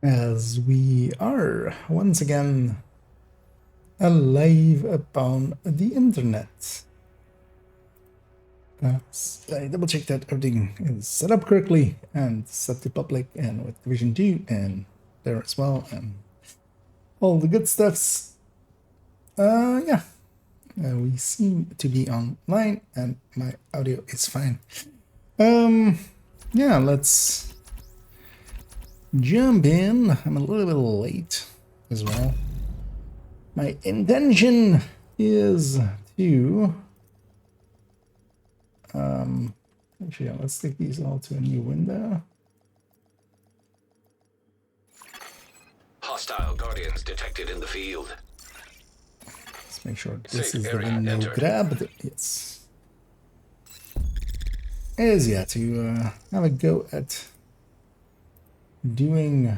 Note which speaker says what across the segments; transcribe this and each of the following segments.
Speaker 1: as we are once again alive upon the internet. I double check that everything is set up correctly and set to public and with Division 2 and there as well and all the good stuffs. Yeah, we seem to be online and my audio is fine. Yeah, let's jump in. I'm a little bit late as well. My intention is to actually, yeah, let's take these all to a new window.
Speaker 2: Hostile guardians detected in the field.
Speaker 1: Let's make sure this is the window grabbed. Yes. Is yeah to have a go at doing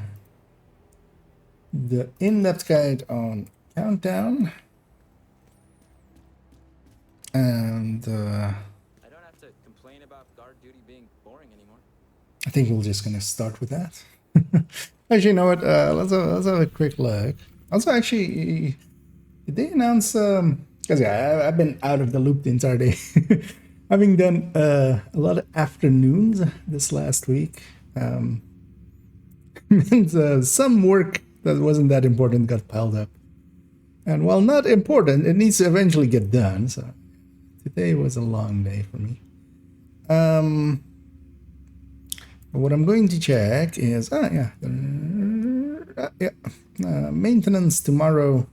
Speaker 1: the in-depth guide on Countdown. And
Speaker 3: I don't have to complain about guard duty being boring anymore.
Speaker 1: I think we're just gonna start with that. Actually, you know what? Let's have a quick look. Also, actually, did they announce? Because yeah, I've been out of the loop the entire day, having done a lot of afternoons this last week. And some work that wasn't that important got piled up. And while not important, it needs to eventually get done. So today was a long day for me. What I'm going to check is maintenance tomorrow.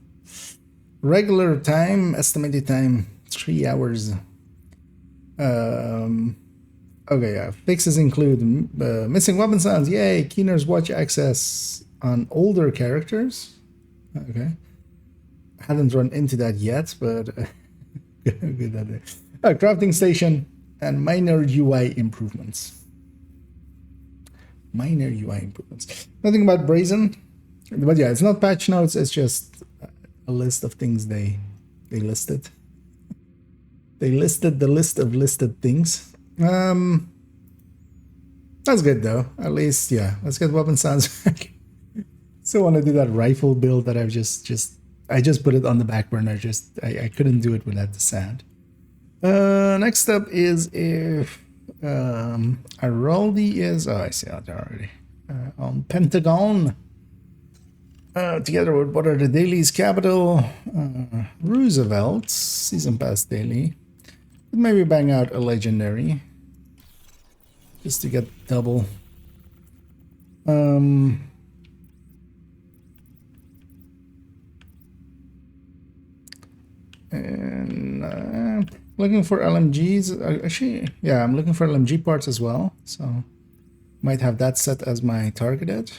Speaker 1: Regular time, estimated time 3 hours. Okay, yeah. Fixes include missing weapon sounds. Yay! Keener's watch access on older characters. Okay. Hadn't run into that yet, but good idea. Crafting station and minor UI improvements. Minor UI improvements. Nothing about Brazen, but yeah, it's not patch notes. It's just a list of things they listed. They listed the list of listed things. That's good though. At least, yeah. Let's get weapon sounds back. Still want to do that rifle build that I just put it on the back burner. I couldn't do it without the sound. Next up is if Araldi is. Oh, I see it already. On Pentagon. Together with what are the dailies? Capital, Roosevelt, Season Pass Daily. Maybe bang out a legendary. Just to get double. And looking for LMGs. Actually, yeah, I'm looking for LMG parts as well. So might have that set as my targeted.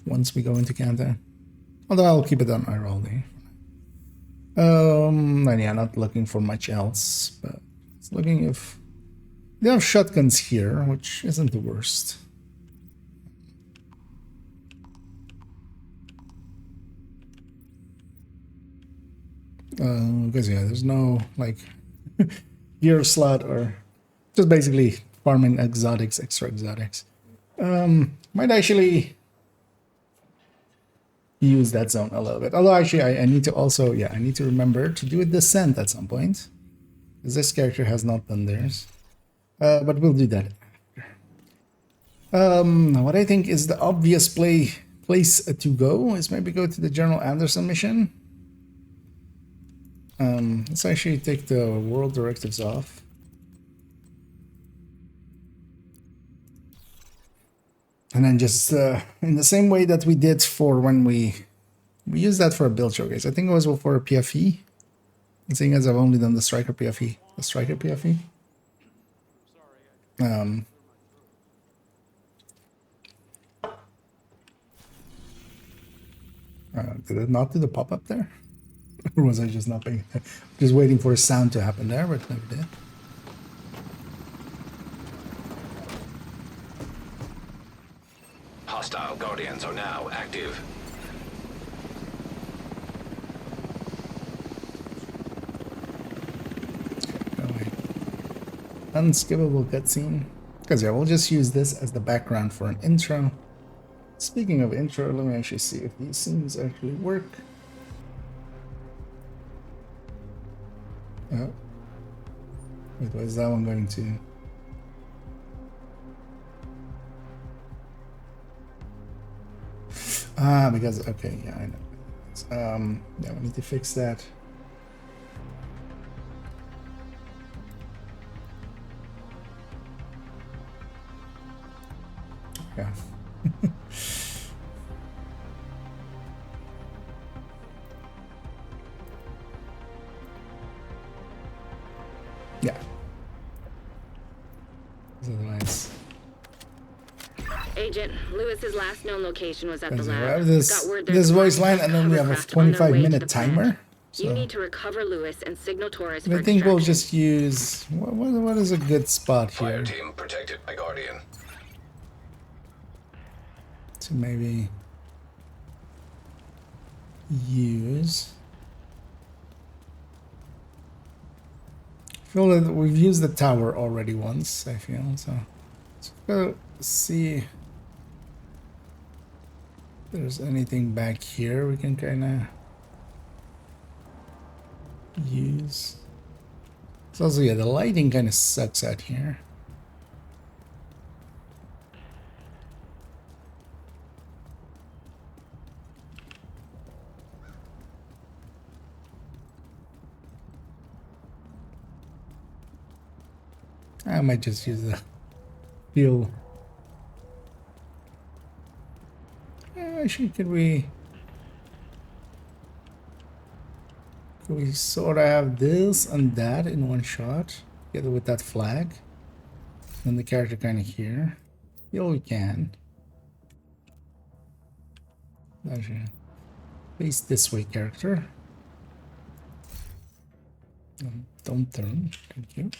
Speaker 1: Once we go into Countdown. Although I'll keep it on Iraldi. And yeah, not looking for much else, but it's looking if they have shotguns here, which isn't the worst. Because yeah, there's no like gear slot or just basically farming exotics, extra exotics. Might actually use that zone a little bit. Although actually I need to also, yeah, I need to remember to do a descent at some point. Because this character has not done theirs. But we'll do that after. What I think is the obvious place to go is maybe go to the General Anderson mission. Let's actually take the world directives off. And then just in the same way that we did for when we used that for a build showcase. I think it was for a PFE. And seeing as I've only done the Striker PFE. The Striker PFE. Did it not do the pop-up there? Or was I just not paying? Just waiting for a sound to happen there, but never did.
Speaker 2: Hostile guardians are now active.
Speaker 1: Unskippable cutscene. Because yeah, we'll just use this as the background for an intro. Speaking of intro, let me actually see if these scenes actually work. Oh. Wait, what is that one going to? Ah, because, okay, yeah, I know. Yeah, we need to fix that. Yeah. Yeah. Otherwise,
Speaker 4: Agent, Lewis's last known location was at the
Speaker 1: we
Speaker 4: lab.
Speaker 1: have this
Speaker 4: Got word there's
Speaker 1: voice
Speaker 4: a
Speaker 1: line, and then we have a
Speaker 4: hovercraft on their way to
Speaker 1: 25-minute
Speaker 4: the plant.
Speaker 1: timer.
Speaker 4: You
Speaker 1: So
Speaker 4: need to recover Lewis and signal Taurus
Speaker 1: I
Speaker 4: for
Speaker 1: think we'll
Speaker 4: extraction.
Speaker 1: just use what is a good spot
Speaker 2: Fire
Speaker 1: here
Speaker 2: team protected by Guardian.
Speaker 1: to maybe use. I feel that we've used the tower already once, I feel, so let's go see if there's anything back here we can kind of use. So also, yeah, the lighting kind of sucks out here. I might just use the fuel. Actually, could we sort of have this and that in one shot together with that flag? And the character kind of here. Yeah, we can. Actually, face this way, character. Don't turn. Thank you.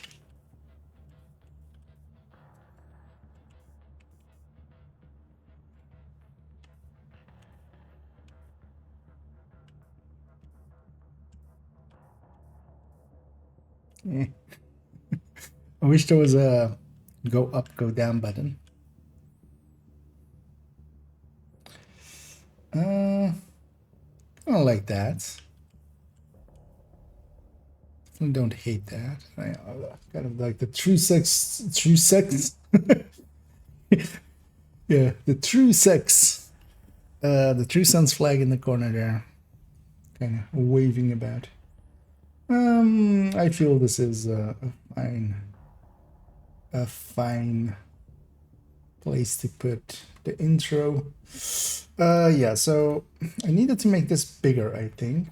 Speaker 1: Eh. I wish there was a go up, go down button. I don't like that. I don't hate that. I kind of like the true sex. Yeah, the true sex. The true sun's flag in the corner there, kind of waving about. I feel this is a fine place to put the intro. Yeah, so I needed to make this bigger, I think.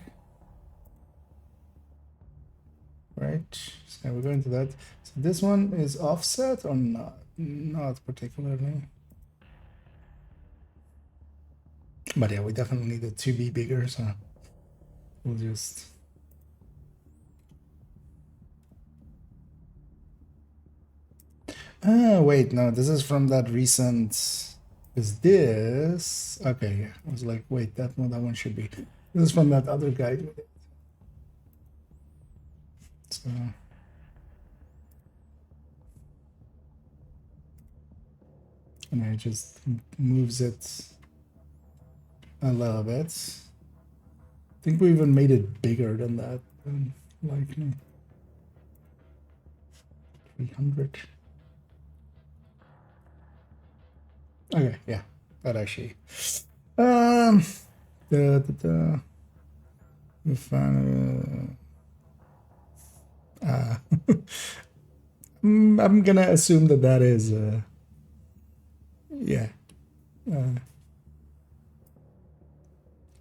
Speaker 1: Right, so we're going to that. So this one is offset or not? Not particularly. But yeah, we definitely need it to be bigger, so we'll just... Ah, wait, no, this is from that recent... Is this... Okay, yeah, I was like, wait, that one should be... This is from that other guide. So... And it just moves it a little bit. I think we even made it bigger than that. Like 300. Okay, yeah, that actually. We found. I'm gonna assume that that is. Yeah.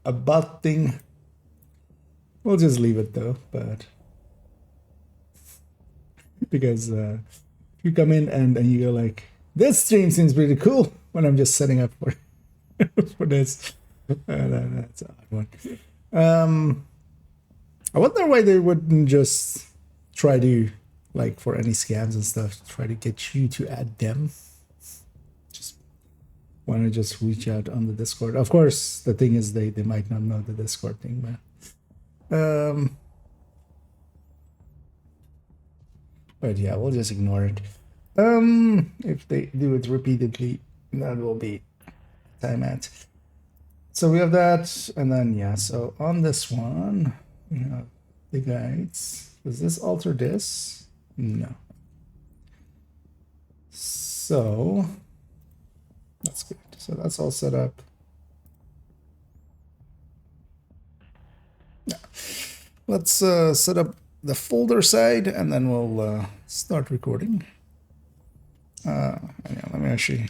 Speaker 1: A butt thing. We'll just leave it though, but because if you come in and you go like, this stream seems pretty cool when I'm just setting up for for this. That's an odd one. I wonder why they wouldn't just try to, like, for any scams and stuff, try to get you to add them. Just why not just reach out on the Discord? Of course, the thing is they might not know the Discord thing, but yeah, we'll just ignore it. If they do it repeatedly, that will be time at. So we have that, and then yeah, so on this one, we have the guides. Does this alter this? No. So that's good. So that's all set up. Yeah. Let's set up the folder side, and then we'll start recording. Yeah, let me actually.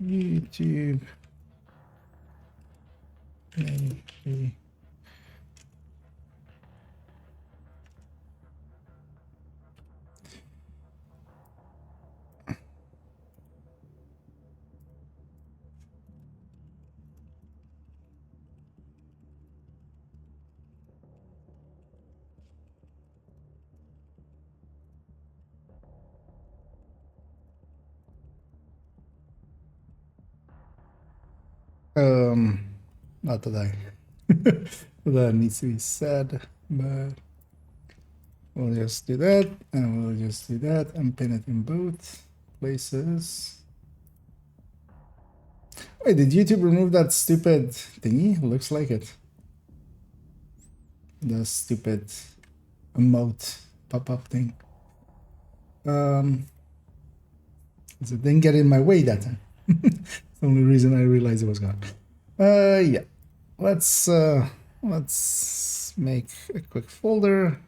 Speaker 1: YouTube. Maybe. Not that I that needs to be said, but we'll just do that, and we'll just do that and pin it in both places. Wait, did YouTube remove that stupid thingy? Looks like it. The stupid emote pop-up thing. It didn't get in my way that time. It's the only reason I realized it was gone. Yeah. Let's make a quick folder,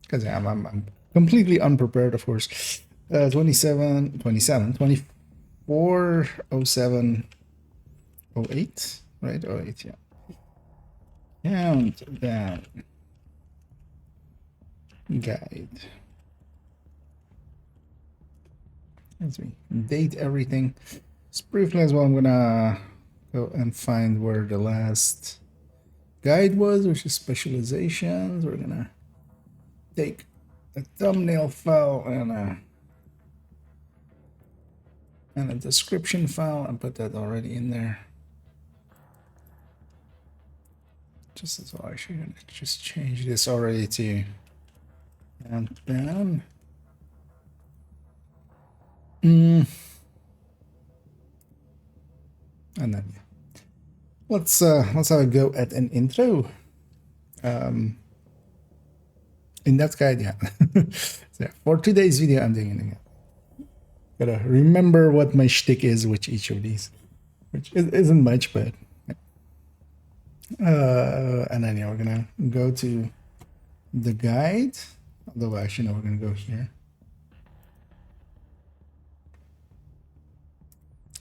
Speaker 1: because yeah, I'm completely unprepared, of course. 240708, right? 08, yeah. Count that guide. Let's see. Date everything. Just briefly as well, I'm gonna go and find where the last guide was, which is specializations. We're gonna take a thumbnail file and a description file and put that already in there. Just as well, actually, I'm gonna just change this already to countdown. And then yeah. Let's have a go at an intro. In that guide, yeah. So yeah, for today's video, I'm doing it again. Gotta remember what my shtick is with each of these, which isn't much, but and then yeah, we're gonna go to the guide. Although actually no, we're gonna go here.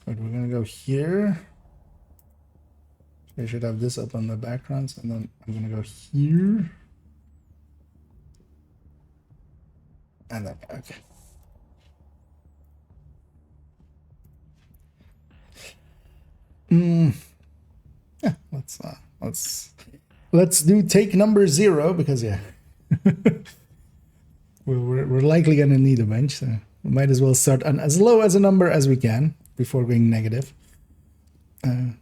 Speaker 1: But we're gonna go here. I should have this up on the backgrounds, and then I'm gonna go here. And then okay. Yeah, let's do take number 0, because yeah. we're likely gonna need a bench, so we might as well start on as low as a number as we can before going negative. Yeah.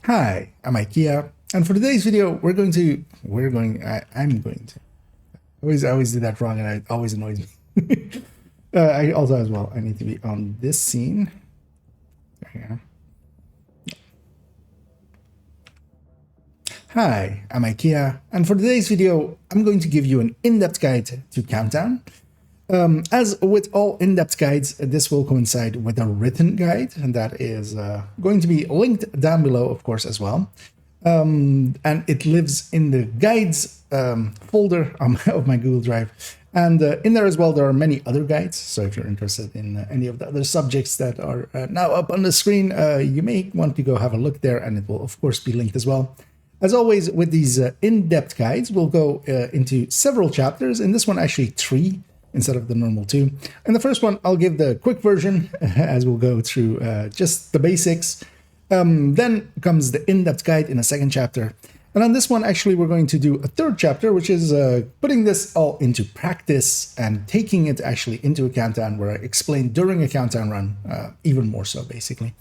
Speaker 1: Hi, I'm IKEA, and for today's video, I'm going to. I always do that wrong, and it always annoys me. I also as well. I need to be on this scene. Here. Hi, I'm IKEA, and for today's video, I'm going to give you an in-depth guide to Countdown. As with all in-depth guides, this will coincide with a written guide, and that is going to be linked down below, of course, as well. And it lives in the guides folder of my Google Drive. And in there as well, there are many other guides. So if you're interested in any of the other subjects that are now up on the screen, you may want to go have a look there, and it will, of course, be linked as well. As always, with these in-depth guides, we'll go into several chapters. In this one, actually 3 instead of the normal 2. In the first one, I'll give the quick version as we'll go through just the basics. Then comes the in-depth guide in a second chapter. And on this one, actually, we're going to do a third chapter, which is putting this all into practice and taking it actually into a countdown, where I explain during a countdown run, even more so, basically.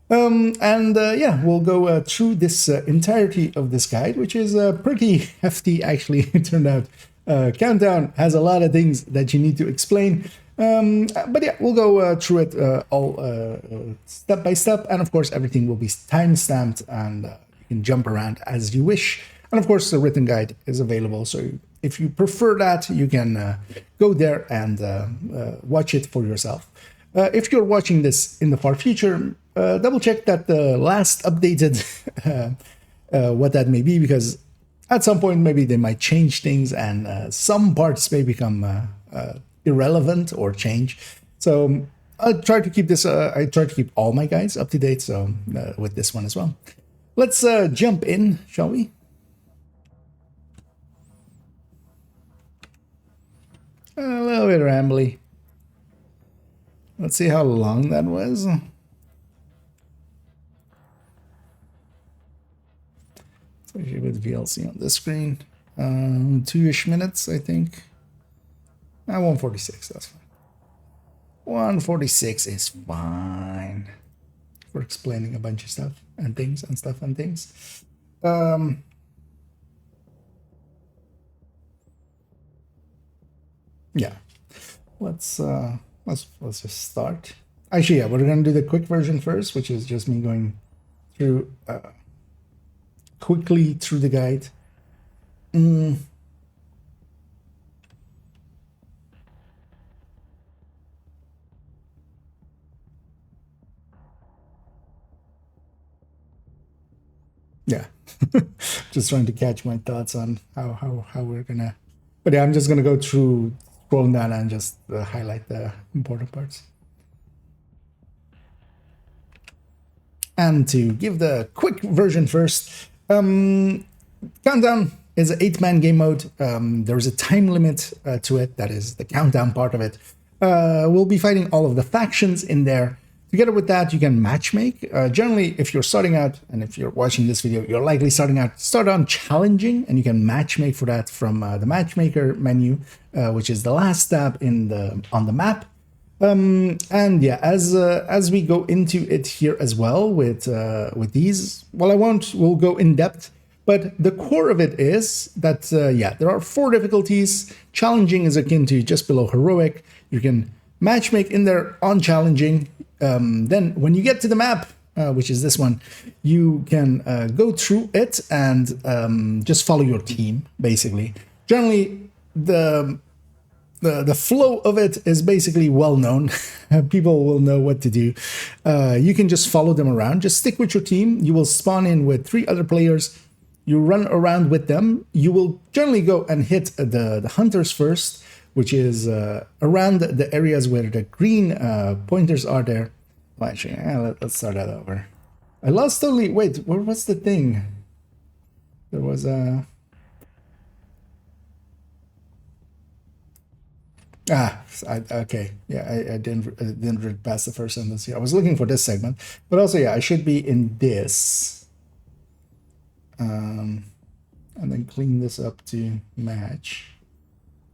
Speaker 1: Yeah, we'll go through this entirety of this guide, which is pretty hefty, actually. It turned out Countdown has a lot of things that you need to explain. But yeah, we'll go through it all step by step. And of course, everything will be time-stamped, and you can jump around as you wish. And of course, the written guide is available. So if you prefer that, you can go there and watch it for yourself. If you're watching this in the far future, double check that the last updated what that may be, because at some point maybe they might change things, and some parts may become irrelevant or change. So I try to keep this. I try to keep all my guides up to date. So with this one as well, let's jump in, shall we? A little bit rambly. Let's see how long that was. Especially with VLC on this screen. 2-ish minutes, I think. 146, that's fine. 146 is fine for explaining a bunch of stuff and things and stuff and things. Yeah, let's just start. Actually, yeah, we're gonna do the quick version first, which is just me going through quickly through the guide. Yeah, just trying to catch my thoughts on how we're gonna. But yeah, I'm just gonna go through, scrolling down, and just highlight the important parts. And to give the quick version first, Countdown is an 8-man game mode. There's a time limit to it. That is the countdown part of it. We'll be fighting all of the factions in there. Together with that, you can matchmake. Generally, if you're starting out, and if you're watching this video, you're likely start on challenging, and you can matchmake for that from the matchmaker menu, which is the last tab on the map. And yeah, as we go into it here as well with these, well, we'll go in depth, but the core of it is that yeah, there are 4 difficulties. Challenging is akin to just below heroic. You can matchmake in there on challenging. Then when you get to the map, which is this one, you can go through it and just follow your team, basically. Generally, the flow of it is basically well known. People will know what to do. You can just follow them around. Just stick with your team. You will spawn in with 3 other players. You run around with them. You will generally go and hit the hunters first, which is around the areas where the green pointers are there. Well, actually, let's start that over. I lost totally. Wait, where was the thing? There was a. Okay. Yeah, I didn't read past the first sentence here. I was looking for this segment, but also, yeah, I should be in this. And then clean this up to match.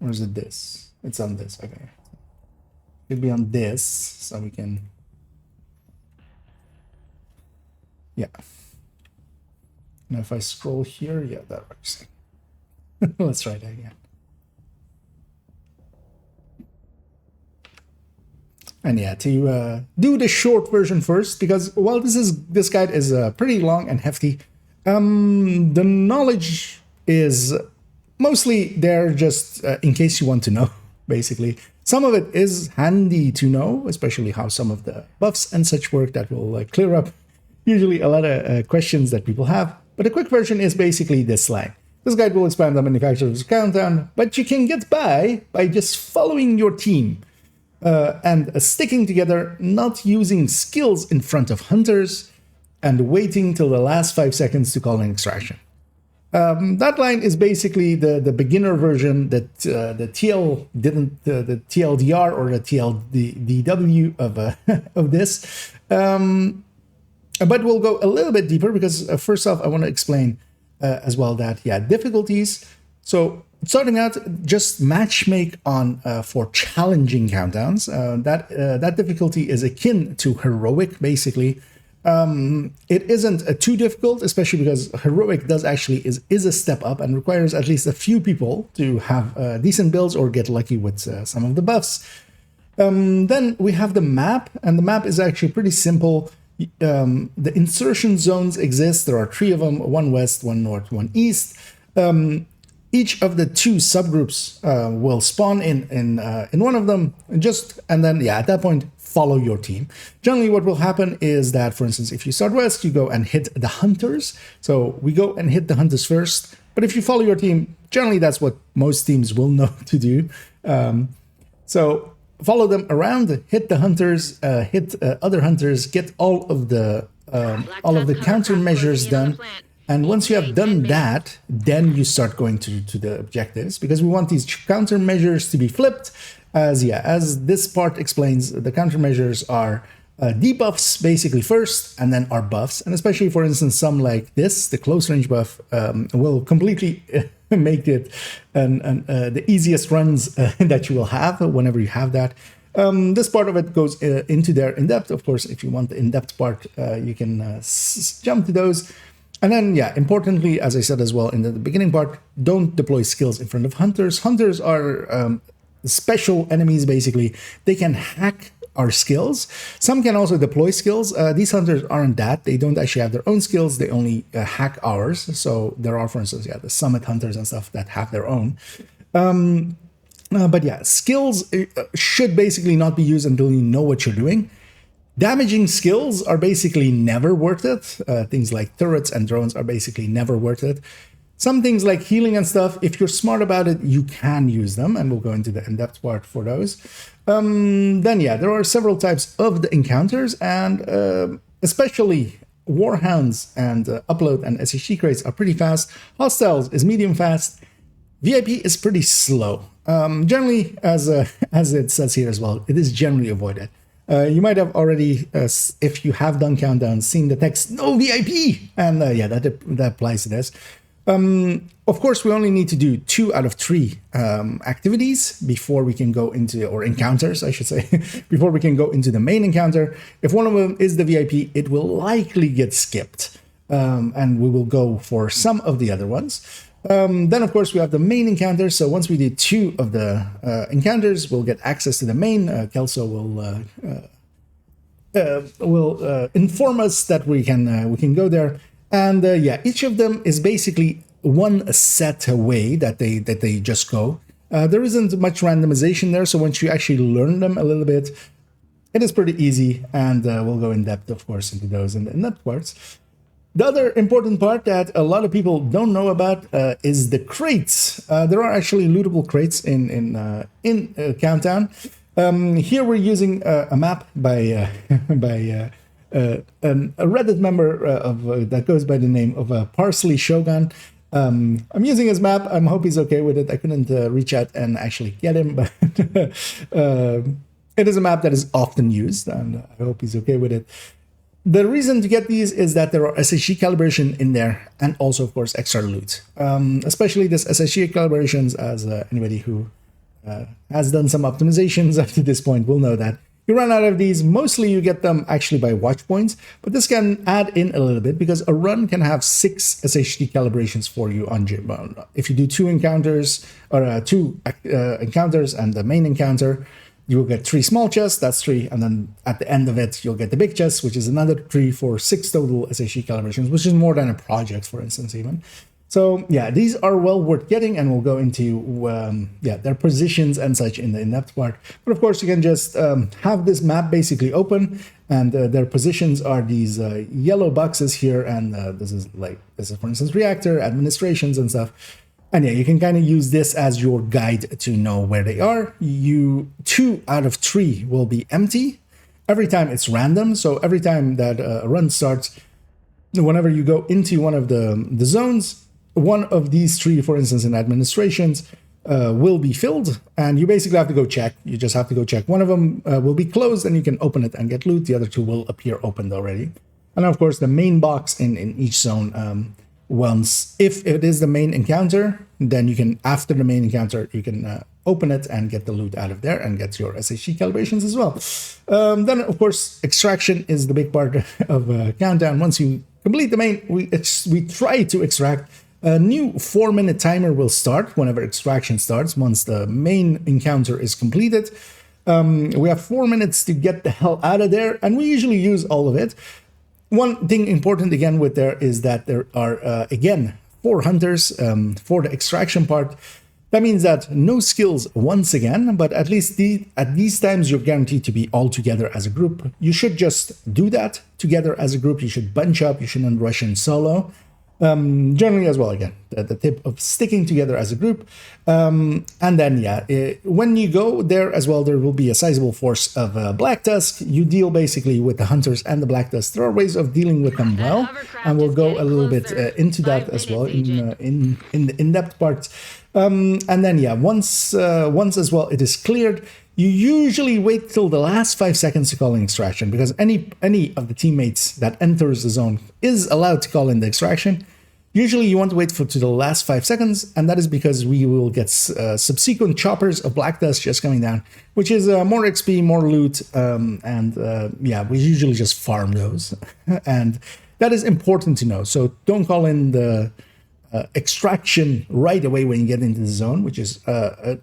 Speaker 1: Or is it this? It's on this. Okay. It'll be on this, so we can. Yeah. Now, if I scroll here, yeah, that works. Let's try that again. And yeah, to do the short version first, because while this guide is pretty long and hefty, the knowledge is mostly there just in case you want to know, basically. Some of it is handy to know, especially how some of the buffs and such work. That will clear up usually a lot of questions that people have. But the quick version is basically this slang. This guide will expand the manufacturer's countdown, but you can get by just following your team. And sticking together, not using skills in front of hunters, and waiting till the last 5 seconds to call an extraction. That line is basically the beginner version that the TL didn't, the TLDR or the TLDW of this. But we'll go a little bit deeper because first off, I want to explain as well that, yeah, difficulties. So starting out, just matchmake on for challenging countdowns. That difficulty is akin to heroic, basically. It isn't too difficult, especially because heroic is a step up and requires at least a few people to have decent builds or get lucky with some of the buffs. Then we have the map, and the map is actually pretty simple. The insertion zones exist. There are 3 of them: 1 west, 1 north, 1 east. Each of the 2 subgroups will spawn in one of them, and then at that point follow your team. Generally, what will happen is that, for instance, if you start west, you go and hit the hunters. So we go and hit the hunters first. But if you follow your team, generally that's what most teams will know to do. So follow them around, hit the hunters, hit other hunters, get all of the countermeasures done. And once you have done that, then you start going to the objectives, because we want these countermeasures to be flipped. As this part explains, the countermeasures are debuffs basically first, and then are buffs. And especially, for instance, some like this, the close range buff, will completely make it the easiest runs that you will have whenever you have that. This part of it goes into their in-depth. Of course, if you want the in-depth part, you can jump to those. And then, importantly, as I said as well in the beginning part, don't deploy skills in front of hunters. Hunters are special enemies, basically. They can hack our skills. Some can also deploy skills. These hunters aren't that. They don't actually have their own skills. They only hack ours. So there are, for instance, the summit hunters and stuff that have their own. But skills should basically not be used until you know what you're doing. Damaging skills are basically never worth it. Things like turrets and drones are basically never worth it. Some things like healing and stuff, if you're smart about it, you can use them, and we'll go into the in-depth part for those. Then, there are several types of the encounters, and especially Warhounds and Upload and SHG crates are pretty fast. Hostiles is medium fast. VIP is pretty slow. Generally, as it says here as well, it is generally avoided. You might have already, if you have done countdowns, seen the text "No VIP," and that applies to this. Of course, we only need to do 2 out of 3 activities before we can go into, or encounters, I should say, before we can go into the main encounter. If one of them is the VIP, it will likely get skipped, and we will go for some of the other ones. Then, of course, we have the main encounter. So once we do 2 of the encounters, we'll get access to the main. Kelso will inform us that we can go there. And each of them is basically one set away that they just go. There isn't much randomization there, so once you actually learn them a little bit, it is pretty easy. And we'll go in depth, of course, into those in the in-depth parts. The other important part that a lot of people don't know about is the crates. There are actually lootable crates in Countdown. Here we're using a map by a Reddit member that goes by the name of Parsley Shogun. I'm using his map. I hope he's okay with it. I couldn't reach out and actually get him, but it is a map that is often used, and I hope he's okay with it. The reason to get these is that there are SHG calibration in there, and also, of course, extra loot. Especially this SHG calibrations, as anybody who has done some optimizations up to this point will know that you run out of these. Mostly you get them actually by watch points, but this can add in a little bit because a run can have 6 SHG calibrations for you on gym. If you do 2 encounters, or 2 encounters and the main encounter, you will get 3 small chests, that's 3, and then at the end of it, you'll get the big chest, which is another 3 for 6 total SHG calibrations, which is more than a project, for instance, even. So, these are well worth getting, and we'll go into, their positions and such in the in-depth part. But of course, you can just have this map basically open, and their positions are these yellow boxes here, and this is, for instance, reactor, administrations, and stuff. And you can kind of use this as your guide to know where they are. 2 out of 3 will be empty. Every time it's random. So every time that a run starts, whenever you go into one of the zones, one of these 3, for instance, in administrations, will be filled. And you basically have to go check. You just have to go check. One of them will be closed and you can open it and get loot. The other 2 will appear opened already. And of course, the main box in each zone Once, if it is the main encounter, then you can, after the main encounter, you can open it and get the loot out of there and get your SHG calibrations as well. Then, of course, extraction is the big part of countdown. Once you complete the main, we try to extract. A new 4-minute timer will start whenever extraction starts, once the main encounter is completed. We have 4 minutes to get the hell out of there, and we usually use all of it. One thing important again with there is that there are, again, 4 hunters for the extraction part. That means that no skills once again, but at least at these times you're guaranteed to be all together as a group. You should just do that together as a group. You should bunch up. You shouldn't rush in solo. Generally as well, again, the tip of sticking together as a group. And then, when you go there as well, there will be a sizable force of Black Tusk. You deal basically with the hunters and the Black Tusk. There are ways of dealing with them well, and we'll go a little bit into that as well in the in-depth parts. And then, once as well it is cleared, you usually wait till the last 5 seconds to call in extraction, because any of the teammates that enters the zone is allowed to call in the extraction. Usually you want to wait to the last 5 seconds, and that is because we will get subsequent choppers of Black Dust just coming down, which is more XP, more loot, we usually just farm those. And that is important to know. So don't call in the extraction right away when you get into the zone, which is a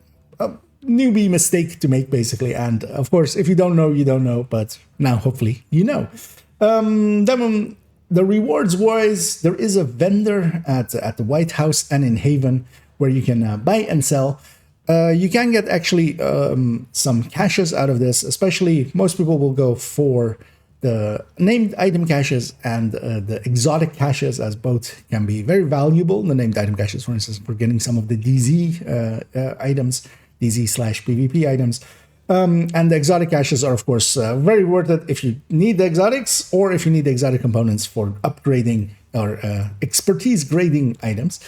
Speaker 1: newbie mistake to make, basically. And of course, if you don't know, you don't know, but now hopefully you know. Then the rewards wise, there is a vendor at the White House and in Haven where you can buy and sell. You can get actually some caches out of this, especially most people will go for the named item caches and the exotic caches, as both can be very valuable. The named item caches, for instance, for getting some of the DZ items, DZ/PvP items. And the exotic caches are, of course, very worth it if you need the exotics or if you need the exotic components for upgrading or expertise grading items.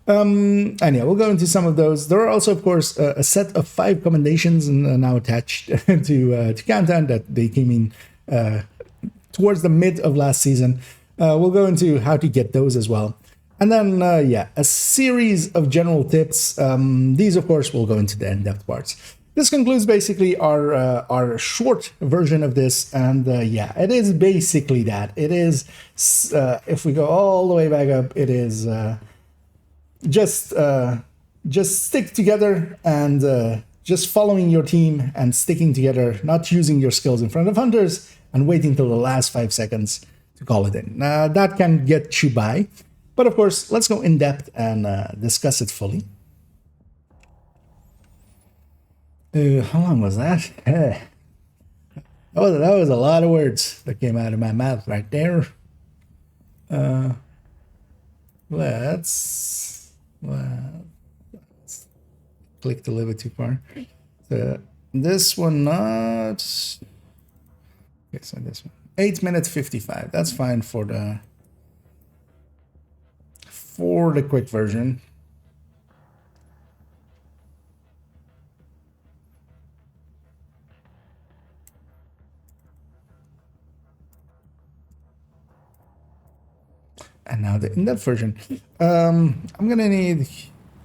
Speaker 1: And we'll go into some of those. There are also, of course, a set of 5 commendations now attached to Countdown that they came in towards the mid of last season. We'll go into how to get those as well. And then, a series of general tips. These, of course, will go into the in-depth parts. This concludes basically our short version of this, and it is basically that. It is, if we go all the way back up, it is just stick together and just following your team and sticking together, not using your skills in front of hunters, and waiting till the last 5 seconds to call it in. That can get you by, but of course, let's go in depth and discuss it fully. How long was that? That was a lot of words that came out of my mouth right there. Let's click a little bit too far. This one not. Okay, so this one 8 minutes 55. That's fine for the quick version. And now the in-depth version. I'm gonna need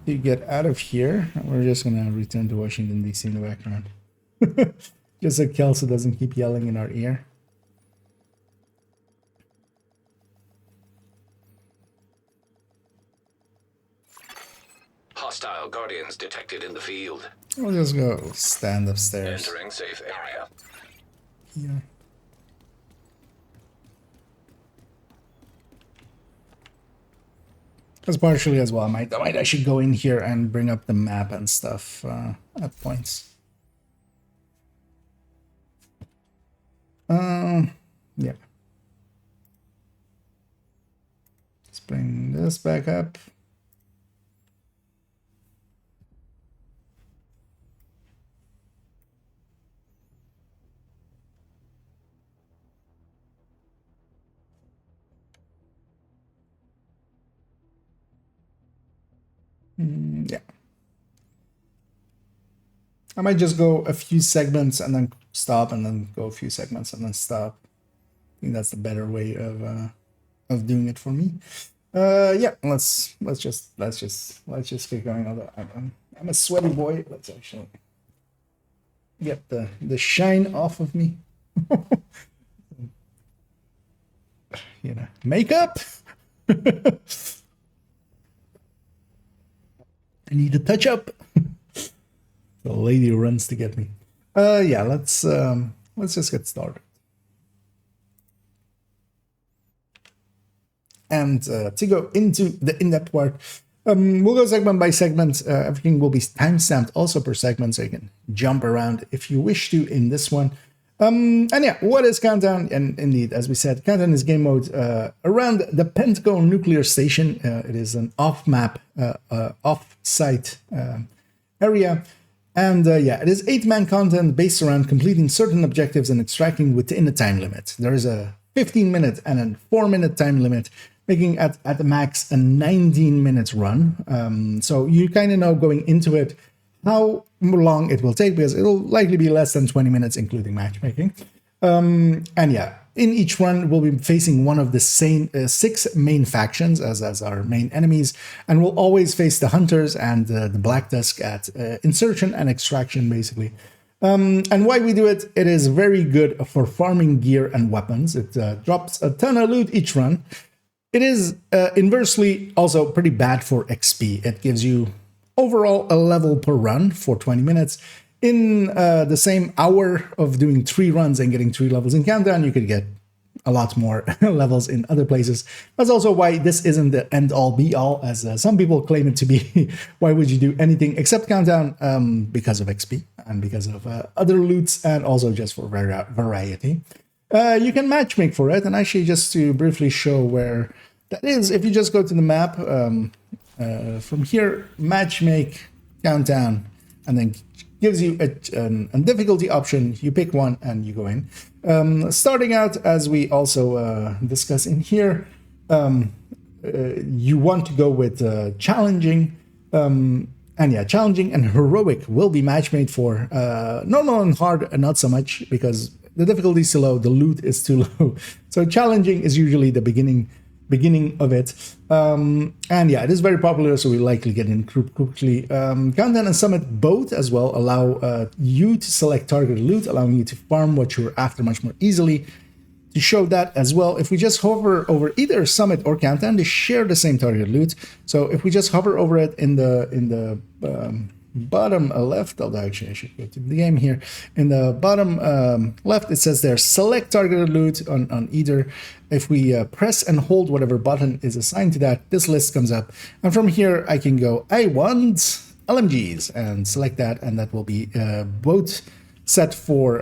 Speaker 1: to get out of here. We're just gonna return to Washington, D.C. in the background. Just so Kelsey doesn't keep yelling in our ear.
Speaker 2: Hostile Guardians detected in the field.
Speaker 1: We'll just go stand upstairs.
Speaker 2: Entering safe area.
Speaker 1: Yeah. Because partially as well, I might actually go in here and bring up the map and stuff at points. Yeah. Let's bring this back up. Yeah. I might just go a few segments and then stop, and then go a few segments and then stop. I think that's the better way of doing it for me. Yeah, let's just get going. Although I'm a sweaty boy. Let's actually get the shine off of me. You know, makeup. I need a touch up. The lady runs to get me. Yeah, let's just get started. And to go into the in-depth part, we'll go segment by segment. Everything will be timestamped also per segment, so you can jump around if you wish to in this one. And yeah, what is Countdown? And indeed, as we said, Countdown is game mode around the Pentagon nuclear station. It is an off-map, off-site area. And yeah, it is 8-man content based around completing certain objectives and extracting within a time limit. There is a 15-minute and a 4-minute time limit, making at the max a 19-minute run. So you kind of know going into it how long it will take, because it'll likely be less than 20 minutes, including matchmaking. And yeah, in each run, we'll be facing one of the same 6 main factions as our main enemies, and we'll always face the Hunters and the Black Dusk at insertion and extraction, basically. And why we do it, it is very good for farming gear and weapons. It drops a ton of loot each run. It is inversely also pretty bad for XP. It gives you overall a level per run for 20 minutes. In the same hour of doing 3 runs and getting 3 levels in Countdown, you could get a lot more levels in other places. That's also why this isn't the end-all be-all, as some people claim it to be. Why would you do anything except Countdown? Because of XP and because of other loots, and also just for variety. You can matchmake for it, and actually just to briefly show where that is, if you just go to the map, from here, matchmake, Countdown, and then gives you a difficulty option. You pick one and you go in. Starting out, as we also discuss in here, you want to go with challenging. And yeah, challenging and heroic will be matchmade for. Normal and hard, not so much, because the difficulty is too low, the loot is too low. So challenging is usually the beginning of it. And yeah, it is very popular, so we likely get in quickly. Countdown and Summit both as well allow you to select targeted loot, allowing you to farm what you're after much more easily. To show that as well, if we just hover over either Summit or Countdown, they share the same targeted loot. So if we just hover over it in the bottom left, although actually I should go to the game here. In the bottom left, it says there, select targeted loot on either. If we press and hold whatever button is assigned to that, this list comes up. And from here, I can go, I want LMGs, and select that, and that will be both set for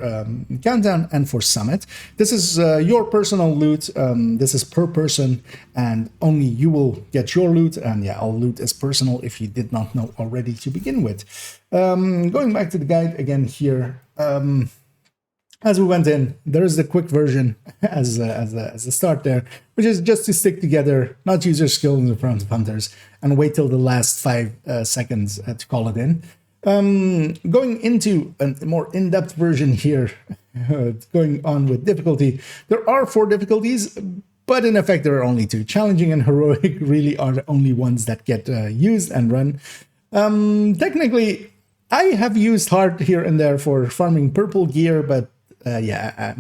Speaker 1: Countdown and for Summit. This is your personal loot. This is per person, and only you will get your loot. And yeah, all loot is personal if you did not know already to begin with. Going back to the guide again here. As we went in, there is the quick version as a start there, which is just to stick together, not use your skill in the front of Hunters, and wait till the last 5 seconds to call it in. Going into a more in-depth version here, going on with difficulty. There are 4 difficulties, but in effect there are only 2. Challenging and heroic really are the only ones that get used and run. Technically, I have used hard here and there for farming purple gear, but yeah,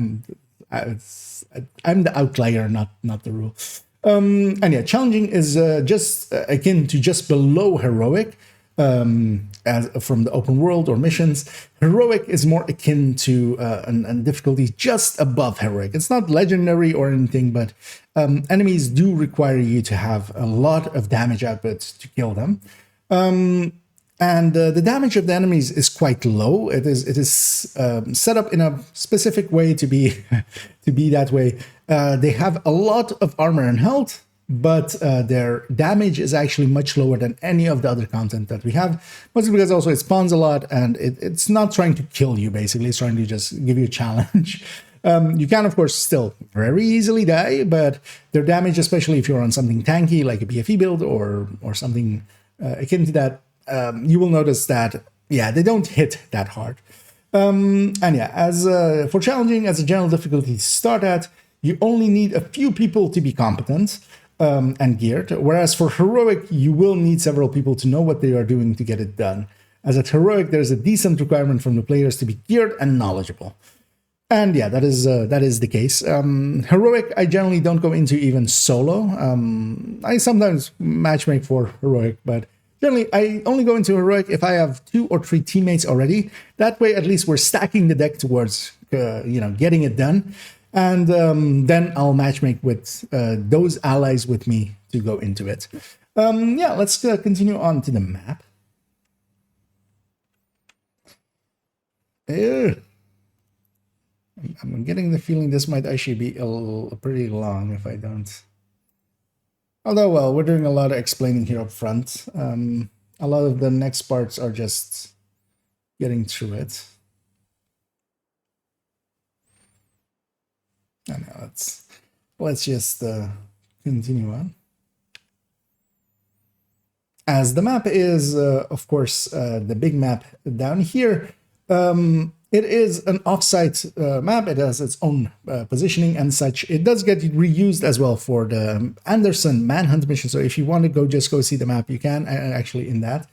Speaker 1: I'm the outlier, not the rule. And yeah, challenging is just akin to just below heroic. As from the open world or missions. Heroic is more akin to and difficulty just above heroic. It's not legendary or anything, but enemies do require you to have a lot of damage output to kill them. And the damage of the enemies is quite low. It is set up in a specific way to be that way. They have a lot of armor and health, but their damage is actually much lower than any of the other content that we have, mostly because also it spawns a lot, and it's not trying to kill you, basically. It's trying to just give you a challenge. You can, of course, still very easily die, but their damage, especially if you're on something tanky, like a BFE build or something akin to that, you will notice that, yeah, they don't hit that hard. And yeah, as for challenging, as a general difficulty to start at, you only need a few people to be competent. and geared. Whereas for heroic, you will need several people to know what they are doing to get it done. As at heroic, there's a decent requirement from the players to be geared and knowledgeable. And yeah, that is the case. Heroic, I generally don't go into even solo. I sometimes matchmake for heroic, but generally I only go into heroic if I have 2 or 3 teammates already. That way, at least we're stacking the deck towards getting it done. And then I'll matchmake with those allies with me to go into it. Yeah, let's continue on to the map. I'm getting the feeling this might actually be pretty long if I don't. Although, well, we're doing a lot of explaining here up front. A lot of the next parts are just getting through it. I know, let's just continue on. As the map is, of course, the big map down here, it is an offsite map. It has its own positioning and such. It does get reused as well for the Anderson Manhunt mission. So if you want to just go see the map, you can actually in that.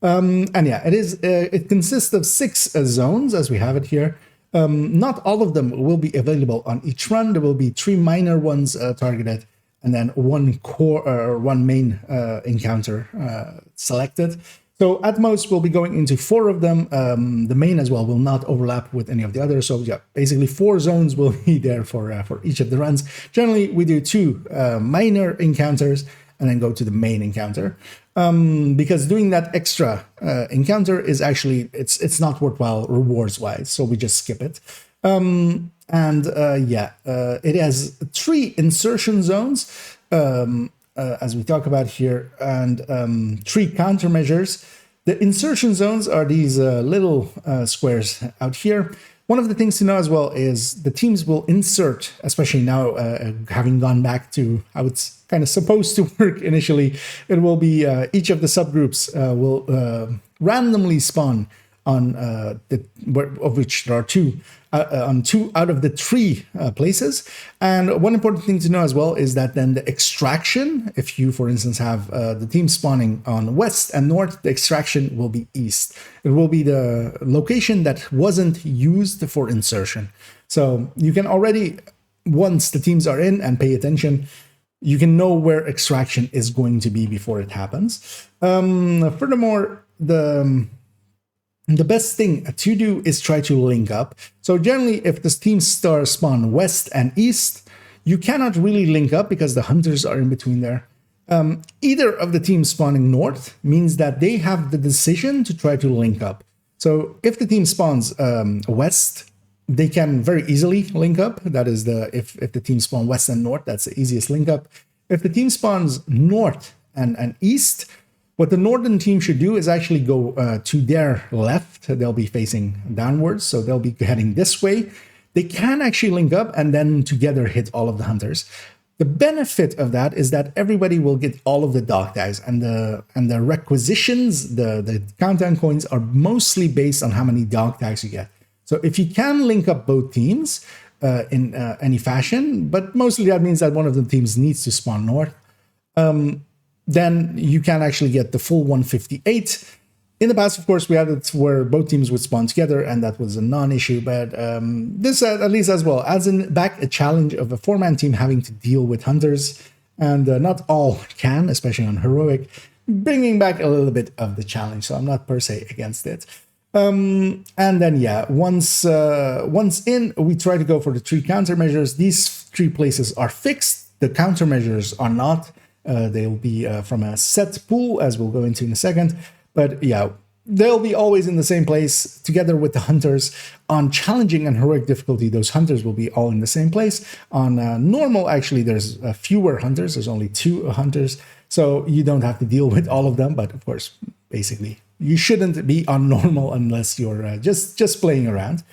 Speaker 1: And yeah, it consists of 6 zones as we have it here. Not all of them will be available on each run. There will be 3 minor ones targeted, and then 1 core or 1 main encounter selected. So at most, we'll be going into 4 of them. The main as well will not overlap with any of the others. So yeah, basically 4 zones will be there for each of the runs. Generally, we do 2 minor encounters and then go to the main encounter. Because doing that extra encounter is actually, it's not worthwhile rewards-wise, so we just skip it. It has 3 insertion zones, as we talk about here, and 3 countermeasures. The insertion zones are these little squares out here. One of the things to know as well is the teams will insert, especially now having gone back to how it's kind of supposed to work initially, it will be each of the subgroups will randomly spawn on of which there are 2 on 2 out of the 3 places. And one important thing to know as well is that then the extraction, if you for instance have the team spawning on west and north, the extraction will be east. It will be the location that wasn't used for insertion. So you can already, once the teams are in and pay attention, you can know where extraction is going to be before it happens. Furthermore, the best thing to do is try to link up. So generally, if the teams spawn west and east, you cannot really link up because the hunters are in between there. Either of the teams spawning north means that they have the decision to try to link up. So if the team spawns west, they can very easily link up. That is if the team spawn west and north, that's the easiest link up. If the team spawns north and east, what the northern team should do is actually go to their left. They'll be facing downwards, so they'll be heading this way. They can actually link up and then together hit all of the hunters. The benefit of that is that everybody will get all of the dog tags, and the requisitions, the countdown coins are mostly based on how many dog tags you get. So if you can link up both teams in any fashion, but mostly that means that one of the teams needs to spawn north, then you can actually get the full 158. In the past, of course, we had it where both teams would spawn together, and that was a non-issue. But this, at least as well, adds back a challenge of a 4-man team having to deal with hunters, and not all can, especially on heroic, bringing back a little bit of the challenge. So I'm not per se against it. And then, yeah, once in, we try to go for the 3 countermeasures. These 3 places are fixed. The countermeasures are not. They'll be from a set pool, as we'll go into in a second. But yeah, they'll be always in the same place together with the hunters. On challenging and heroic difficulty, those hunters will be all in the same place. On normal, actually, there's fewer hunters. There's only 2 hunters. So you don't have to deal with all of them. But of course, basically, you shouldn't be on normal unless you're just playing around.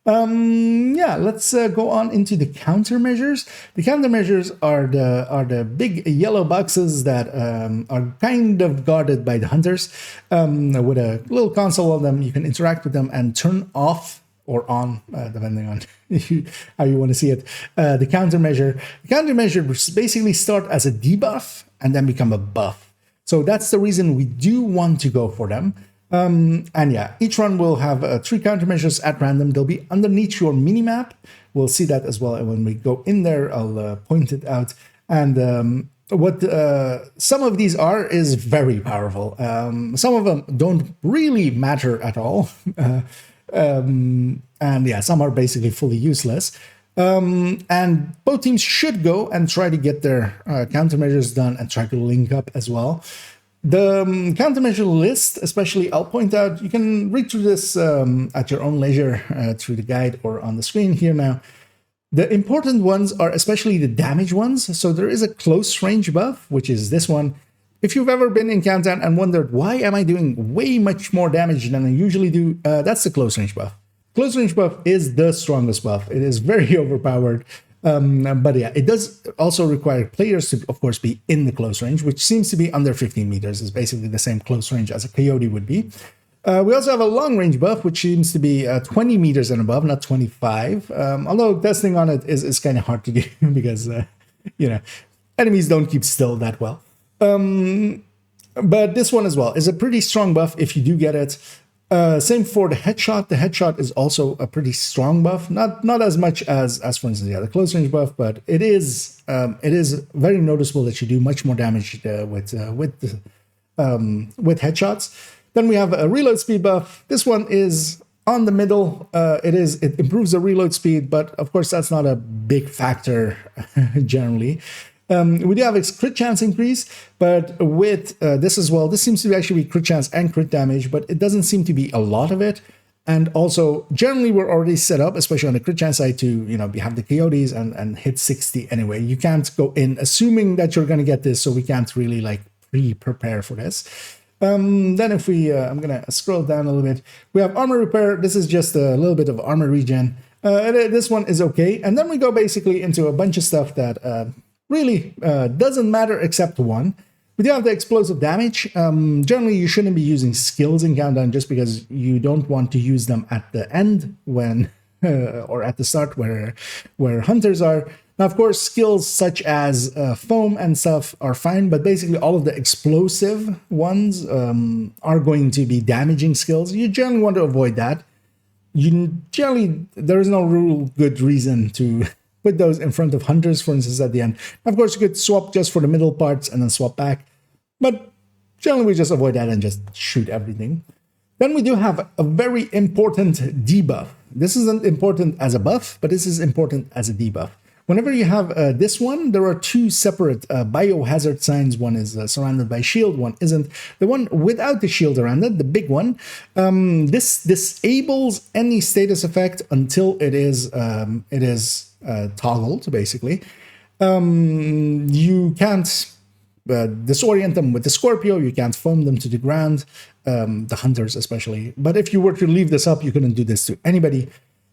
Speaker 1: Yeah, let's go on into the countermeasures. The countermeasures are the big yellow boxes that are kind of guarded by the hunters. With a little console on them, you can interact with them and turn off or on, depending on how you want to see it, the countermeasure. The countermeasures basically start as a debuff and then become a buff. So that's the reason we do want to go for them. And yeah, each run will have 3 countermeasures at random. They'll be underneath your minimap. We'll see that as well. And when we go in there, I'll point it out. And what some of these are is very powerful. Some of them don't really matter at all. And yeah, some are basically fully useless. And both teams should go and try to get their countermeasures done and try to link up as well. The countermeasure list, especially, I'll point out, you can read through this at your own leisure through the guide or on the screen here now. The important ones are especially the damage ones. So there is a close range buff, which is this one. If you've ever been in Countdown and wondered, why am I doing way much more damage than I usually do? That's the close range buff. Close range buff is the strongest buff. It is very overpowered. But yeah, it does also require players to, of course, be in the close range, which seems to be under 15 meters. Is basically the same close range as a coyote would be. We also have a long range buff, which seems to be 20 meters and above, not 25. Although testing on it is kind of hard to do because, you know, enemies don't keep still that well. But this one as well is a pretty strong buff if you do get it. Same for the headshot. The headshot is also a pretty strong buff, not as much as for instance, yeah, the close range buff, but it is very noticeable that you do much more damage with headshots. Then we have a reload speed buff. This one is on the middle. It improves the reload speed, but of course that's not a big factor generally. We do have a crit chance increase, but with this as well, this seems to actually be crit chance and crit damage, but it doesn't seem to be a lot of it. And also, generally, we're already set up, especially on the crit chance side, to, you know, have the coyotes and hit 60 anyway. You can't go in assuming that you're going to get this, so we can't really like pre-prepare for this. Then if we, I'm going to scroll down a little bit. We have armor repair. This is just a little bit of armor regen. This one is okay. And then we go basically into a bunch of stuff that really doesn't matter except one. We do have the explosive damage. Generally, you shouldn't be using skills in Countdown just because you don't want to use them at the end when or at the start where hunters are. Now, of course, skills such as foam and stuff are fine, but basically all of the explosive ones are going to be damaging skills. You generally want to avoid that. There is no real good reason to put those in front of hunters, for instance, at the end. Of course, you could swap just for the middle parts and then swap back, but generally we just avoid that and just shoot everything. Then we do have a very important debuff. This isn't important as a buff, but this is important as a debuff. Whenever you have this one, there are 2 separate biohazard signs. One is surrounded by shield, one isn't. The one without the shield around it, the big one, this disables any status effect until it is toggled, basically. You can't disorient them with the Scorpio, you can't foam them to the ground, the hunters especially. But if you were to leave this up, you couldn't do this to anybody.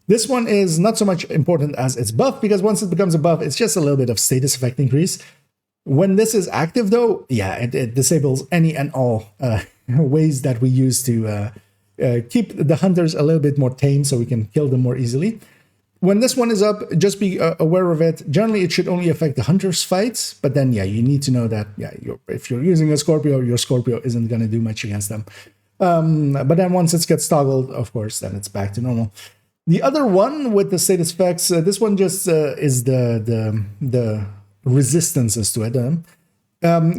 Speaker 1: This one is not so much important as its buff, because once it becomes a buff, it's just a little bit of status effect increase. When this is active, though, yeah, it disables any and all ways that we use to keep the hunters a little bit more tame so we can kill them more easily. When this one is up, just be aware of it. Generally, it should only affect the hunter's fights, but then, yeah, you need to know that, yeah, if you're using a Scorpio, your Scorpio isn't going to do much against them. But then once it gets toggled, of course, then it's back to normal. The other one with the status effects, this one just is the resistances to it.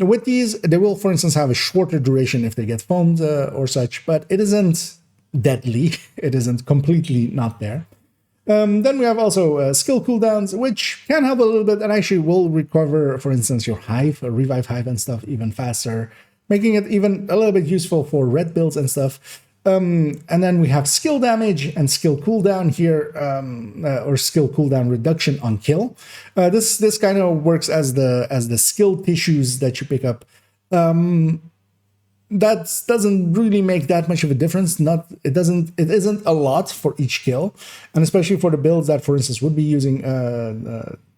Speaker 1: With these, they will, for instance, have a shorter duration if they get foamed or such, but it isn't deadly. It isn't completely not there. Then we have also skill cooldowns, which can help a little bit and actually will recover, for instance, your hive, revive hive and stuff even faster, making it even a little bit useful for red builds and stuff. And then we have skill damage and skill cooldown here, or skill cooldown reduction on kill. This kind of works as the skill tissues that you pick up. That doesn't really make that much of a difference. It isn't a lot for each kill, and especially for the builds that, for instance, would be using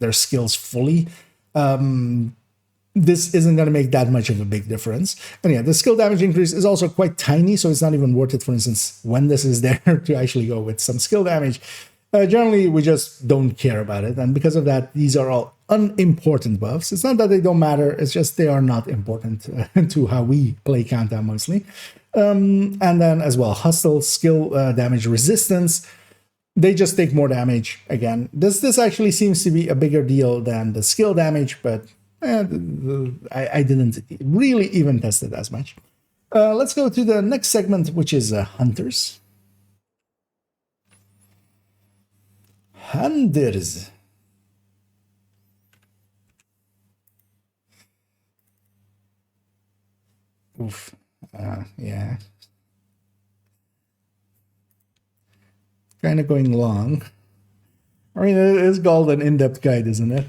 Speaker 1: their skills fully. this isn't going to make that much of a big difference. And yeah, the skill damage increase is also quite tiny, so it's not even worth it, for instance, when this is there to actually go with some skill damage. Generally, we just don't care about it, and because of that, these are all unimportant buffs. It's not that they don't matter, it's just they are not important to how we play Countdown mostly. And then as well, hostile skill damage resistance. They just take more damage again. This actually seems to be a bigger deal than the skill damage, but I didn't really even test it as much. Let's go to the next segment, which is Hunters. Hunters. Oof. Yeah. Kind of going long. I mean, it is called an in-depth guide, isn't it?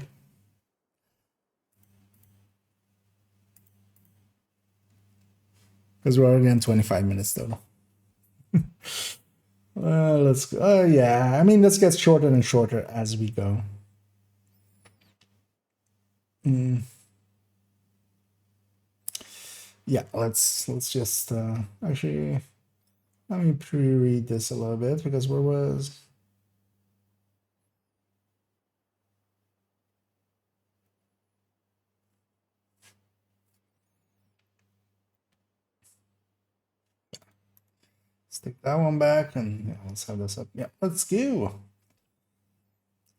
Speaker 1: Because we're already on 25 minutes total. Let's go. Yeah, I mean, this gets shorter and shorter as we go. Yeah, let's just actually let me pre-read this a little bit, because where was take that one back, and yeah, let's have this up. Yeah, let's go.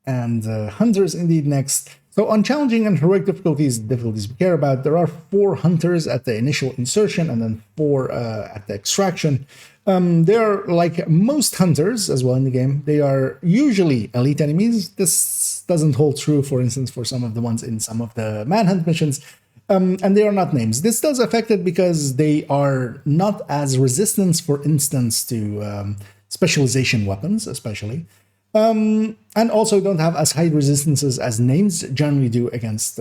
Speaker 1: And Hunters indeed next. So on challenging and heroic difficulties we care about, there are 4 Hunters at the initial insertion and then 4 at the extraction. They're like most Hunters as well in the game. They are usually elite enemies. This doesn't hold true, for instance, for some of the ones in some of the Manhunt missions. And they are not names. This does affect it because they are not as resistant, for instance, to specialization weapons, especially. And also don't have as high resistances as names generally do against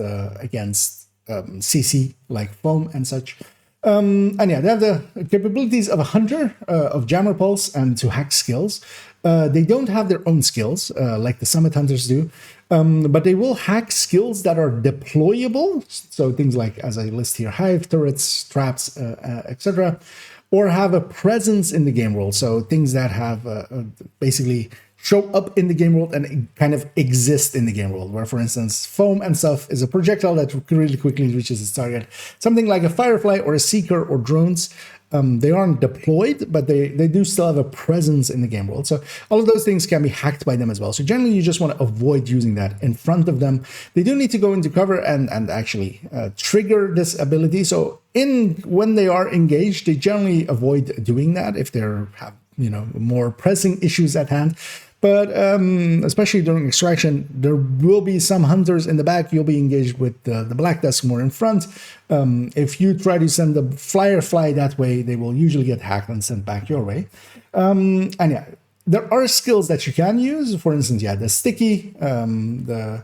Speaker 1: CC, like foam and such. And yeah, they have the capabilities of a hunter, of jammer pulse, and to hack skills. They don't have their own skills, like the summit hunters do. But they will hack skills that are deployable, so things like, as I list here, hive, turrets, traps, etc., or have a presence in the game world, so things that have basically show up in the game world and kind of exist in the game world, where, for instance, foam and stuff is a projectile that really quickly reaches its target. Something like a firefly or a seeker or drones, they aren't deployed, but they do still have a presence in the game world. So all of those things can be hacked by them as well. So generally, you just want to avoid using that in front of them. They do need to go into cover and actually trigger this ability. So when they are engaged, they generally avoid doing that if they're have more pressing issues at hand. But especially during extraction, there will be some hunters in the back. You'll be engaged with the Black Dusk more in front. If you try to send the Firefly that way, they will usually get hacked and sent back your way. And yeah, there are skills that you can use. For instance, yeah, the sticky, the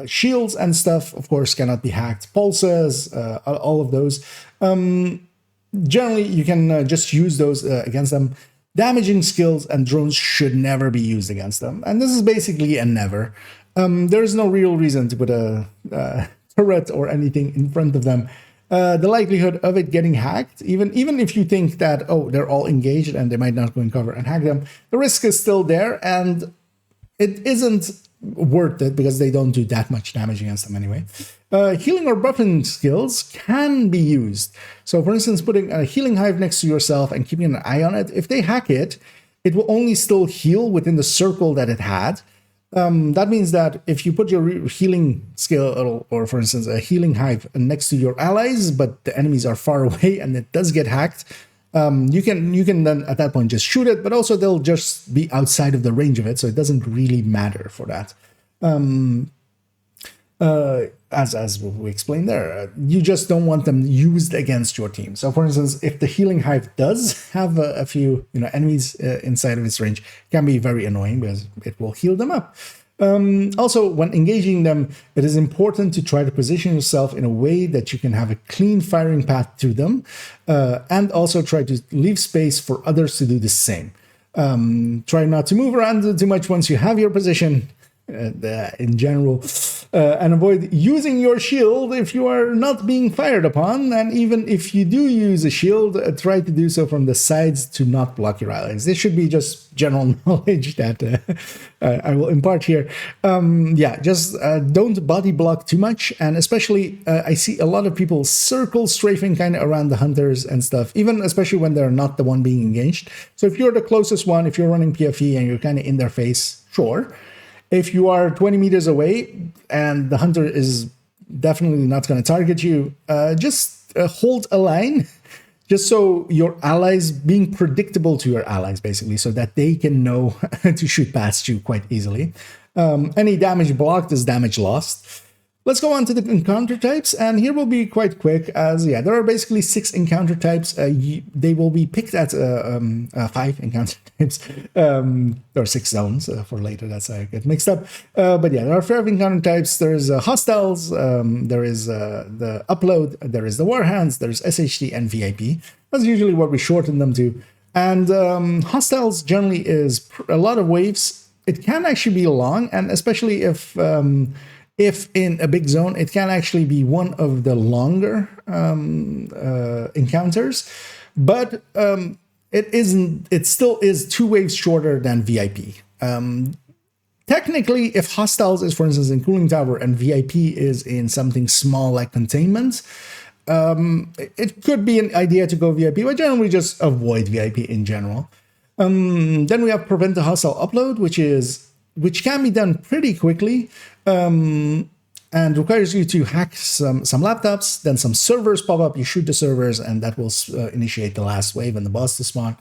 Speaker 1: shields and stuff, of course, cannot be hacked. Pulses, all of those. Generally, you can just use those against them. Damaging skills and drones should never be used against them. And this is basically a never. There's no real reason to put a turret or anything in front of them. The likelihood of it getting hacked, even if you think that, oh, they're all engaged and they might not go in cover and hack them, the risk is still there, and it isn't worth it because they don't do that much damage against them anyway. Healing or buffing skills can be used. So for instance, putting a healing hive next to yourself and keeping an eye on it, if they hack it, it will only still heal within the circle that it had. That means that if you put your healing skill, or for instance, a healing hive next to your allies, but the enemies are far away and it does get hacked, you can then at that point just shoot it, but also they'll just be outside of the range of it, so it doesn't really matter for that. As we explained there, you just don't want them used against your team. So for instance, if the healing hive does have a few enemies inside of its range, it can be very annoying because it will heal them up. Also, when engaging them, it is important to try to position yourself in a way that you can have a clean firing path to them, and also try to leave space for others to do the same. Try not to move around too much once you have your position. In general, and avoid using your shield if you are not being fired upon. And even if you do use a shield, try to do so from the sides to not block your allies. This should be just general knowledge that I will impart here. Yeah, just don't body block too much. And especially, I see a lot of people circle strafing kind of around the hunters and stuff, even especially when they're not the one being engaged. So if you're the closest one, if you're running PFE and you're kind of in their face, sure. If you are 20 meters away and the hunter is definitely not going to target you, just hold a line, just so your allies, being predictable to your allies, basically, so that they can know to shoot past you quite easily. Any damage blocked is damage lost. Let's go on to the encounter types, and here will be quite quick, as yeah, there are basically 6 encounter types. They will be picked at 5 encounter types, or 6 zones for later. That's how I get mixed up. But yeah, there are 5 encounter types. There's hostiles, there is the upload, there is the warhounds, there's SHT and VIP. That's usually what we shorten them to. And hostiles generally is a lot of waves. It can actually be long, and especially if in a big zone, it can actually be one of the longer encounters, but it still is 2 waves shorter than VIP. Technically, if hostiles is, for instance, in cooling tower and VIP is in something small like containment, it could be an idea to go VIP, but generally just avoid VIP in general. Then we have prevent the hostile upload, which can be done pretty quickly, and requires you to hack some laptops, then some servers pop up, you shoot the servers, and that will initiate the last wave and the boss to spawn.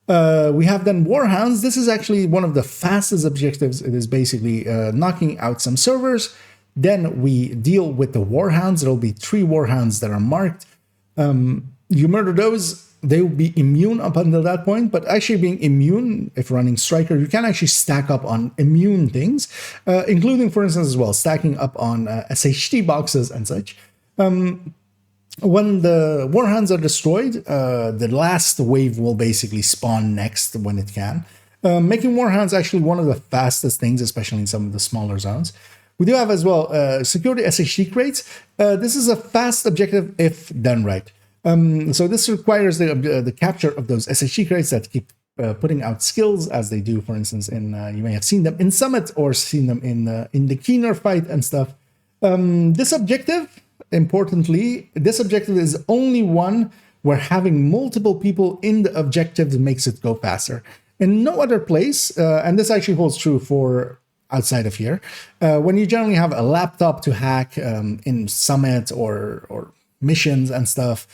Speaker 1: We have then Warhounds. This is actually one of the fastest objectives. It is basically knocking out some servers. Then we deal with the Warhounds. There will be 3 Warhounds that are marked. You murder those. They will be immune up until that point, but actually being immune, if running Striker, you can actually stack up on immune things, including, for instance, as well, stacking up on SHT boxes and such. When the Warhounds are destroyed, the last wave will basically spawn next when it can, making Warhounds actually one of the fastest things, especially in some of the smaller zones. We do have as well security SHT crates. This is a fast objective if done right. So this requires the capture of those SHG crates that keep putting out skills, as they do, for instance, in you may have seen them in Summit or seen them in the Keener fight and stuff. This objective, importantly, this objective is only one where having multiple people in the objective makes it go faster. In no other place, and this actually holds true for outside of here, when you generally have a laptop to hack in Summit or missions and stuff,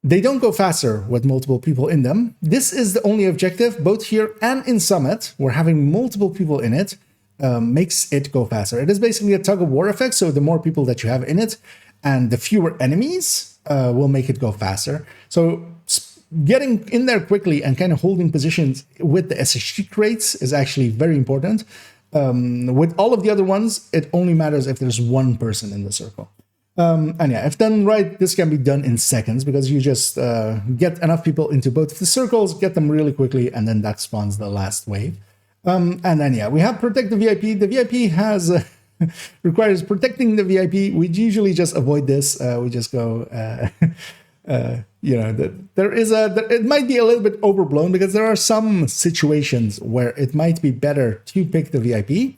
Speaker 1: they don't go faster with multiple people in them. This is the only objective, both here and in Summit, where having multiple people in it makes it go faster. It is basically a tug of war effect, so the more people that you have in it and the fewer enemies will make it go faster. So getting in there quickly and kind of holding positions with the SHG crates is actually very important. With all of the other ones, it only matters if there's one person in the circle. And yeah, if done right, this can be done in seconds, because you just get enough people into both of the circles, get them really quickly, and then that spawns the last wave. And then yeah, we have protect the VIP. The VIP has requires protecting the VIP. We usually just avoid this. We just go, you know, it might be a little bit overblown, because there are some situations where it might be better to pick the VIP.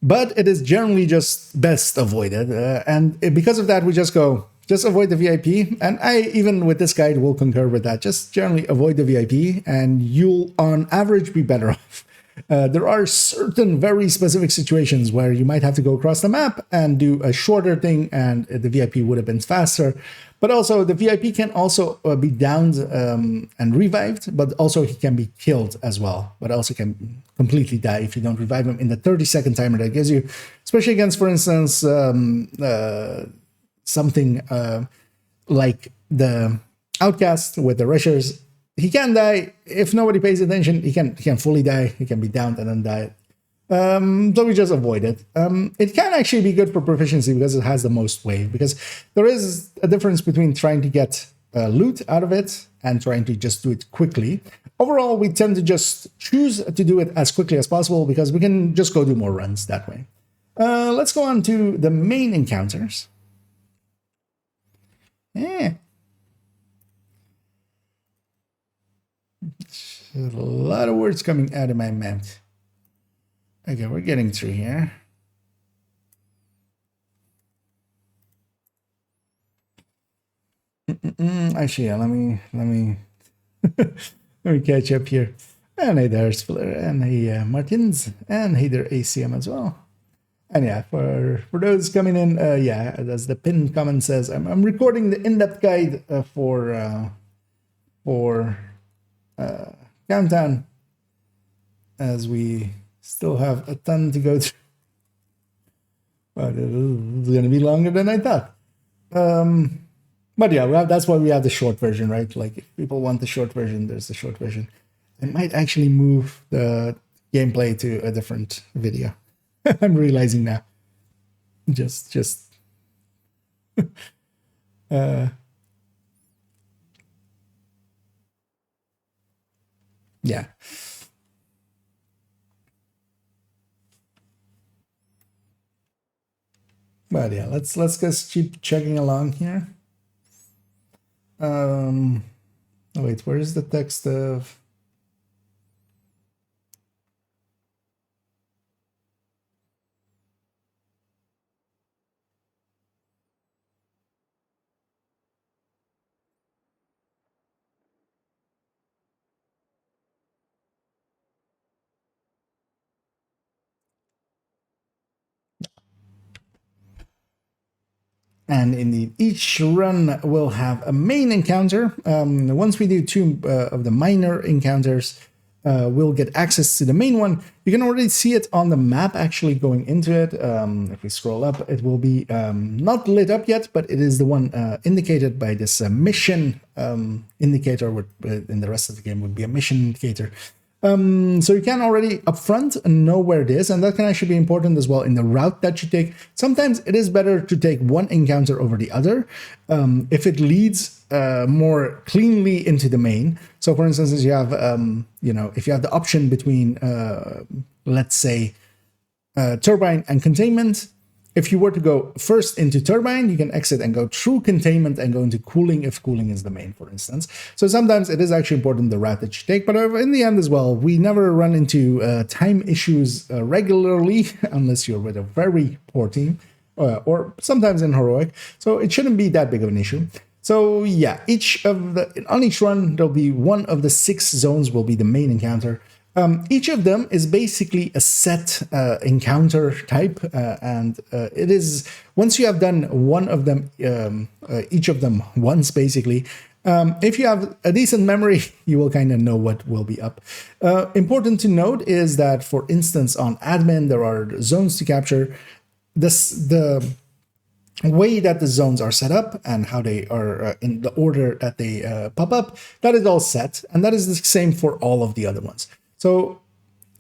Speaker 1: But it is generally just best avoided. And because of that, we just avoid the VIP. And I, even with this guide, will concur with that. Just generally avoid the VIP, and you'll, on average, be better off. There are certain very specific situations where you might have to go across the map and do a shorter thing, and the VIP would have been faster. But also, the VIP can also be downed and revived, but also he can be killed as well. But also can completely die if you don't revive him in the 30-second timer that gives you, especially against, for instance, something like the Outcast with the Rushers. He can die if nobody pays attention. He can fully die. He can be downed and then die. So we just avoid it. It can actually be good for proficiency because it has the most wave, because there is a difference between trying to get loot out of it and trying to just do it quickly. Overall, we tend to just choose to do it as quickly as possible, because we can just go do more runs that way. Let's go on to the main encounters. Yeah. A lot of words coming out of my mouth. Okay, we're getting through here. Actually, yeah, let me let me catch up here. And hey there, Spiller, and hey Martins, and hey there, ACM as well. And yeah, for those coming in, yeah, as the pinned comment says, I'm recording the in-depth guide for Countdown, as we still have a ton to go through. But it's going to be longer than I thought. But yeah, that's why we have the short version, right? Like, if people want the short version, there's the short version. I might actually move the gameplay to a different video. I'm realizing now. Just yeah. But yeah, let's just keep chugging along here. Oh wait, where is the text of? And indeed, each run will have a main encounter. Once we do two of the minor encounters, we'll get access to the main one. You can already see it on the map actually going into it. If we scroll up, it will be not lit up yet, but it is the one indicated by this mission indicator, which in the rest of the game would be a mission indicator. So you can already upfront know where it is, and that can actually be important as well in the route that you take. Sometimes it is better to take one encounter over the other if it leads more cleanly into the main. So, for instance, if you have, if you have the option between, let's say, turbine and containment. If you were to go first into turbine, you can exit and go through containment and go into cooling if cooling is the main, for instance. So sometimes it is actually important the route that you take, but in the end as well, we never run into time issues regularly unless you're with a very poor team or sometimes in heroic. So it shouldn't be that big of an issue. So yeah, on each run, there'll be one of the 6 zones will be the main encounter. Each of them is basically a set encounter type, and it is, once you have done one of them, each of them once basically, if you have a decent memory, you will kind of know what will be up. Important to note is that, for instance, on admin, there are zones to capture. The way that the zones are set up and how they are in the order that they pop up, that is all set, and that is the same for all of the other ones. So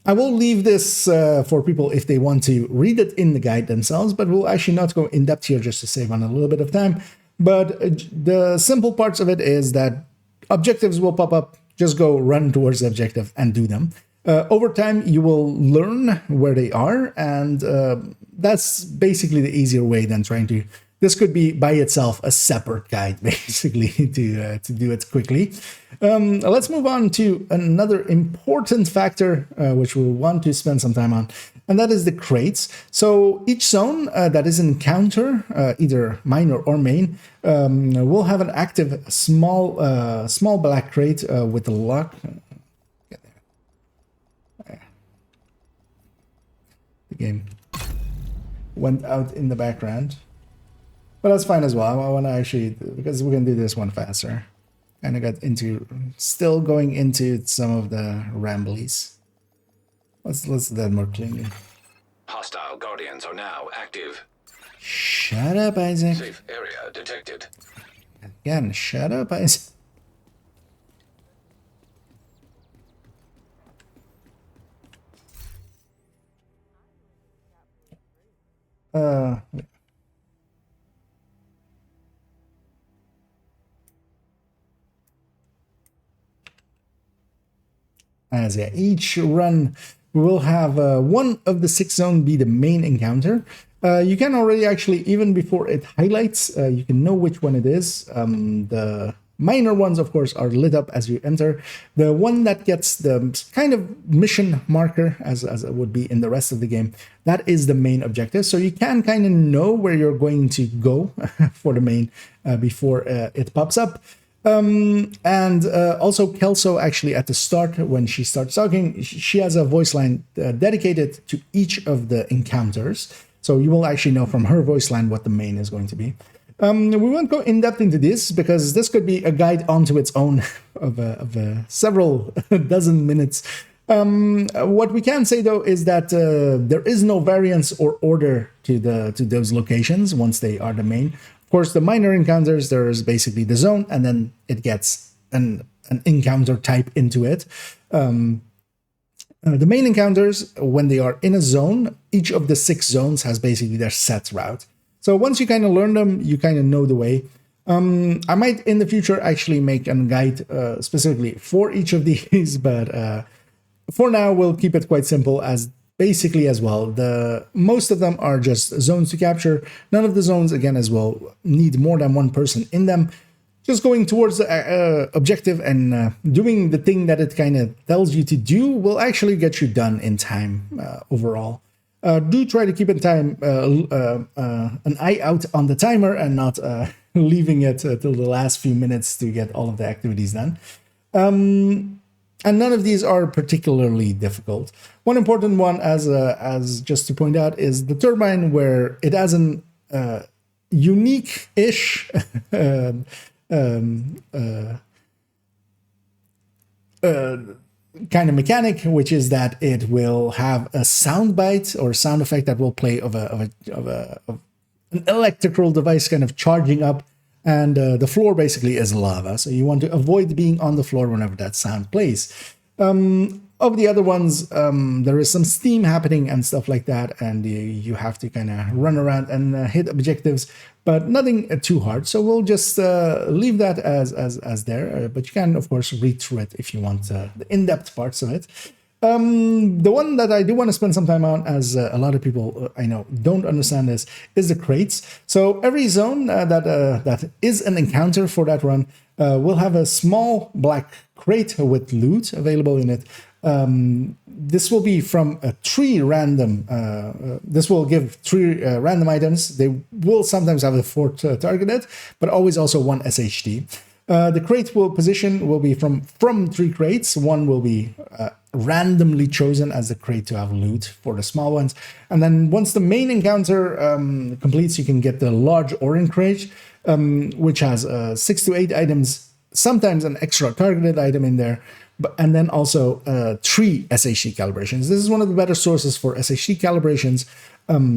Speaker 1: I will leave this for people if they want to read it in the guide themselves, but we'll actually not go in depth here just to save on a little bit of time. But the simple parts of it is that objectives will pop up, just go run towards the objective and do them. Over time, you will learn where they are, and that's basically the easier way than trying to. This could be by itself a separate guide, basically, to do it quickly. Let's move on to another important factor, which we'll want to spend some time on, and that is the crates. So each zone that is an encounter, either minor or main, will have an active small black crate with a lock. The game went out in the background. But that's fine as well. I want to actually, because we can do this one faster. And I got still going into some of the ramblies. Let's do that more cleanly.
Speaker 2: Hostile Guardians are now active.
Speaker 1: Shut up, Isaac.
Speaker 2: Safe area detected.
Speaker 1: Again, shut up, Isaac. As yeah, each run we will have one of the 6 zones be the main encounter. You can already actually, even before it highlights, you can know which one it is. The minor ones, of course, are lit up as you enter. The one that gets the kind of mission marker, as it would be in the rest of the game, that is the main objective. So you can kind of know where you're going to go for the main before it pops up. And also Kelso, actually, at the start, when she starts talking, she has a voice line dedicated to each of the encounters. So you will actually know from her voice line what the main is going to be. We won't go in depth into this because this could be a guide onto its own of several dozen minutes. What we can say though is that there is no variance or order to those locations once they are the main. Of course, the minor encounters, there's basically the zone, and then it gets an encounter type into it. The main encounters, when they are in a zone, each of the 6 zones has basically their set route. So once you kind of learn them, you kind of know the way. I might in the future actually make a guide specifically for each of these, but for now we'll keep it quite simple as basically as well. Most of them are just zones to capture. None of the zones, again, as well, need more than 1 person in them. Just going towards the objective and doing the thing that it kind of tells you to do will actually get you done in time overall. Do try to keep in time an eye out on the timer and not leaving it till the last few minutes to get all of the activities done. And none of these are particularly difficult. One important one, as just to point out, is the turbine, where it has an unique-ish kind of mechanic, which is that it will have a sound bite or sound effect that will play of an electrical device kind of charging up, and the floor basically is lava. So you want to avoid being on the floor whenever that sound plays. Of the other ones, there is some steam happening and stuff like that, and you have to kind of run around and hit objectives, but nothing too hard. So we'll just leave that as there, but you can, of course, read through it if you want the in-depth parts of it. The one that I do want to spend some time on, as a lot of people I know don't understand this, is the crates. So every zone that is an encounter for that run will have a small black crate with loot available in it. This will be from 3 random. This will give 3 random items. They will sometimes have a 4th targeted, but always also 1 SHD. The crate position will be from 3 crates. 1 will be randomly chosen as the crate to have loot for the small ones. And then once the main encounter completes, you can get the large orange crate, which has 6 to 8 items, sometimes an extra targeted item in there. And then also 3 SHD calibrations. This is one of the better sources for SHD calibrations,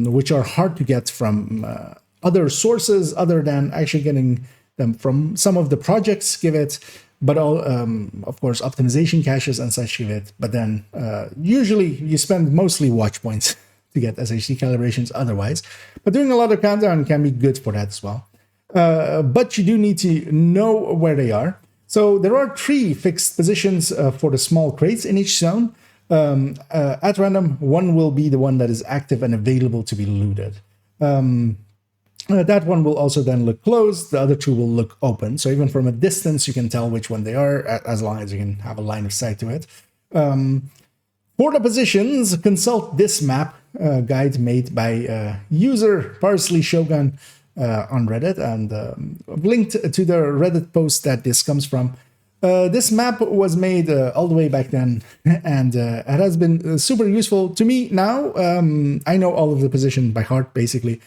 Speaker 1: which are hard to get from other sources other than actually getting them from some of the projects give it, but all, of course, optimization caches and such give it. But then usually you spend mostly watch points to get SHD calibrations otherwise. But doing a lot of countdown can be good for that as well. But you do need to know where they are. So there are 3 fixed positions for the small crates in each zone. At random, 1 will be the one that is active and available to be looted. That one will also then look closed. The other 2 will look open. So even from a distance, you can tell which one they are, as long as you can have a line of sight to it. For the positions, consult this map guide made by user Parsley Shogun on Reddit, and linked to the Reddit post that this comes from. This map was made all the way back then, and it has been super useful to me now. I know all of the position by heart, basically.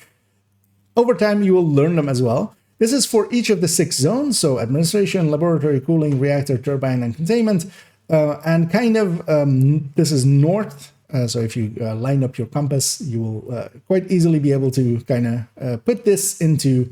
Speaker 1: Over time, you will learn them as well. This is for each of the 6 zones, so administration, laboratory, cooling, reactor, turbine, and containment. And kind of, this is north. So if you line up your compass, you will quite easily be able to kind of put this into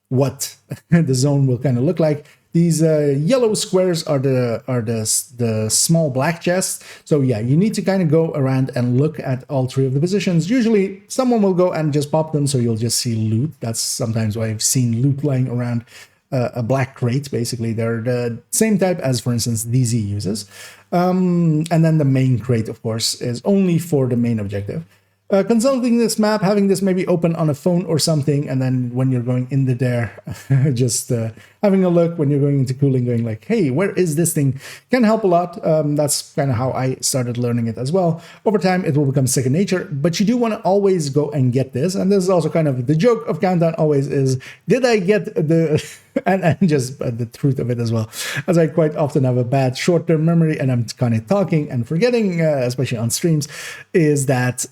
Speaker 1: what the zone will kind of look like. These yellow squares are the small black chests. So yeah, you need to kind of go around and look at all 3 of the positions. Usually someone will go and just pop them, so you'll just see loot. That's sometimes why I've seen loot lying around. a black crate, basically. They're the same type as, for instance, DZ uses. And then the main crate, of course, is only for the main objective. Consulting this map, having this maybe open on a phone or something, and then when you're going into there, just having a look when you're going into cooling, going like, hey, where is this thing, can help a lot. That's kind of how I started learning it as well. Over time, it will become second nature, but you do want to always go and get this. And this is also kind of the joke of Countdown always is, did I get the... and just the truth of it as well, as I quite often have a bad short-term memory and I'm kind of talking and forgetting, especially on streams, is that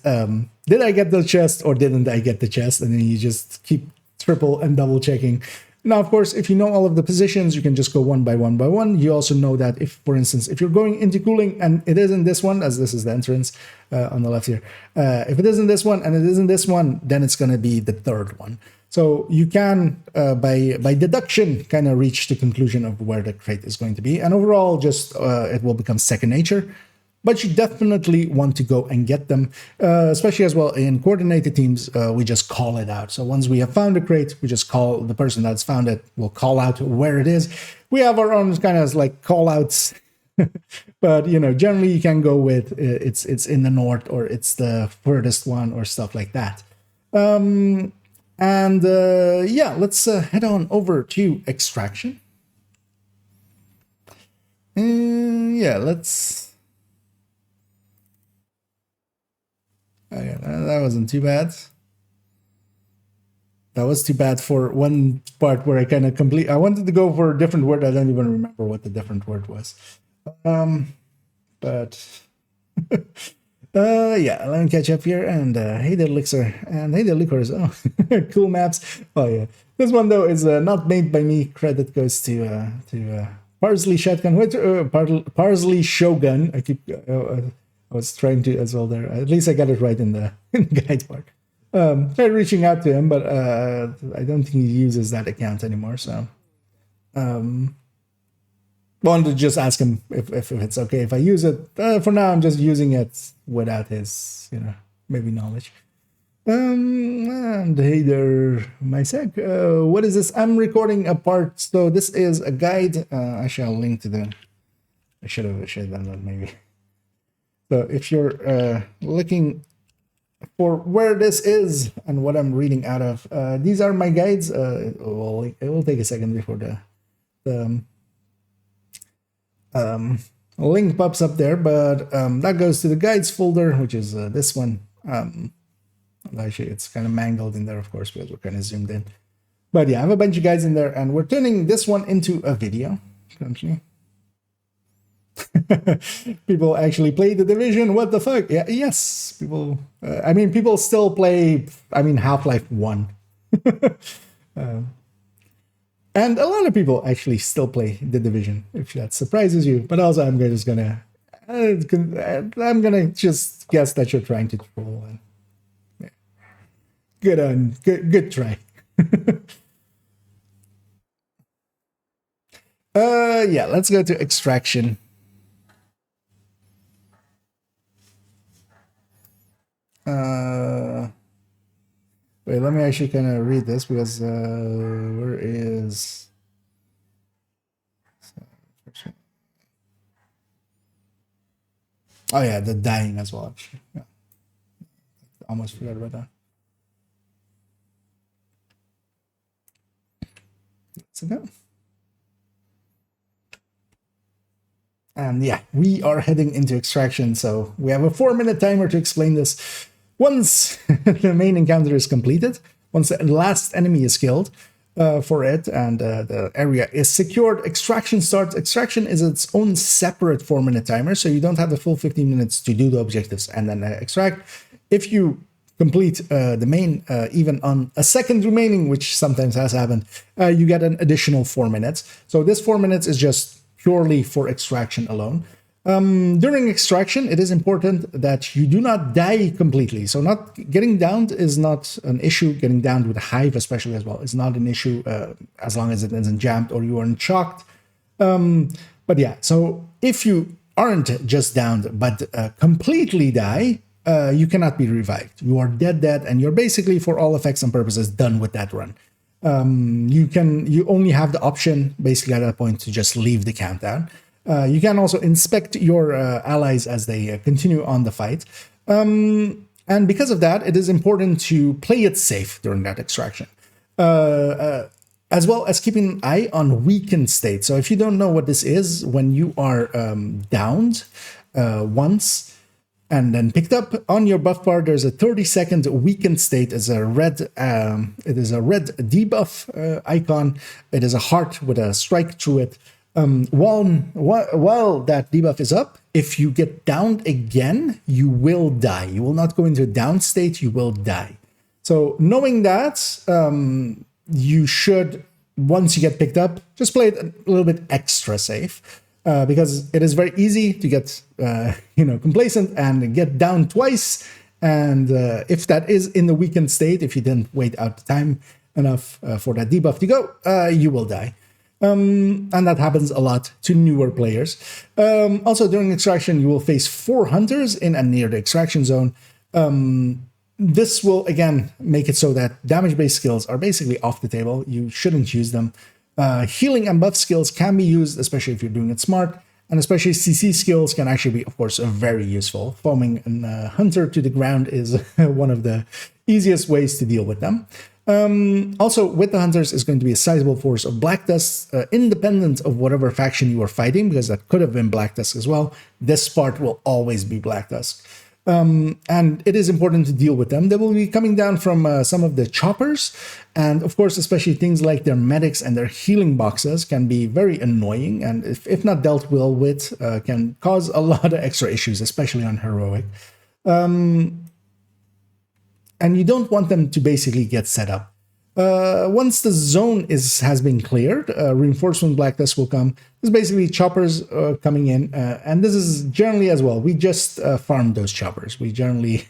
Speaker 1: did I get the chest or didn't I get the chest? And then you just keep triple and double checking. Now, of course, if you know all of the positions, you can just go one by one by one. You also know that if, for instance, if you're going into cooling and it isn't this one, as this is the entrance on the left here, if it isn't this one and it isn't this one, then it's going to be the third one. So you can, by deduction, kind of reach the conclusion of where the crate is going to be. And overall, just it will become second nature. But you definitely want to go and get them, especially as well in coordinated teams. We just call it out. So once we have found a crate, we just call the person that's found it. We'll call out where it is. We have our own kind of like call outs. But, you know, generally you can go with it's in the north or it's the furthest one or stuff like that. Yeah, let's head on over to extraction. Yeah, let's... Okay, that wasn't too bad. That was too bad for one part where I kind of I wanted to go for a different word. I don't even remember what the different word was. But... yeah, let me catch up here, and hey there, Elixir, and hey there, Lucas. Oh, cool maps. Oh yeah, this one though is not made by me. Credit goes to Parsley Shotgun, Parsley Shogun. I was trying to as well there. At least I got it right in the guide part. Tried reaching out to him, but I don't think he uses that account anymore. So, wanted to just ask him if it's okay if I use it. For now, I'm just using it without his, maybe knowledge. And hey there, my sec. What is this? I'm recording a part. So this is a guide. Actually, I'll link to the... I should have done that maybe. So if you're looking for where this is and what I'm reading out of, these are my guides. It will take a second before the link pops up there, but that goes to the guides folder, which is this one. Actually, it's kind of mangled in there, of course, because we're kind of zoomed in. But yeah, I have a bunch of guides in there, and we're turning this one into a video currently. People actually play the Division. What the fuck? Yeah, yes, people. People still play. Half-Life 1. And a lot of people actually still play the Division, if that surprises you. But also, I'm gonna just guess that you're trying to troll. And, yeah. Good try. Yeah, let's go to extraction. Wait, let me actually kind of read this because where is... Oh yeah, the dying as well, actually. Yeah. Almost forgot about that. Let's go. And yeah, we are heading into extraction, so we have a 4-minute timer to explain this. Once the main encounter is completed, once the last enemy is killed for it, and the area is secured, extraction starts. Extraction is its own separate 4-minute timer, so you don't have the full 15 minutes to do the objectives and then extract. If you complete the main, even on a second remaining, which sometimes has happened, you get an additional 4 minutes. So this 4 minutes is just purely for extraction alone. During extraction, it is important that you do not die completely. So not getting downed is not an issue. Getting downed with a hive, especially as well, is not an issue as long as it isn't jammed or you aren't shocked. But yeah, so if you aren't just downed but completely die, you cannot be revived. You are dead, and you're basically, for all effects and purposes, done with that run. you only have the option basically at that point to just leave the countdown. You can also inspect your allies as they continue on the fight. And because of that, it is important to play it safe during that extraction. As well as keeping an eye on weakened state. So if you don't know what this is, when you are downed once and then picked up on your buff bar, there's a 30-second weakened state. It is a red debuff icon. It is a heart with a strike through it. While that debuff is up, if you get downed again, you will die. You will not go into a down state, you will die. So knowing that, you should, once you get picked up, just play it a little bit extra safe. Because it is very easy to get complacent and get down twice. And if that is in the weakened state, if you didn't wait out the time enough for that debuff to go, you will die. And that happens a lot to newer players. Also, during extraction, you will face 4 hunters in and near the extraction zone. This will, again, make it so that damage-based skills are basically off the table. You shouldn't use them. Healing and buff skills can be used, especially if you're doing it smart. And especially CC skills can actually be, of course, very useful. Foaming a hunter to the ground is one of the easiest ways to deal with them. Also, with the hunters is going to be a sizable force of Black Dust, independent of whatever faction you are fighting, because that could have been Black Dusk as well. This part will always be Black Dusk. And it is important to deal with them. They will be coming down from some of the choppers. And of course, especially things like their medics and their healing boxes can be very annoying. And if not dealt well with, can cause a lot of extra issues, especially on heroic. And you don't want them to basically get set up. Once the zone has been cleared, reinforcement Black Dust will come. There's basically choppers coming in, and this is generally as well. We just farm those choppers. We generally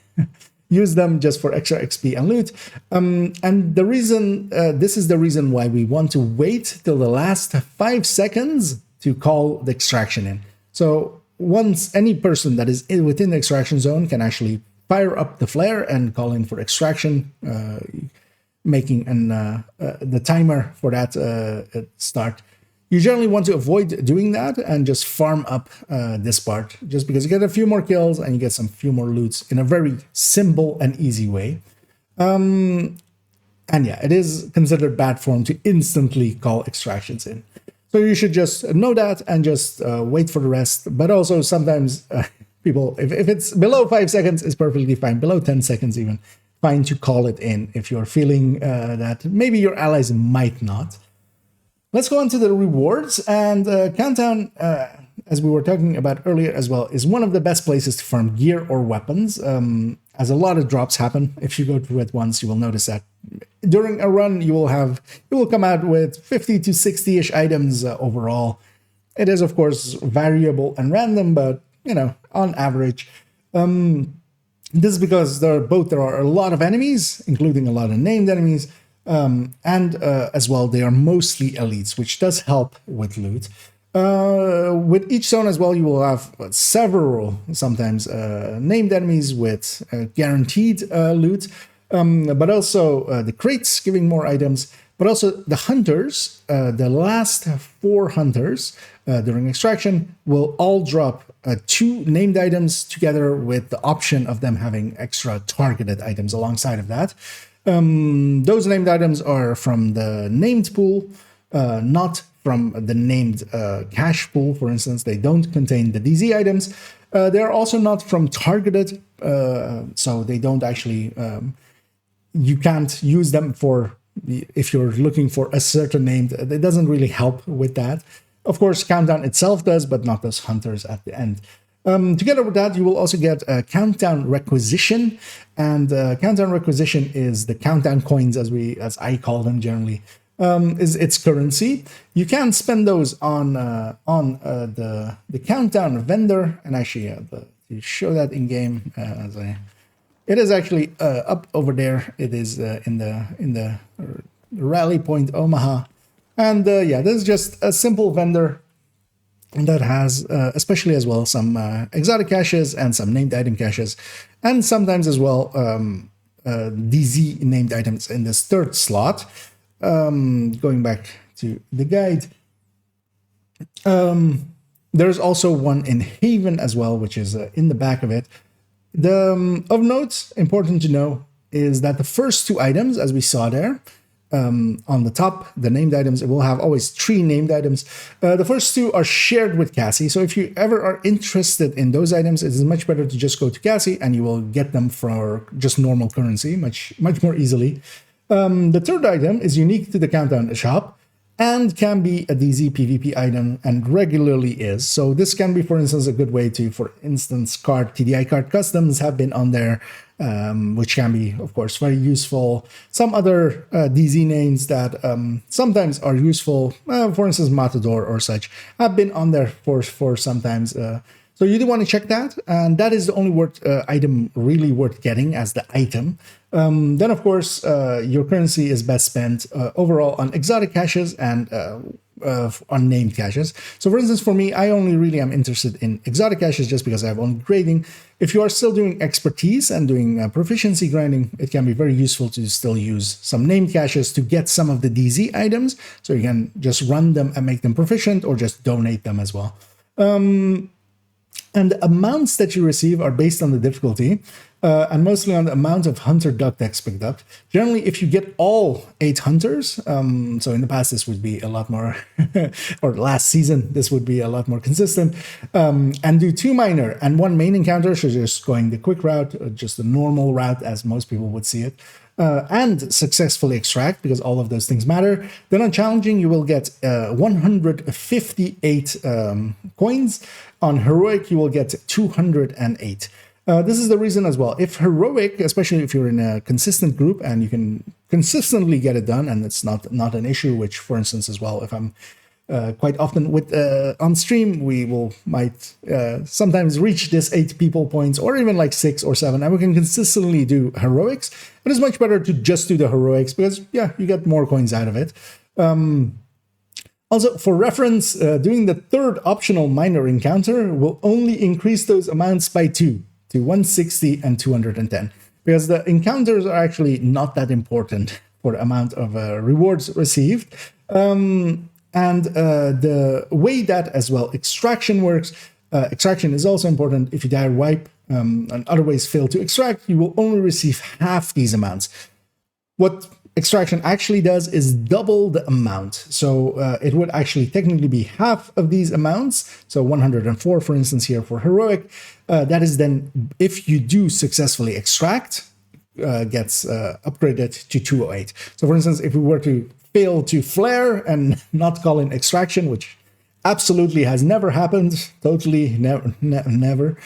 Speaker 1: use them just for extra XP and loot. And the reason, this is the reason why we want to wait till the last 5 seconds to call the extraction in. So once any person that is within the extraction zone can actually fire up the flare and call in for extraction, making the timer for that start. You generally want to avoid doing that and just farm up this part, just because you get a few more kills and you get some few more loots in a very simple and easy way. And yeah, it is considered bad form to instantly call extractions in. So you should just know that and just wait for the rest. But also sometimes people, if it's below 5 seconds, it's perfectly fine. Below 10 seconds even, fine to call it in if you're feeling that maybe your allies might not. Let's go on to the rewards. And Countdown, as we were talking about earlier as well, is one of the best places to farm gear or weapons, as a lot of drops happen. If you go through it once, you will notice that during a run, you will come out with 50 to 60-ish items overall. It is, of course, variable and random, but, on average. This is because there are a lot of enemies, including a lot of named enemies, and as well, they are mostly elites, which does help with loot. With each zone as well, you will have several, sometimes named enemies with guaranteed loot, but also the crates giving more items, but also the hunters, the last 4 hunters during extraction will all drop 2 named items together with the option of them having extra targeted items alongside of that. Those named items are from the named pool, not from the named cache pool, for instance. They don't contain the DZ items. They're also not from targeted, so they don't actually, you can't use them for, if you're looking for a certain named, it doesn't really help with that. Of course, Countdown itself does, but not those hunters at the end. Together with that, you will also get a Countdown Requisition, and Countdown Requisition is the Countdown coins, as I call them generally, is its currency. You can spend those on the Countdown vendor, and actually to show that in game, it is actually up over there. It is in the Rally Point Omaha. And yeah, this is just a simple vendor that has, especially as well, some exotic caches and some named item caches, and sometimes as well DZ named items in this 3rd slot. going back to the guide, there's also one in Haven as well, which is in the back of it. Of note, important to know, is that the first two items, as we saw there, on the top, the named items, it will have always 3 named items. The first 2 are shared with Cassie. So if you ever are interested in those items, it is much better to just go to Cassie and you will get them for just normal currency, much more easily. The third item is unique to the Countdown shop and can be a DZ PvP item and regularly is. So this can be, for instance, a good way to, for instance, TDI card customs have been on there, which can be, of course, very useful. Some other DZ names that sometimes are useful, for instance, Matador or such, have been on there for sometimes. So you do want to check that, and that is the only item really worth getting as the item. Then, of course, your currency is best spent overall on exotic caches and on named caches. So, for instance, for me, I only really am interested in exotic caches just because I have only grading. If you are still doing expertise and doing proficiency grinding, it can be very useful to still use some named caches to get some of the DZ items. So you can just run them and make them proficient or just donate them as well. And the amounts that you receive are based on the difficulty and mostly on the amount of hunter duck decks picked up. Generally, if you get all 8 hunters, so in the past this would be a lot more, or last season this would be a lot more consistent, and do 2 minor and 1 main encounter, so just going the quick route, just the normal route as most people would see it, and successfully extract, because all of those things matter. Then on challenging, you will get 158 coins. On heroic, you will get 208. This is the reason as well. If heroic, especially if you're in a consistent group and you can consistently get it done, and it's not an issue, which, for instance, as well, if I'm quite often with on stream, we might sometimes reach this 8 people points, or even like 6 or 7, and we can consistently do heroics. But it's much better to just do the heroics because, yeah, you get more coins out of it. Also, for reference, doing the 3rd optional minor encounter will only increase those amounts by 2 to 160 and 210, because the encounters are actually not that important for the amount of rewards received. And the way that as well extraction works, extraction is also important. If you die or wipe and other ways fail to extract, you will only receive half these amounts. What extraction actually does is double the amount. So it would actually technically be half of these amounts. So 104, for instance, here for heroic. That is then, if you do successfully extract, gets upgraded to 208. So for instance, if we were to fail to flare and not call in extraction, which absolutely has never happened, totally never.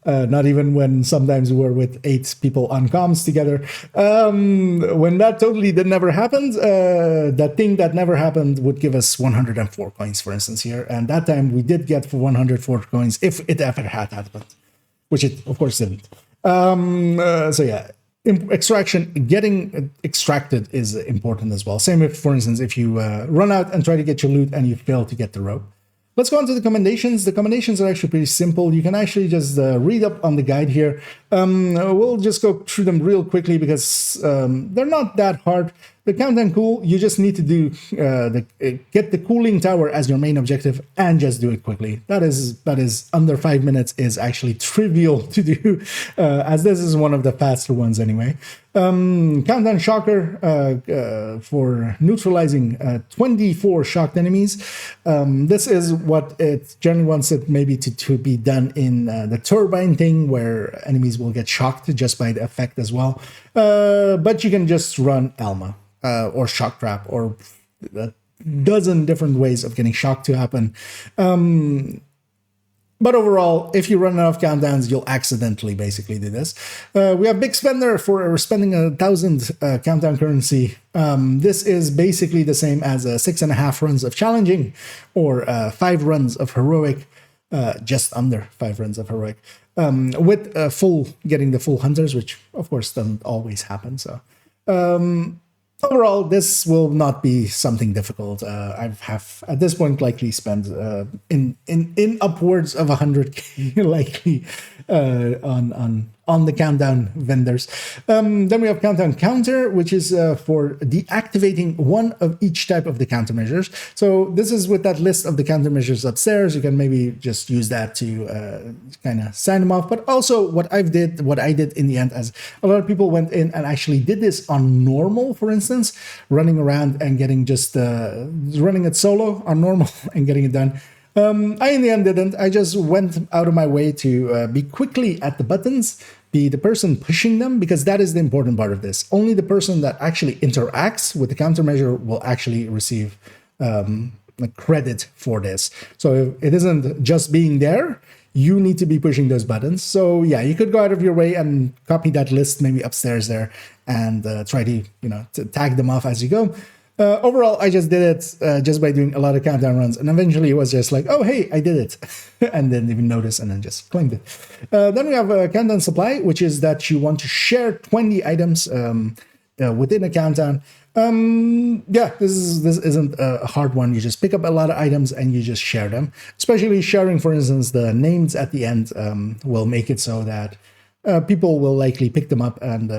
Speaker 1: Not even when sometimes we're with 8 people on comms together. When that totally never happened, that thing that never happened would give us 104 coins, for instance, here. And that time we did get for 104 coins if it ever had happened, which it, of course, didn't. So yeah, extraction, getting extracted is important as well. Same if, for instance, if you run out and try to get your loot and you fail to get the rope. Let's go on to the commendations. The commendations are actually pretty simple. You can actually just read up on the guide here. We'll just go through them real quickly because they're not that hard. The countdown cool, you just need to do get the cooling tower as your main objective and just do it quickly. That is under 5 minutes is actually trivial to do, as this is one of the faster ones anyway. Countdown shocker for neutralizing 24 shocked enemies. This is what it generally wants it maybe to be done in the turbine thing, where enemies will get shocked just by the effect as well. But you can just run Alma. Or shock trap, or a dozen different ways of getting shock to happen. But overall, if you run enough countdowns, you'll accidentally basically do this. We have Big Spender for spending 1,000 countdown currency. This is basically the same as 6.5 runs of challenging, or 5 runs of heroic, just under 5 runs of heroic, with getting the full hunters, which of course doesn't always happen. So. Overall, this will not be something difficult. I have at this point likely spent in upwards of 100K likely on on the countdown vendors. Then we have countdown counter, which is for deactivating one of each type of the countermeasures. So this is with that list of the countermeasures upstairs. You can maybe just use that to kind of sign them off. But also what I did in the end, as a lot of people went in and actually did this on normal, for instance, running around and getting just running it solo on normal and getting it done. I in the end didn't. I just went out of my way to be quickly at the buttons, be the person pushing them, because that is the important part of this. Only the person that actually interacts with the countermeasure will actually receive credit for this. So it isn't just being there. You need to be pushing those buttons. So yeah, you could go out of your way and copy that list maybe upstairs there and try to, to tag them off as you go. Overall, I just did it just by doing a lot of countdown runs. And eventually it was just like, oh, hey, I did it. And didn't even notice and then just claimed it. Then we have a countdown supply, which is that you want to share 20 items within a countdown. Yeah, this isn't a hard one. You just pick up a lot of items and you just share them. Especially sharing, for instance, the names at the end will make it so that people will likely pick them up and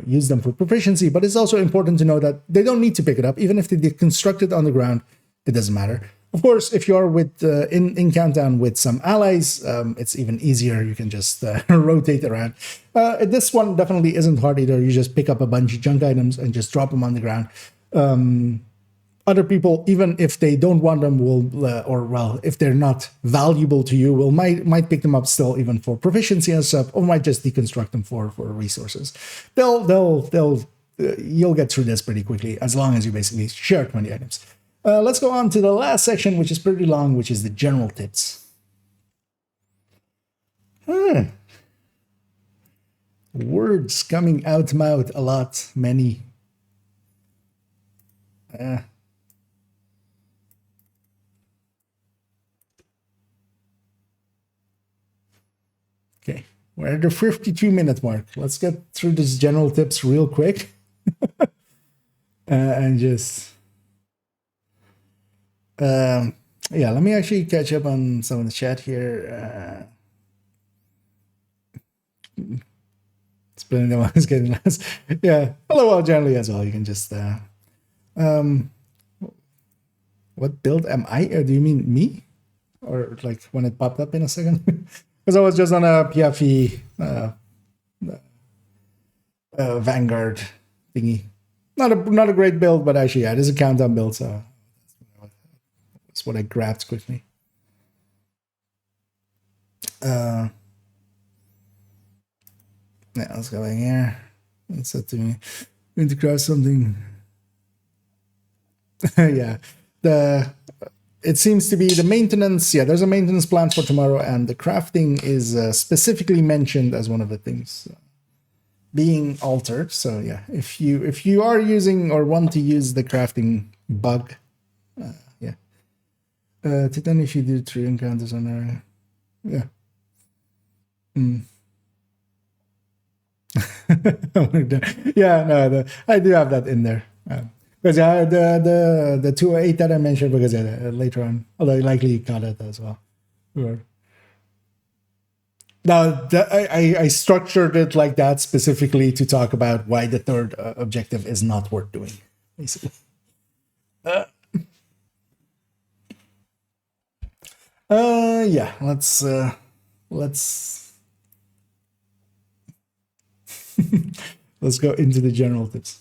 Speaker 1: use them for proficiency. But it's also important to know that they don't need to pick it up. Even if they deconstruct it on the ground, it doesn't matter. Of course, if you are with in Countdown with some allies, it's even easier. You can just rotate around. This one definitely isn't hard either. You just pick up a bunch of junk items and just drop them on the ground. Other people, even if they don't want them, will if they're not valuable to you, might pick them up still, even for proficiency and stuff, or might just deconstruct them for resources. You'll get through this pretty quickly as long as you basically share 20 items. Let's go on to the last section, which is pretty long, which is the general tips. Words coming out mouth a lot, many. Okay, we're at the 52-minute mark. Let's get through this general tips real quick. And just... yeah, let me actually catch up on some of the chat here. It's been the one who's getting last. Yeah, hello all generally as well. You can just what build am I? Do you mean me? Or like when it popped up in a second? Because I was just on a PFE Vanguard thingy. Not a great build, but actually, yeah, it is a countdown build, so that's what I grabbed quickly. Yeah, let's go in here. It's up to me. I'm going to craft something. Yeah, it seems to be the maintenance. Yeah, there's a maintenance plan for tomorrow, and the crafting is specifically mentioned as one of the things being altered. So yeah, if you are using or want to use the crafting bug, yeah. Titan, if you do 3 encounters on area, yeah. Yeah, no, I do have that in there. Because the 208 that I mentioned, because later on, although likely you got it as well. Now, I structured it like that specifically to talk about why the third objective is not worth doing, basically. Yeah, let's let's go into the general tips.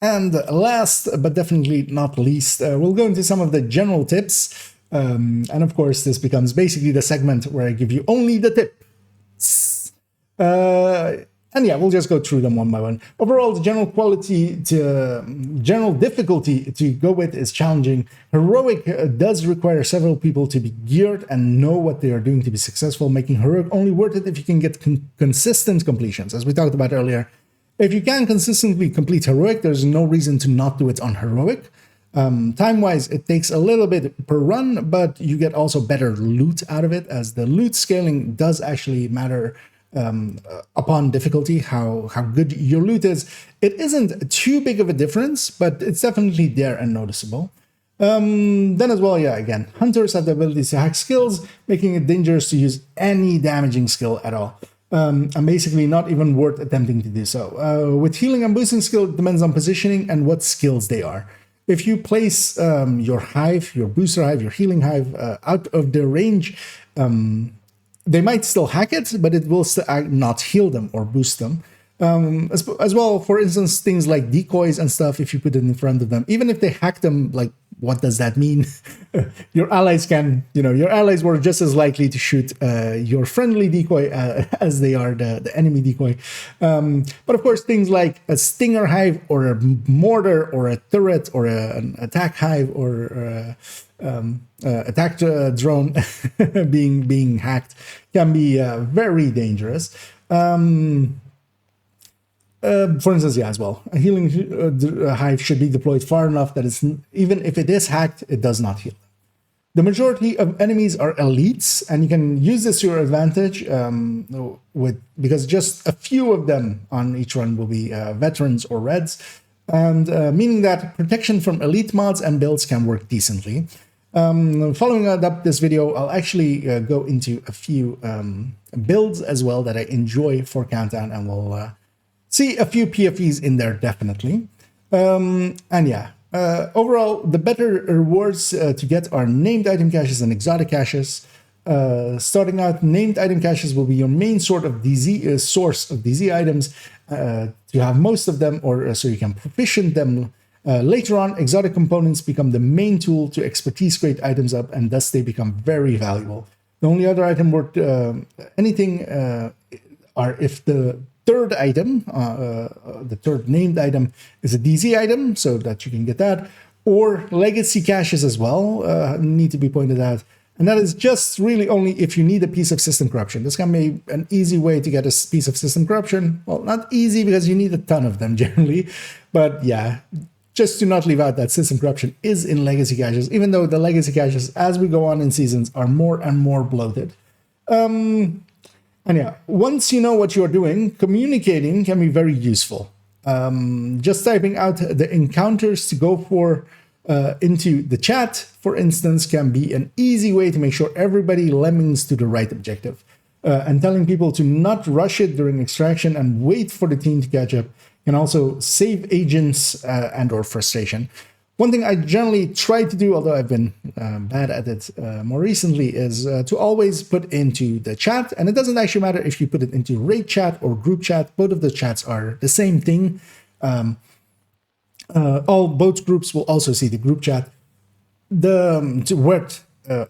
Speaker 1: And last, but definitely not least, we'll go into some of the general tips. And of course, this becomes basically the segment where I give you only the tips. And yeah, we'll just go through them one by one. Overall, the general difficulty to go with is challenging. Heroic does require several people to be geared and know what they are doing to be successful, making heroic only worth it if you can get consistent completions, as we talked about earlier. If you can consistently complete heroic, there's no reason to not do it on heroic. Time-wise, it takes a little bit per run, but you get also better loot out of it, as the loot scaling does actually matter upon difficulty, how good your loot is. It isn't too big of a difference, but it's definitely there and noticeable. Then as well, yeah, again, hunters have the ability to hack skills, making it dangerous to use any damaging skill at all. And basically not even worth attempting to do so. With healing and boosting skill, it depends on positioning and what skills they are. If you place your hive, your booster hive, your healing hive out of their range, they might still hack it, but it will not heal them or boost them. As well, for instance, things like decoys and stuff, if you put it in front of them, even if they hack them, like, what does that mean? Your allies can, your allies were just as likely to shoot your friendly decoy as they are the enemy decoy. But of course, things like a stinger hive or a mortar or a turret or an attack hive or attack drone being hacked can be very dangerous. For instance, yeah, as well, a healing hive should be deployed far enough that it's, even if it is hacked, it does not heal. The majority of enemies are elites, and you can use this to your advantage because just a few of them on each run will be veterans or reds, and meaning that protection from elite mods and builds can work decently. Following up this video, I'll actually go into a few builds as well that I enjoy for Countdown, and we'll see a few PFEs in there, definitely. And yeah, overall, the better rewards to get are named item caches and exotic caches. Starting out, named item caches will be your main source of DZ items to have most of them, or so you can proficient them. Later on, exotic components become the main tool to expertise grade items up, and thus they become very valuable. The only other item worth anything are if the third item, the third named item, is a DZ item, so that you can get that, or legacy caches as well need to be pointed out. And that is just really only if you need a piece of system corruption. This can be an easy way to get a piece of system corruption. Well, not easy because you need a ton of them generally, but yeah, just to not leave out that system corruption is in legacy caches, even though the legacy caches, as we go on in seasons, are more and more bloated. And yeah, once you know what you're doing, communicating can be very useful. Just typing out the encounters to go for into the chat, for instance, can be an easy way to make sure everybody lemmings to the right objective. And telling people to not rush it during extraction and wait for the team to catch up can also save agents and or frustration. One thing I generally try to do, although I've been bad at it more recently, is to always put into the chat. And it doesn't actually matter if you put it into raid chat or group chat. Both of the chats are the same thing. Both groups will also see the group chat. What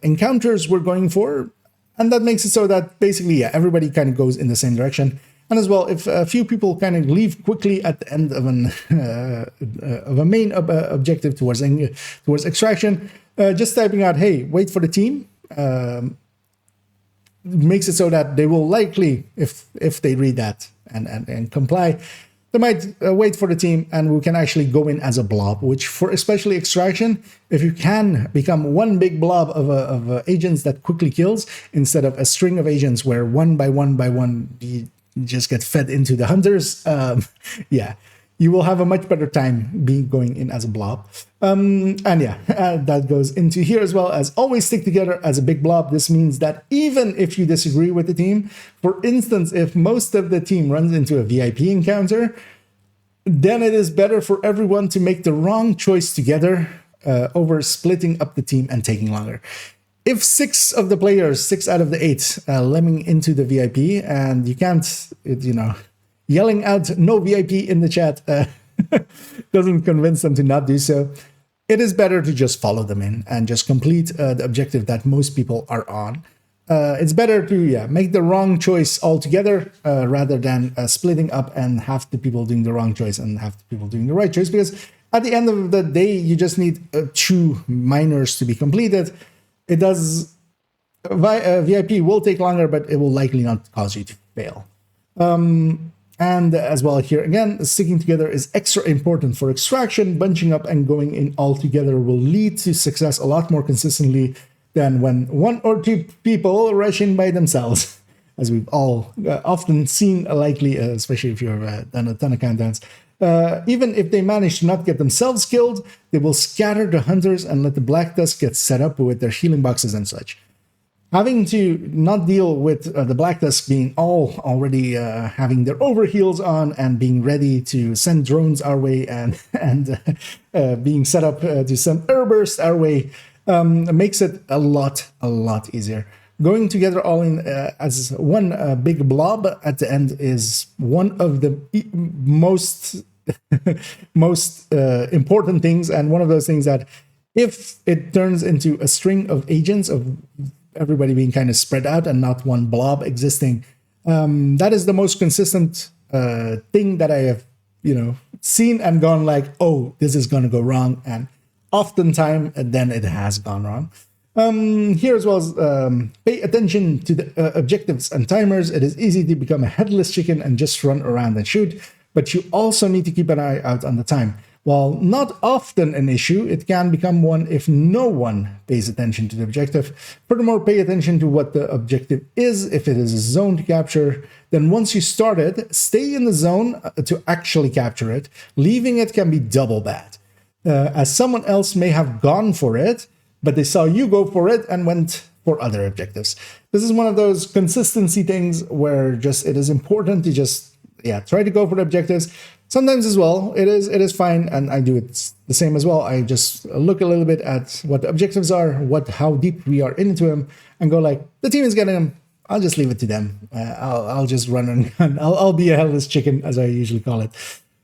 Speaker 1: encounters we're going for. And that makes it so that basically, yeah, everybody kind of goes in the same direction. And as well, if a few people kind of leave quickly at the end of a main objective towards extraction, just typing out, hey, wait for the team, makes it so that they will likely, if they read that and comply, they might wait for the team, and we can actually go in as a blob, which for especially extraction, if you can become one big blob of agents that quickly kills, instead of a string of agents where one by one, you just get fed into the hunters, yeah, you will have a much better time going in as a blob. And yeah, that goes into here as well. As always, stick together as a big blob. This means that even if you disagree with the team, for instance, if most of the team runs into a VIP encounter, then it is better for everyone to make the wrong choice together over splitting up the team and taking longer. If 6 of the players, 6 out of the 8, lemming into the VIP, and you can't, yelling out no VIP in the chat doesn't convince them to not do so, it is better to just follow them in and just complete the objective that most people are on. It's better to make the wrong choice altogether rather than splitting up and half the people doing the wrong choice and half the people doing the right choice, because at the end of the day, you just need 2 minors to be completed. It does, VIP will take longer, but it will likely not cause you to fail. And as well here, again, sticking together is extra important for extraction. Bunching up and going in all together will lead to success a lot more consistently than when 1 or 2 people rush in by themselves, as we've all often seen, likely, especially if you've done a ton of countdowns. Even if they manage to not get themselves killed, they will scatter the hunters and let the Black Tusk get set up with their healing boxes and such. Having to not deal with the Black Tusk being already having their overheals on and being ready to send drones our way and being set up to send airbursts our way makes it a lot easier. Going together all in as one big blob at the end is one of the most important things, and one of those things that if it turns into a string of agents of everybody being kind of spread out and not one blob existing, that is the most consistent thing that I have, seen and gone like, oh, this is going to go wrong, and oftentimes then it has gone wrong. Here as well as pay attention to the objectives and timers. It is easy to become a headless chicken and just run around and shoot, but you also need to keep an eye out on the time. While not often an issue, it can become one if no one pays attention to the objective. Furthermore, pay attention to what the objective is. If it is a zone to capture, then once you start it, stay in the zone to actually capture it. Leaving it can be double bad, as someone else may have gone for it, but they saw you go for it and went for other objectives. This is one of those consistency things where just it is important to just try to go for the objectives. Sometimes as well, it is fine, and I do it the same as well. I just look a little bit at what the objectives are, how deep we are into them, and go like, the team is getting them. I'll just leave it to them. I'll just run and gun. I'll be a headless chicken, as I usually call it.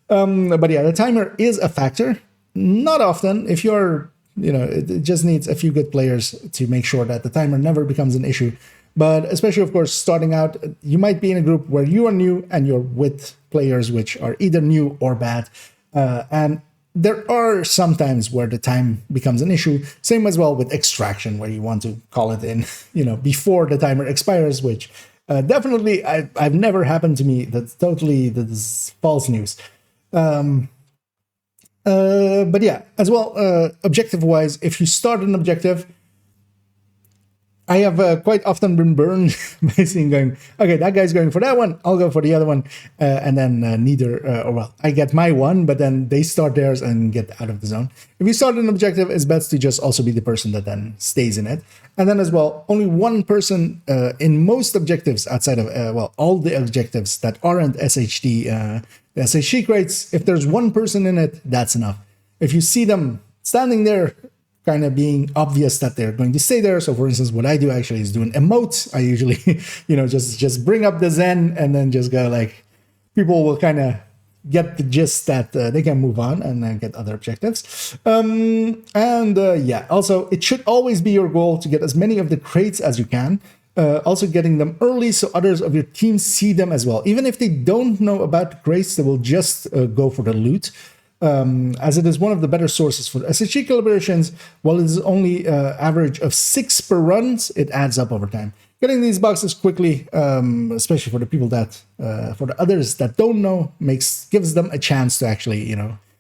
Speaker 1: But yeah, the timer is a factor. Not often. If you're, it just needs a few good players to make sure that the timer never becomes an issue. But especially, of course, starting out, you might be in a group where you are new and you're with players which are either new or bad. And there are some times where the time becomes an issue. Same as well with extraction, where you want to call it in, before the timer expires, which definitely I've never happened to me. That's false news. But yeah, as well, objective-wise, if you start an objective, I have quite often been burned by seeing going, okay, that guy's going for that one, I'll go for the other one, and then I get my one, but then they start theirs and get out of the zone. If you start an objective, it's best to just also be the person that then stays in it. And then as well, only one person in most objectives outside of, all the objectives that aren't SHD, the SHD crates, if there's one person in it, that's enough. If you see them standing there, kind of being obvious that they're going to stay there. So for instance, what I do actually is do an emote. I usually, just bring up the Zen and then just go like, people will kind of get the gist that they can move on and then get other objectives. Also it should always be your goal to get as many of the crates as you can. Also getting them early so others of your team see them as well. Even if they don't know about the crates, they will just go for the loot. As it is one of the better sources for SHG collaborations. While it is only average of 6 per runs, it adds up over time. Getting these boxes quickly, especially for the people that, for the others that don't know, gives them a chance to actually,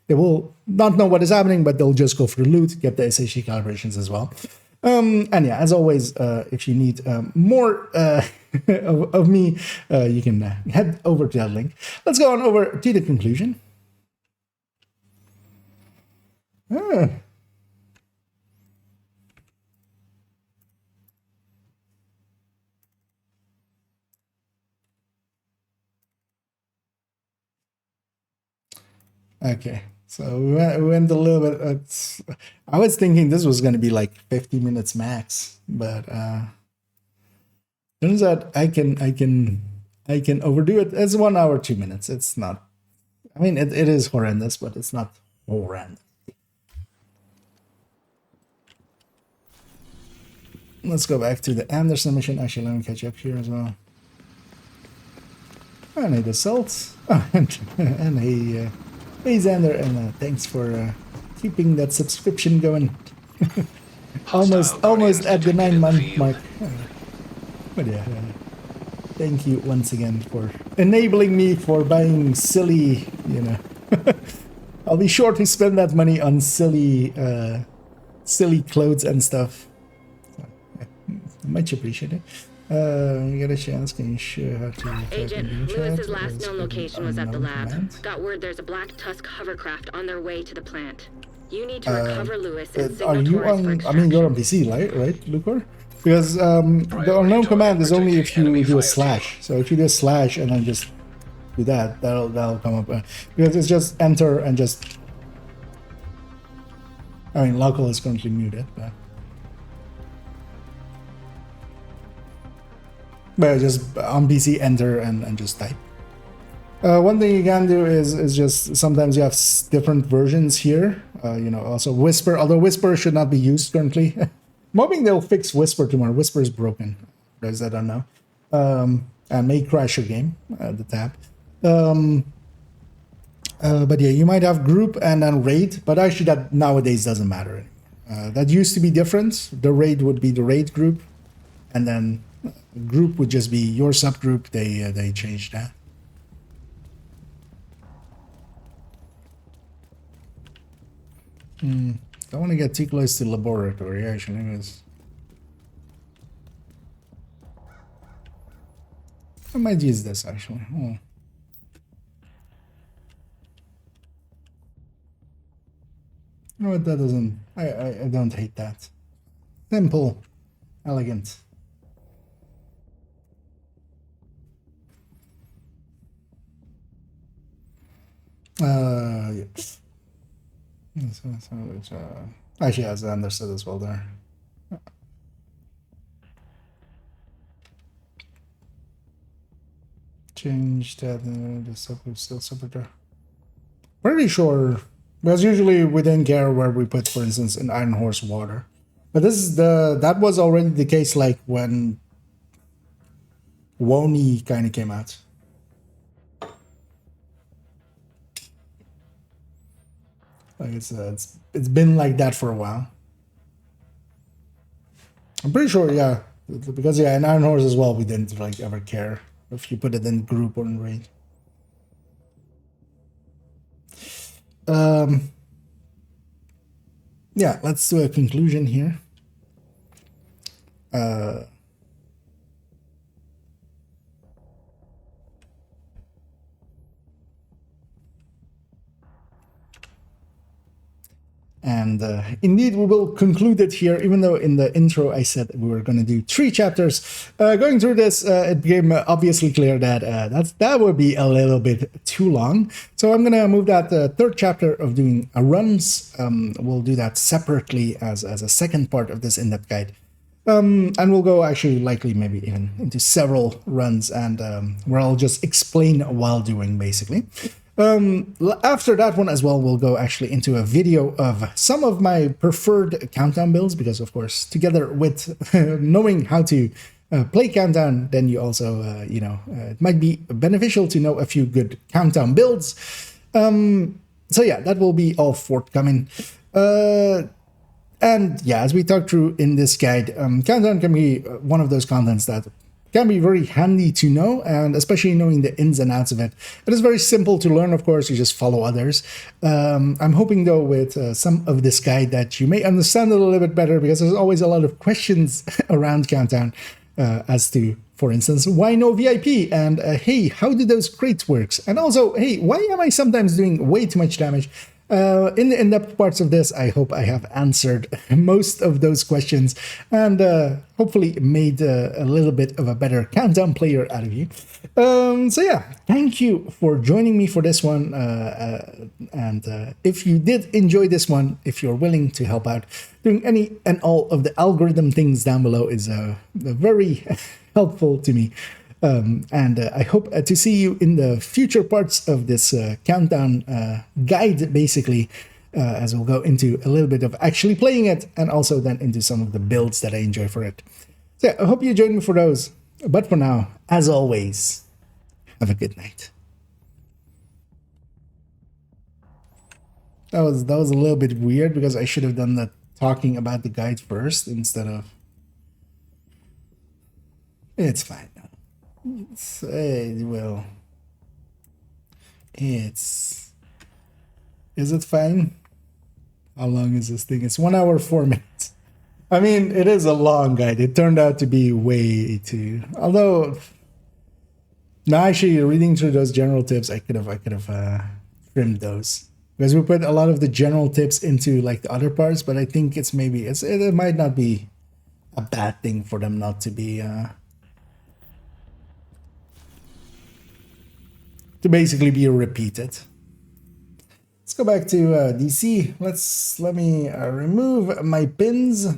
Speaker 1: they will not know what is happening, but they'll just go for the loot, get the SHG collaborations as well. And yeah, as always, if you need more of me, you can head over to that link. Let's go on over to the conclusion. Okay, so we went a little bit. I was thinking this was going to be like 50 minutes max, but turns out I can overdo it. It's 1 hour 2 minutes. It's not. I mean, it is horrendous, but it's not horrendous. Let's go back to the Anderson mission. Actually, let me catch up here as well. I need the salt. Oh, and hey, Xander, and thanks for keeping that subscription going. almost at the 9-month mark. But yeah, thank you once again for enabling me for buying silly, I'll be sure to spend that money on silly clothes and stuff. Much appreciated. When you get a chance, can you share how to type in
Speaker 4: Agent,
Speaker 1: your chat?
Speaker 4: Lewis's last
Speaker 1: Let's
Speaker 4: known
Speaker 1: go to
Speaker 4: location was at the
Speaker 1: unknown
Speaker 4: lab.
Speaker 1: command.
Speaker 4: Got word there's a black tusk hovercraft on their way to the plant. You need to recover Lewis and
Speaker 1: Are
Speaker 4: signal
Speaker 1: you
Speaker 4: Torres for
Speaker 1: on? I
Speaker 4: extraction.
Speaker 1: mean, you're on PC, right, Lucor? Because the
Speaker 2: Priority
Speaker 1: unknown
Speaker 2: to
Speaker 1: command is only if
Speaker 2: protecting
Speaker 1: you
Speaker 2: enemy
Speaker 1: do a
Speaker 2: fire
Speaker 1: slash. So if you do a slash and then just do that, that'll come up. Because it's just enter and just. I mean, local is currently muted, but just on PC enter and just type. One thing you can do is just sometimes you have different versions here. You know, also Whisper, although Whisper should not be used currently. I'm hoping they'll fix Whisper tomorrow. Whisper is broken, guys. I don't know. And may crash your game, the tab. But yeah, you might have group and then raid, but actually that nowadays doesn't matter. That used to be different. The raid would be the raid group, and then group would just be your subgroup. They changed that. Don't want to get too close to laboratory, actually. I might use this, actually. Oh. You know what, that doesn't... I don't hate that. Simple. Elegant. Yes. Actually, as I understood as well there. Change that the subgroup still separate. Pretty sure, because usually we didn't care where we put, for instance, an Iron Horse water. But this is that was already the case, like when Woni kind of came out. Like it's been like that for a while. I'm pretty sure, yeah, because yeah, in Iron Horse as well, we didn't like ever care if you put it in group or in raid. Yeah, let's do a conclusion here. And indeed, we will conclude it here, even though in the intro I said we were going to do 3 chapters. Going through this, it became obviously clear that that would be a little bit too long. So I'm going to move that 3rd chapter of doing runs. We'll do that separately as a second part of this in-depth guide. And we'll go actually likely maybe even into several runs and where I'll just explain while doing, basically. After that one as well, we'll go actually into a video of some of my preferred countdown builds, because of course, together with knowing how to play countdown, then you also, you know, it might be beneficial to know a few good countdown builds. So yeah, that will be all forthcoming. And yeah, as we talked through in this guide, countdown can be one of those contents that can be very handy to know, and especially knowing the ins and outs of it. It is very simple to learn, of course, you just follow others. I'm hoping though with some of this guide that you may understand it a little bit better, because there's always a lot of questions around countdown as to, for instance, why no VIP? And hey, how do those crates work? And also, hey, why am I sometimes doing way too much damage? In the in-depth parts of this, I hope I have answered most of those questions and hopefully made a little bit of a better countdown player out of you. So yeah, thank you for joining me for this one. And if you did enjoy this one, if you're willing to help out, doing any and all of the algorithm things down below is very helpful to me. And I hope to see you in the future parts of this countdown guide, basically, as we'll go into a little bit of actually playing it and also then into some of the builds that I enjoy for it. So yeah, I hope you join me for those. But for now, as always, have a good night. That was a little bit weird because I should have done that talking about the guide first instead of... It's fine. Well, is it fine? How long is this thing? It's 1 hour, 4 minutes. I mean, it is a long guide. It turned out to be way too. Although, now actually reading through those general tips, I could have trimmed those because we put a lot of the general tips into like the other parts. But I think it's maybe it might not be a bad thing for them not to be to basically be repeated. Let's go back to DC. Let me remove my pins.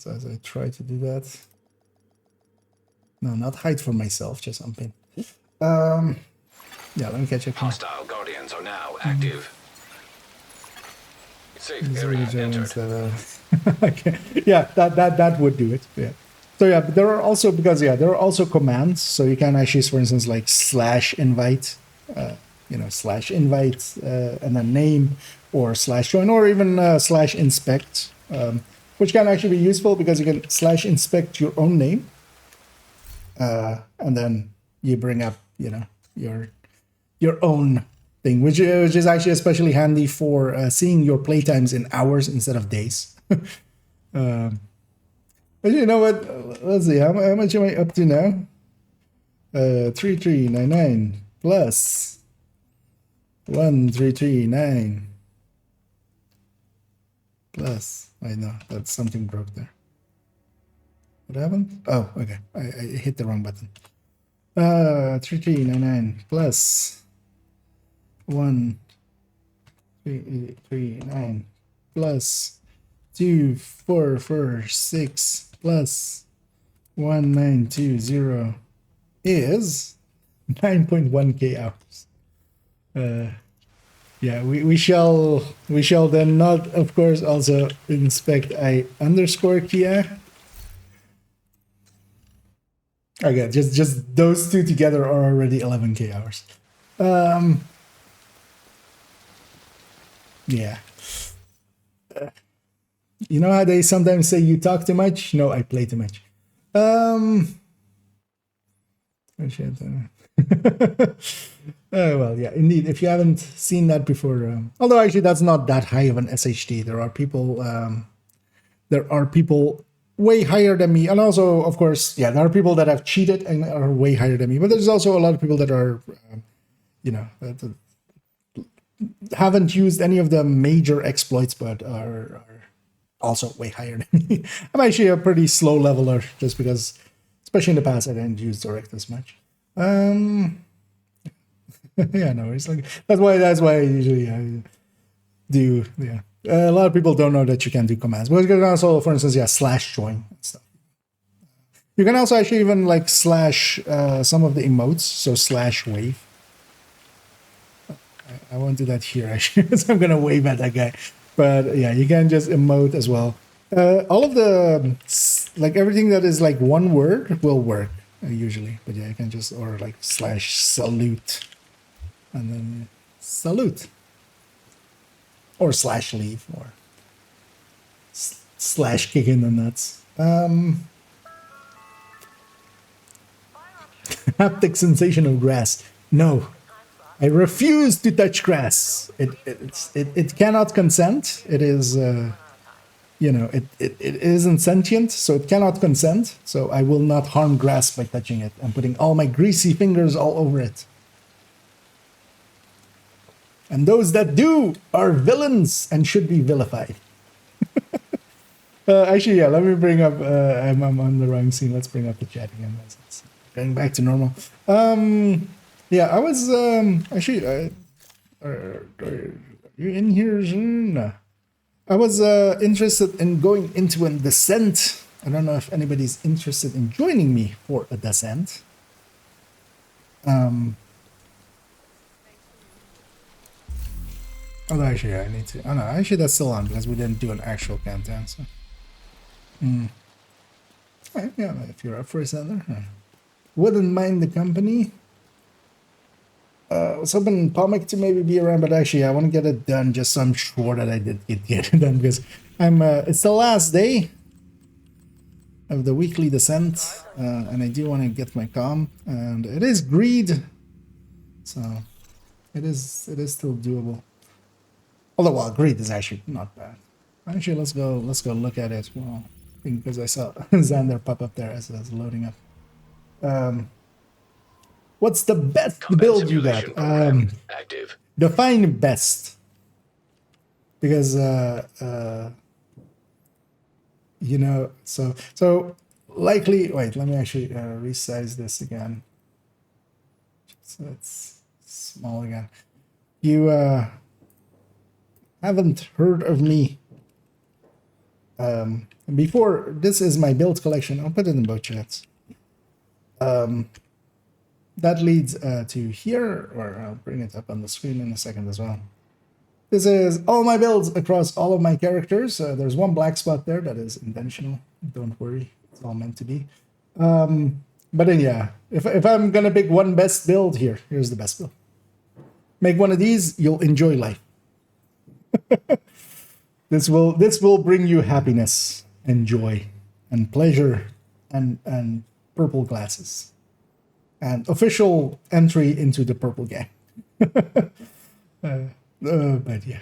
Speaker 1: As I try to do that. No, not hide for myself, just unpin. Yeah, let me catch up.
Speaker 2: Hostile Guardians are now active. Safe
Speaker 1: These
Speaker 2: area
Speaker 1: regions
Speaker 2: entered.
Speaker 1: okay. Yeah, that would do it. Yeah. So yeah, but there are also there are also commands. So you can actually, for instance, like /invite, /invite, and then name, or /join, or even /inspect, which can actually be useful because you can /inspect your own name, and then you bring up your own thing, which is actually especially handy for seeing your playtimes in hours instead of days. But you know what? Let's see. How much am I up to now? 3399 plus 1339 plus. I know that's something broke there. What happened? Oh, okay. I hit the wrong button. 3399 plus 1339 plus 2446 plus 1920 is 9.1k hours. Yeah, we shall then not, of course, also inspect _Kia. Okay, just those two together are already 11k hours. Yeah. You know how they sometimes say you talk too much? No, I play too much. Oh shit. Oh well, yeah, indeed. If you haven't seen that before, although actually that's not that high of an SHD. There are people way higher than me, and also, of course, yeah, there are people that have cheated and are way higher than me. But there's also a lot of people that are, haven't used any of the major exploits, but are also way higher than me. I'm actually a pretty slow leveler, just because, especially in the past, I didn't use direct as much. Yeah, no, it's like that's why I usually do. Yeah, a lot of people don't know that you can do commands, but you can also, for instance, /join and stuff. You can also actually even like slash some of the emotes, so /wave. I won't do that here actually, because I'm gonna wave at that guy. But yeah, you can just emote as well. All of the like everything that is like one word will work usually. But yeah, you can just or like /salute, and then salute, or /leave, or /kick in the nuts. Haptic sensation of grass. No. I refuse to touch grass. It cannot consent. It is, it isn't sentient, so it cannot consent. So I will not harm grass by touching it. I'm putting all my greasy fingers all over it. And those that do are villains and should be vilified. Actually, yeah, let me bring up, I'm on the wrong scene. Let's bring up the chat again. It's getting back to normal. Yeah, I was actually. Are you in here? No. I was interested in going into a descent. I don't know if anybody's interested in joining me for a descent. Although actually, I need to. Oh no, actually that's still on because we didn't do an actual countdown. So. Right, yeah, if you're up for a sender, wouldn't mind the company. I was hoping Pomic to maybe be around, but actually I want to get it done just so I'm sure that I did get it done, because it's the last day of the weekly descent, and I do want to get my comm, and it is greed, so it is still doable. Although, well, greed is actually not bad. Actually, let's go look at it. Well, because I saw Xander pop up there as I was loading up. What's the best
Speaker 2: Combat
Speaker 1: build you got?
Speaker 2: simulation program active.
Speaker 1: Define best, because you know, so likely. Wait, let me actually resize this again. So it's small again. You haven't heard of me before. This is my build collection. I'll put it in both chats. That leads to here, or I'll bring it up on the screen in a second as well. This is all my builds across all of my characters. There's one black spot there that is intentional. Don't worry, it's all meant to be. But then, yeah, if I'm gonna pick one best build here, here's the best build. Make one of these, you'll enjoy life. This will bring you happiness and joy and pleasure and purple glasses and official entry into the purple gang. But yeah.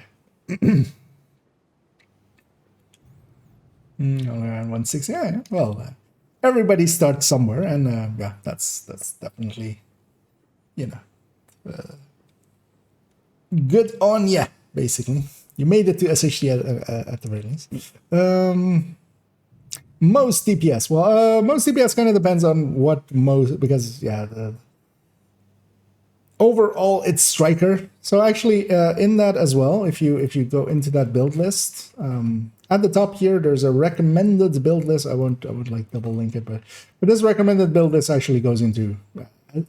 Speaker 1: Around 160. Yeah. Well, everybody starts somewhere, and yeah, that's definitely, you know, good on ya. Basically, you made it to SHD at the very least. Most DPS. Well, most DPS kind of depends on what most, because yeah, overall it's striker. So actually, in that as well, if you go into that build list, at the top here there's a recommended build list. I won't like double link it, but this recommended build list actually goes into,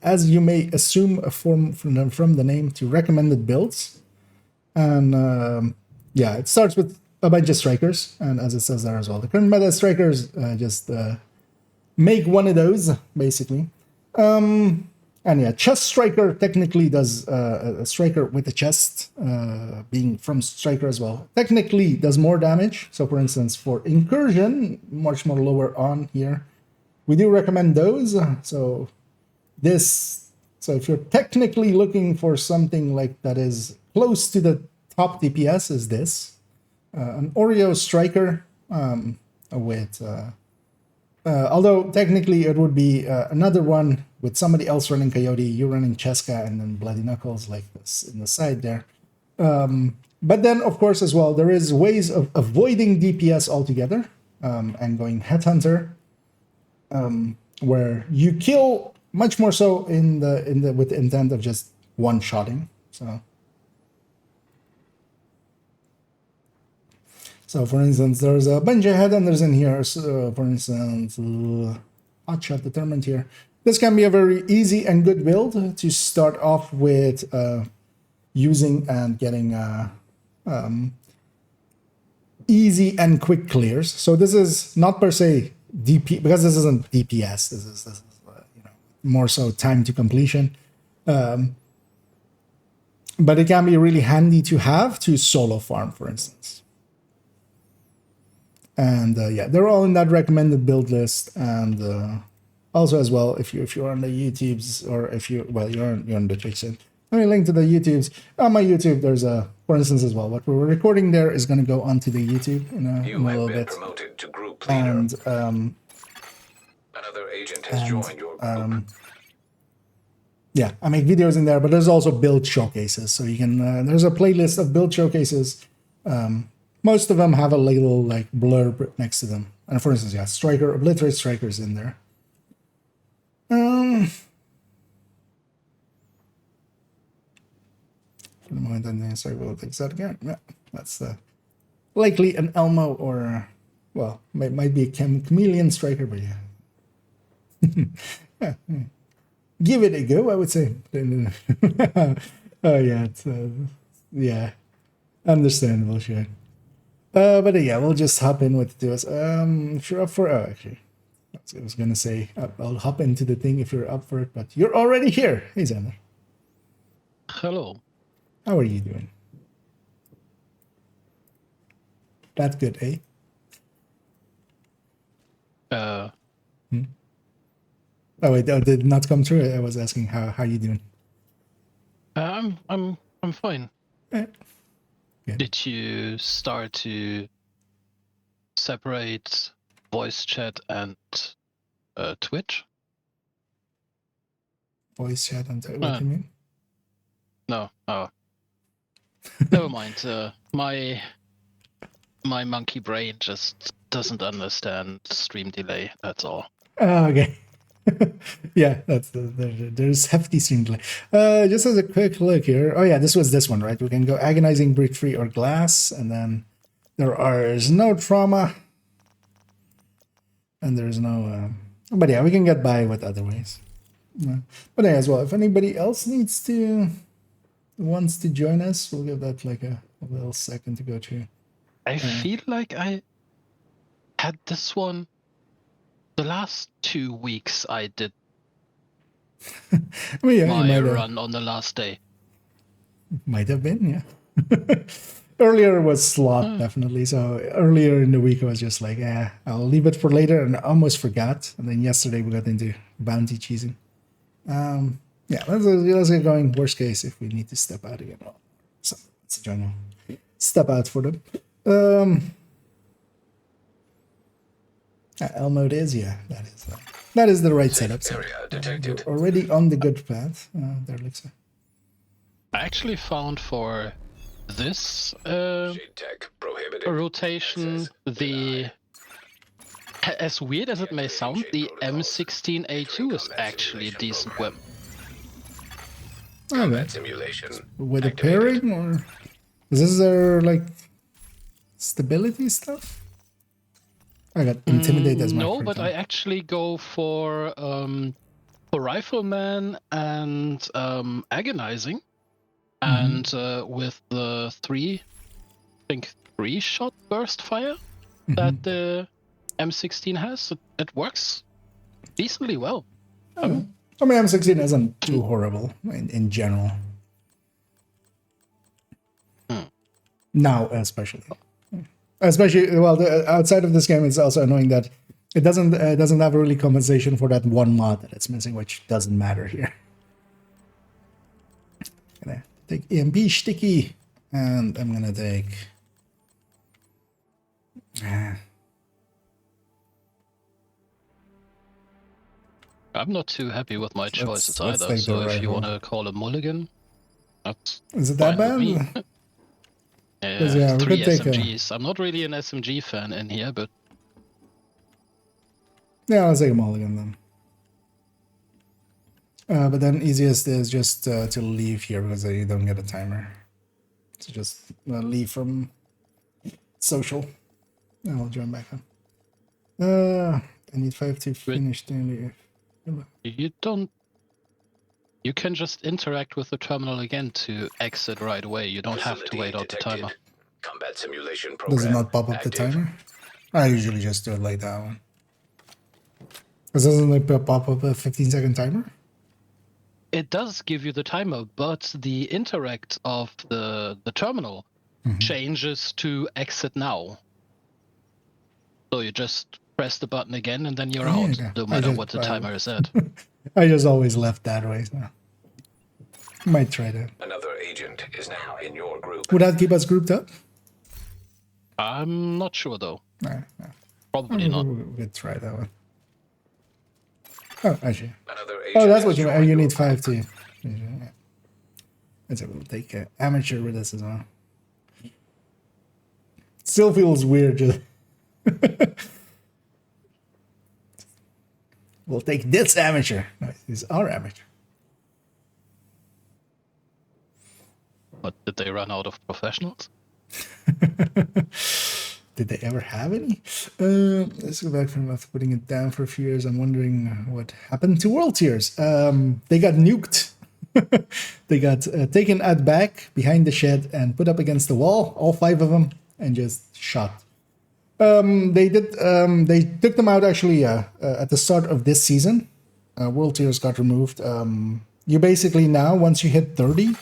Speaker 1: as you may assume, a form from the name, to recommended builds. And yeah, it starts with a bunch of strikers, and as it says there as well, the current meta strikers, just make one of those basically. And yeah, chest striker technically does a striker with a chest, being from striker as well, technically does more damage. So for instance, for incursion, much more lower on here, we do recommend those. So if you're technically looking for something like that is close to the top DPS, is this an Oreo striker with although technically it would be another one with somebody else running Coyote, you running Cheska, and then Bloody Knuckles like this in the side there. But then of course as well, there is ways of avoiding DPS altogether, and going Headhunter, where you kill much more so in the with the intent of just one-shotting. So for instance, there's a bunch of headhunters in here. So for instance, Hotshot Determined here. This can be a very easy and good build to start off with, using and getting easy and quick clears. So this is not per se DP, because this isn't DPS. This is you know, more so time to completion. But it can be really handy to have to solo farm, for instance. And yeah, they're all in that recommended build list. And also as well, if you're on the YouTubes, or if you're on the Twitch, let me link to the YouTubes. On my YouTube, there's for instance as well, what we're recording there is going to go onto the YouTube in a little bit.
Speaker 2: Promoted to group leader.
Speaker 1: And
Speaker 2: another agent has joined your group.
Speaker 1: Yeah, I make videos in there, but there's also build showcases. So you can there's a playlist of build showcases. Most of them have a little like blurb next to them. And for instance, yeah, Striker, Obliterate Striker's in there. For the moment, then sorry, we'll take that again. Yeah, that's likely an Elmo, or well, might be a chameleon striker, but yeah. Yeah. Give it a go, I would say. Oh yeah, it's yeah, understandable, sure. But yeah, we'll just hop in with the two. If you're up for, actually, I was gonna say I'll hop into the thing if you're up for it, but you're already here. Hey, Xander.
Speaker 5: Hello.
Speaker 1: How are you doing? That good, eh? Oh wait, did it not come through? I was asking how you doing.
Speaker 5: I'm fine.
Speaker 1: Eh, good.
Speaker 5: Did you start to separate voice chat and Twitch?
Speaker 1: Voice chat and what do you mean?
Speaker 5: No. Oh. Never mind. My monkey brain just doesn't understand stream delay. That's all.
Speaker 1: Oh, okay. Yeah, there's hefty scene delay. Just as a quick look here. Oh yeah, this was this one, right? We can go agonizing, brick free, or glass, and then there's no trauma, and there's no. But yeah, we can get by with other ways. But yeah, as well, if anybody else wants to join us, we'll give that like a little second to go through.
Speaker 5: I feel like I had this one. The last 2 weeks I did
Speaker 1: I mean, yeah,
Speaker 5: my run on the last day.
Speaker 1: Might have been, yeah. Earlier was slot, definitely. So earlier in the week, I was just like, yeah, I'll leave it for later, and I almost forgot. And then yesterday we got into bounty cheesing. Yeah, let's get going. Worst case, if we need to step out again. So it's a general step out for them. L mode is, yeah, that is the right setup. So
Speaker 2: area detected.
Speaker 1: we're already on the good path. There looks like.
Speaker 5: I actually found for this
Speaker 2: Shade tech prohibited.
Speaker 5: rotation the, as weird as it may sound, the M16A2 is actually a decent weapon.
Speaker 1: Okay.
Speaker 2: Combat simulation.
Speaker 1: With a
Speaker 2: activated.
Speaker 1: pairing, or is this their like stability stuff? I got intimidate as my
Speaker 5: No,
Speaker 1: first
Speaker 5: but
Speaker 1: one.
Speaker 5: I actually go for rifleman and agonizing, and with the three shot burst fire that the M16 has, it works decently well.
Speaker 1: I mean, M16 isn't too horrible in general. Now, especially, well, outside of this game, it's also annoying that it doesn't have really compensation for that one mod that it's missing, which doesn't matter here. Gonna take EMP sticky, and I'm gonna take.
Speaker 5: I'm not too happy with my choices
Speaker 1: let's
Speaker 5: either,
Speaker 1: take
Speaker 5: so
Speaker 1: the
Speaker 5: if you
Speaker 1: rifle.
Speaker 5: want to call a mulligan, that's
Speaker 1: Is it that
Speaker 5: fine with
Speaker 1: bad?
Speaker 5: me.
Speaker 1: Yeah, we
Speaker 5: Three
Speaker 1: could take a-
Speaker 5: SMGs. I'm not really an SMG fan in here, but
Speaker 1: Yeah, let's take a mulligan then. But then easiest is just to leave here because you don't get a timer. So just leave from social. And I'll join back on. I need 5 to finish the
Speaker 5: you can just interact with the terminal again to exit right away. You don't have to
Speaker 2: Facility
Speaker 5: wait out the
Speaker 2: detected.
Speaker 5: timer.
Speaker 2: Combat simulation program.
Speaker 1: Does it not pop up
Speaker 2: active.
Speaker 1: the timer? I usually just do it like that one. Because doesn't it pop up a 15-second timer?
Speaker 5: It does give you the timer, but the interact of the terminal changes to exit now. So you just press the button again and then you're
Speaker 1: Oh,
Speaker 5: out,
Speaker 1: yeah.
Speaker 5: no
Speaker 1: I
Speaker 5: matter
Speaker 1: just-
Speaker 5: what the timer is at.
Speaker 1: I just always left that way. So. Might try that.
Speaker 2: Another agent is now in your group.
Speaker 1: Would that keep us grouped up?
Speaker 5: I'm not sure though.
Speaker 1: No.
Speaker 5: Probably not.
Speaker 1: We could try that one. Oh, actually.
Speaker 2: Another agent
Speaker 1: Oh, that's
Speaker 2: has
Speaker 1: what you mean.
Speaker 2: joined
Speaker 1: You
Speaker 2: your
Speaker 1: need 5
Speaker 2: group.
Speaker 1: to. Yeah. Let's we'll take amateur with us as well. Still feels weird. Just we'll take this amateur. No, he's our amateur.
Speaker 5: But did they run out of professionals?
Speaker 1: Did they ever have any? Let's go back from after putting it down for a few years. I'm wondering what happened to World Tiers. They got nuked. They got taken out back behind the shed and put up against the wall, all 5 of them, and just shot. They took them out actually at the start of this season. World Tiers got removed. You basically now, once you hit 30,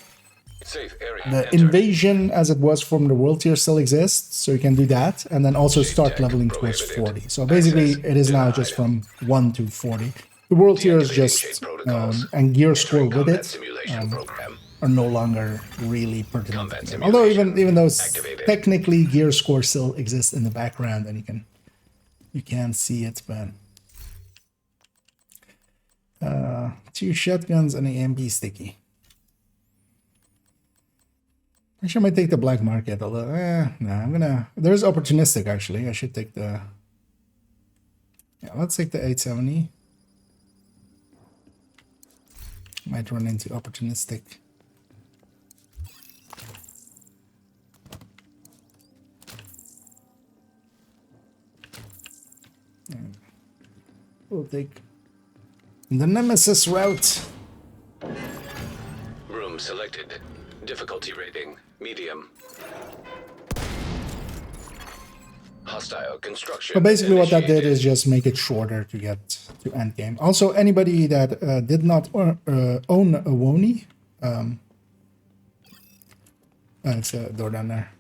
Speaker 2: Safe area
Speaker 1: the
Speaker 2: entered.
Speaker 1: invasion as it was from the World Tier still exists, so you can do that, and then also start
Speaker 2: tech
Speaker 1: leveling towards
Speaker 2: prohibited.
Speaker 1: 40. So basically,
Speaker 2: Access
Speaker 1: it is now
Speaker 2: denied.
Speaker 1: just from 1 to 40. The World Tier is
Speaker 2: Deactivating
Speaker 1: just
Speaker 2: shade protocols.
Speaker 1: and gear score
Speaker 2: Entering
Speaker 1: with
Speaker 2: combat
Speaker 1: it.
Speaker 2: simulation program.
Speaker 1: are no longer really pertinent.
Speaker 2: Combat
Speaker 1: To the game. Although even though
Speaker 2: activated.
Speaker 1: technically gear score still exists in the background and you can see it, but 2 shotguns and an AMP sticky. Actually, I might take the black market, although no, there's opportunistic actually. I should take the let's take the 870. Might run into opportunistic. We'll take the Nemesis route.
Speaker 2: Room selected. Difficulty rating medium. Hostile construction.
Speaker 1: But basically what that did
Speaker 2: initiated.
Speaker 1: is just make it shorter to get to end game. Also, anybody that did not own a Woni, it's a door down there.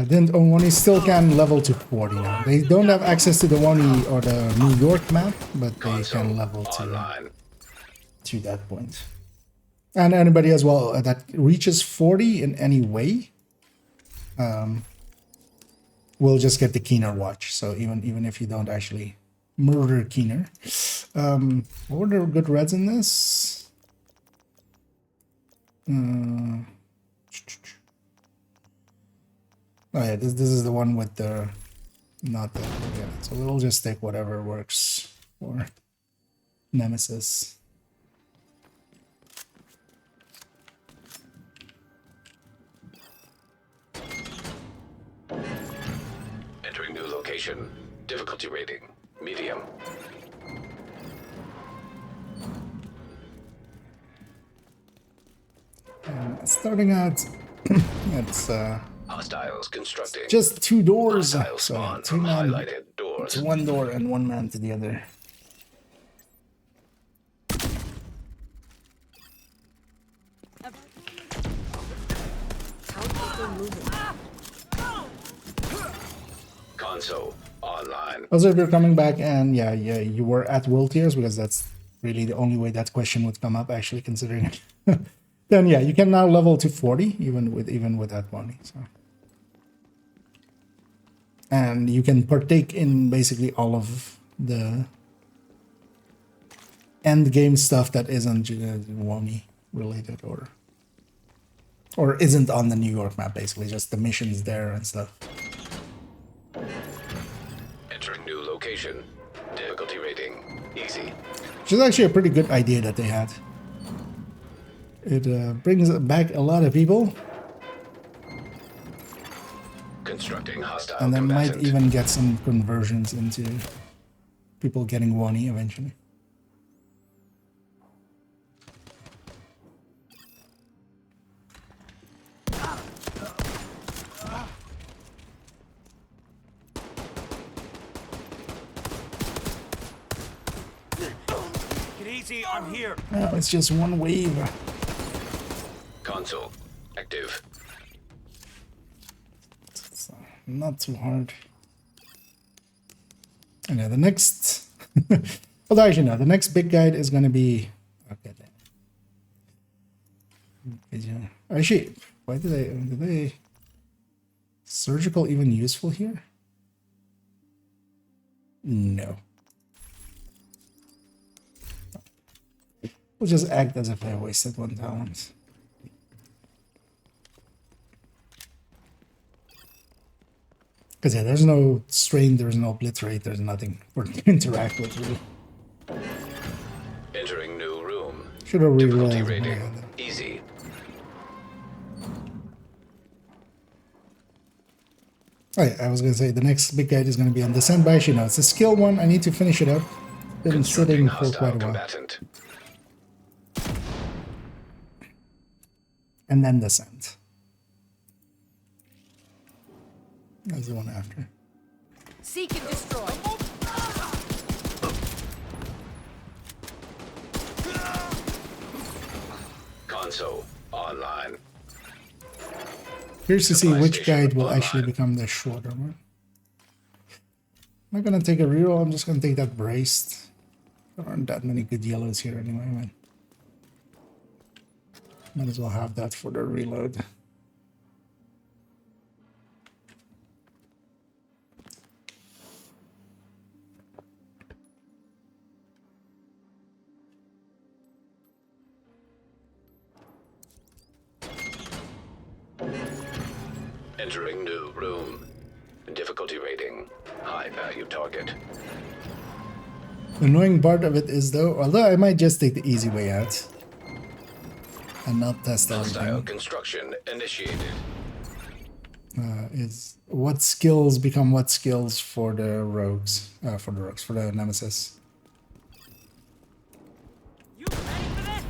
Speaker 1: Didn't own Woni, still can level to 40 now. They don't have access to the Woni or the New York map, but they
Speaker 2: Console
Speaker 1: can level
Speaker 2: online.
Speaker 1: to that point. And anybody as well that reaches 40 in any way will just get the Keener watch. So even if you don't actually murder Keener. What were the good reds in this? Oh yeah, this is the one with the not the yeah. So we'll just take whatever works for Nemesis.
Speaker 2: Entering new location. Difficulty rating medium.
Speaker 1: Starting out, it's
Speaker 2: Hostiles constructing.
Speaker 1: just 2 doors.
Speaker 2: Hostile
Speaker 1: So
Speaker 2: spawn
Speaker 1: 2
Speaker 2: from
Speaker 1: man.
Speaker 2: highlighted doors.
Speaker 1: It's 1 door and 1 man to the other.
Speaker 2: Console online.
Speaker 1: Also, if you're coming back and yeah, you were at world tiers, because that's really the only way that question would come up, actually, considering it. Then yeah, you can now level to 40 even with that money. So, and you can partake in basically all of the end game stuff that isn't Woni related or isn't on the New York map. Basically, just the missions there and stuff.
Speaker 2: Entering new location. Difficulty rating easy.
Speaker 1: Which is actually a pretty good idea that they had. It brings back a lot of people,
Speaker 2: Constructing hostile
Speaker 1: and then might
Speaker 2: combatant.
Speaker 1: even get some conversions into people getting Woni eventually.
Speaker 6: Get easy, I'm here.
Speaker 1: Oh, it's just 1 wave.
Speaker 2: Console active.
Speaker 1: So not too hard. And yeah, the next, well, actually no, the next big guide is going to be. Okay, then. Actually, why did they surgical even useful here? No. We'll just act as if I wasted 1 talent. Because yeah, there's no strain, there's no obliterate, there's nothing for to interact with really.
Speaker 2: Entering new room.
Speaker 1: Should have
Speaker 2: Difficulty
Speaker 1: rerolled.
Speaker 2: rating easy.
Speaker 1: Oh yeah, I was gonna say the next big guide is gonna be on Descent, but actually no, it's a skill one. I need to finish it up. Been sitting
Speaker 2: Constructing
Speaker 1: for
Speaker 2: hostile
Speaker 1: quite a while.
Speaker 2: combatant.
Speaker 1: And then Descent. That's the one after.
Speaker 7: Seek and destroy.
Speaker 2: Console online.
Speaker 1: Curious to see
Speaker 2: Supply
Speaker 1: which
Speaker 2: station
Speaker 1: guide will actually
Speaker 2: online.
Speaker 1: become the shorter one. not gonna take a reroll. I'm just gonna take that braced. There aren't that many good yellows here anyway, man. Might as well have that for the reload.
Speaker 2: Entering new room. Difficulty rating. High value target.
Speaker 1: The annoying part of it is though, although I might just take the easy way out and not test
Speaker 2: Hostile
Speaker 1: everything,
Speaker 2: construction initiated.
Speaker 1: is what skills become what skills for the rogues, for the nemesis.
Speaker 7: You ready for this?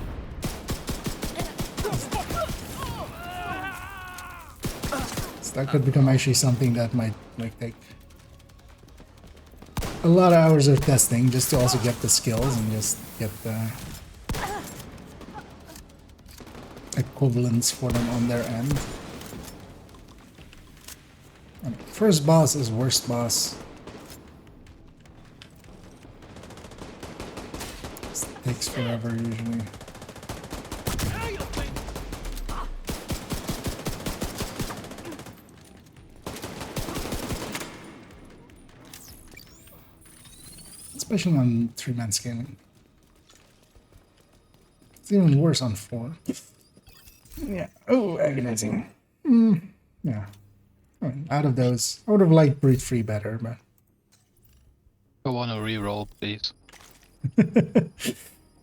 Speaker 1: So that could become actually something that might like take a lot of hours of testing just to also get the skills and just get the equivalents for them on their end. And first boss is worst boss. This takes forever usually. Especially on 3-man scaling. It's even worse on 4. Yeah. Oh, agonizing. Yeah. I mean, out of those, I would have liked Breed Free better, but
Speaker 5: I want to reroll, please.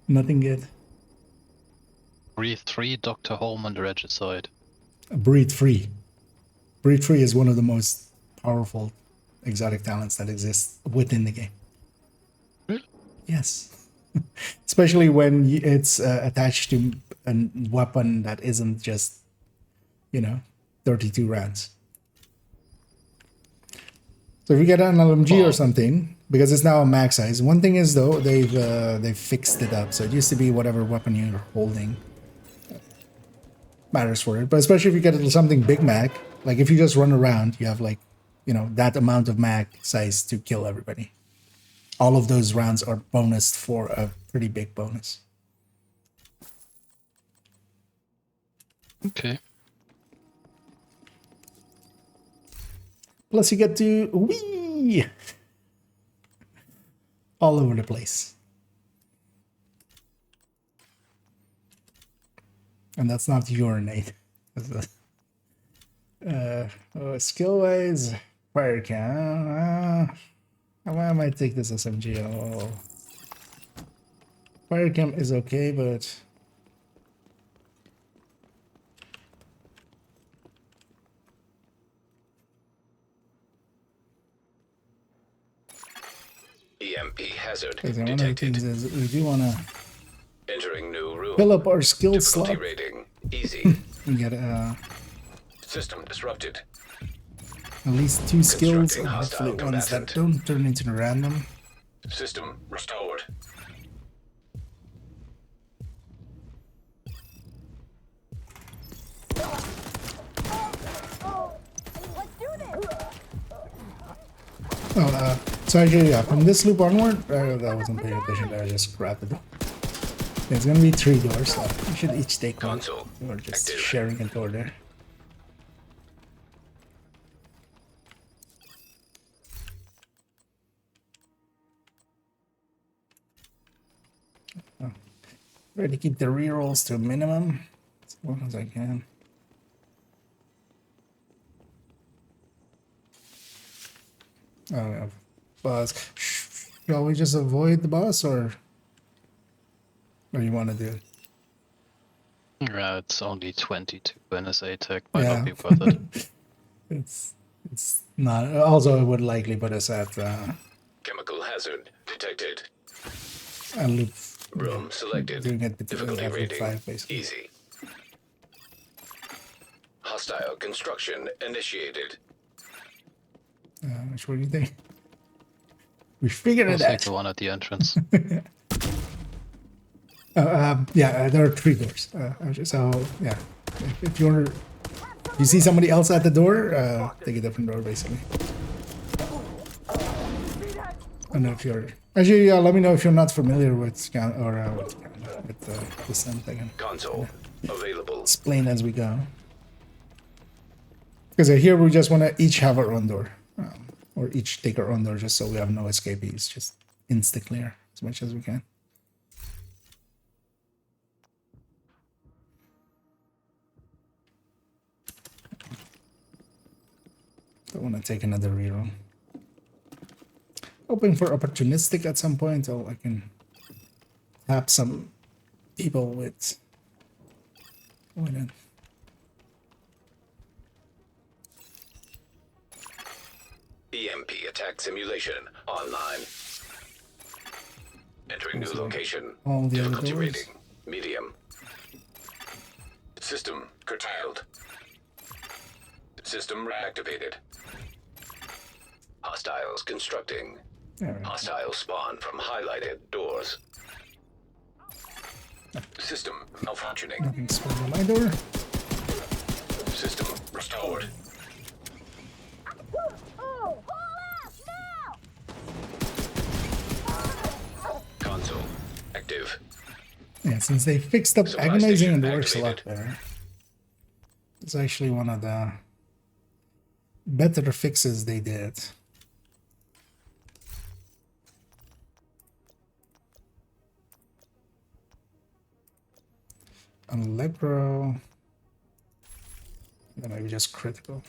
Speaker 1: nothing good.
Speaker 5: Breathe 3, Dr. Home on the regicide.
Speaker 1: Breed Free. Breed Free is one of the most powerful exotic talents that exists within the game.
Speaker 5: Really?
Speaker 1: Yes. Especially when it's attached to a weapon that isn't just, 32 rounds. So if you get an LMG or something, because it's now a max size. One thing is though, they've fixed it up. So it used to be whatever weapon you're holding matters for it. But especially if you get something big mag, like if you just run around, you have like, that amount of mag size to kill everybody. All of those rounds are bonused for a pretty big bonus.
Speaker 5: Okay.
Speaker 1: Plus you get to whee all over the place. And that's not urinate. Skill wise, fire cam. I might take this SMG. Oh. Fire cam is okay, but
Speaker 2: EMP hazard
Speaker 1: one of the
Speaker 2: detected.
Speaker 1: things is we do want to
Speaker 2: Entering new room.
Speaker 1: fill up our skill
Speaker 2: Difficulty
Speaker 1: slot
Speaker 2: rating. Easy.
Speaker 1: and get at
Speaker 2: System disrupted.
Speaker 1: least 2 skills,
Speaker 2: Constructing
Speaker 1: and
Speaker 2: hostile
Speaker 1: hopefully ones that
Speaker 2: combatant.
Speaker 1: don't turn into random.
Speaker 2: System restored.
Speaker 1: Oh, so actually, yeah, from this loop onward, that wasn't paying attention, I just grabbed it. Yeah, it's gonna be 3 doors, so we should each take one.
Speaker 2: Console
Speaker 1: We're just
Speaker 2: active.
Speaker 1: sharing a door there. Oh. Try to keep the rerolls to a minimum as long as I can. Oh, yeah. Boss. Shall we just avoid the boss, or you want to do it?
Speaker 5: Yeah, it's only 22 NSA tech. Might
Speaker 1: Yeah.
Speaker 5: not be worth it.
Speaker 1: It's not. Also, it would likely put us at
Speaker 2: Chemical hazard detected.
Speaker 1: a loop.
Speaker 2: Room selected.
Speaker 1: Doing it
Speaker 2: Difficulty
Speaker 1: at loop
Speaker 2: rating.
Speaker 1: 5, basically.
Speaker 2: Easy. Hostile construction initiated.
Speaker 1: Which one do you think? We figured
Speaker 5: I'll
Speaker 1: it
Speaker 5: take
Speaker 1: out.
Speaker 5: the one at the entrance.
Speaker 1: Yeah, there are 3 doors. So yeah, if you want to, you see somebody else at the door, take a different door, basically. don't know if you're actually. Let me know if you're not familiar with with Descent. I can
Speaker 2: Console available.
Speaker 1: explain as we go. Because here we just want to each have our own door, or each take our own door, just so we have no escapees. Just insta clear as much as we can. Don't want to take another reroll. Hoping for opportunistic at some point, so I can have some people with. Why not?
Speaker 2: EMP attack simulation online. Entering new location.
Speaker 1: All the other
Speaker 2: Difficulty
Speaker 1: doors.
Speaker 2: rating medium. System curtailed. System reactivated. Hostiles constructing.
Speaker 1: Alright.
Speaker 2: Hostiles spawn from highlighted doors. System malfunctioning.
Speaker 1: Nothing spawned on my door.
Speaker 2: System restored. Console active.
Speaker 1: Yeah, since they fixed up
Speaker 2: Supply
Speaker 1: agonizing,
Speaker 2: station
Speaker 1: it works a lot
Speaker 2: activated.
Speaker 1: better. It's actually one of the better fixes they did. Allegro. Yeah, maybe just critical.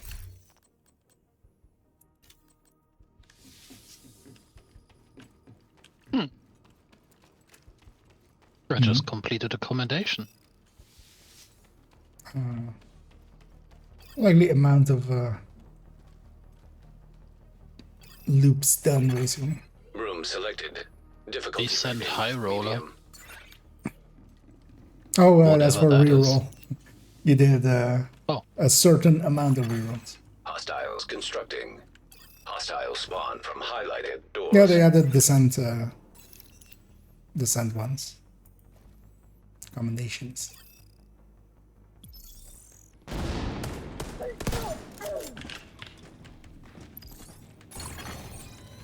Speaker 5: I just completed a commendation.
Speaker 1: Likely amount of loops done, basically.
Speaker 2: Room selected. Difficulty
Speaker 5: Descent
Speaker 2: rating
Speaker 5: high roller.
Speaker 2: medium.
Speaker 1: Oh, that's for
Speaker 5: Whatever that is.
Speaker 1: reroll. You did
Speaker 5: Oh.
Speaker 1: a certain amount of rerolls.
Speaker 2: Hostiles constructing. Hostiles spawn from highlighted doors.
Speaker 1: Yeah, they added descent ones. Commendations.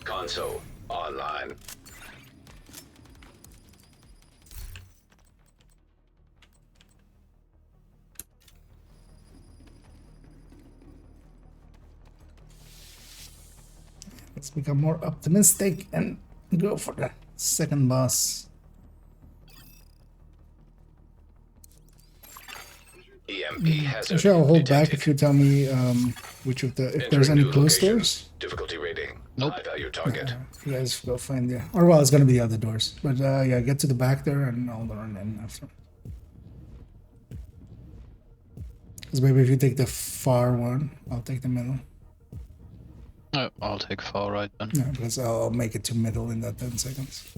Speaker 2: Console online.
Speaker 1: Let's become more optimistic and go for the second boss.
Speaker 2: EMP hazard
Speaker 1: Actually, I'll hold back
Speaker 2: detected.
Speaker 1: if you tell me which of the if there's
Speaker 2: Entering
Speaker 1: any
Speaker 2: new
Speaker 1: closed
Speaker 2: location.
Speaker 1: doors.
Speaker 2: Difficulty rating.
Speaker 5: Nope.
Speaker 2: High value target.
Speaker 1: You guys go find the or well, it's gonna be the other doors. But yeah, get to the back there and I'll run in after. Because maybe if you take the far one, I'll take the middle.
Speaker 5: No, I'll take far right then.
Speaker 1: Yeah, because I'll make it to middle in that 10 seconds.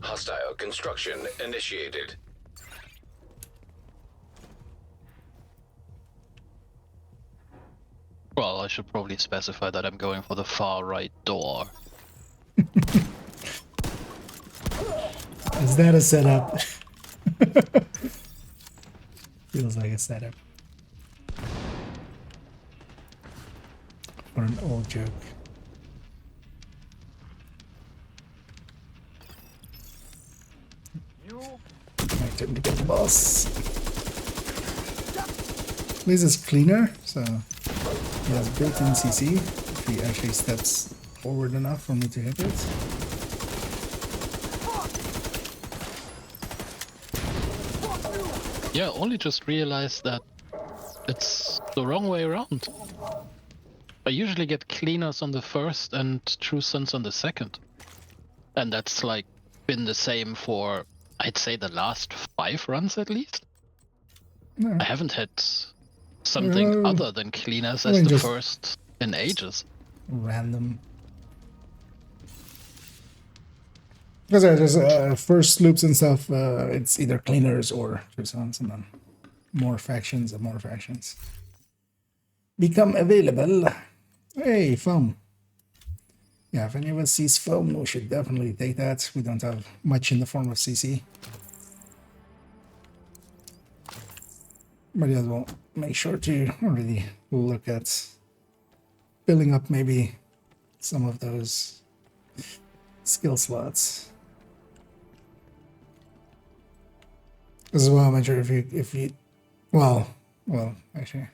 Speaker 2: Hostile construction initiated.
Speaker 5: Well, I should probably specify that I'm going for the far right door.
Speaker 1: Is that a setup? Feels like a setup. Or an old joke. My turn to get the boss. This is cleaner, so he has built-in CC. If he actually steps forward enough for me to hit it.
Speaker 5: Yeah, only just realized that it's the wrong way around. I usually get cleaners on the first and true sons on the second. And that's like been the same for, I'd say, the last 5 runs at least.
Speaker 1: No.
Speaker 5: I haven't had something
Speaker 1: No.
Speaker 5: other than cleaners
Speaker 1: I
Speaker 5: as
Speaker 1: mean,
Speaker 5: the
Speaker 1: just-
Speaker 5: first in ages.
Speaker 1: Random. Because there's first loops and stuff, it's either cleaners or Trusons, and then more factions and more factions become available. Hey, foam. Yeah, if any of us sees foam, we should definitely take that. We don't have much in the form of CC. But yeah, we'll make sure to already look at filling up maybe some of those skill slots. As well, I'm not sure if you well actually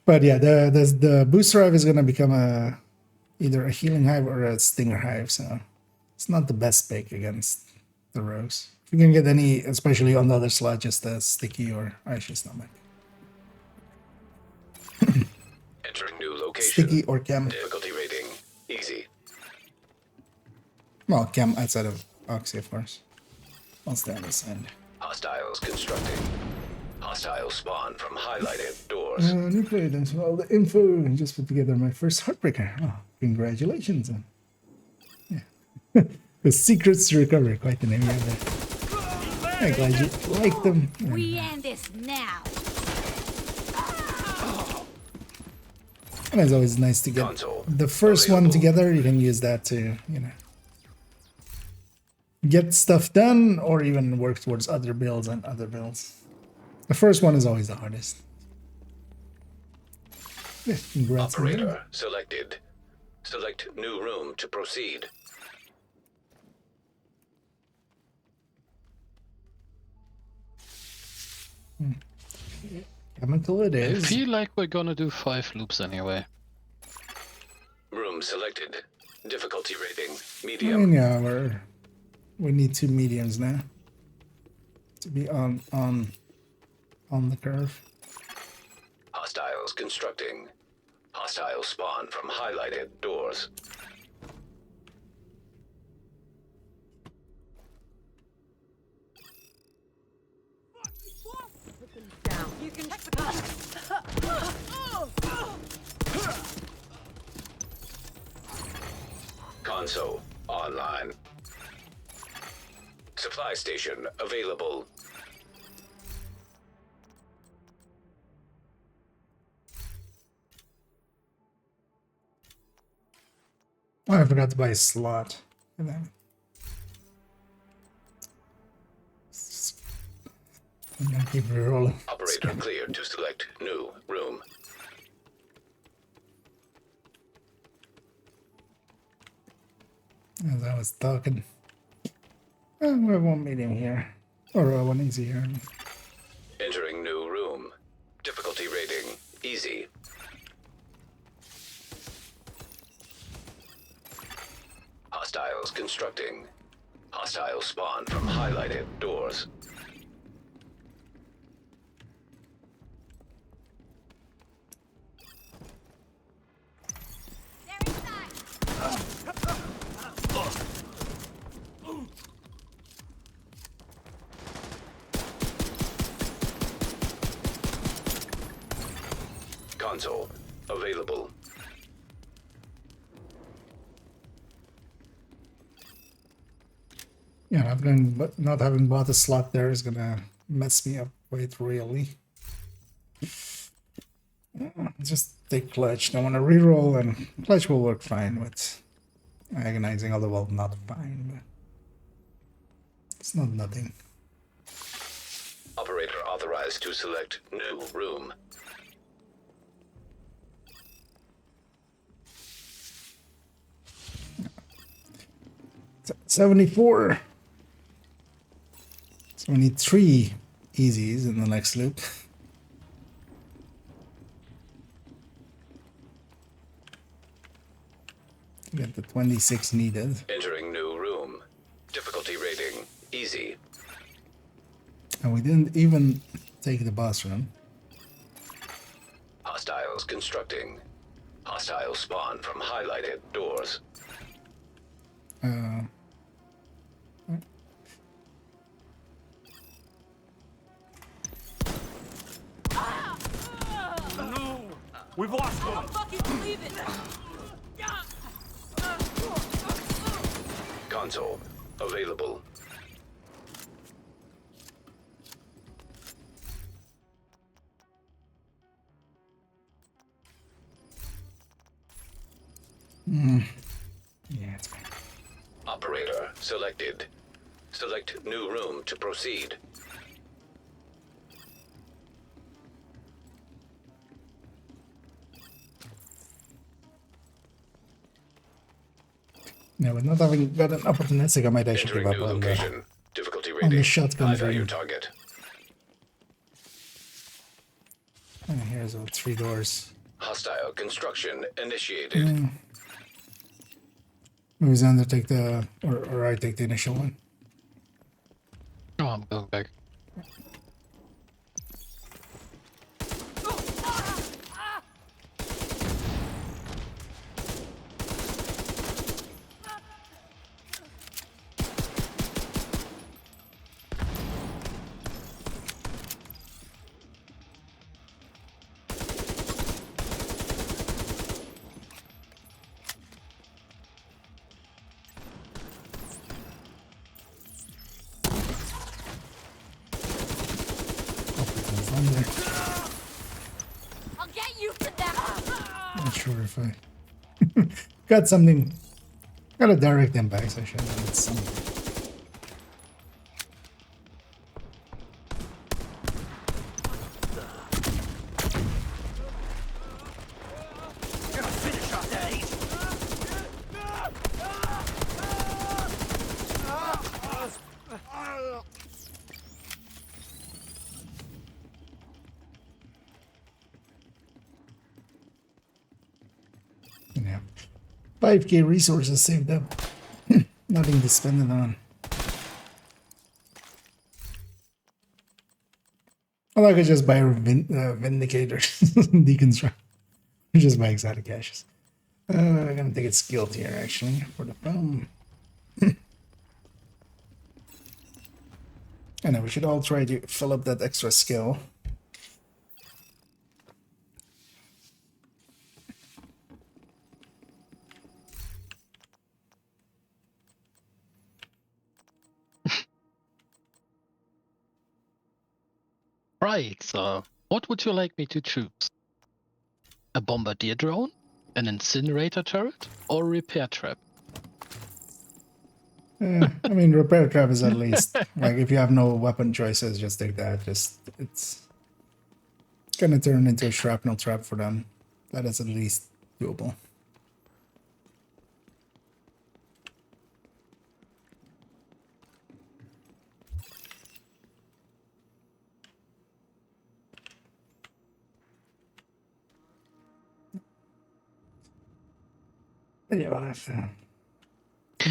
Speaker 1: but yeah, the booster hive is gonna become either a healing hive or a stinger hive, so it's not the best pick against the rogues. If you can get any, especially on the other slot, just a sticky or actually stomach.
Speaker 2: Entering new location.
Speaker 1: Sticky or chem.
Speaker 2: Difficulty rating easy.
Speaker 1: Well, chem outside of Oxy, of course. I'll stay on this end.
Speaker 2: Hostiles constructing. Hostiles spawn from highlighted doors.
Speaker 1: Nuclear, thanks for all the info. I just put together my first Heartbreaker. Oh, congratulations. Yeah. The Secrets to Recovery. Quite the name you have there. I'm glad you like them.
Speaker 7: We end this now.
Speaker 1: And it's always nice to get
Speaker 2: Console
Speaker 1: the first one together. You can use that to, get stuff done or even work towards other builds and other builds. The first one is always the hardest. Yeah, congrats.
Speaker 2: Operator selected. Select new room to proceed.
Speaker 1: Chemical it
Speaker 5: I
Speaker 1: is.
Speaker 5: feel like we're gonna do 5 loops anyway.
Speaker 2: Room selected. Difficulty rating
Speaker 1: I
Speaker 2: medium.
Speaker 1: mean, yeah, we need 2 mediums now to be on the curve.
Speaker 2: Hostiles constructing. Hostiles spawn from highlighted doors.
Speaker 7: You can check the gun.
Speaker 2: Console online. Supply station available.
Speaker 1: Oh, I forgot to buy a slot. And then I'm gonna keep rolling.
Speaker 2: Operator cleared to select new room.
Speaker 1: As I was talking, we have 1 medium here, or 1 easy here.
Speaker 2: Entering new room. Difficulty rating easy. Hostiles constructing. Hostiles spawn from highlighted doors. Console available.
Speaker 1: Yeah, not having bought a slot there is gonna mess me up quite really. Just take clutch. Don't want to reroll, and clutch will work fine with agonizing, although not fine, but it's not nothing.
Speaker 2: Operator authorized to select new room.
Speaker 1: So 74. So we need 3 easies in the next loop. Get the 26 needed.
Speaker 2: Entering new room. Difficulty rating easy.
Speaker 1: And we didn't even take the boss room.
Speaker 2: Hostiles constructing. Hostiles spawn from highlighted doors.
Speaker 7: No! We've lost one! I don't fucking believe it!
Speaker 2: Console available.
Speaker 1: Yeah, it's fine.
Speaker 2: Operator selected. Select new room to proceed.
Speaker 1: Yeah, with not having got an opportunistic, I might actually give
Speaker 2: Entering
Speaker 1: up
Speaker 2: new
Speaker 1: on
Speaker 2: location. Difficulty
Speaker 1: the
Speaker 2: rating.
Speaker 1: shotgun
Speaker 2: High value
Speaker 1: dream.
Speaker 2: target.
Speaker 1: And here's all 3 doors.
Speaker 2: Hostile construction initiated.
Speaker 1: Maybe Xander take the, or I take the initial one.
Speaker 5: Oh, I'm going back.
Speaker 7: I'll get you for that.
Speaker 1: Not sure if I got something. Got a direct impact, so I should have done something.
Speaker 7: Gonna finish off that agent.
Speaker 1: Yeah. 5k resources saved up. Nothing to spend it on. Or I could just buy Vindicators, Deconstruct. Just buy exotic caches. I'm gonna take it skilled here actually for the film. I know we should all try to fill up that extra skill.
Speaker 5: Right, so what would you like me to choose? A bombardier drone? An incinerator turret? Or a repair trap?
Speaker 1: I mean, repair trap is at least like if you have no weapon choices, just take that. Just it's gonna turn into a shrapnel trap for them. That is at least doable. But yeah, we'll have some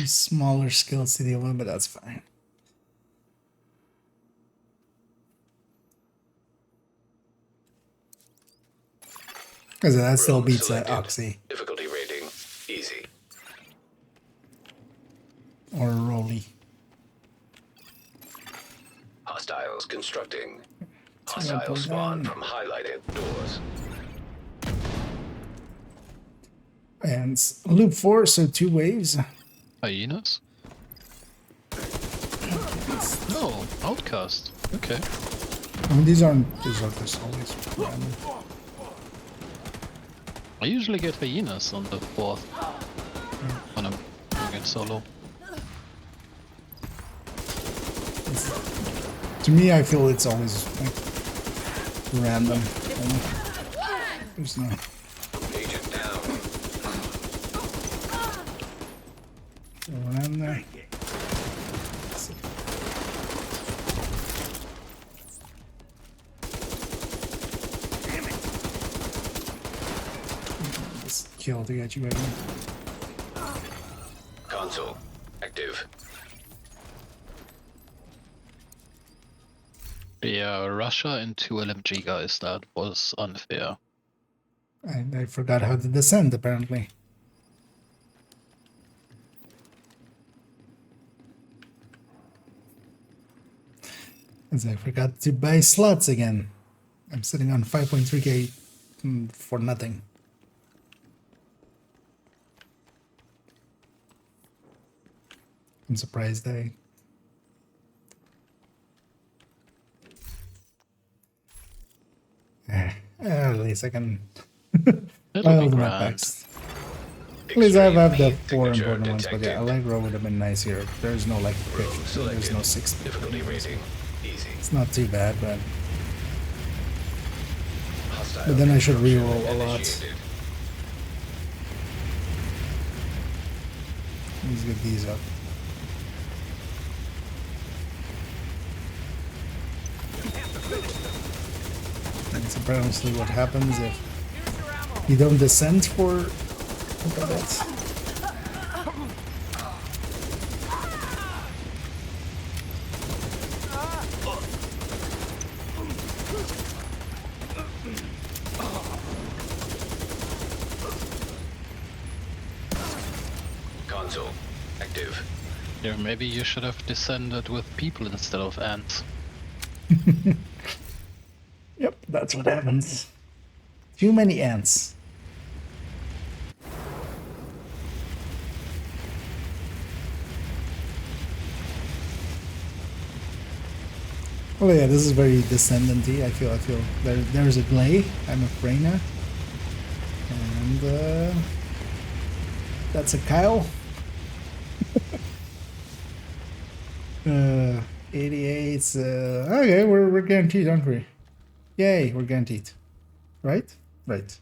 Speaker 1: smaller skills to deal with, but that's fine. Because that still
Speaker 2: Room
Speaker 1: beats
Speaker 2: selected.
Speaker 1: Oxy
Speaker 2: Difficulty rating. Easy.
Speaker 1: or Rolly.
Speaker 2: Hostiles constructing.
Speaker 1: gonna
Speaker 2: Hostiles
Speaker 1: pull
Speaker 2: spawn
Speaker 1: down.
Speaker 2: from highlighted doors.
Speaker 1: And loop 4, so 2 waves.
Speaker 5: Hyenas? Oh, outcast. Okay.
Speaker 1: I mean, these aren't just always random.
Speaker 5: I usually get hyenas on the 4th when I'm doing it solo.
Speaker 1: To me, I feel it's always like random. There's no.
Speaker 2: Agent down.
Speaker 1: Around there. Just kill to get you back in.
Speaker 2: Console. Active.
Speaker 5: Yeah, Russia and 2 LMG guys, that was unfair.
Speaker 1: I forgot how to descend, apparently. As I forgot to buy slots again. I'm sitting on 5.3k for nothing. I'm surprised at least I can
Speaker 5: It'll
Speaker 1: buy
Speaker 5: be
Speaker 1: all the
Speaker 5: grand.
Speaker 1: map packs. At least I have the
Speaker 2: Extreme
Speaker 1: 4
Speaker 2: signature
Speaker 1: important ones, but yeah,
Speaker 2: detected.
Speaker 1: Allegro would have been nice here. There's no like
Speaker 2: Room
Speaker 1: 50, there's
Speaker 2: selected.
Speaker 1: no 60.
Speaker 2: Difficulty rating. Easy.
Speaker 1: It's not too bad, but
Speaker 2: Hostile
Speaker 1: then I should
Speaker 2: construction
Speaker 1: reroll a lot.
Speaker 2: initiated.
Speaker 1: Let's get these up. That's apparently what happens if you don't descend for a bit.
Speaker 2: Console active.
Speaker 5: Yeah, maybe you should have descended with people instead of ants.
Speaker 1: Yep, that's what happens. Too many ants. Oh yeah, this is very descendanty. I feel there's a glay. I'm a Freyna. And that's a Kyle. 88. Okay, we're guaranteed, aren't we? Yay, we're guaranteed. Right? Right.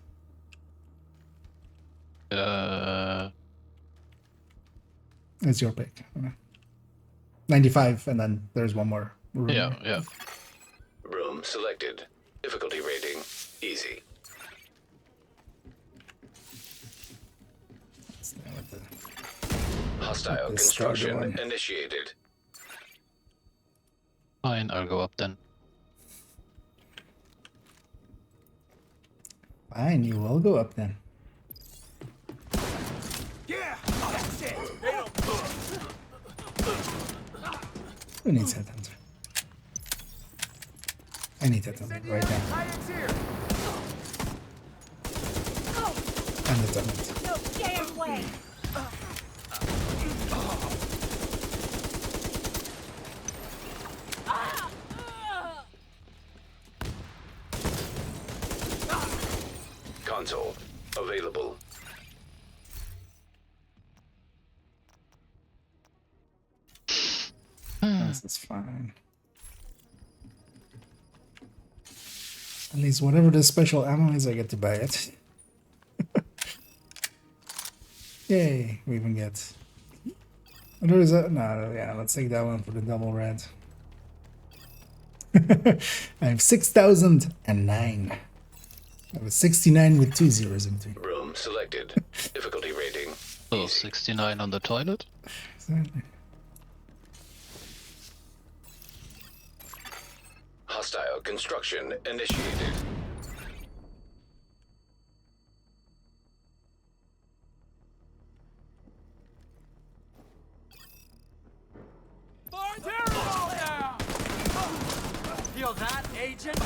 Speaker 1: It's your pick. 95, and then there's one more room.
Speaker 5: Yeah.
Speaker 2: Room selected. Difficulty rating easy.
Speaker 1: Let's go with the-
Speaker 2: Hostile
Speaker 1: This starter
Speaker 2: construction
Speaker 1: one.
Speaker 2: initiated.
Speaker 5: Fine, I'll go up then.
Speaker 1: Fine, you will go up then.
Speaker 7: Yeah, that's it. They don't.
Speaker 1: Who needs headhunter? I need headhunter right now.
Speaker 7: Science here.
Speaker 1: And the donut.
Speaker 6: No damn way!
Speaker 2: Console available.
Speaker 1: This is fine. At least whatever the special ammo is, I get to buy it. Yay, we even get... What is that? No, yeah, let's take that one for the double red. I have 6,009. I was 69 with 2 zeros in between.
Speaker 2: Room selected. Difficulty rating
Speaker 5: So 69 on the toilet.
Speaker 1: Exactly.
Speaker 2: hostile construction initiated.
Speaker 7: Terrible now! Feel that, agent?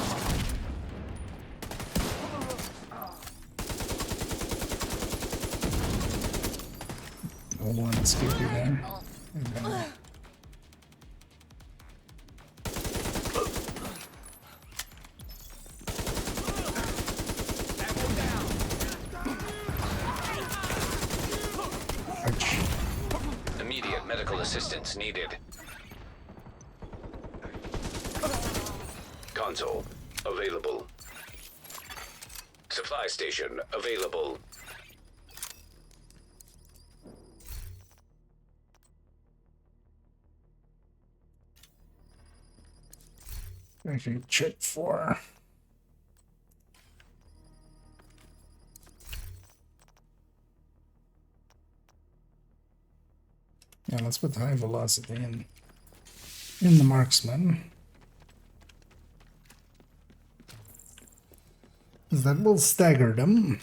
Speaker 1: No one escaped you there. Okay. Ouch.
Speaker 2: Immediate medical assistance needed. Console available. Supply station available.
Speaker 1: Actually, check for. Yeah, let's put high velocity in the marksman. That will stagger them.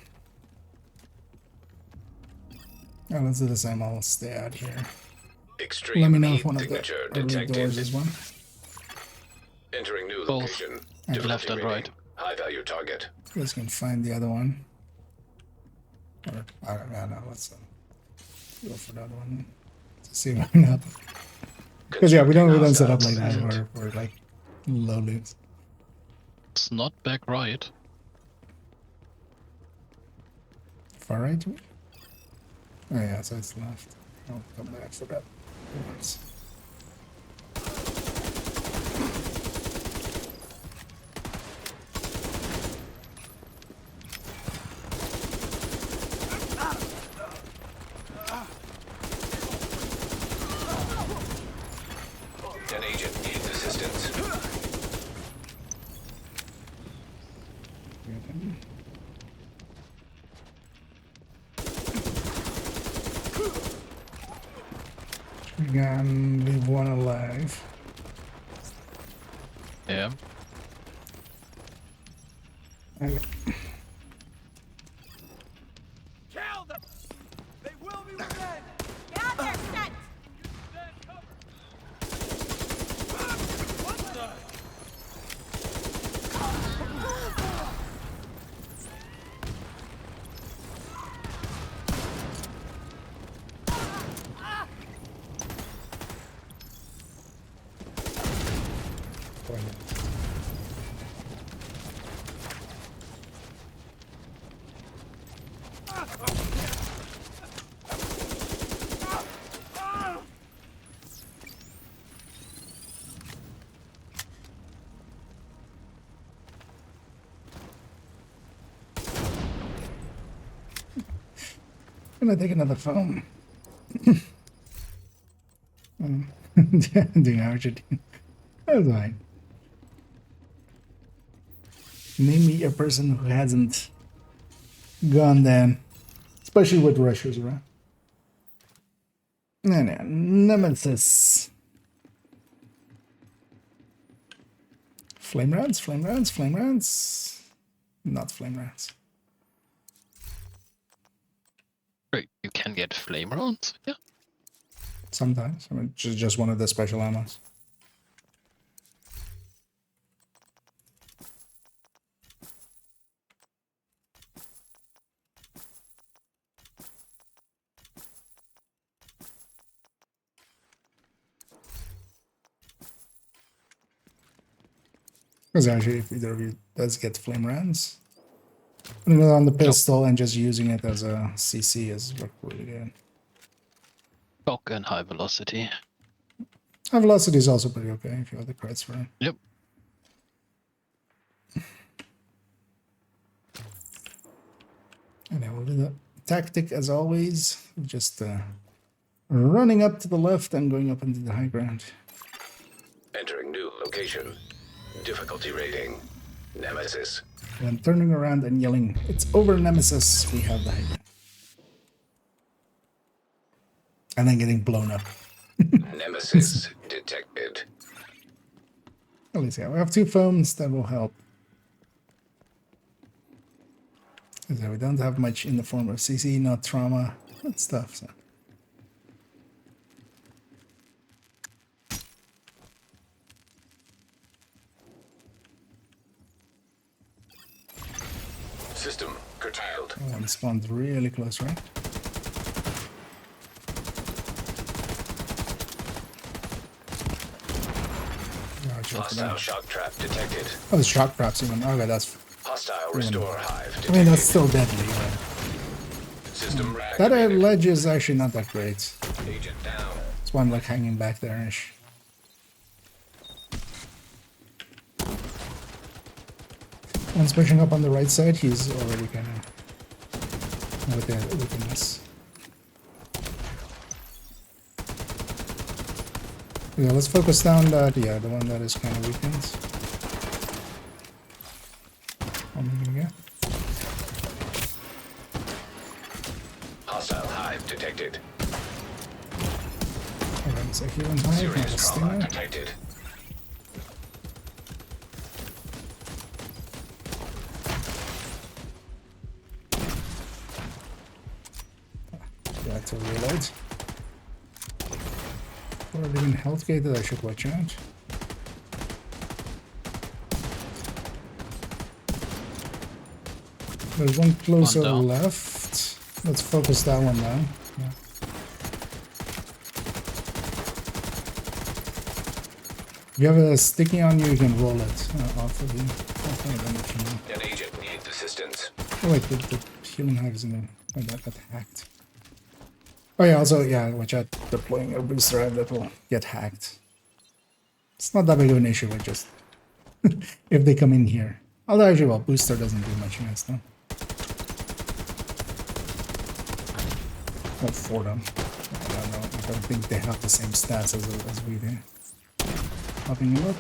Speaker 1: Yeah, let's do the same. I'll stay out here.
Speaker 2: Extreme
Speaker 1: Let me know
Speaker 2: heat
Speaker 1: if one of the
Speaker 2: signature
Speaker 1: early
Speaker 2: detected.
Speaker 1: doors is one.
Speaker 2: Entering new
Speaker 5: Both.
Speaker 2: location.
Speaker 5: And
Speaker 2: Difficulty
Speaker 5: left and
Speaker 2: rating.
Speaker 5: right.
Speaker 2: High value target.
Speaker 1: You guys can find the other one. Or, I don't know, let's go for the other one. To see what happens. Because yeah, we don't set up like that for like low loots.
Speaker 5: It's not back right.
Speaker 1: Far right? Oh yeah, so it's left. I'll come back for that once. We can leave one alive.
Speaker 5: Yeah.
Speaker 1: Okay.
Speaker 7: Kill them! They will be revenged!
Speaker 6: Get out there, set!
Speaker 7: What the?
Speaker 1: Gonna take another phone. Doing Argentine. That's fine. Name me a person who hasn't gone down, especially with Russia's around. No, Nemesis. Flame rounds, flame rounds, flame rounds. Not flame rounds.
Speaker 5: Right, you can get flame rounds. Yeah.
Speaker 1: Sometimes. I mean, just one of the special ammos. Because actually, if either of you does get flame rounds, putting it on the pistol and just using it as a CC is really good.
Speaker 5: Shock and high velocity.
Speaker 1: High velocity is also pretty okay if you have the crits for it.
Speaker 5: Yep.
Speaker 1: And I will do the tactic as always, just running up to the left and going up into the high ground.
Speaker 2: Entering new location. Difficulty rating. Nemesis.
Speaker 1: When turning around and yelling, "It's over, Nemesis," we have the high ground. And then getting blown up.
Speaker 2: Nemesis detected.
Speaker 1: At least, yeah, we have 2 phones that will help. So we don't have much in the form of CC, not trauma, that stuff. So.
Speaker 2: System curtailed.
Speaker 1: One spawned really close, right?
Speaker 2: Hostile shock trap detected.
Speaker 1: Oh, the shock traps even. Okay, that's.
Speaker 2: Hostile restore hive
Speaker 1: I
Speaker 2: detected.
Speaker 1: mean, that's still deadly. But
Speaker 2: System
Speaker 1: that
Speaker 2: reactivated.
Speaker 1: ledge is actually not that great.
Speaker 2: Agent down.
Speaker 1: That's why I'm like hanging back there-ish. One's pushing up on the right side. He's already kind of within us. Yeah, let's focus down that. Yeah, the one that is kind of weakened. How many gonna get?
Speaker 2: Hostile hive detected.
Speaker 1: Alright, so here on high,
Speaker 2: Serious
Speaker 1: have a
Speaker 2: trauma
Speaker 1: stinger.
Speaker 2: detected.
Speaker 1: Yeah, to reload. Or even health gate that I should watch out. There's one closer
Speaker 5: One down.
Speaker 1: left. Let's focus that one down. Yeah. If you have a sticky on you, you can roll it off of you.
Speaker 2: An agent needs assistance.
Speaker 1: Oh wait, the healing hive is in there. Oh, that got hacked. Oh yeah, also, yeah, watch out, deploying a booster hive that will get hacked. It's not that big of an issue, but just if they come in here. Although actually, well, booster doesn't do much against them. Well, for them. I don't know, I don't think they have the same stats as we do. Popping you up.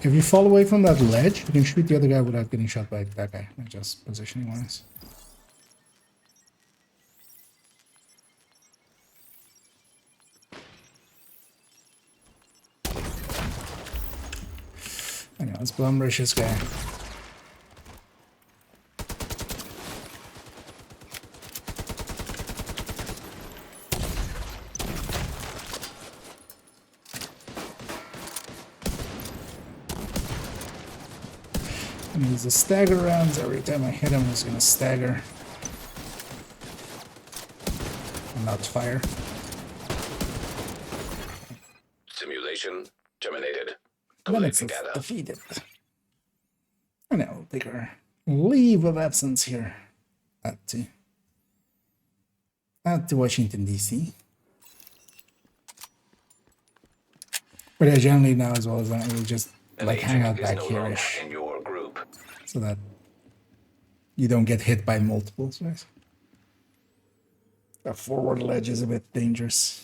Speaker 1: If you fall away from that ledge, you can shoot the other guy without getting shot by that guy, just positioning wise. Anyway, let's bum rush this guy. And use the stagger rounds. Every time I hit him, he's gonna stagger. And not fire.
Speaker 2: Simulation terminated.
Speaker 1: Then
Speaker 2: Complete
Speaker 1: it's
Speaker 2: data.
Speaker 1: defeated. And now we'll take our leave of absence here. Out to Washington, D.C. But yeah, generally now as well as that, we'll just
Speaker 2: An
Speaker 1: like hang out
Speaker 2: agent is
Speaker 1: back
Speaker 2: no
Speaker 1: here
Speaker 2: longer
Speaker 1: ish.
Speaker 2: in your group.
Speaker 1: So that you don't get hit by multiples, right? That forward ledge is a bit dangerous.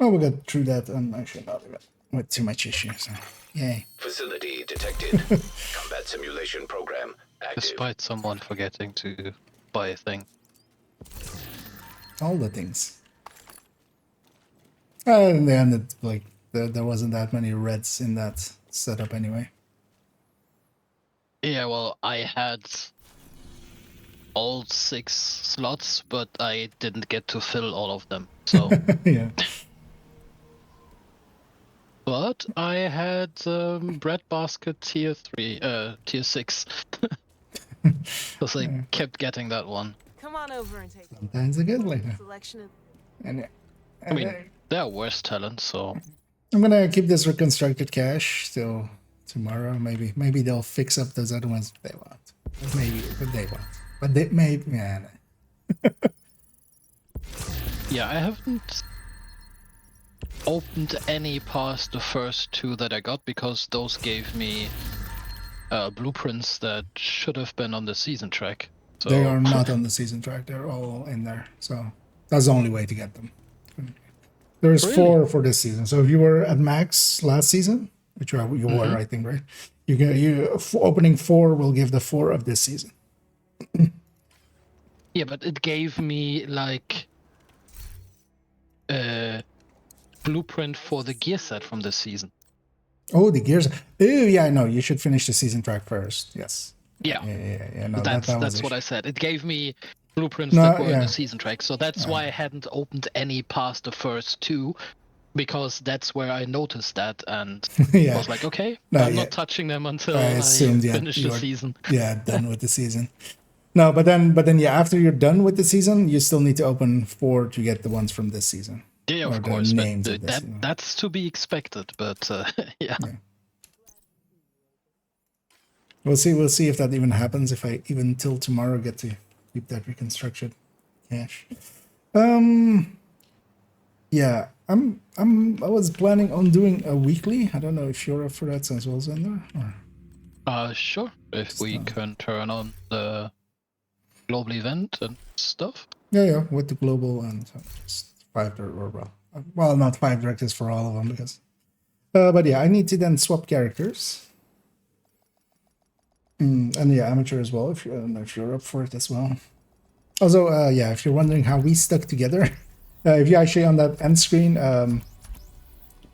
Speaker 1: Oh, we got through that and actually not even with too much issue, so yay.
Speaker 2: Facility detected. Combat simulation program active.
Speaker 5: Despite someone forgetting to buy a thing.
Speaker 1: All the things. In the end, it, like there wasn't that many reds in that setup anyway.
Speaker 5: Yeah, well, I had all 6 slots, but I didn't get to fill all of them. So,
Speaker 1: Yeah.
Speaker 5: but I had breadbasket tier tier 6, because I kept getting that one.
Speaker 6: Come on over and take
Speaker 1: Sometimes it gets like
Speaker 6: a
Speaker 1: that.
Speaker 6: selection of
Speaker 1: And,
Speaker 5: I mean, there are worse talents, so
Speaker 1: I'm gonna keep this reconstructed cache till tomorrow. Maybe they'll fix up those other ones if they want. Maybe, but they won't. But they may. Yeah.
Speaker 5: yeah, I haven't opened any past the first 2 that I got because those gave me blueprints that should have been on the season track. So
Speaker 1: They are not on the season track. They're all in there. So that's the only way to get them. There's
Speaker 5: Really?
Speaker 1: 4 for this season. So if you were at max last season, which you were, I think, right? Opening 4 will give the 4 of this season.
Speaker 5: Yeah, but it gave me like blueprint for the gear set from this season.
Speaker 1: Oh, the gears. Oh, yeah, no, you should finish the season track first. Yes.
Speaker 5: Yeah,
Speaker 1: Yeah. No,
Speaker 5: that's
Speaker 1: that was
Speaker 5: what I said. It gave me blueprints
Speaker 1: No,
Speaker 5: that were in
Speaker 1: yeah.
Speaker 5: the season track, so that's why I hadn't opened any past the first 2, because that's where I noticed that and
Speaker 1: Yeah.
Speaker 5: was like, okay,
Speaker 1: No,
Speaker 5: I'm
Speaker 1: yeah.
Speaker 5: not touching them until
Speaker 1: I
Speaker 5: I
Speaker 1: assumed, yeah,
Speaker 5: finish the
Speaker 1: you're-
Speaker 5: season.
Speaker 1: Yeah, done with the season. No, but then, yeah, after you're done with the season, you still need to open 4 to get the ones from this season.
Speaker 5: Yeah,
Speaker 1: Or
Speaker 5: of
Speaker 1: the
Speaker 5: course, but
Speaker 1: names of this,
Speaker 5: that's to be expected. But yeah.
Speaker 1: We'll see if that even happens. If I even till tomorrow get to keep that reconstructed cache. Yeah, I was planning on doing a weekly. I don't know if you're up for that as well, Xander. Or...
Speaker 5: Sure. If we can turn on the global event and stuff.
Speaker 1: Yeah, with the global and just 5 or well, not 5 directives for all of them because. But yeah, I need to then swap characters. And yeah, amateur as well. If you, I don't know if you're up for it as well. Also, yeah, if you're wondering how we stuck together, if you actually on that end screen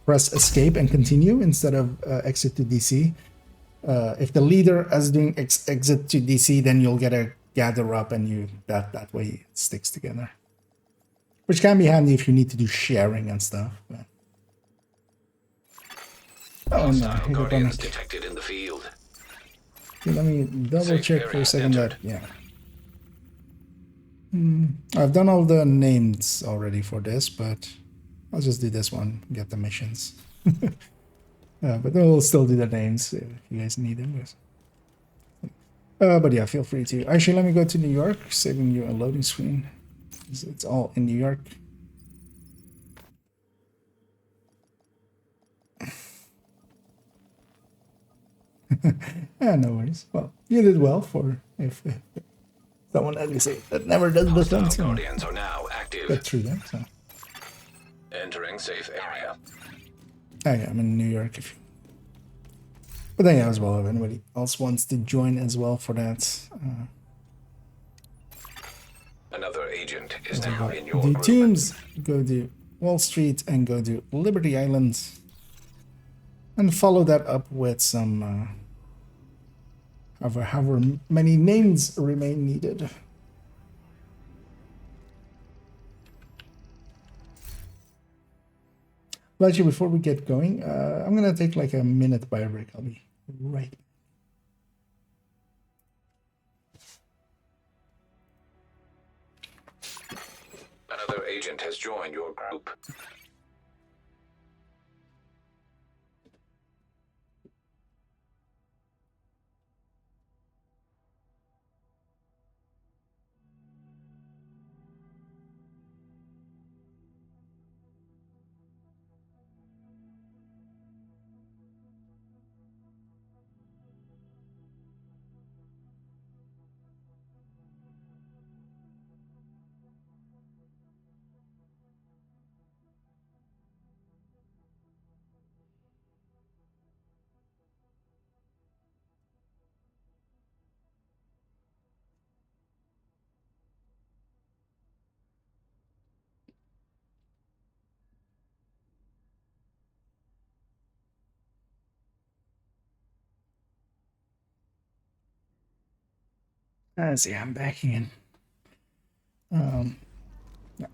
Speaker 1: press escape and continue instead of exit to DC. If the leader is doing exit to DC, then you'll get a gather up, and you that way it sticks together. Which can be handy if you need to do sharing and stuff. But... Oh no,
Speaker 2: Hostile
Speaker 1: here we go.
Speaker 2: guardians detected in the field.
Speaker 1: Okay, let me double
Speaker 2: Safe
Speaker 1: check for a
Speaker 2: area
Speaker 1: second
Speaker 2: entered.
Speaker 1: that, yeah. I've done all the names already for this, but I'll just do this one, get the missions. But then we'll still do the names if you guys need them. Yes. But yeah, feel free to. Actually, let me go to New York, saving you a loading screen. It's all in New York. Yeah, no worries. Well, you did well for if someone, as you say, that never does this
Speaker 2: Hostile
Speaker 1: one, so
Speaker 2: guardians are now active.
Speaker 1: get through them. So,
Speaker 2: Entering safe area.
Speaker 1: oh yeah, I'm in New York. If you, but then yeah, as well, if anybody else wants to join as well for that,
Speaker 2: Another agent is now in your
Speaker 1: The
Speaker 2: group.
Speaker 1: teams go to Wall Street and go to Liberty Island, and follow that up with some however many names remain needed. But actually, before we get going, I'm gonna take like a minute bio break. I'll be right back.
Speaker 2: Another agent has joined your group.
Speaker 1: See, I'm back again. Yeah.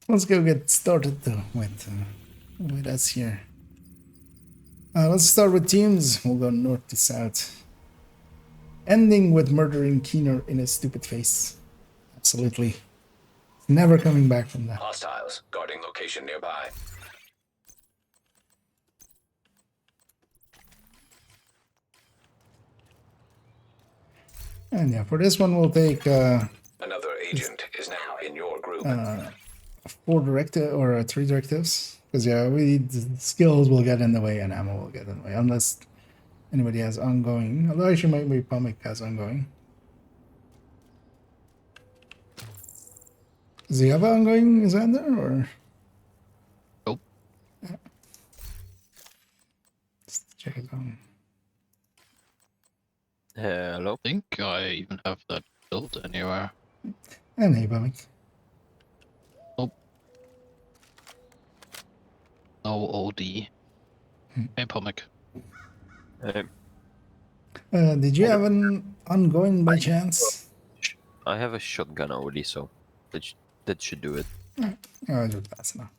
Speaker 1: Let's go get started though with us here. Let's start with teams. We'll go north to south, ending with murdering Keener in his stupid face. Absolutely, never coming back from that.
Speaker 2: Hostiles guarding location nearby.
Speaker 1: And yeah, for this one we'll take
Speaker 2: Another agent is now in your group.
Speaker 1: 4 directive or 3 directives, because yeah, the skills will get in the way and ammo will get in the way unless anybody has ongoing. Although actually maybe Pomic has ongoing. Does he have ongoing, Xander, or?
Speaker 5: Nope.
Speaker 1: Yeah. Let's check it out.
Speaker 6: Hello.
Speaker 5: I think I even have that built anywhere.
Speaker 1: And hey, Pomic.
Speaker 5: No OD. Hey, Pomic.
Speaker 1: Did you have an ongoing by chance?
Speaker 6: I have a shotgun already, so that should do it.
Speaker 1: Oh, that's enough.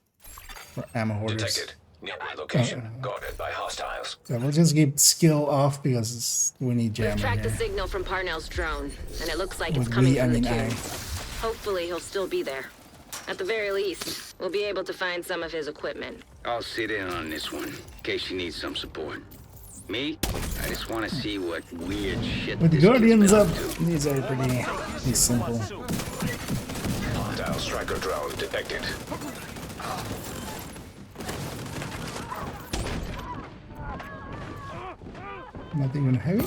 Speaker 1: For ammo hoarders.
Speaker 2: Detected. Nearby location guarded by hostiles.
Speaker 1: So we'll just keep skill off because we need
Speaker 4: We've
Speaker 1: jammer
Speaker 4: tracked the
Speaker 1: here.
Speaker 4: signal from Parnell's drone, and it looks like it's
Speaker 1: With
Speaker 4: coming
Speaker 1: we, I
Speaker 4: from the
Speaker 1: mean I.
Speaker 4: cube. Hopefully he'll still be there. At the very least, we'll be able to find some of his equipment.
Speaker 8: I'll sit in on this one, in case you need some support. Me? I just want to see what weird shit
Speaker 1: With
Speaker 8: this
Speaker 1: Guardians
Speaker 8: kid's
Speaker 1: up,
Speaker 8: been to.
Speaker 1: these are pretty simple.
Speaker 2: Hostile striker drone detected.
Speaker 1: Not even heavy.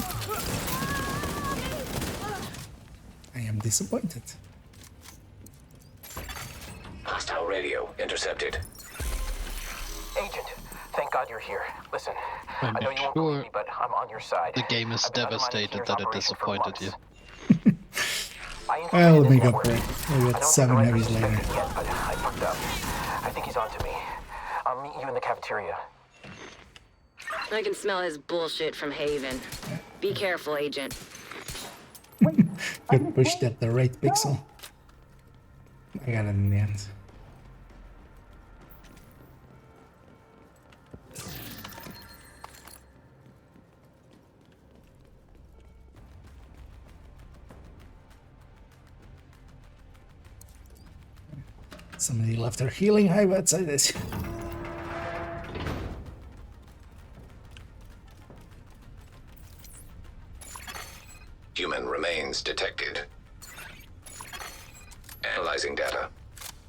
Speaker 1: I am disappointed.
Speaker 2: Hostile radio intercepted.
Speaker 9: Agent, thank God you're here. Listen,
Speaker 5: I'm
Speaker 9: I know you won't
Speaker 5: sure
Speaker 9: believe me, but I'm on your side.
Speaker 5: The game is
Speaker 9: I've been undermining
Speaker 5: devastated
Speaker 9: Keener's
Speaker 5: that it
Speaker 9: operation for
Speaker 5: disappointed you.
Speaker 9: months. I
Speaker 1: I'll
Speaker 9: infiltrated
Speaker 1: make
Speaker 9: his
Speaker 1: up for it.
Speaker 9: network.
Speaker 1: We'll
Speaker 9: I
Speaker 1: get
Speaker 9: don't
Speaker 1: 7
Speaker 9: think the
Speaker 1: heavies
Speaker 9: right
Speaker 1: later.
Speaker 9: person yet, but I fucked up. I think he's onto me. I'll meet you in the cafeteria.
Speaker 4: I can smell his bullshit from Haven. Be careful, Agent.
Speaker 1: Good pushed at the right pixel. I got it in the end. Somebody left their healing hive outside this.
Speaker 2: Human remains detected. Analyzing data.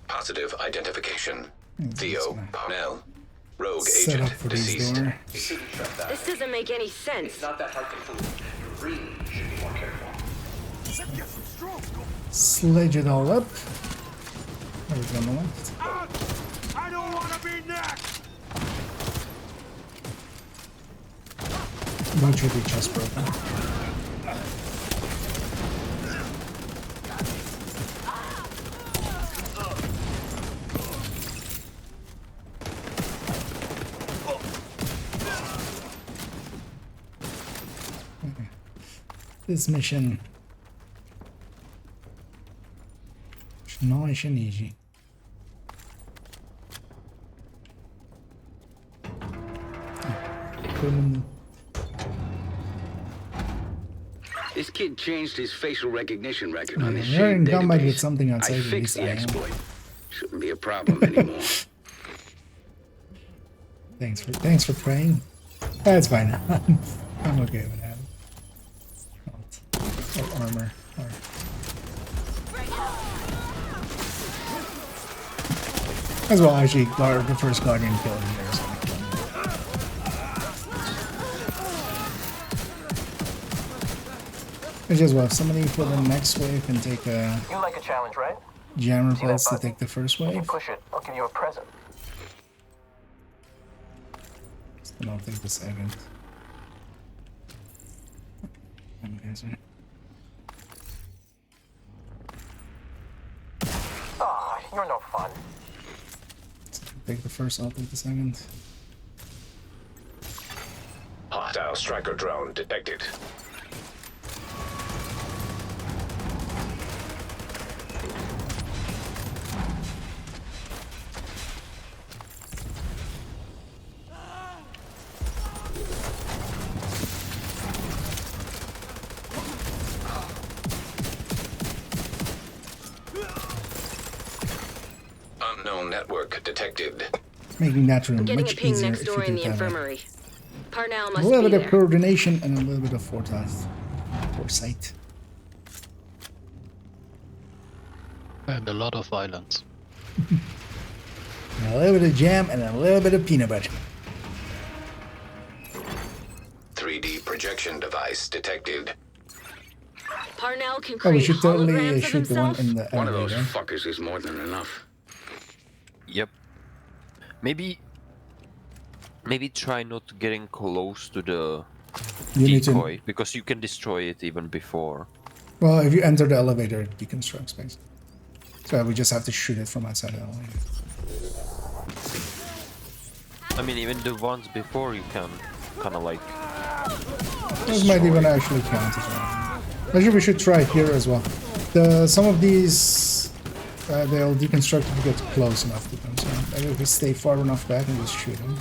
Speaker 2: Positive identification. Theo Parnell. Rogue
Speaker 1: Set up
Speaker 2: agent
Speaker 1: for these
Speaker 2: deceased.
Speaker 1: door.
Speaker 4: This doesn't make any sense.
Speaker 2: Not that hard to prove. You really should be more careful.
Speaker 1: Sledge it all up. Where's on the left?
Speaker 7: I don't want to be next.
Speaker 1: Bunch of the chest broken. this mission is nice and easy.
Speaker 8: This kid changed his facial recognition record on his
Speaker 1: You're in
Speaker 8: shade
Speaker 1: combat with
Speaker 8: database.
Speaker 1: something outside
Speaker 8: I
Speaker 1: of
Speaker 8: fixed
Speaker 1: this
Speaker 8: the
Speaker 1: I am.
Speaker 8: exploit. Shouldn't be a problem anymore.
Speaker 1: Thanks for praying. That's fine. I'm okay with that. Or armor. As well, actually, the first Guardian kill in there. So it's just well, if somebody for the next wave can take a
Speaker 9: You like a challenge, right?
Speaker 1: jammer
Speaker 9: See that
Speaker 1: pulse to
Speaker 9: button?
Speaker 1: take the first
Speaker 9: If you
Speaker 1: wave,
Speaker 9: push it, I'll give you a present.
Speaker 1: then I'll take the second.
Speaker 9: Ah, you're no fun.
Speaker 1: Take the first, I'll take the second.
Speaker 2: Hostile striker drone detected. Unknown network detected.
Speaker 1: Making that room
Speaker 4: I'm getting a
Speaker 1: much
Speaker 4: ping
Speaker 1: easier
Speaker 4: next
Speaker 1: if
Speaker 4: door
Speaker 1: you
Speaker 4: in
Speaker 1: do
Speaker 4: the
Speaker 1: that.
Speaker 4: infirmary. Parnell
Speaker 1: A
Speaker 4: must
Speaker 1: little
Speaker 4: be
Speaker 1: bit of
Speaker 4: there.
Speaker 1: coordination and a little bit of foresight.
Speaker 5: And a lot of violence.
Speaker 1: And a little bit of jam and a little bit of peanut butter.
Speaker 2: 3D projection device detected.
Speaker 4: Parnell can
Speaker 1: Oh, we
Speaker 4: create
Speaker 1: should totally
Speaker 4: holograms of
Speaker 1: shoot the one
Speaker 4: himself.
Speaker 1: in the
Speaker 8: One of those
Speaker 1: elevator.
Speaker 8: fuckers is more than enough.
Speaker 6: Yep. Maybe try not getting close to the
Speaker 1: You need to.
Speaker 6: decoy, because you can destroy it even before.
Speaker 1: Well, if you enter the elevator, it deconstructs space. So we just have to shoot it from outside the elevator.
Speaker 6: I mean, even the ones before you can kind of like.
Speaker 1: Those might even
Speaker 6: destroy.
Speaker 1: actually count as well. Actually, we should try here as well. Some of these, they'll deconstruct if you get close enough to them. So maybe if we stay far enough back and just shoot them.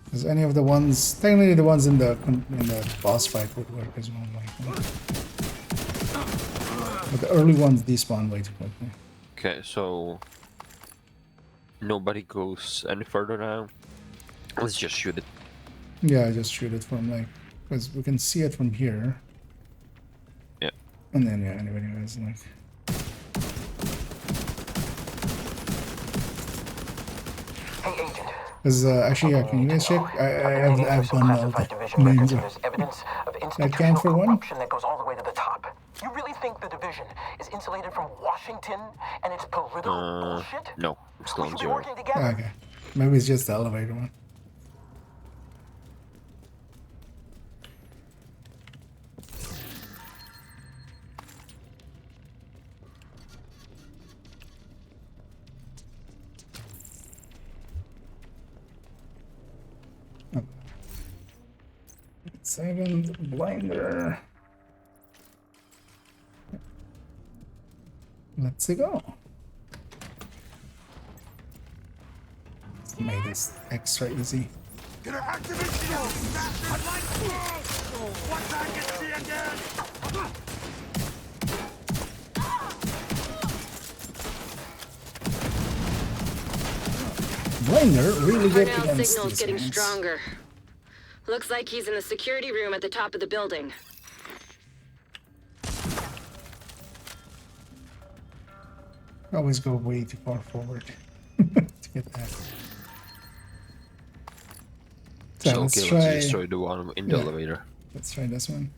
Speaker 1: Because any of the ones, technically the ones in the boss fight would work as well. But the early ones despawn way too quickly.
Speaker 6: Okay, so nobody goes any further now. Let's just shoot it.
Speaker 1: Yeah, just shoot it from because we can see it from here.
Speaker 6: Yeah.
Speaker 1: And then yeah, anybody has
Speaker 9: Hey, Agent.
Speaker 1: Because actually, yeah, can you guys check? I've done all the names of
Speaker 9: There's evidence of
Speaker 1: count
Speaker 9: institutional
Speaker 1: for one?
Speaker 9: corruption that goes all the way to the top. You really think the division is insulated from Washington and its political bullshit?
Speaker 6: No, I'm still
Speaker 9: We
Speaker 6: on
Speaker 9: should be
Speaker 6: 0.
Speaker 9: working together.
Speaker 1: Okay, maybe it's just the elevator one. Second blinder. Let's go. Let's make this extra easy.
Speaker 7: Get her activation on! I'd like once I can see again!
Speaker 1: Blinder really good
Speaker 4: Parnell's
Speaker 1: against
Speaker 4: signal's
Speaker 1: these
Speaker 4: getting
Speaker 1: ones.
Speaker 4: stronger. Looks like he's in the security room at the top of the building.
Speaker 1: Always go way too far forward to get that. So let's
Speaker 6: okay,
Speaker 1: try.
Speaker 6: let's destroy the one in the
Speaker 1: Yeah.
Speaker 6: elevator.
Speaker 1: Let's try this one.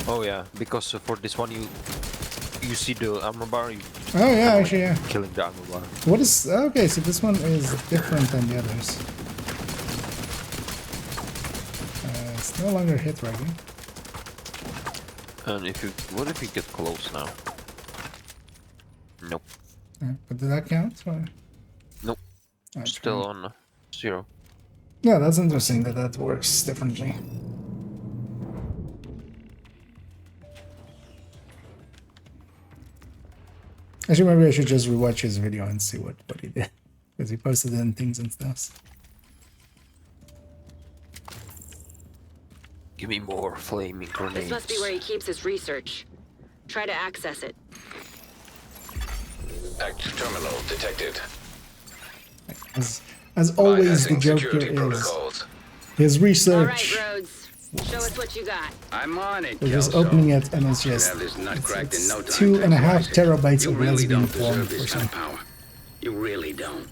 Speaker 6: Oh yeah, because for this one you see the armor bar.
Speaker 1: Oh yeah, actually yeah.
Speaker 6: Killing the armor bar.
Speaker 1: What is okay? So this one is different than the others. It's no longer hit tracking.
Speaker 6: And what if you get close now?
Speaker 1: But did that count? Or?
Speaker 6: Nope.
Speaker 1: Okay.
Speaker 6: Still on 0.
Speaker 1: Yeah, that's interesting that that works differently. Actually, maybe I should just rewatch his video and see what he did. Because he posted in things and stuff.
Speaker 6: Give me more flaming grenades.
Speaker 4: This must be where he keeps his research. Try to access it.
Speaker 2: Active terminal detected.
Speaker 1: As always, the
Speaker 2: Bypassing
Speaker 1: Joker
Speaker 2: security
Speaker 1: is
Speaker 2: protocols.
Speaker 1: his
Speaker 4: All
Speaker 1: research.
Speaker 4: right, Rhodes. Show us what you got.
Speaker 8: I'm on it,
Speaker 1: We're just
Speaker 8: Kelso.
Speaker 1: opening it and it's
Speaker 8: Should
Speaker 1: just
Speaker 8: have this nut cracked in
Speaker 1: it's
Speaker 8: no time,
Speaker 1: 2.5
Speaker 8: thanks, Isaac.
Speaker 1: terabytes
Speaker 8: You
Speaker 1: of
Speaker 8: really
Speaker 1: lesbian
Speaker 8: don't
Speaker 1: porn
Speaker 8: deserve
Speaker 1: for
Speaker 8: this kind
Speaker 1: some.
Speaker 8: of power. You really don't.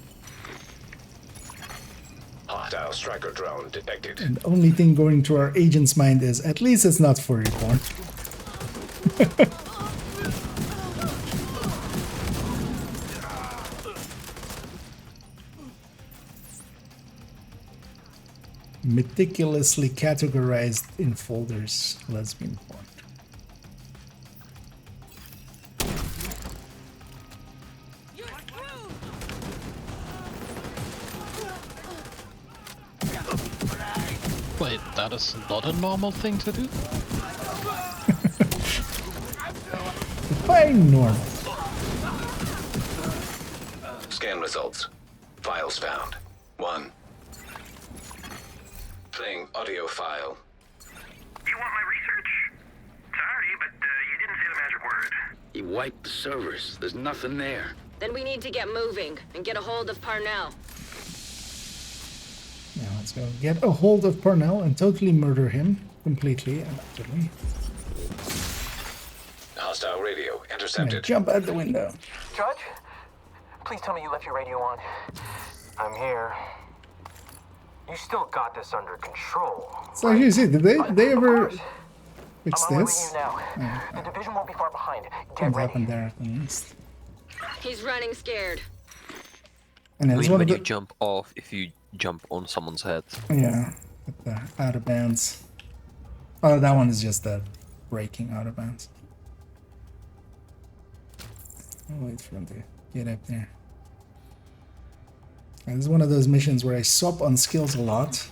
Speaker 2: Hostile striker drone detected.
Speaker 1: And the only thing going through our agent's mind is, at least it's not furry porn. Meticulously categorized in folders, lesbian porn.
Speaker 5: Wait, that is not a normal thing to do?
Speaker 1: Fine, normal.
Speaker 2: Scan results. Files found. 1. Playing audio file.
Speaker 7: You want my research? Sorry, but you didn't say the magic word.
Speaker 8: He wiped the servers. There's nothing there.
Speaker 4: Then we need to get moving and get a hold of Parnell.
Speaker 1: Now let's go get a hold of Parnell and totally murder him completely and utterly.
Speaker 2: Hostile radio
Speaker 1: And
Speaker 2: intercepted.
Speaker 1: jump out the window.
Speaker 9: Judge, please tell me you left your radio on. I'm here. You still got this under control.
Speaker 1: So you see, did they
Speaker 9: Of
Speaker 1: ever
Speaker 9: course.
Speaker 1: fix
Speaker 9: I'm on my way to
Speaker 1: this?
Speaker 9: you now. The division won't be far behind. Get
Speaker 1: What
Speaker 9: ready.
Speaker 1: happened there at least?
Speaker 4: He's running scared.
Speaker 1: And
Speaker 6: I
Speaker 1: it's
Speaker 6: mean,
Speaker 1: one
Speaker 6: when
Speaker 1: of
Speaker 6: you
Speaker 1: the
Speaker 6: jump off, if you jump on someone's head.
Speaker 1: yeah, with the out of bounds. Oh, that one is just that breaking out of bounds. I'll wait for him to get up there. And this is one of those missions where I swap on skills a lot,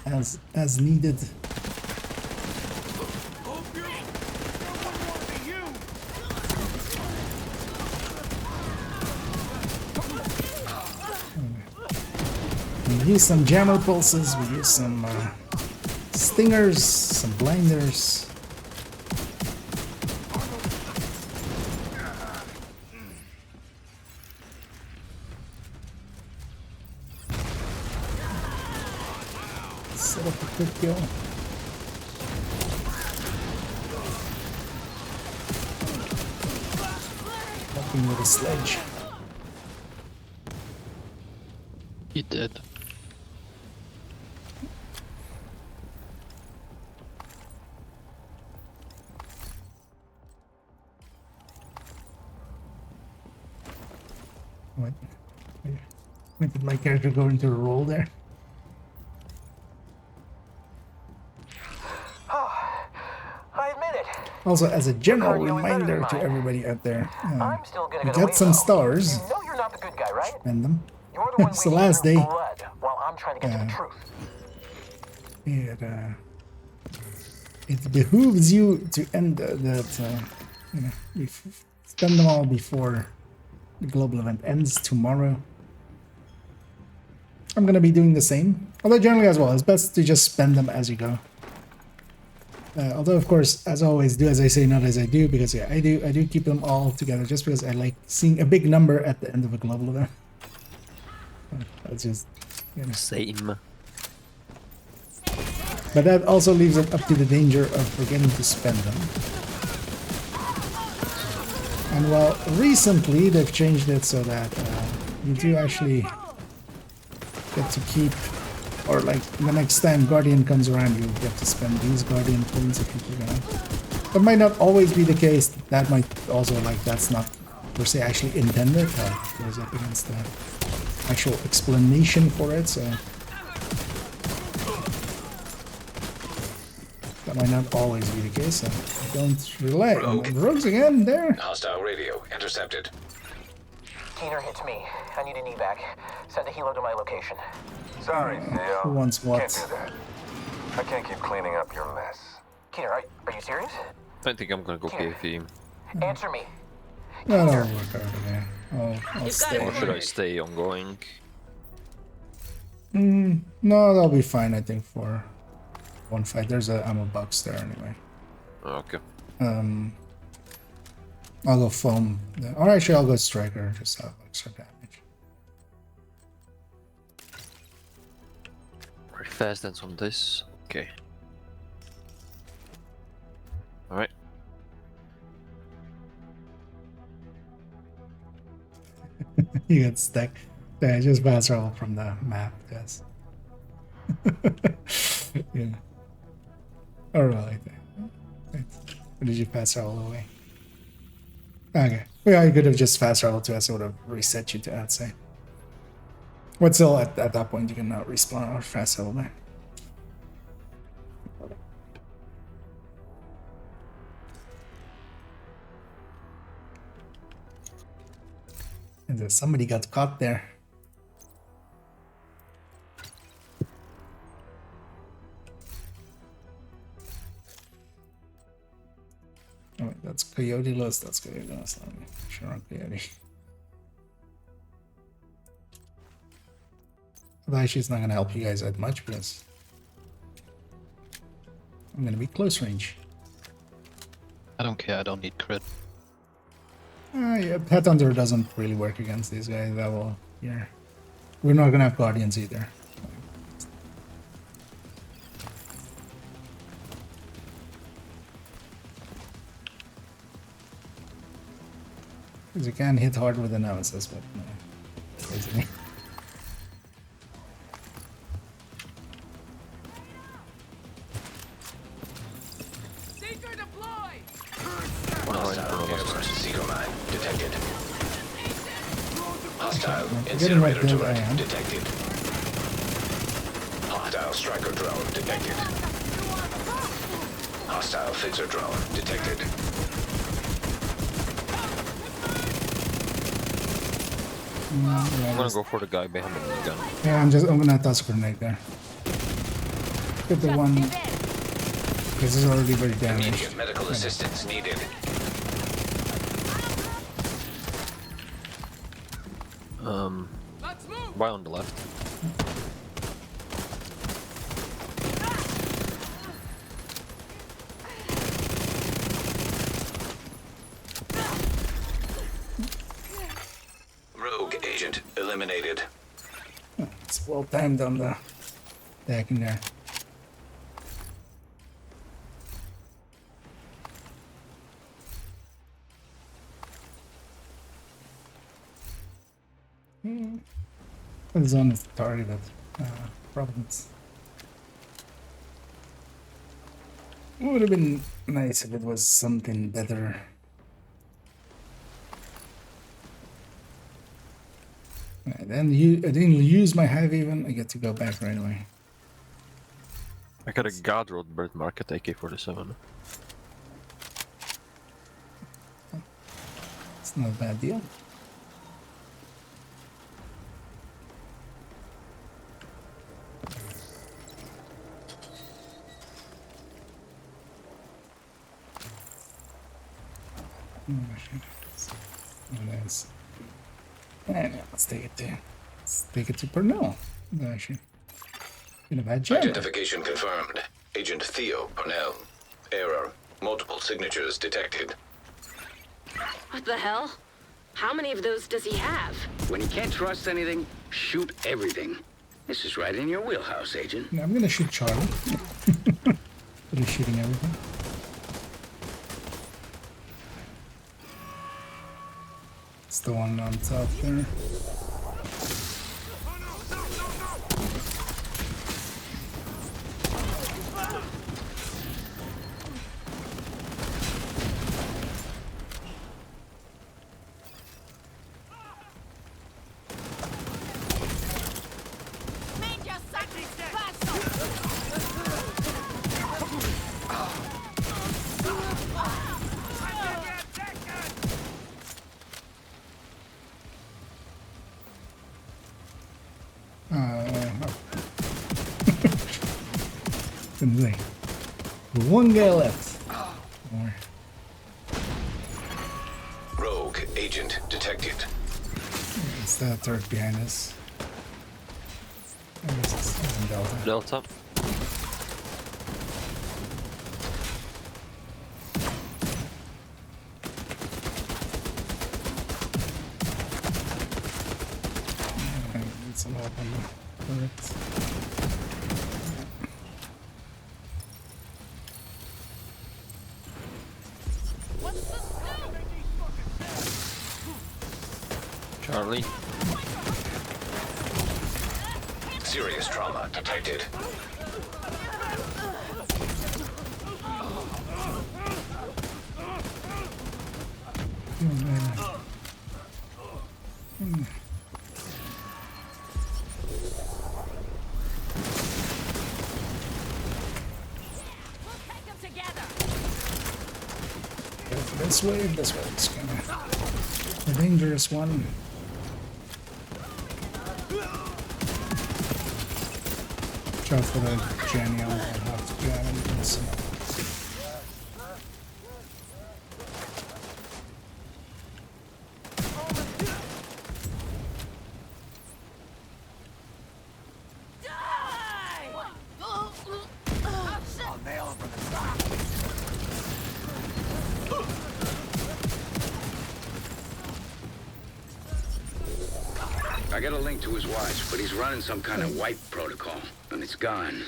Speaker 1: as needed. We use some jammer pulses, we use some stingers, some blinders. Set up a quick kill. Helping with a sledge.
Speaker 5: He did.
Speaker 1: What? When did my character go into a role there?
Speaker 9: I admit it.
Speaker 1: Also, as a general
Speaker 9: Cardio is better than
Speaker 1: reminder to
Speaker 9: mine.
Speaker 1: everybody out there,
Speaker 9: I'm still gonna
Speaker 1: we
Speaker 9: get
Speaker 1: got
Speaker 9: away,
Speaker 1: some
Speaker 9: though.
Speaker 1: stars.
Speaker 9: You know you're not the good guy, right?
Speaker 1: Spend them.
Speaker 9: You're the one
Speaker 1: It's the
Speaker 9: leading
Speaker 1: last
Speaker 9: through
Speaker 1: day.
Speaker 9: blood while I'm trying to get to the truth.
Speaker 1: It behooves you to end spend them all before the global event ends tomorrow. I'm gonna be doing the same, although generally as well, it's best to just spend them as you go. Although of course, as always, do as I say, not as I do, because yeah, I do keep them all together just because I like seeing a big number at the end of a global event. That's just, you know.
Speaker 6: Same.
Speaker 1: But that also leaves it up to the danger of forgetting to spend them. And well, recently they've changed it so that you do actually get to keep, or like the next time Guardian comes around, you get to spend these Guardian points if you forget. That might not always be the case. That might also, like, that's not per se actually intended. It goes up against the actual explanation for it, so That might not always be the case, so don't rely on
Speaker 2: Rogue.
Speaker 1: rogues again there.
Speaker 2: Hostile radio intercepted.
Speaker 9: Keener, it's me. I need an evac. Send a helo to my location.
Speaker 7: Sorry, Theo.
Speaker 1: Who wants what?
Speaker 7: Can't do that. I can't keep cleaning up your mess.
Speaker 9: Keener, are you serious?
Speaker 6: I think I'm gonna go PvP.
Speaker 9: Answer me.
Speaker 1: No, no, we'll work out again. I'll
Speaker 4: You've got
Speaker 1: stay.
Speaker 4: it.
Speaker 6: Or should I stay ongoing?
Speaker 1: No, that'll be fine, I think, for one fight. There's a ammo box there anyway.
Speaker 6: Okay.
Speaker 1: I'll go foam. Or actually, I'll go striker, just have extra damage.
Speaker 6: Very fast dance on this. Okay. Alright.
Speaker 1: You get stuck. Yeah, just pass roll from the map, yes. Yeah. Or well, I think. Wait, or did you pass roll away? Okay. Well, you could have just fast traveled to us, it would have reset you to outside. But still, at that point, you can now respawn or fast travel back. And then somebody got caught there. Oh, wait, that's Coyote List. That's Coyote List. Let me make sure on Coyote. But actually, it's not going to help you guys that much because I'm going to be close range.
Speaker 5: I don't care, I don't need crit.
Speaker 1: Yeah, Pet Hunter doesn't really work against these guys. That will, yeah. We're not going to have Guardians either. Because you can hit hard with analysis, but no. Basically.
Speaker 2: Hostile emergency mine detected. Hostile
Speaker 1: Getting what
Speaker 2: incinerator
Speaker 1: build I
Speaker 2: turret
Speaker 1: am.
Speaker 2: detected. Hostile striker drone detected. Hostile fixer drone detected.
Speaker 6: I'm gonna go for the guy behind the gun.
Speaker 1: Yeah, I'm gonna toss a grenade there. Get the one. This is already very damaged.
Speaker 2: Immediate medical assistance needed.
Speaker 6: Why on the left?
Speaker 2: Rogue agent eliminated.
Speaker 1: It's well timed on the deck in there. The zone is targeted. Problems. It would have been nice if it was something better. Right, then I didn't use my hive even. I get to go back right away.
Speaker 6: I got a God Road Bird Market AK-47.
Speaker 1: It's not a bad deal. Nice. And let's take it to Pernell. Actually, in a bad job.
Speaker 2: Identification confirmed. Agent Theo Parnell. Error. Multiple signatures detected.
Speaker 4: What the hell? How many of those does he have?
Speaker 8: When you can't trust anything, shoot everything. This is right in your wheelhouse, Agent.
Speaker 1: Now I'm gonna shoot Charlie. But he's shooting everything. It's the one on top there. Anyway, one guy left. More.
Speaker 2: Rogue agent detected.
Speaker 1: It's that turret behind us. I guess it's in Delta.
Speaker 6: Delta.
Speaker 1: I need some help on the turrets.
Speaker 6: Charlie.
Speaker 2: Serious trauma detected.
Speaker 1: This way. It's kind of a dangerous one. Watch out for the Jenny. I'll have to jam into this.
Speaker 8: I got a link to his watch, but he's running some kind of wipe protocol, and it's gone.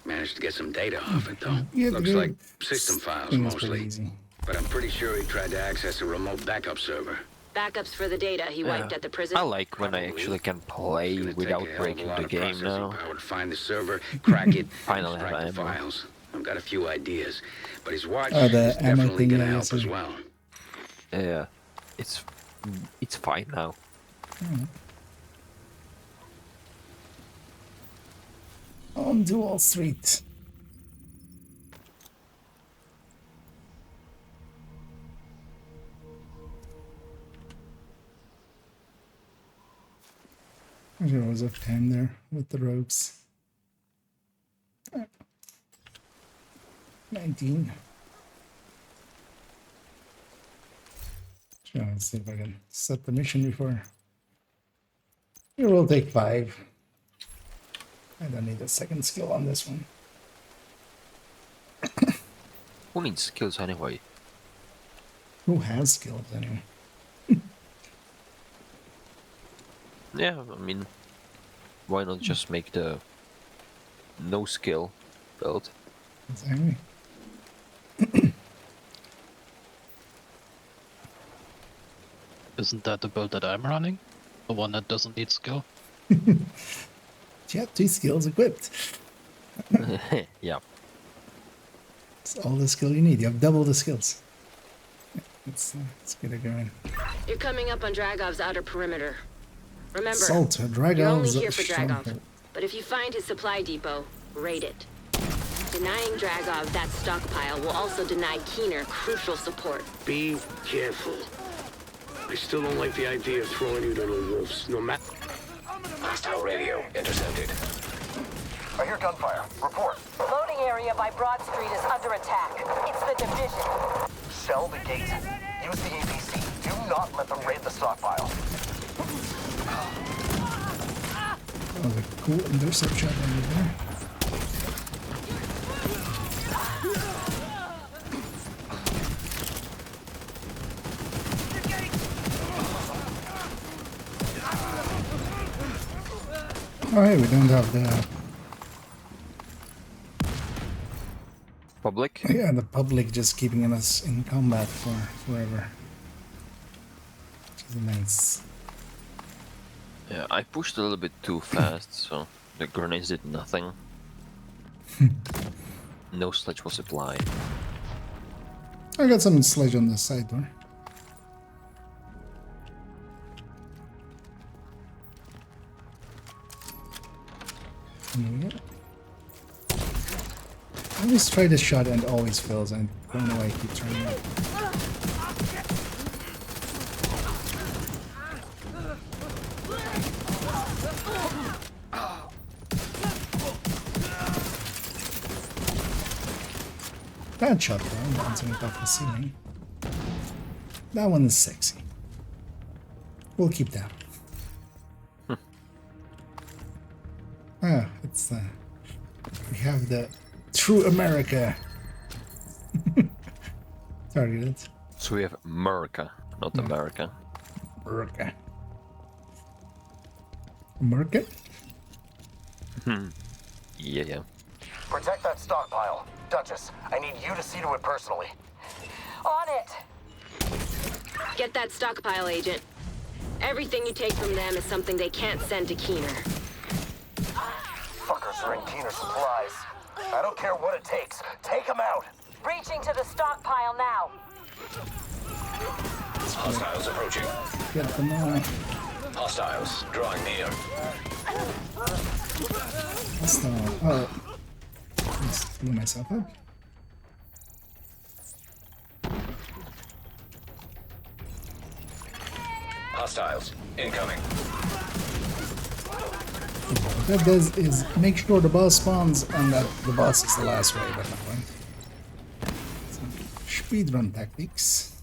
Speaker 8: Managed to get some data off it, though.
Speaker 1: Yeah,
Speaker 8: Looks like system files,
Speaker 1: thing is pretty
Speaker 8: mostly.
Speaker 1: easy.
Speaker 8: But I'm pretty sure he tried to access a remote backup server.
Speaker 4: Backups for the data he wiped at the prison.
Speaker 6: I like when I actually can play
Speaker 8: It's gonna
Speaker 6: without
Speaker 8: take a hell of a
Speaker 6: breaking
Speaker 8: lot
Speaker 6: the
Speaker 8: of
Speaker 6: game
Speaker 8: processing
Speaker 6: now.
Speaker 8: power to find the server, crack it,
Speaker 6: Finally
Speaker 8: extract
Speaker 6: have
Speaker 8: the
Speaker 6: ammo.
Speaker 8: files. I've got a few ideas, but his watch
Speaker 1: Oh, the
Speaker 8: is
Speaker 1: ammo
Speaker 8: definitely
Speaker 1: thing,
Speaker 8: gonna
Speaker 1: yeah,
Speaker 8: help
Speaker 1: yeah,
Speaker 8: as
Speaker 1: so-
Speaker 8: well.
Speaker 6: Yeah, it's fine now.
Speaker 1: On Dual Street. There was a time there with the rogues. 19. Sure, let's see if I can set the mission before. It will take 5. I don't need a second skill on this one.
Speaker 6: Who needs skills anyway?
Speaker 1: Who has skills anyway?
Speaker 6: Yeah, I mean, why not just make the no skill build?
Speaker 1: Exactly.
Speaker 5: Isn't that the build that I'm running? The one that doesn't need skill?
Speaker 1: You have 2 skills equipped.
Speaker 6: Yeah.
Speaker 1: It's all the skill you need. You have double the skills. Let's get it going.
Speaker 4: You're coming up on Dragov's outer perimeter. Remember,
Speaker 1: Salt,
Speaker 4: you're only
Speaker 1: Dragov's
Speaker 4: here for Dragov.
Speaker 1: stronghold.
Speaker 4: But if you find his supply depot, raid it. Denying Dragov that stockpile will also deny Keener crucial support.
Speaker 7: Be careful. I still don't like the idea of throwing you to the wolves, no matter.
Speaker 2: Hostile radio intercepted.
Speaker 9: I hear gunfire. Report.
Speaker 10: Loading area by Broad Street is under attack. It's the division.
Speaker 9: Sell the gate. Use the APC. Do not let them raid the stockpile.
Speaker 1: That was a cool intercept shot over there. Oh, hey, we don't have the
Speaker 6: Public?
Speaker 1: yeah the public just keeping us in combat for forever. Which is nice.
Speaker 6: Yeah, I pushed a little bit too fast, so the grenades did nothing. No sledge was applied.
Speaker 1: I got some sledge on the side door. I always try this shot and it always fails, and I don't know why I keep trying it. That shot though, bouncing it off the ceiling. That one is sexy. We'll keep that. It's we have the true America targeted.
Speaker 6: So we have America, not America.
Speaker 1: America. America?
Speaker 6: Yeah.
Speaker 9: Protect that stockpile. Duchess, I need you to see to it personally.
Speaker 10: On it.
Speaker 4: Get that stockpile, Agent. Everything you take from them is something they can't send to Keener.
Speaker 9: Fuckers are in Keener supplies. I don't care what it takes. Take them out.
Speaker 10: Breaching to the stockpile now.
Speaker 2: Hostiles approaching.
Speaker 1: Get them all.
Speaker 2: Hostiles drawing near.
Speaker 1: That's not. Oh. Let's blew myself up.
Speaker 2: Hostiles incoming.
Speaker 1: What that does is make sure the boss spawns and that the boss is the last wave at that point. So, speedrun tactics.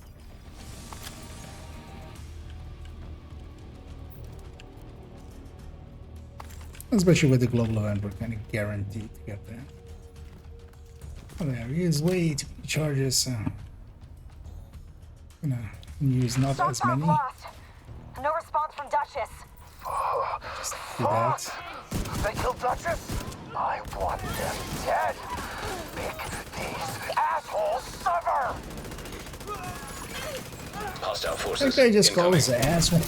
Speaker 1: Especially with the global event, we're kind of guaranteed to get there. Oh, there he is. Way too many charges. Gonna use not as
Speaker 10: Stockpile
Speaker 1: many.
Speaker 10: lost. No response from Duchess.
Speaker 1: Just do that.
Speaker 9: They killed Duchess? I want them dead. Make these assholes suffer.
Speaker 2: Hostile
Speaker 1: I
Speaker 2: forces
Speaker 1: think they just call
Speaker 2: incoming.
Speaker 1: us an asshole.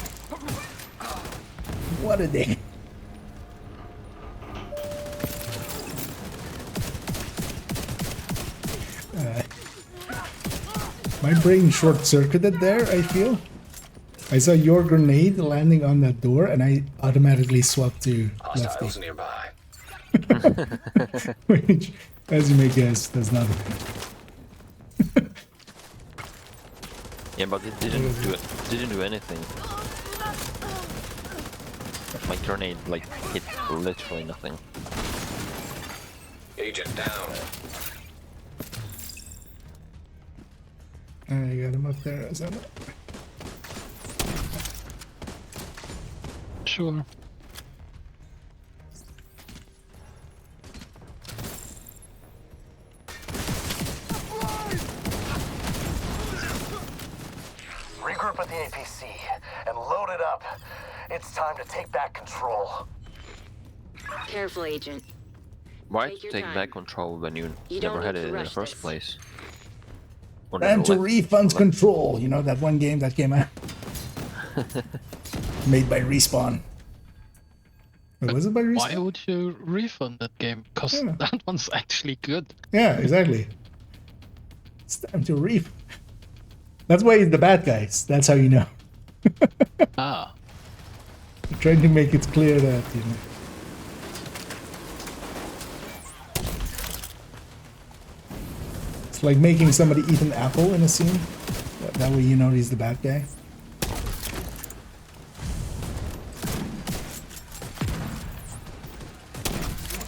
Speaker 1: What a day. My brain short-circuited there, I feel. I saw your grenade landing on that door and I automatically swapped to
Speaker 2: Hostiles
Speaker 1: lefty.
Speaker 2: nearby.
Speaker 1: Which, as you may guess, does not
Speaker 6: Yeah, but it didn't do anything. My grenade like hit literally nothing.
Speaker 2: Agent down.
Speaker 1: I got him up there as I know.
Speaker 5: Sure.
Speaker 9: Regroup at the APC and load it up. It's time to take back control.
Speaker 4: Careful, Agent.
Speaker 6: Why
Speaker 4: Take your
Speaker 6: take
Speaker 4: time.
Speaker 6: back control when you
Speaker 4: You
Speaker 6: never
Speaker 4: don't
Speaker 6: had
Speaker 4: need
Speaker 6: it
Speaker 4: to
Speaker 6: in the
Speaker 4: rush
Speaker 6: first
Speaker 4: this.
Speaker 6: place? Or
Speaker 1: Time to
Speaker 6: never
Speaker 1: refund control. You know that one game that came out? Made by Respawn. Wait, was it by Respawn?
Speaker 5: Why would you refund that game? Because
Speaker 1: Yeah.
Speaker 5: that one's actually good.
Speaker 1: Yeah, exactly. It's time to refund. That's why he's the bad guys. That's how you know.
Speaker 5: Ah.
Speaker 1: I'm trying to make it clear that, you know. It's like making somebody eat an apple in a scene. That way you know he's the bad guy.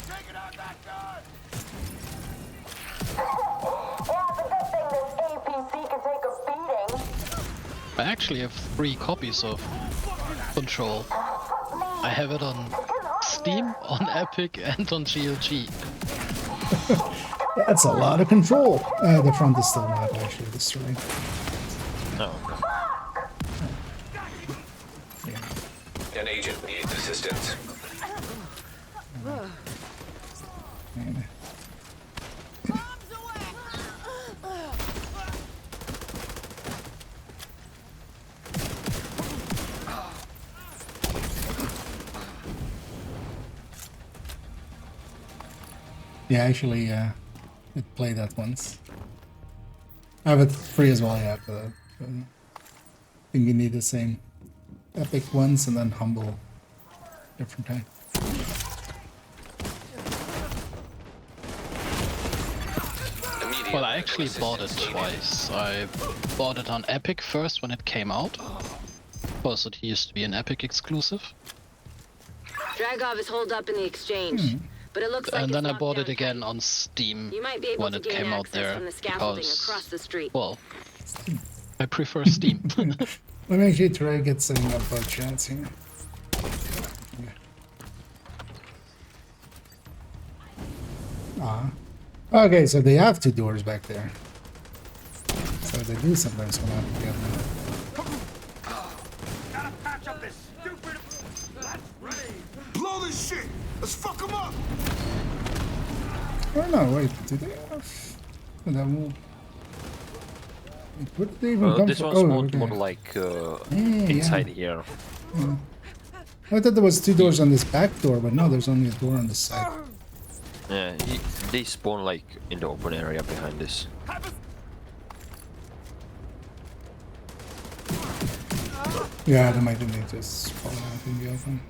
Speaker 7: Taking out that guy!
Speaker 10: Yeah, it's a good thing this APC can take a beating.
Speaker 5: I actually have 3 copies of Control. I have it on Steam, on Epic, and on GOG.
Speaker 1: That's a lot of control. The front is still not actually destroyed.
Speaker 6: No.
Speaker 2: An agent needs assistance.
Speaker 1: And yeah, actually, I played that once. I have it free as well, yeah. But, I think you need the same epic ones and then humble different time.
Speaker 2: Immediate
Speaker 5: Well, I actually bought it
Speaker 2: assistance
Speaker 5: twice. I bought it on Epic first when it came out. Because it used to be an Epic exclusive.
Speaker 4: Dragov is holed up in the exchange. but it looks like
Speaker 5: And
Speaker 4: it's
Speaker 5: then I
Speaker 4: locked
Speaker 5: bought
Speaker 4: down
Speaker 5: it again
Speaker 4: tight.
Speaker 5: on Steam
Speaker 4: You might be able
Speaker 5: when
Speaker 4: to
Speaker 5: it
Speaker 4: gain
Speaker 5: came out
Speaker 4: access
Speaker 5: there.
Speaker 4: from the scaffolding
Speaker 5: Because,
Speaker 4: across the street.
Speaker 5: well, I prefer Steam.
Speaker 1: Let me actually try to get setting up our chats here. Okay, so they have two doors back there. So they do sometimes come out together.
Speaker 7: Gotta patch up this stupid. That's ready. Blow this shit. Let's fuck them up.
Speaker 1: Oh no, wait, do they have... Oh, that will... Where did they even come
Speaker 6: This
Speaker 1: from?
Speaker 6: one's
Speaker 1: Oh,
Speaker 6: more,
Speaker 1: okay.
Speaker 6: more like
Speaker 1: Yeah.
Speaker 6: inside here.
Speaker 1: I thought there was two doors on this back door, but no, there's only a door on this side.
Speaker 6: Yeah, they spawn like in the open area behind this.
Speaker 1: Yeah, they might need to spawn out in the open.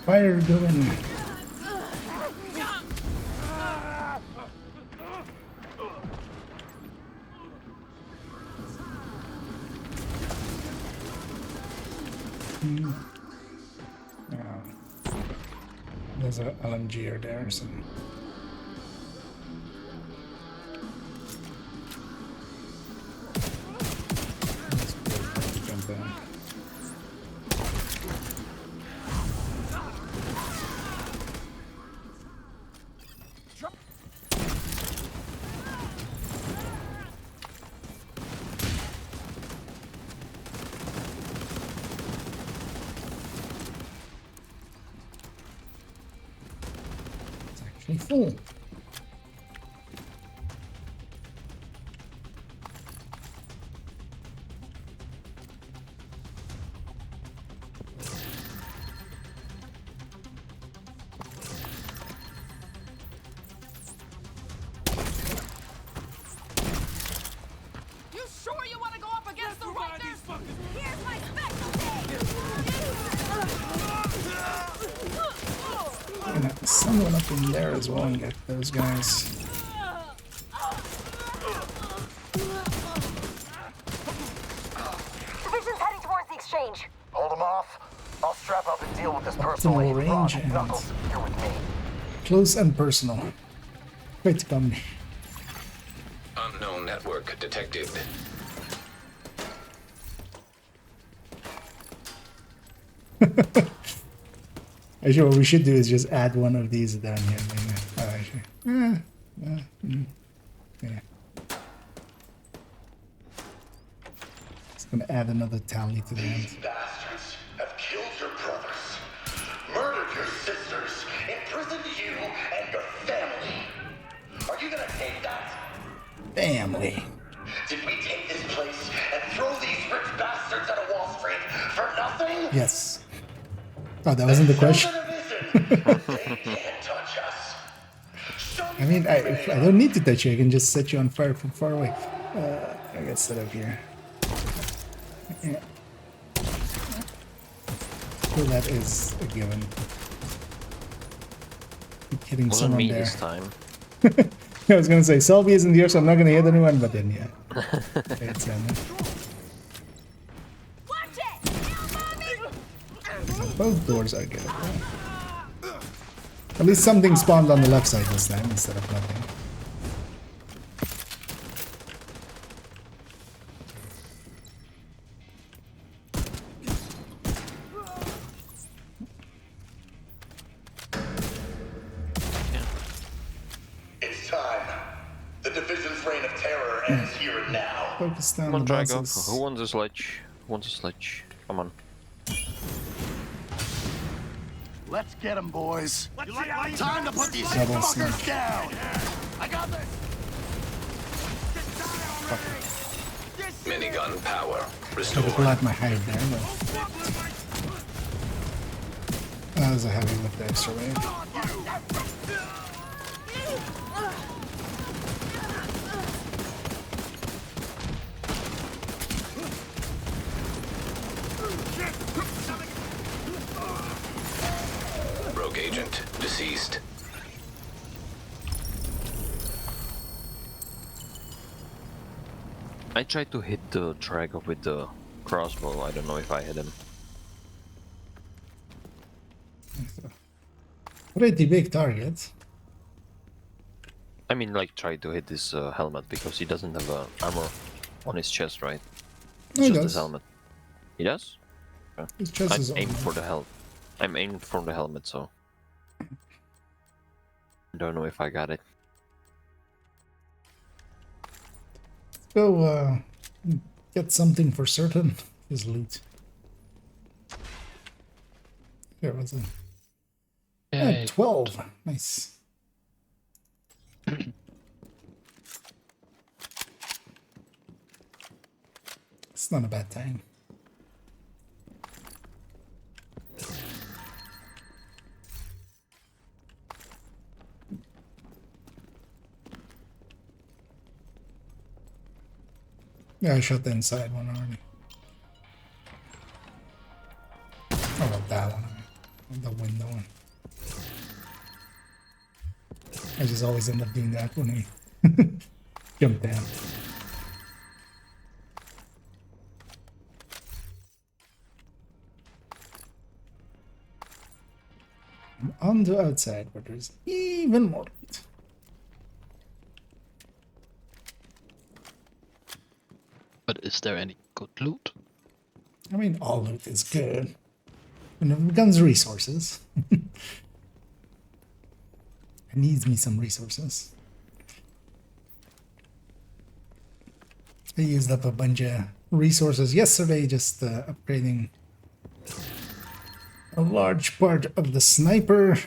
Speaker 1: Fire going. There's a LMG there, so. Let's jump in. Full.
Speaker 10: You sure you want to go up against the Rikers? Here's my specialty!
Speaker 1: Someone up in there as well and get those guys.
Speaker 10: Division's heading towards the exchange.
Speaker 9: Hold them off. I'll strap up and deal with this
Speaker 1: Optimal
Speaker 9: personally.
Speaker 1: range and-
Speaker 9: Knuckles, you're with me.
Speaker 1: Close and personal. Great company.
Speaker 2: Unknown network detected.
Speaker 1: Actually, what we should do is just add one of these down here. Actually. Yeah. It's gonna add another tally to the end.
Speaker 11: These bastards have killed your brothers, murdered your sisters, imprisoned you and your family. Are you gonna take that?
Speaker 1: Family.
Speaker 11: Did we take this place and throw these rich bastards out of Wall Street for nothing?
Speaker 1: Yes. Oh, that wasn't the question.
Speaker 11: They can't touch us.
Speaker 1: I mean, I don't need to touch you. I can just set you on fire from far away. I got set up here. Yeah. Well, that is a given. Keep hitting
Speaker 6: Wasn't
Speaker 1: someone
Speaker 6: me
Speaker 1: there.
Speaker 6: this time.
Speaker 1: I was gonna say Selby isn't here, so I'm not gonna hit anyone. But then, yeah. It's,
Speaker 10: Watch it!
Speaker 1: both doors are good. At least something spawned on the left side this time instead of nothing.
Speaker 11: It's time. The division's reign of terror ends here and now.
Speaker 1: Focus down
Speaker 6: Come on,
Speaker 1: the
Speaker 6: Drago.
Speaker 1: bosses.
Speaker 6: Who wants a sledge? Who wants a sledge? Come on.
Speaker 7: Let's get them, boys. Time to put these
Speaker 1: Double
Speaker 7: fuckers
Speaker 1: smash.
Speaker 7: down. I got this! Get down already!
Speaker 2: Minigun power
Speaker 1: Try to
Speaker 2: restored.
Speaker 1: pull out my hide there, but that was a heavy with the extra wave.
Speaker 2: Rogue agent deceased.
Speaker 6: I tried to hit the Drago with the crossbow. I don't know if I hit him.
Speaker 1: Pretty big target.
Speaker 6: I mean, like, try to hit his helmet because he doesn't have armor on his chest, right? It's
Speaker 1: No, he
Speaker 6: just
Speaker 1: does.
Speaker 6: his helmet. He does? Okay.
Speaker 1: His chest
Speaker 6: I'm
Speaker 1: is
Speaker 6: aiming
Speaker 1: on.
Speaker 6: for the helmet. I'm aiming for the helmet, so I don't know if I got it.
Speaker 1: Go get something for certain. His loot. Here was it.
Speaker 5: Yay.
Speaker 1: 12. Nice. It's not a bad time. Yeah, I shot the inside one already. Oh, well, that one. The window one. I just always end up doing that when I jump down. I'm on the outside where there's even more loot.
Speaker 5: But is there any good loot?
Speaker 1: I mean, all loot is good. When it becomes resources. It needs me some resources. I used up a bunch of resources yesterday just upgrading a large part of the sniper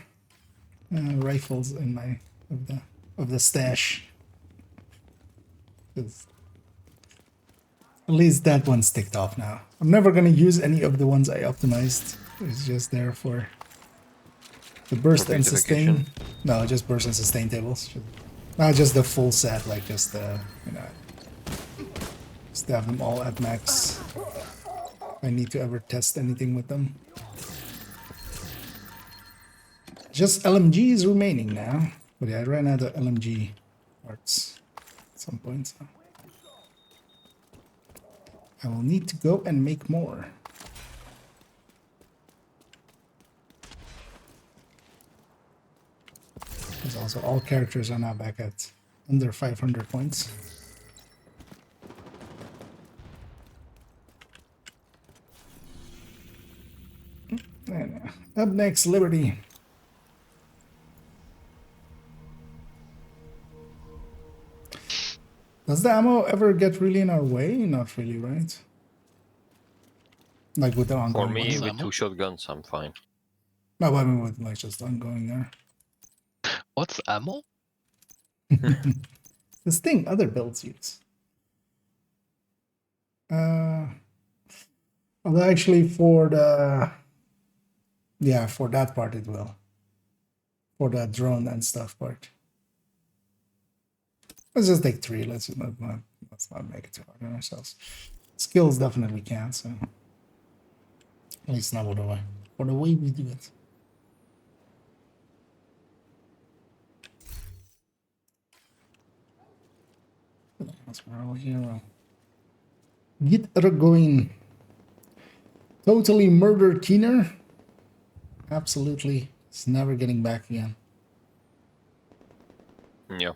Speaker 1: rifles in my of the stash. 'Cause at least that one's ticked off now. I'm never gonna use any of the ones I optimized. It's just there for the burst and sustain. No, just burst and sustain tables. Not just the full set, like just you know, just have them all at max. If I need to ever test anything with them. Just LMGs remaining now. But yeah, I ran out of LMG parts at some point, so I will need to go and make more. Because also all characters are now back at under 500 points. And up next, Liberty. Does the ammo ever get really in our way? Not really, right? Like with the ongoing
Speaker 6: For me,
Speaker 1: ones.
Speaker 6: with 2 shotguns, I'm fine.
Speaker 1: No, I mean with like just ongoing there.
Speaker 5: What's ammo?
Speaker 1: This thing other builds use. Although actually for the for that part it will. For the drone and stuff part. Let's just take 3. Let's not make it too hard on ourselves. Skills definitely can, so at least not for the way we do it. That's where we're here. Get her going. Totally murder Keener. Absolutely. It's never getting back again.
Speaker 6: Yeah.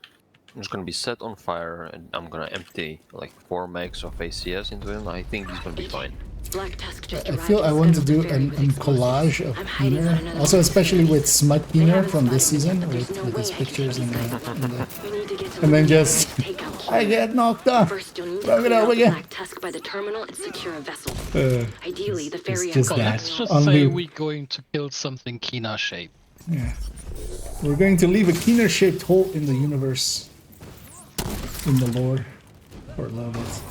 Speaker 6: I'm just gonna be set on fire and I'm gonna empty like 4 megs of ACS into him. I think he's gonna be fine.
Speaker 4: Black Tusk just
Speaker 1: I
Speaker 4: arrived
Speaker 1: feel I
Speaker 4: and
Speaker 1: want to
Speaker 4: settled
Speaker 1: do
Speaker 4: the
Speaker 1: a
Speaker 4: ferry with
Speaker 1: collage
Speaker 4: explosives.
Speaker 1: of
Speaker 4: I'm hiding on
Speaker 1: Keener.
Speaker 4: another
Speaker 1: Also, especially with
Speaker 4: location.
Speaker 1: Smut
Speaker 4: They
Speaker 1: Keener
Speaker 4: haven't
Speaker 1: from this
Speaker 4: spotted me
Speaker 1: season
Speaker 4: yet, but
Speaker 1: with
Speaker 4: there's no way
Speaker 1: his
Speaker 4: I can
Speaker 1: pictures
Speaker 4: trace
Speaker 1: and
Speaker 4: them.
Speaker 1: the
Speaker 4: We need to get to
Speaker 1: and then
Speaker 4: Liberty
Speaker 1: just
Speaker 4: to take out
Speaker 1: I
Speaker 4: Keener.
Speaker 1: get knocked off.
Speaker 4: First, you'll need to
Speaker 1: Look it
Speaker 4: clear
Speaker 1: up
Speaker 4: out the
Speaker 1: again.
Speaker 4: Black Tusk by the terminal and secure a vessel.
Speaker 1: Uh,
Speaker 4: Ideally, the
Speaker 1: it's
Speaker 4: ferry
Speaker 1: just
Speaker 4: on
Speaker 1: that.
Speaker 5: Let's just
Speaker 1: On
Speaker 5: say
Speaker 1: loop.
Speaker 5: we're going to kill something Kina shaped.
Speaker 1: Yeah. We're going to leave a Keener-shaped hole in the universe. In the lore. For love it.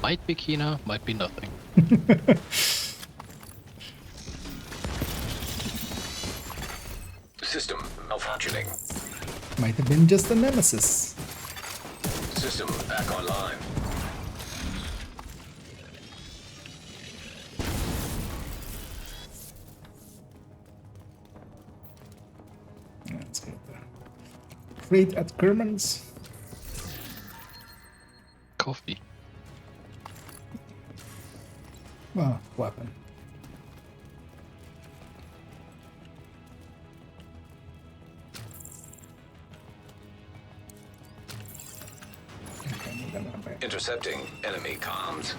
Speaker 5: Might be Kina, might be nothing.
Speaker 2: System malfunctioning.
Speaker 1: Might have been just a nemesis.
Speaker 2: System back online.
Speaker 1: Yeah, let's get there. Crate at Kerman's.
Speaker 5: Coffee.
Speaker 1: Well, weapon.
Speaker 2: Intercepting enemy comms.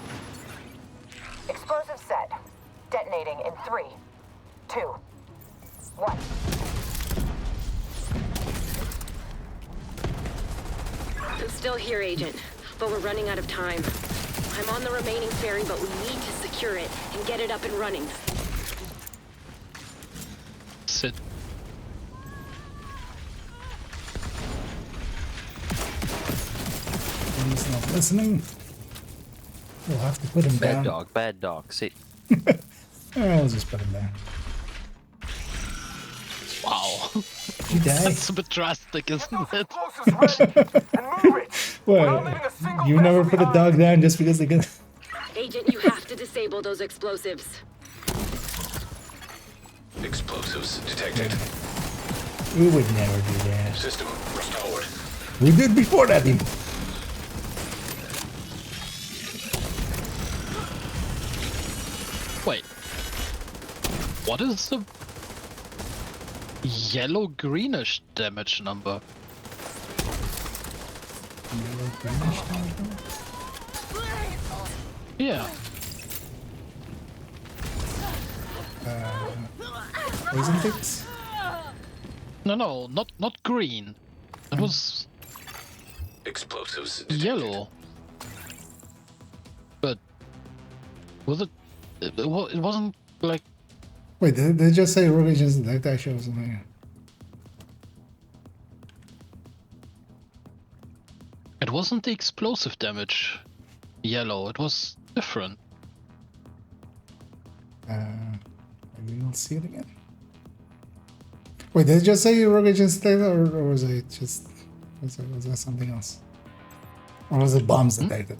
Speaker 10: Explosive set. Detonating in 3, 2, 1.
Speaker 4: I'm still here, Agent, but we're running out of time. I'm on the remaining ferry, but we need to secure it and get it up and running.
Speaker 5: Sit.
Speaker 1: He's not listening. We'll have to put him down.
Speaker 6: Bad dog, sit.
Speaker 1: I'll just put him down.
Speaker 5: Wow.
Speaker 1: He died.
Speaker 5: That's a bit drastic, isn't it?
Speaker 1: Well, you never put a dog down just because they get.
Speaker 4: Agent, you have to disable those explosives.
Speaker 2: Explosives detected.
Speaker 1: We would never do that.
Speaker 2: System restored.
Speaker 1: We did before that even.
Speaker 5: Wait. What is the yellow-greenish damage number? Yeah.
Speaker 1: Poison ticks?
Speaker 5: No, not green. It was
Speaker 2: Explosives detected.
Speaker 5: yellow. But was it? It wasn't like.
Speaker 1: Wait, did they just say rogue agents detect actually or something?
Speaker 5: It wasn't the explosive damage. Yellow. It was different.
Speaker 1: Maybe we'll see it again. Wait, did they just say rogue agents detect, or was it just was that something else? Or was it bombs detected?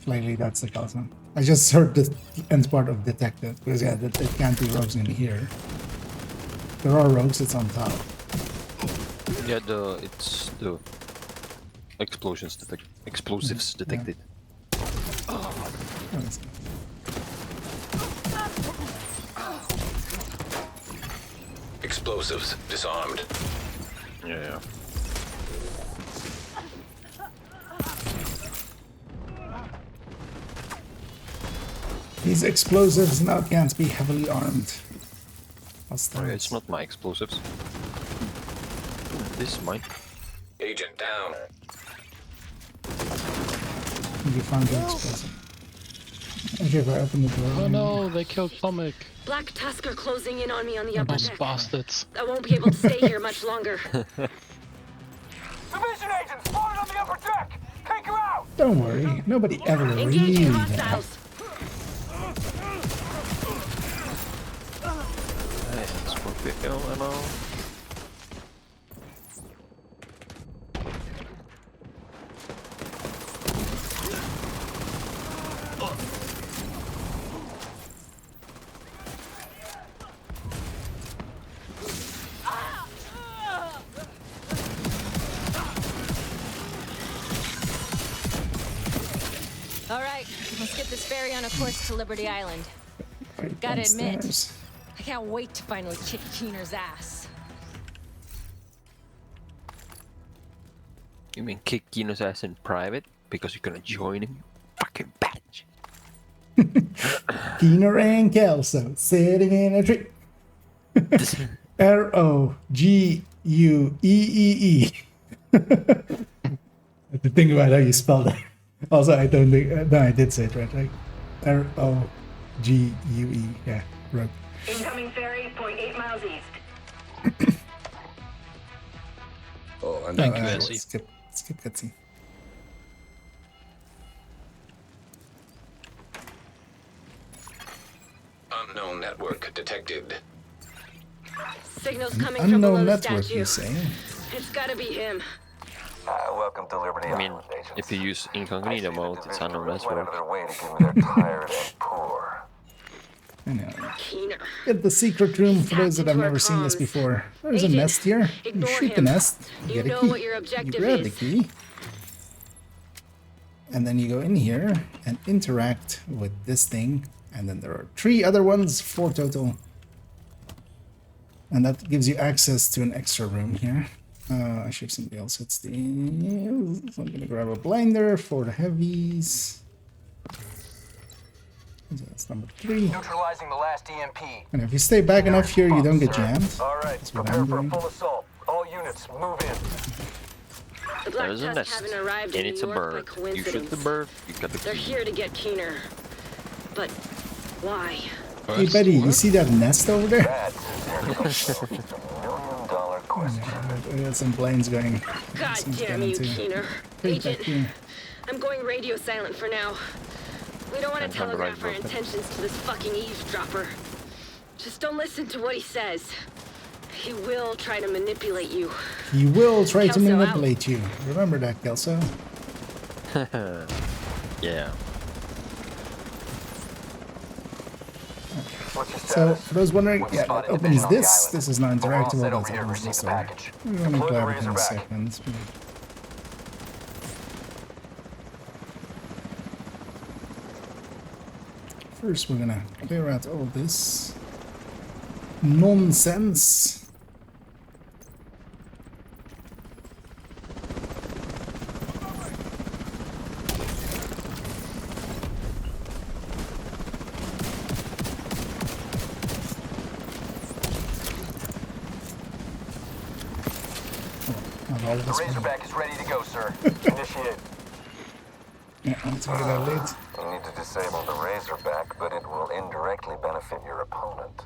Speaker 1: Lately, that's the cause. I just heard the end part of detected because yeah, it can't be rogues in here. There are rogues. It's on top.
Speaker 6: Yeah, it's the explosives detected.
Speaker 2: Explosives disarmed.
Speaker 6: Yeah.
Speaker 1: These explosives now can't be heavily armed.
Speaker 6: It's not my explosives. This is mine.
Speaker 2: Agent down.
Speaker 1: You found the explosive. Okay, if I open the door.
Speaker 5: Oh no, they killed Tomic.
Speaker 4: Black Tusk are closing in on me on the upper
Speaker 5: Those
Speaker 4: deck.
Speaker 5: bastards.
Speaker 4: I won't be able to stay here much longer.
Speaker 9: Division agent spotted on the upper deck! Take her out!
Speaker 1: Don't worry, nobody ever
Speaker 4: Engaging
Speaker 1: really
Speaker 4: hostiles.
Speaker 6: Ammo.
Speaker 12: All right, let's get this ferry on a course to Liberty Island. Gotta admit,
Speaker 1: downstairs.
Speaker 12: I can't wait to finally kick Keener's ass.
Speaker 6: You mean kick Kino's ass in private because you're gonna join him? Fucking bitch.
Speaker 1: Keener and Kelso sitting in a tree. ROGUEEE. I have to think about how you spell that. Also, I don't think. No, I did say it right. Like R-O-G-U-E. Yeah, rogue.
Speaker 13: Incoming ferry, 0.8 miles east.
Speaker 6: Oh, and
Speaker 5: Thank you, Essie.
Speaker 1: Skip cutscene.
Speaker 2: Unknown network detected.
Speaker 4: Signals coming from below
Speaker 1: Unknown
Speaker 4: the
Speaker 1: network,
Speaker 4: statue.
Speaker 1: you say?
Speaker 4: It's gotta be him.
Speaker 9: Welcome to Liberty
Speaker 6: I mean,
Speaker 9: Island, agents.
Speaker 6: if you use incognito mode, it's unknown
Speaker 9: Went out of
Speaker 6: network.
Speaker 9: their way to give me their tired and poor.
Speaker 1: I know.
Speaker 4: Keener.
Speaker 1: Get the secret room for those that have
Speaker 4: Into our
Speaker 1: never seen this
Speaker 4: comms.
Speaker 1: before. There's a
Speaker 4: Agent,
Speaker 1: nest here. You
Speaker 4: ignore
Speaker 1: shoot the
Speaker 4: him.
Speaker 1: nest.
Speaker 4: You
Speaker 1: get a
Speaker 4: know
Speaker 1: key.
Speaker 4: what your objective
Speaker 1: you grab the
Speaker 4: is.
Speaker 1: key. And then you go in here and interact with this thing. And then there are 3 other ones, 4 total. And that gives you access to an extra room here. I should have somebody else hits the... So I'm gonna grab a blinder for the heavies. That's number 3.
Speaker 9: Neutralizing the last EMP.
Speaker 1: And if you stay back enough here, you don't get jammed.
Speaker 9: All right,
Speaker 1: That's what
Speaker 9: prepare
Speaker 1: I'm
Speaker 9: for a
Speaker 1: doing.
Speaker 9: full assault. All units, move in.
Speaker 4: The Black
Speaker 6: There's a
Speaker 4: Tusk
Speaker 6: nest,
Speaker 4: haven't arrived in
Speaker 6: and it's
Speaker 4: New
Speaker 6: a
Speaker 4: York by
Speaker 6: bird. You
Speaker 4: coincidence.
Speaker 6: shoot the bird, you got the
Speaker 4: They're
Speaker 6: key.
Speaker 4: here to get Keener. But why?
Speaker 1: Hey, Betty, you see that nest over there?
Speaker 9: That's $1 million question.
Speaker 1: I got some planes going.
Speaker 4: God
Speaker 1: Some
Speaker 4: damn
Speaker 1: going
Speaker 4: you,
Speaker 1: too.
Speaker 4: Keener.
Speaker 1: Right back
Speaker 4: Agent,
Speaker 1: here.
Speaker 4: I'm going radio silent for now. We don't want to
Speaker 6: And turn the right
Speaker 4: telegraph our
Speaker 6: button.
Speaker 4: intentions to this fucking eavesdropper. Just don't listen to what he says. He will try to manipulate you.
Speaker 1: He will try to
Speaker 4: Kelso out.
Speaker 1: manipulate you. Remember that, Kelso.
Speaker 6: Yeah.
Speaker 9: What's your
Speaker 1: So,
Speaker 9: status?
Speaker 1: for those wondering,
Speaker 9: We've
Speaker 1: yeah, it
Speaker 9: spotted
Speaker 1: opens
Speaker 9: division on the
Speaker 1: this.
Speaker 9: island.
Speaker 1: This is not
Speaker 9: But we're all
Speaker 1: interactable.
Speaker 9: set
Speaker 1: That's
Speaker 9: over here to
Speaker 1: opens
Speaker 9: receive
Speaker 1: this
Speaker 9: the
Speaker 1: door.
Speaker 9: package.
Speaker 1: We're gonna
Speaker 9: Deploy the
Speaker 1: grab it in a
Speaker 9: Razorback.
Speaker 1: second. First, we're gonna clear out all this nonsense. Not all of
Speaker 9: The
Speaker 1: this one.
Speaker 9: Razorback is ready to go, sir. Initiate.
Speaker 1: Yeah, let's get that lead.
Speaker 9: You need to disable the Razorback, but it will indirectly benefit your opponent.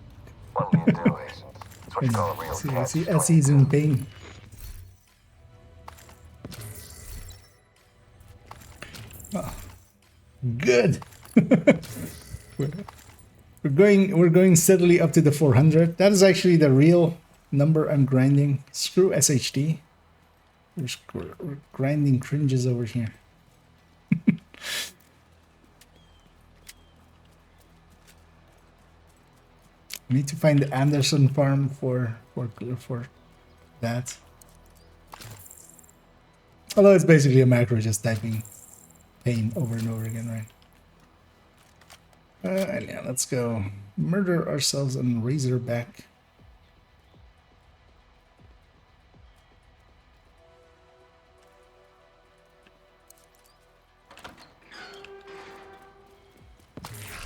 Speaker 9: What will you do, Agent? It's what you call a real
Speaker 1: See,
Speaker 9: catch.
Speaker 1: Essie's in pain. Oh, good. we're going steadily up to the 400. That is actually the real number I'm grinding. Screw SHD. We're grinding cringes over here. We need to find the Anderson farm for that. Although it's basically a macro just typing pain over and over again, right? And yeah, let's go murder ourselves on Razorback.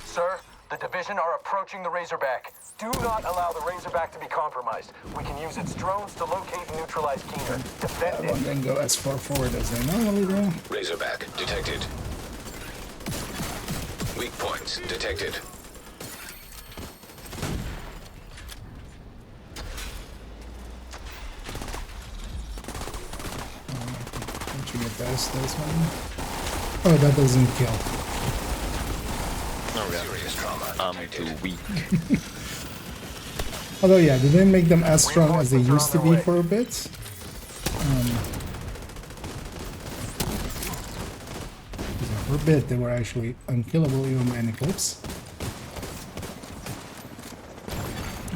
Speaker 9: Sir, the division are approaching the Razorback. Do not allow the Razorback to be compromised. We can use its drones to locate and neutralize Keener. Defend
Speaker 1: I won't
Speaker 9: it.
Speaker 1: then go as far forward as they normally do.
Speaker 2: Razorback detected. Weak points detected.
Speaker 1: Don't you get past this one? Oh, that doesn't kill.
Speaker 6: Oh,
Speaker 2: Serious trauma
Speaker 6: I'm
Speaker 2: detected.
Speaker 6: too weak.
Speaker 1: Although, yeah, they didn't make them as strong as they used to be for a bit. For a bit, they were actually unkillable even by any clips.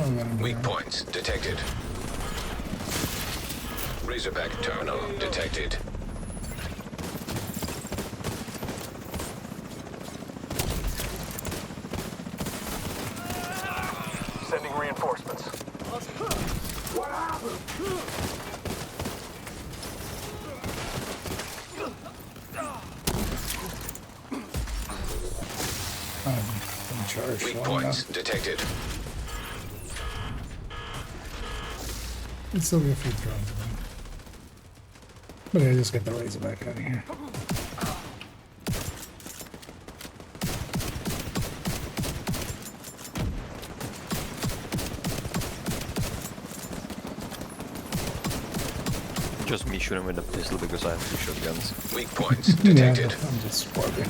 Speaker 1: Oh, we got him
Speaker 2: Weak
Speaker 1: here.
Speaker 2: points detected. Razorback terminal detected.
Speaker 9: Sending reinforcements.
Speaker 1: I'm charged.
Speaker 2: Weak
Speaker 1: Long
Speaker 2: points
Speaker 1: enough.
Speaker 2: detected.
Speaker 1: It's still good for drones. But I just get the Razorback out of here.
Speaker 6: just me shooting with a pistol because I have 2 shotguns.
Speaker 2: Weak points
Speaker 1: Yeah,
Speaker 2: detected.
Speaker 1: I'm just swapping.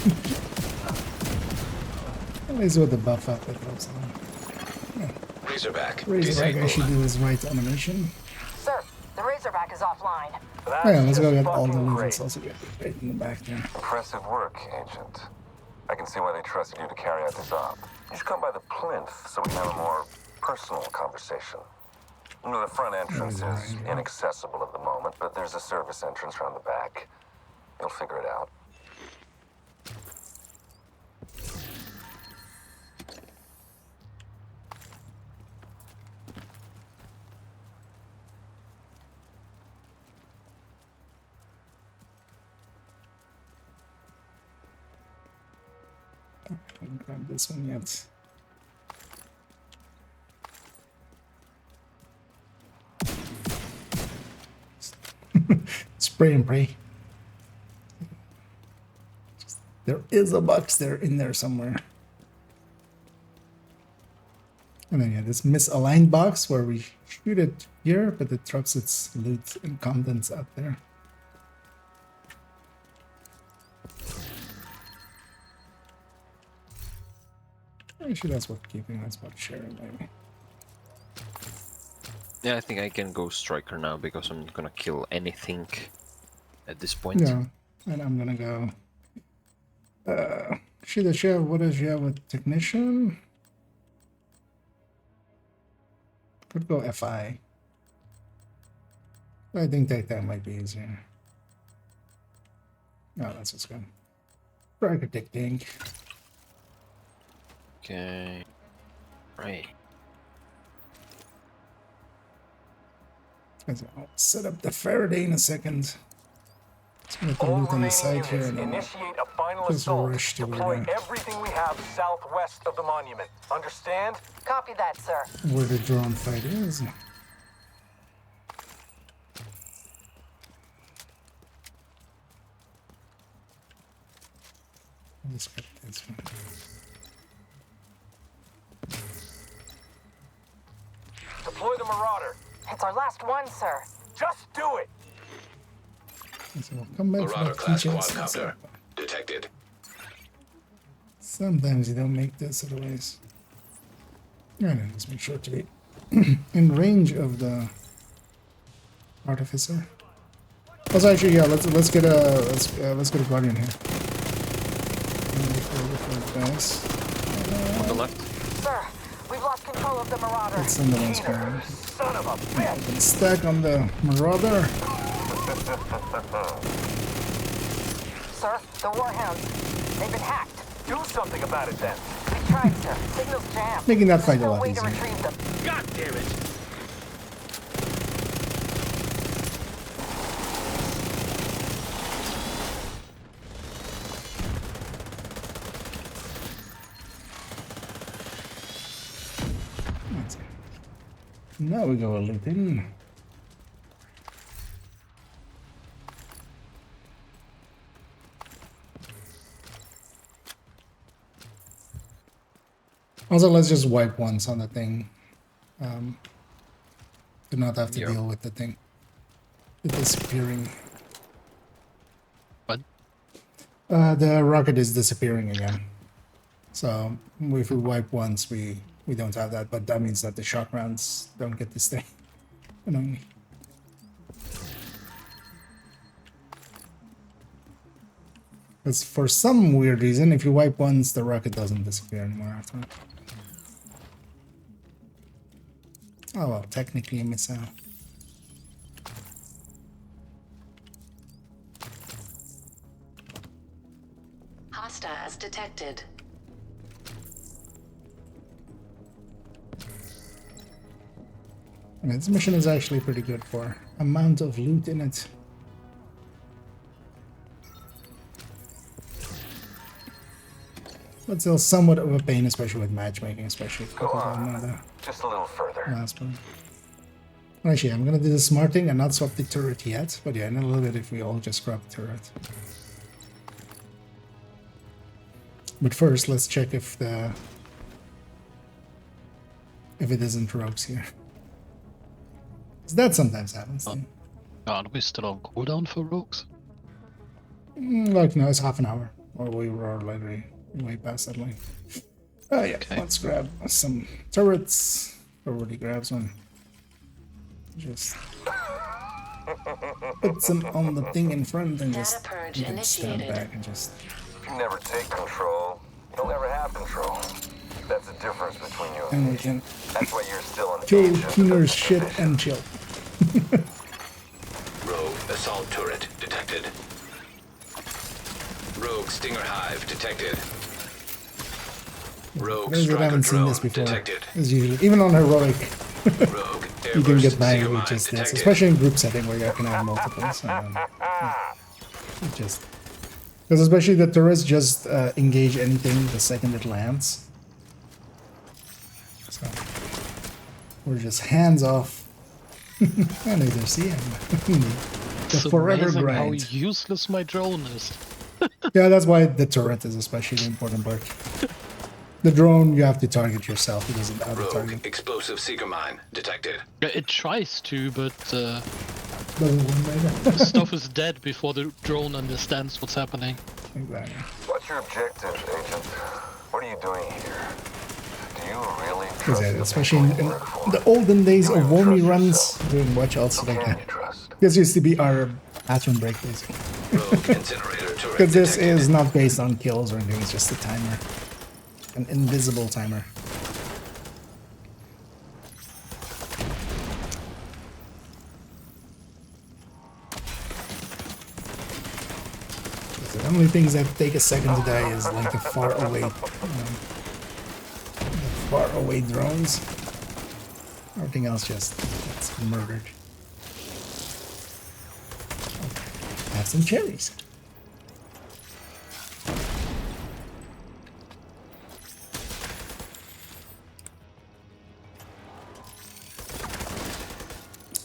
Speaker 1: At least with the buff up, it helps.
Speaker 2: Razorback
Speaker 1: Razorback
Speaker 2: disabled.
Speaker 1: actually do his right animation.
Speaker 13: Sir, the Razorback is offline.
Speaker 9: That's
Speaker 1: Oh yeah, let's go
Speaker 9: just
Speaker 1: get all the
Speaker 9: fucking
Speaker 1: loot.
Speaker 9: great.
Speaker 1: Let's also get right in the back there.
Speaker 9: Impressive work, Agent. I can see why they trusted you to carry out this op. You should come by the plinth so we can have a more personal conversation. You know, the front entrance is inaccessible at the moment, but there's a service entrance around the back. You'll figure it out.
Speaker 1: I haven't grabbed this one yet. Spray and pray. There is a box there in there somewhere. And then yeah, this misaligned box where we shoot it here, but it drops its loot and contents out there. Actually, that's worth keeping. That's worth sharing, maybe.
Speaker 6: Yeah, I think I can go striker now because I'm not gonna kill anything at this point.
Speaker 1: Yeah, and I'm gonna go. Does she have? What does she have with technician? Could go FI. I think that might be easier. No, that's what's good. Architecting.
Speaker 6: Okay. Right.
Speaker 1: I'll set up the Faraday in a second. Let's get the
Speaker 9: All
Speaker 1: loot on the
Speaker 9: remaining
Speaker 1: side here
Speaker 9: units,
Speaker 1: and then
Speaker 9: initiate a final
Speaker 1: just
Speaker 9: assault.
Speaker 1: rush to
Speaker 9: Deploy
Speaker 1: where
Speaker 9: everything we have southwest of the monument. Understand?
Speaker 13: Copy that, sir.
Speaker 1: the drone fight is. Let's get this one.
Speaker 9: Deploy the Marauder.
Speaker 13: It's our last one, sir.
Speaker 9: Just do it.
Speaker 1: So we'll come back for
Speaker 2: Marauder
Speaker 1: that
Speaker 2: class
Speaker 1: feature.
Speaker 2: quadcopter detected.
Speaker 1: Sometimes you don't make this, otherwise. Yeah, no, just make sure to be in range of the artificer. Also, actually, yeah, let's get a guardian here. Guys.
Speaker 6: On the left.
Speaker 13: Sir, we've lost control of the Marauder.
Speaker 1: Let's send the ones going.
Speaker 9: Son of a bitch.
Speaker 1: Stack on the Marauder.
Speaker 13: Sir, the Warhounds. They've been hacked.
Speaker 9: Do something about it then.
Speaker 13: We tried, sir. Signal's jammed.
Speaker 1: Making that fight a
Speaker 13: No
Speaker 1: lot
Speaker 13: way to
Speaker 1: easier.
Speaker 13: retrieve them.
Speaker 7: God damn it!
Speaker 1: Now we go a looting. Also, let's just wipe once on the thing. Do not have to deal with the thing. It disappearing.
Speaker 5: What?
Speaker 1: The rocket is disappearing again. So if we wipe once, we don't have that, but that means that the shock rounds don't get to stay. Annoying. Because for some weird reason, if you wipe once, the rocket doesn't disappear anymore after that. Oh well, technically a miss out.
Speaker 14: Hostiles detected.
Speaker 1: I mean, this mission is actually pretty good for amount of loot in it. But still somewhat of a pain, especially with matchmaking, especially if people don't know the
Speaker 9: Just a little further.
Speaker 1: last one. Actually, I'm gonna do the smart thing and not swap the turret yet, but yeah, in a little bit if we all just grab the turret. But first, let's check if it isn't rogues here. 'Cause that sometimes happens.
Speaker 5: Oh. Aren't we still on cooldown for rogues?
Speaker 1: Like, no, it's half an hour. Or we were already way past that line. Oh, yeah. Okay. Let's grab some turrets. Already grabs one. Just put them on the thing in front and just stand back and just...
Speaker 9: If you never take control, you'll never have control. That's the difference between you
Speaker 1: and we can
Speaker 9: that's why you're still in
Speaker 1: kill Keener's shit and chill.
Speaker 2: Rogue assault turret detected. Rogue Stinger Hive detected. Rogue
Speaker 1: I haven't seen this before.
Speaker 2: Detected.
Speaker 1: It's usually, even on heroic,
Speaker 2: Rogue
Speaker 1: you can get by with just this, especially in group setting where you can have multiples. Just because especially the turrets just engage anything the second it lands. So we're just hands off. I neither see him. The forever grind.
Speaker 5: How useless my drone is.
Speaker 1: Yeah, that's why the turret is especially the important part. The drone, you have to target yourself. It doesn't auto-target.
Speaker 2: Explosive seeker mine detected.
Speaker 5: It tries to, but
Speaker 1: doesn't work.
Speaker 5: stuff is dead before the drone understands what's happening.
Speaker 1: Exactly.
Speaker 9: What's your objective, Agent? What are you doing here? Do you really trust
Speaker 1: especially in the olden days of Womi runs, doing watch outs like that. This used to be our bathroom break, basically. Because this is not based on kills or anything, it's just a timer. An invisible timer. The only things that take a second to die is like the far away drones. Everything else just gets murdered. Have some cherries.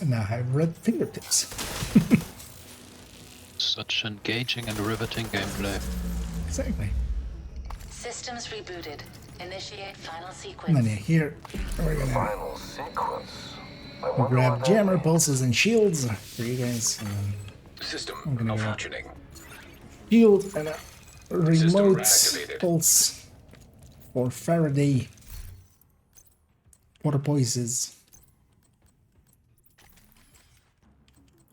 Speaker 1: And now I have red fingertips.
Speaker 5: Such engaging and riveting gameplay.
Speaker 1: Exactly.
Speaker 14: Systems rebooted. Initiate final
Speaker 1: And
Speaker 14: sequence.
Speaker 1: then here we're gonna
Speaker 9: final sequence.
Speaker 1: grab jammer pulses and shields for you guys. And then
Speaker 2: System
Speaker 1: I'm gonna grab
Speaker 2: malfunctioning.
Speaker 1: shield and a remote pulse for Faraday porpoises.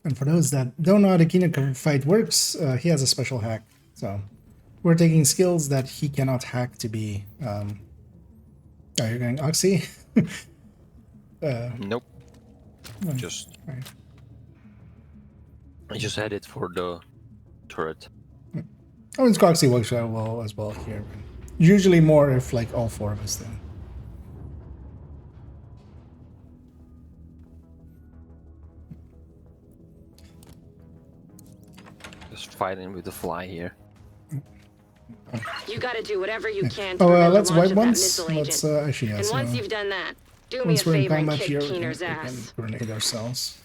Speaker 1: And for those that don't know how the Keener fight works, he has a special hack. So we're taking skills that he cannot hack to be. Oh, you're going Oxy?
Speaker 6: Nope.
Speaker 1: No.
Speaker 6: Just.
Speaker 1: Right.
Speaker 6: I just had it for the turret.
Speaker 1: Oh, and Oxy works very well as well here. Usually more if like all four of us do.
Speaker 6: Just fighting with the fly here.
Speaker 4: You gotta do whatever you can to
Speaker 1: Oh,
Speaker 4: prevent
Speaker 1: let's
Speaker 4: the launch
Speaker 1: wipe
Speaker 4: of that
Speaker 1: once.
Speaker 4: missile
Speaker 1: Let's
Speaker 4: agent.
Speaker 1: actually,
Speaker 4: And
Speaker 1: yes,
Speaker 4: once you've done that, do me a
Speaker 1: once we're in
Speaker 4: favor and
Speaker 1: combat
Speaker 4: kick
Speaker 1: here, we
Speaker 4: Keener's
Speaker 1: can
Speaker 4: ass.
Speaker 1: grenade ourselves.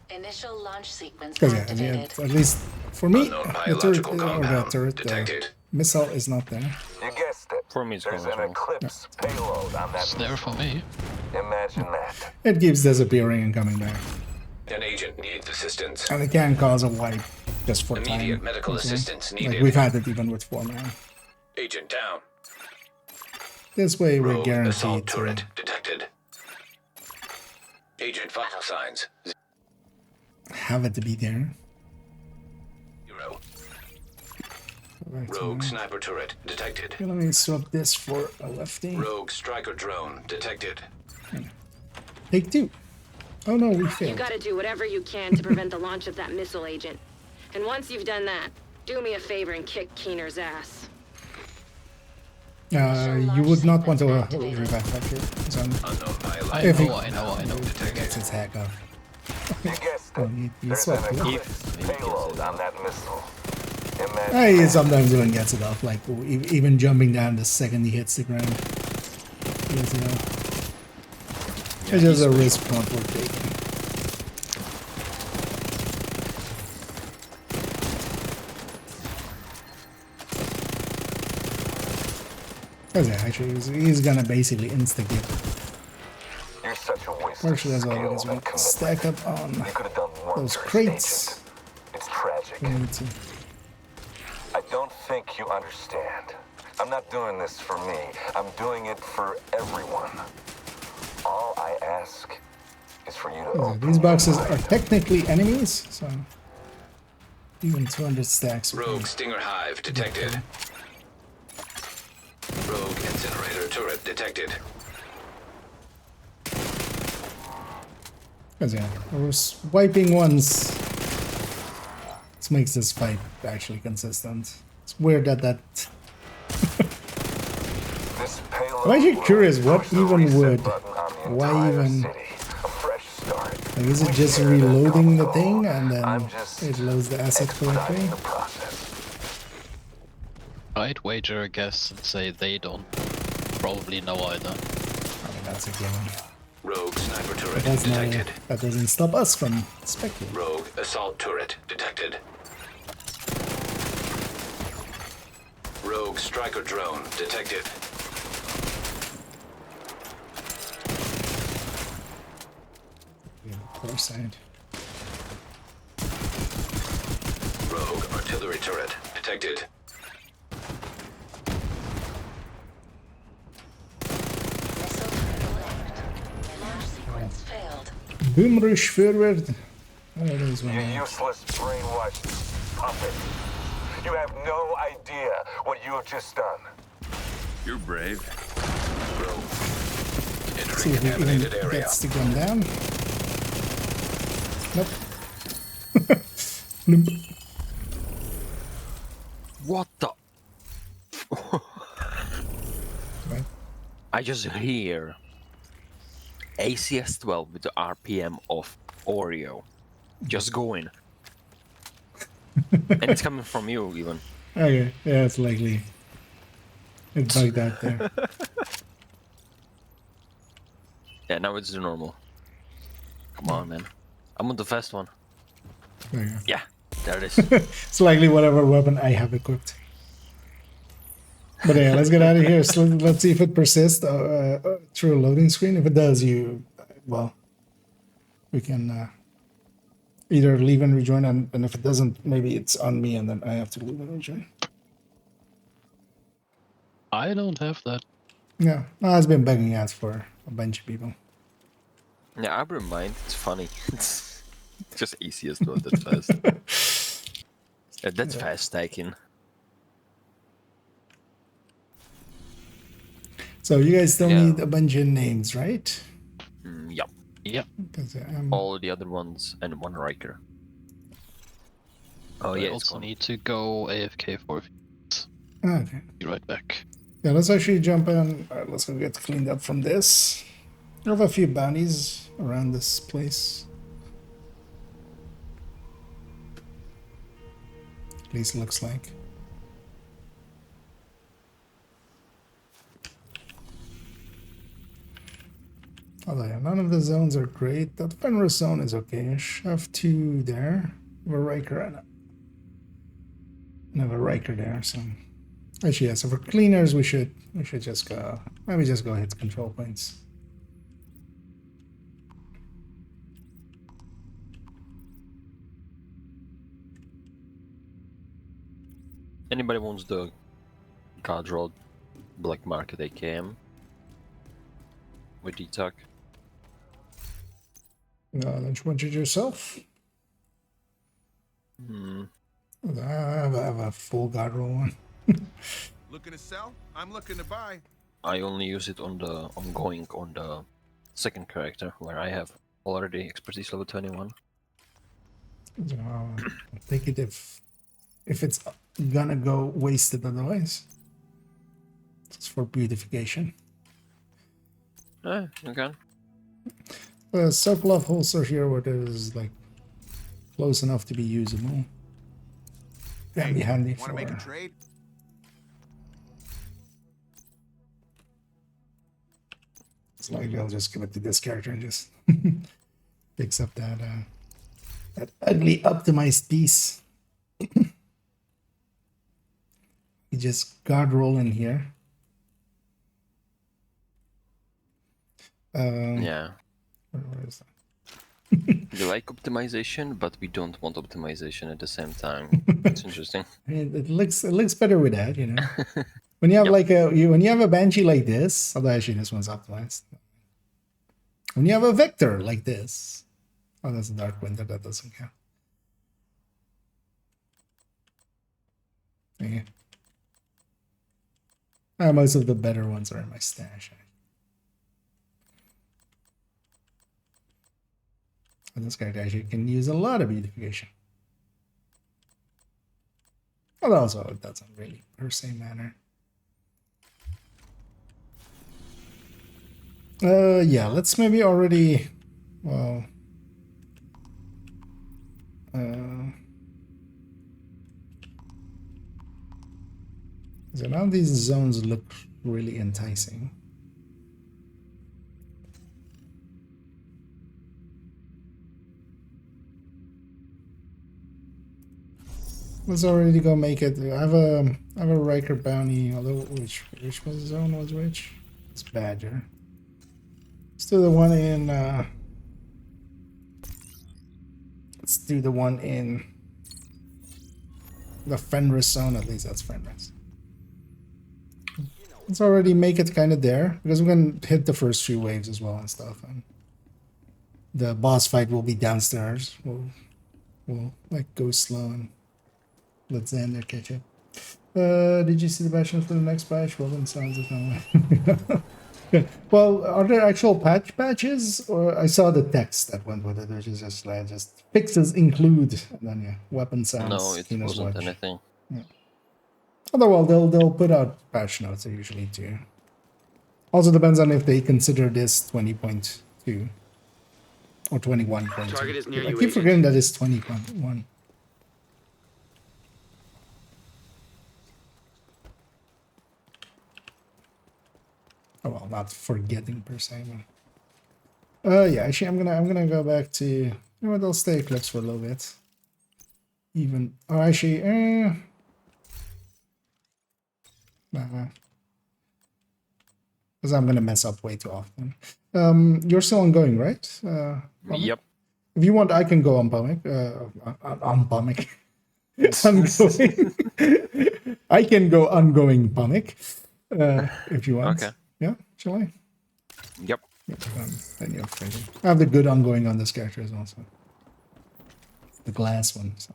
Speaker 14: Initial launch sequence
Speaker 1: Because yeah,
Speaker 14: activated.
Speaker 1: at least for me, the turret, missile is not there.
Speaker 9: You guessed it.
Speaker 6: For me, it's
Speaker 9: There's an Eclipse payload on that.
Speaker 5: It's there for me.
Speaker 9: Imagine that.
Speaker 1: It keeps disappearing and coming back.
Speaker 2: An agent needs assistance.
Speaker 1: And it can cause a wipe just for
Speaker 2: Immediate
Speaker 1: time.
Speaker 2: medical assistance needed.
Speaker 1: Like we've had it even with 4-man.
Speaker 2: Agent down.
Speaker 1: This way we're
Speaker 2: Rogue
Speaker 1: guaranteed
Speaker 2: assault
Speaker 1: to
Speaker 2: turret detected. Agent vital signs.
Speaker 1: have it to be there.
Speaker 2: 0.
Speaker 1: Right,
Speaker 2: Rogue sniper turret detected.
Speaker 1: let me swap this for a lefty.
Speaker 2: Rogue striker drone detected.
Speaker 1: Take 2. Oh no, we
Speaker 4: You
Speaker 1: failed.
Speaker 4: gotta do whatever you can to prevent the launch of that missile agent. And once you've done that, do me a favor and kick Keener's ass.
Speaker 1: You would not want to revive that kid. So
Speaker 5: I know.
Speaker 1: Gets his hack off.
Speaker 9: You guessed
Speaker 1: Oh,
Speaker 9: it.
Speaker 1: you
Speaker 9: There's
Speaker 1: swapped
Speaker 9: an
Speaker 1: it.
Speaker 9: Eclipse payload on that missile. Imagine
Speaker 1: He sometimes even gets it off, like even jumping down the second he hits the ground. He gets it off. It's just a risk not worth taking. Because yeah, actually, he's gonna basically instigate.
Speaker 9: you You're such a waste
Speaker 1: Partially
Speaker 9: of
Speaker 1: as well
Speaker 9: skill
Speaker 1: because we
Speaker 9: and commitment.
Speaker 1: stack up on
Speaker 9: You could have done more,
Speaker 1: those
Speaker 9: first
Speaker 1: crates.
Speaker 9: agent. It's tragic.
Speaker 1: We need to.
Speaker 9: I don't think you understand. I'm not doing this for me. I'm doing it for everyone. All I ask is for you to
Speaker 1: So
Speaker 9: open
Speaker 1: these boxes
Speaker 9: your
Speaker 1: are
Speaker 9: mind.
Speaker 1: technically enemies, so even 200 stacks. would
Speaker 2: Rogue
Speaker 1: be-
Speaker 2: Stinger Hive detected. Rogue Incinerator Turret detected.
Speaker 1: Because yeah, we're wiping once. This makes this fight actually consistent. It's weird that
Speaker 9: This payload
Speaker 1: I'm actually
Speaker 9: will
Speaker 1: curious what
Speaker 9: push the
Speaker 1: even
Speaker 9: reset
Speaker 1: would.
Speaker 9: button on the
Speaker 1: Why
Speaker 9: entire
Speaker 1: even?
Speaker 9: city. A fresh start.
Speaker 1: Like, is it
Speaker 9: We
Speaker 1: just
Speaker 9: hear that
Speaker 1: reloading the
Speaker 9: call.
Speaker 1: thing and
Speaker 9: I'm
Speaker 1: then
Speaker 9: just
Speaker 1: it loads the asset correctly?
Speaker 9: expediting the process.
Speaker 5: I'd wager a guess and say they don't probably know either.
Speaker 1: I mean, that's a given.
Speaker 2: Rogue Sniper
Speaker 1: But
Speaker 2: Turret
Speaker 1: that's not,
Speaker 2: detected.
Speaker 1: that doesn't stop us from speculating.
Speaker 2: Rogue Assault Turret detected. Rogue Striker Drone detected.
Speaker 1: Yeah, poor side.
Speaker 2: Rogue Artillery Turret detected.
Speaker 14: Missile critical left. Launch sequence failed.
Speaker 1: Boomrush forward. Oh, there is one
Speaker 9: You
Speaker 1: there.
Speaker 9: useless brainwashed puppet. You have no idea what you have just done.
Speaker 11: You're brave.
Speaker 1: See if he even
Speaker 2: Contaminated area.
Speaker 1: gets to come down. Nope. Bloop.
Speaker 6: What the?
Speaker 1: Right.
Speaker 6: I just hear ACS-12 with the RPM of Oreo. Just going. And it's coming from you, even.
Speaker 1: Okay, yeah, it's likely. It bugged out there.
Speaker 6: Yeah, now it's the normal. Come on, man. I'm on the fast one.
Speaker 1: There you go.
Speaker 6: Yeah, there it is.
Speaker 1: It's likely whatever weapon I have equipped. But yeah, let's get out of here. So let's see if it persists through a loading screen. If it does, well, we can either leave and rejoin, and if it doesn't, maybe it's on me, and then I have to leave and rejoin.
Speaker 5: I don't have that.
Speaker 1: Yeah, no, it's been bugging out for a bunch of people.
Speaker 6: Yeah, I wouldn't mind. It's funny. It's just ACS-12, that's fast. Yeah, that's fast stacking.
Speaker 1: So you guys still
Speaker 6: Yeah.
Speaker 1: need a bunch of names, right?
Speaker 6: Yep. Yep.
Speaker 1: 'Cause,
Speaker 6: All the other ones and one Riker. Oh,
Speaker 5: I
Speaker 6: yeah, it's
Speaker 5: also
Speaker 6: gone.
Speaker 5: need to go AFK for a few minutes.
Speaker 1: Okay.
Speaker 5: Be right back.
Speaker 1: Yeah, let's actually jump in. Let's go get cleaned up from this. I have a few bounties around this place. At least looks like. Although yeah, none of the zones are great. The Fenris zone is okay-ish. I have two there. We have a Riker and I have a Riker there, so actually yeah, so for cleaners we should just go maybe just go hit control points.
Speaker 6: Anybody wants the God Road Black Market AKM with D-Tuck?
Speaker 1: Don't you want it yourself?
Speaker 6: Hmm.
Speaker 1: I have a full God roll one.
Speaker 7: Looking to sell? I'm looking to buy.
Speaker 6: I only use it on the ongoing on the second character where I have already expertise level 21.
Speaker 1: So, I'll take it if it's gonna go wasted otherwise. It's for beautification.
Speaker 6: Eh, okay.
Speaker 1: The Sokolov holster here, where it is like close enough to be usable. Can be handy
Speaker 7: Want
Speaker 1: for.
Speaker 7: to make a trade?
Speaker 1: It's likely I'll just give it to this character and just picks up that ugly optimized piece. You just guard roll in here.
Speaker 6: Yeah.
Speaker 1: Where is that?
Speaker 6: We like optimization, but we don't want optimization at the same time. It's interesting.
Speaker 1: It looks better with that, you know. When you have like when you have a Banshee like this, although actually this one's optimized. When you have a Vector like this, oh, that's a Dark Winter, that doesn't count. Yeah. Most of the better ones are in my stash. And this character actually can use a lot of beautification. But also, it doesn't really per se matter. Yeah, let's maybe already, well, so now these zones look really enticing. Let's already go make it. I have a Riker bounty, although which was zone was which? It's Badger. Let's do the one in let's do the one in the Fenris zone, at least that's Fenris. Let's already make it kind of there, because we're gonna hit the first few waves as well and stuff, and the boss fight will be downstairs. We'll like go slow and let Xander catch up. Did you see the batch notes for the next batch? Well, then sounds like no. Well, are there actual patches, or I saw the text that went with it, which is just like fixes include, and then yeah, weapon sounds.
Speaker 6: No, it wasn't anything.
Speaker 1: Yeah. Although, well, they'll put out patch notes usually too. Also depends on if they consider this 20.2 or 21.2.
Speaker 8: Target is near
Speaker 1: I
Speaker 8: you,
Speaker 1: keep forgetting that it's 20.1. Oh well, not forgetting per se, but yeah. Actually, I'm gonna go back to. You know what? I'll stay Eclipse for a little bit. Even actually, because I'm gonna mess up way too often. You're still ongoing, right?
Speaker 6: Yep.
Speaker 1: If you want, I can go on Pomic. On Pomic. Ongoing. I can go ongoing Pomic. If you want.
Speaker 6: Okay.
Speaker 1: Yeah, shall I?
Speaker 6: Yep.
Speaker 1: Then you're free. I have the good ongoing on this character as well. So. The glass one. So.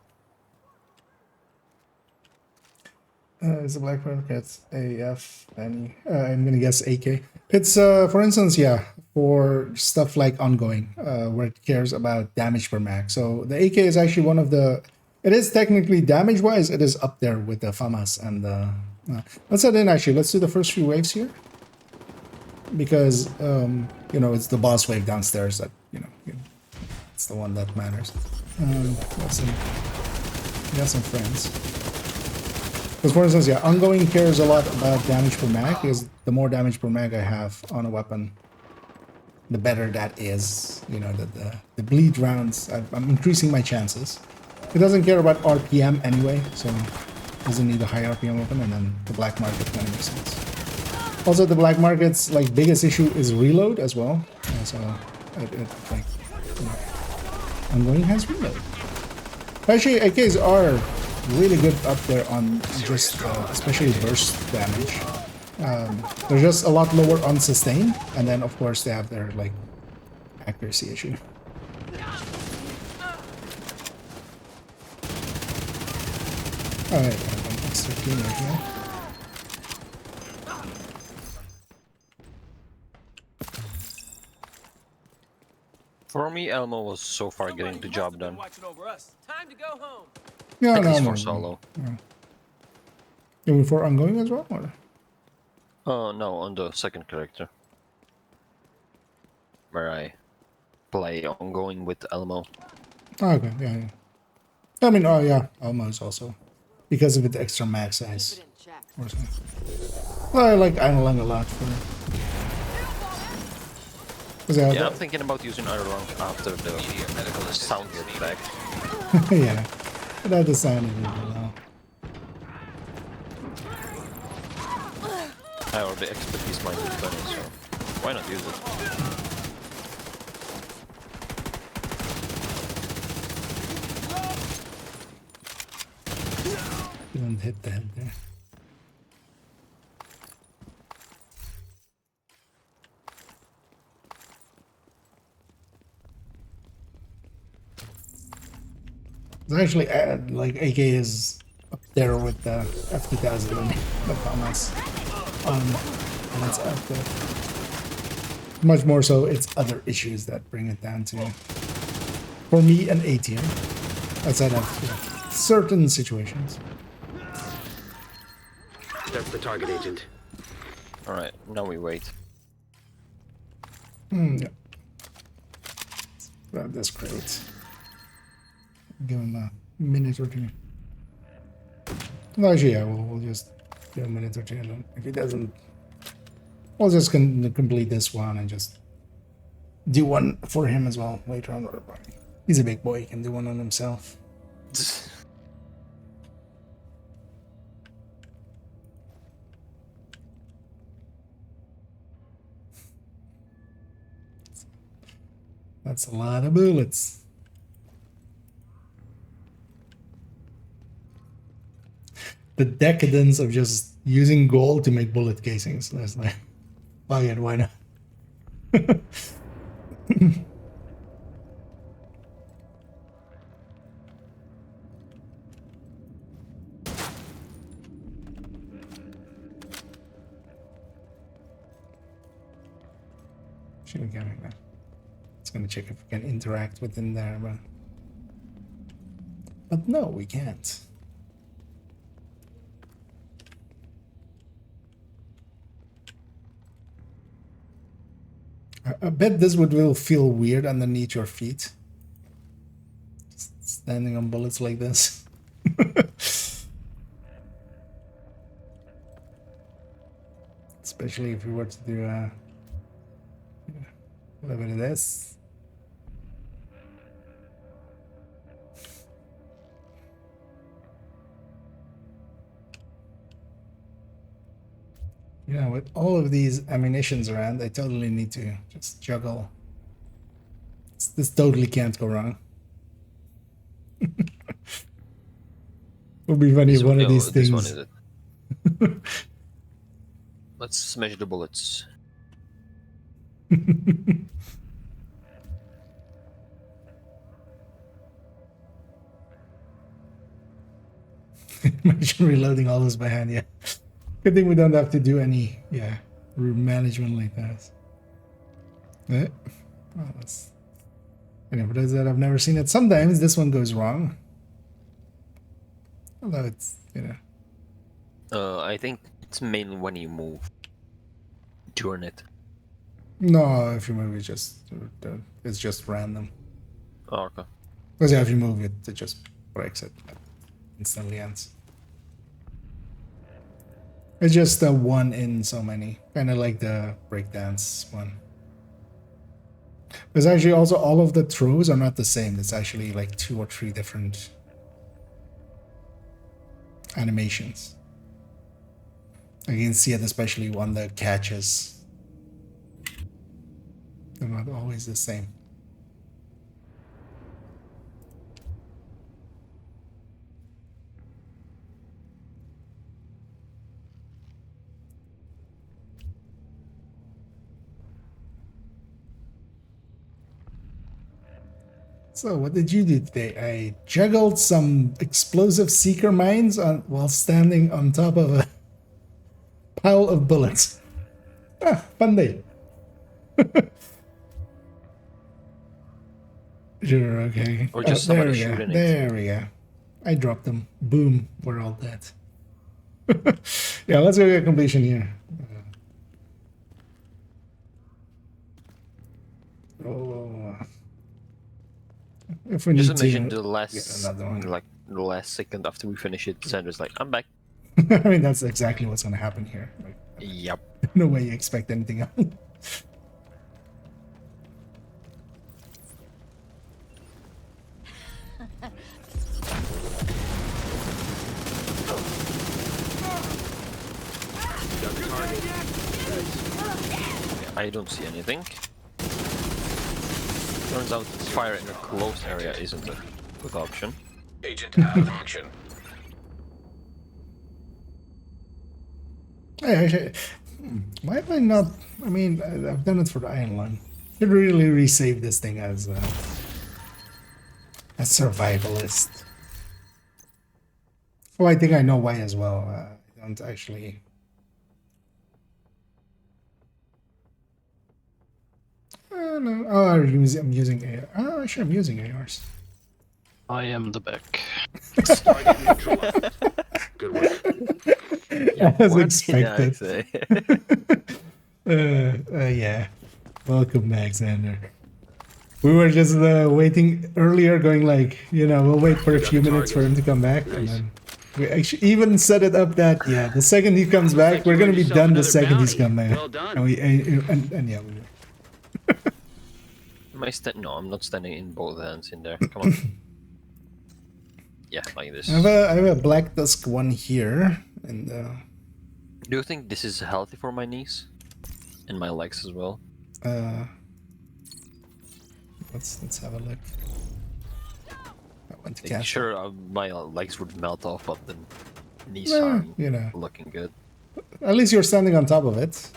Speaker 1: It's a black pearl cat AF Benny. I'm gonna guess AK. It's for instance, yeah, for stuff like ongoing, where it cares about damage per mag. So the AK is actually one of the. It is technically damage wise, it is up there with the FAMAS and the. Let's head in actually. Let's do the first few waves here. Because you know, it's the boss wave downstairs that you know it's the one that matters. Got some friends. Because for instance, yeah, ongoing cares a lot about damage per mag. Because the more damage per mag I have on a weapon, the better that is. You know, the bleed rounds. I'm increasing my chances. It doesn't care about RPM anyway, so it doesn't need a high RPM weapon. And then the black market kind of makes sense. Also, the black market's like biggest issue is reload as well. So, like, you know, ongoing has reload. Actually, AKs are really good up there on just especially burst damage. They're just a lot lower on sustain, and then of course they have their like accuracy issue. All right, I have an extra team right here.
Speaker 6: For me, Elmo was so far getting the job done.
Speaker 3: Time to go home.
Speaker 1: Yeah,
Speaker 6: At
Speaker 1: no,
Speaker 6: least
Speaker 1: no,
Speaker 6: for solo.
Speaker 1: Yeah. You mean for ongoing as well, or?
Speaker 6: Oh no, on the second character, where I play ongoing with Elmo.
Speaker 1: Oh, okay, yeah, yeah. I mean, oh yeah, almost also because of its extra mag size. Or something. Well, I like Iron a lot for.
Speaker 6: Yeah, I'm thinking about using Iron Lung after the sound gets back.
Speaker 1: Yeah, that does sound really well.
Speaker 6: I already expertise mine with Bunny, so Why not use it?
Speaker 1: Didn't hit the head there. It's actually like AK is up there with the F2000 and the comments and it's up there. Much more so, it's other issues that bring it down to, for me, an A tier. Outside of certain situations.
Speaker 8: That's the target, Agent.
Speaker 6: Alright, now we wait.
Speaker 1: Yeah. Grab this crate. Give him a minute or two. No, actually, yeah, we'll just give him a minute or two. And if he doesn't, we'll just complete this one and just do one for him as well later on. He's a big boy, he can do one on himself. That's a lot of bullets. The decadence of just using gold to make bullet casings. That's like, fuck it, why not? Should we get it now? It's gonna check if we can interact within there, but no, we can't. I bet this will feel weird underneath your feet. Just standing on bullets like this. Especially if you were to do a little bit of this. You know, with all of these ammunitions around, I totally need to just juggle. This totally can't go wrong. Would be funny if one of these things.
Speaker 6: This one is it. Let's smash the bullets.
Speaker 1: Imagine reloading all this by hand, yeah. Good thing we don't have to do any, room management like that. Well, that's... for those that have never seen it, sometimes this one goes wrong. Although it's,
Speaker 6: I think it's mainly when you move. During it.
Speaker 1: No, if you move, it's just random.
Speaker 6: Oh, okay.
Speaker 1: Because if you move it, it just breaks it. Instantly ends. It's just a one in so many. Kind of like the breakdance one. There's actually also all of the throws are not the same. It's actually like 2 or 3 different animations. You can see it especially on the catches. They're not always the same. So what did you do today? I juggled some explosive seeker mines while standing on top of a pile of bullets. Ah, fun day. Sure, okay.
Speaker 6: Or just somebody
Speaker 1: there we go.
Speaker 6: shooting
Speaker 1: There we go. I dropped them. Boom, we're all dead. Yeah, let's go get completion here. If we
Speaker 6: just
Speaker 1: need
Speaker 6: imagine
Speaker 1: to
Speaker 6: the last, like the last second after we finish it, Sandra's like, "I'm back."
Speaker 1: I mean, that's exactly what's gonna happen here. Like,
Speaker 6: yep.
Speaker 1: No way you expect anything else.
Speaker 6: I don't see anything. Turns out fire in a closed area isn't a good option.
Speaker 2: Agent out of action.
Speaker 1: Hey, actually, why have I not? I mean, I've done it for the Iron Lung. Should really resave this thing as a survivalist. Oh, I think I know why as well. I don't actually. No. Oh, I'm using AR. Oh, actually, I'm using ARs.
Speaker 5: I am the back.
Speaker 8: Target neutralized. Good work.
Speaker 1: As expected. Yeah. Welcome back, Xander. We were just waiting earlier, going like, we'll wait for a few minutes for him to come back, and then we actually even set it up that the second he comes back, we're gonna be done the second he's come back.
Speaker 8: Well done.
Speaker 1: And yeah, we will.
Speaker 6: Am I No, I'm not standing in both hands in there. Come on. Yeah, like this.
Speaker 1: I have a Black Tusk one here, and
Speaker 6: do you think this is healthy for my knees and my legs as well?
Speaker 1: Let's have a look. I went to
Speaker 6: Like,
Speaker 1: cast.
Speaker 6: sure, my legs would melt off, but the knees are looking good.
Speaker 1: At least you're standing on top of it.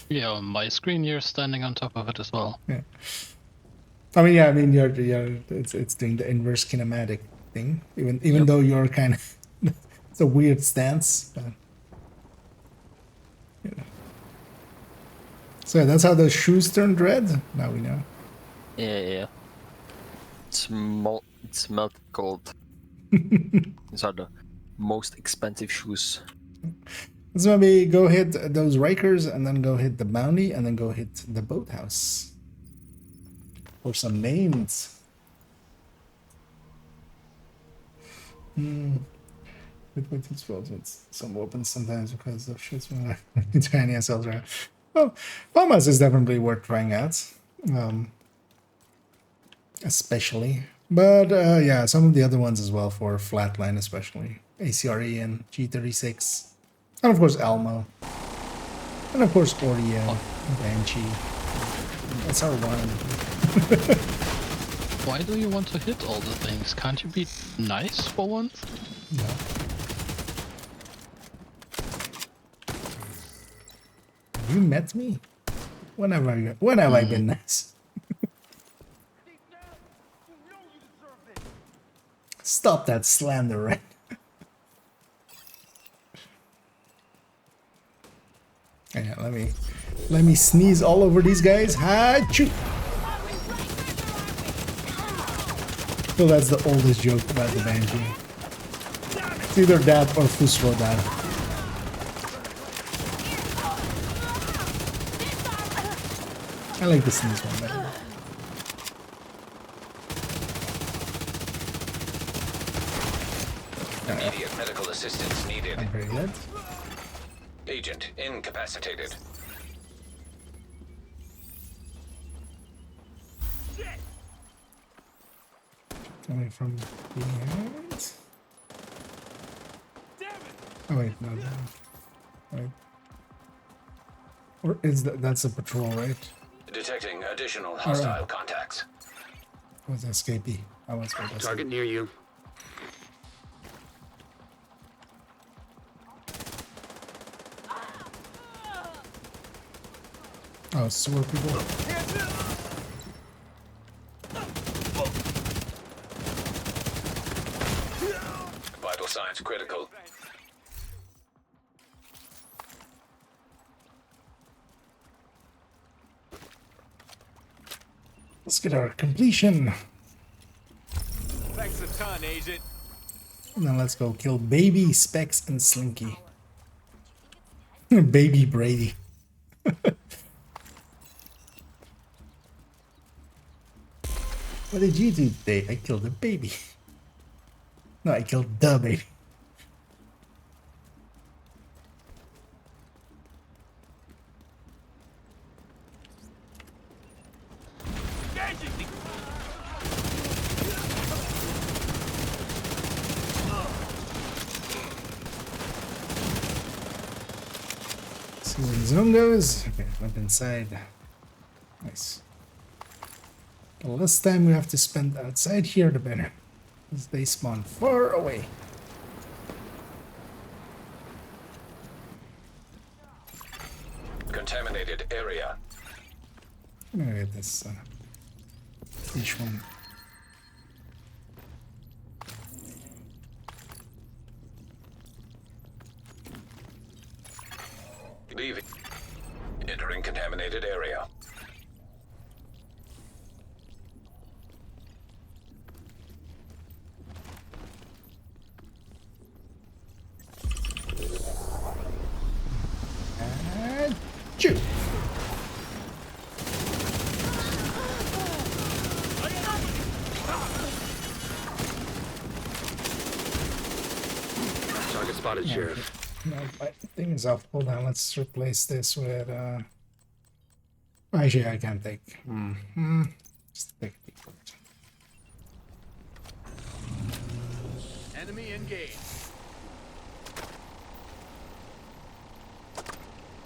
Speaker 5: Yeah, on my screen you're standing on top of it as well.
Speaker 1: Yeah. I mean, you're it's doing the inverse kinematic thing, even though you're kind of it's a weird stance. But, So that's how the shoes turned red. Now we know.
Speaker 6: Yeah. It's melted gold. These are the most expensive shoes.
Speaker 1: Let's maybe go hit those Rikers and then go hit the bounty and then go hit the boathouse. For some names. With explode with some weapons sometimes because of shits when I tiny ourselves around. Well, Bombas is definitely worth trying out. Especially. But yeah, some of the other ones as well for Flatline especially. ACRE and G36. And of course Elmo. And of course Oreo, Banshee. That's our one.
Speaker 5: Why do you want to hit all the things? Can't you be nice for once?
Speaker 1: No. You met me? When have I been nice? Stop that slander, right? Yeah, let me sneeze all over these guys. Achoo! So that's the oldest joke about the Banshee. It's either that or Fusro that. I like the sneeze one better.
Speaker 2: Immediate medical assistance needed.
Speaker 1: I'm very good.
Speaker 2: Agent incapacitated.
Speaker 1: Coming from behind. Oh wait, no. Wait. Or is that's a patrol, right?
Speaker 2: Detecting additional hostile contacts.
Speaker 1: Was escapee? I was
Speaker 8: Target near you.
Speaker 1: Oh, sewer people.
Speaker 2: Vital signs critical.
Speaker 1: Let's get our completion.
Speaker 7: Thanks a ton, Agent.
Speaker 1: And then let's go kill Baby, Specs, and Slinky. Baby Brady. What did you do today? I killed a baby. No, I killed the baby. See where the zone goes. Okay, went inside. Nice. The less time we have to spend outside here, the better. Because they spawn far away.
Speaker 2: Contaminated area.
Speaker 1: I'm gonna get this each one.
Speaker 2: Leaving. Entering contaminated area.
Speaker 1: And shoot.
Speaker 8: Target spotted, Sheriff.
Speaker 1: No, my thing is off. Hold on, let's replace this with actually I can't take. Just take the
Speaker 7: Enemy engaged.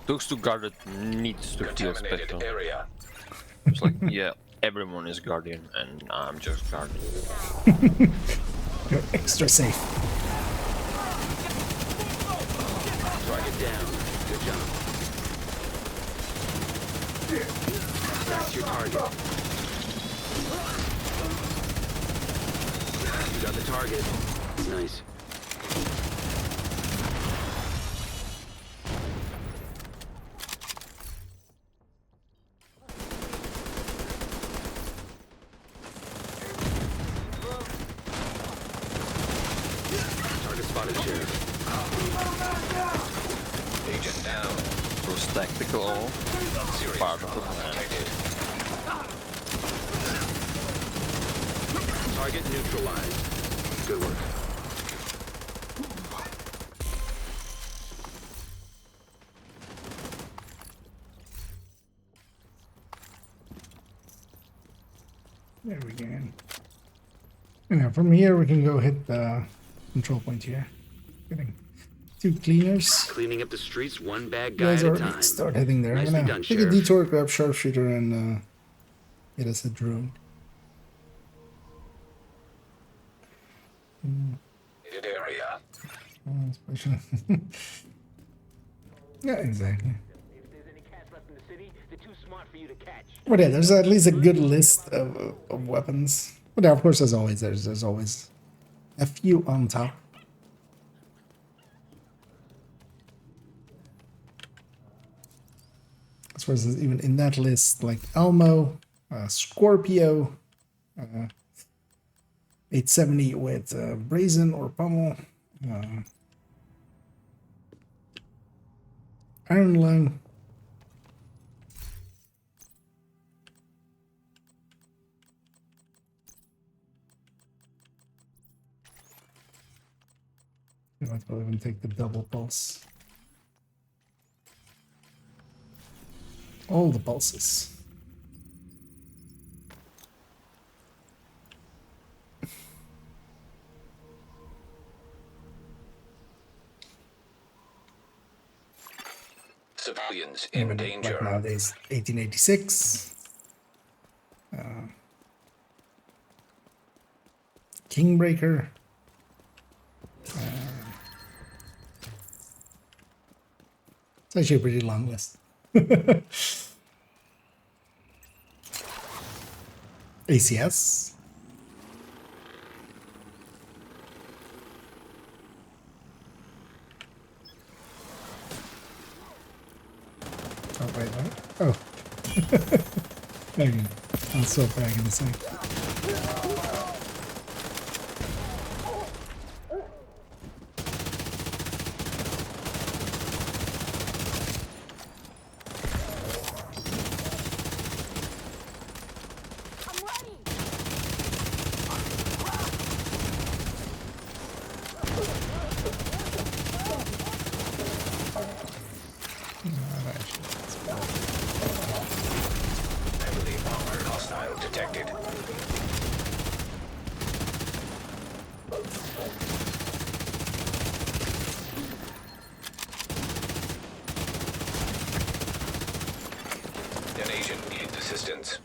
Speaker 6: Those two guarded needs to feel
Speaker 2: Contaminated
Speaker 6: special.
Speaker 2: area.
Speaker 6: It's like, yeah, everyone is guardian, and I'm just guardian.
Speaker 1: You're extra safe.
Speaker 8: Target down. Good job. That's your target. You got the target. Nice. Target spotted, Sheriff.
Speaker 2: Agent down.
Speaker 6: So it's tactical,
Speaker 2: Serious
Speaker 6: part of the
Speaker 2: trauma
Speaker 6: plan.
Speaker 2: detected.
Speaker 8: Target neutralized. Good work.
Speaker 1: There we go. Yeah, from here we can go hit the control point here. Getting 2 cleaners.
Speaker 8: Cleaning up the streets one bad
Speaker 1: You
Speaker 8: guy
Speaker 1: guys
Speaker 8: at a
Speaker 1: already
Speaker 8: time.
Speaker 1: start heading there. I'm
Speaker 8: Nicely
Speaker 1: gonna
Speaker 8: done,
Speaker 1: take a
Speaker 8: Sheriff.
Speaker 1: detour, grab sharpshooter, and get us a drone.
Speaker 2: Area.
Speaker 1: Special. Yeah, exactly.
Speaker 7: If there's any cats left in the city, they're too smart for you to catch.
Speaker 1: But yeah, there's at least a good list of weapons. But yeah, of course, as always, there's always a few on top. As far as even in that list, like Elmo, Scorpio, 870 with Brazen or Pummel, Iron Lung. I'll even take the double pulse. All the pulses.
Speaker 2: Civilians in danger.
Speaker 1: Like nowadays, 1886. Kingbreaker. It's actually a pretty long list. ACS. Oh, wait, what? Oh. Okay. I'll swap back in a sec.
Speaker 2: Heavily armored hostile detected. Agent needs assistance.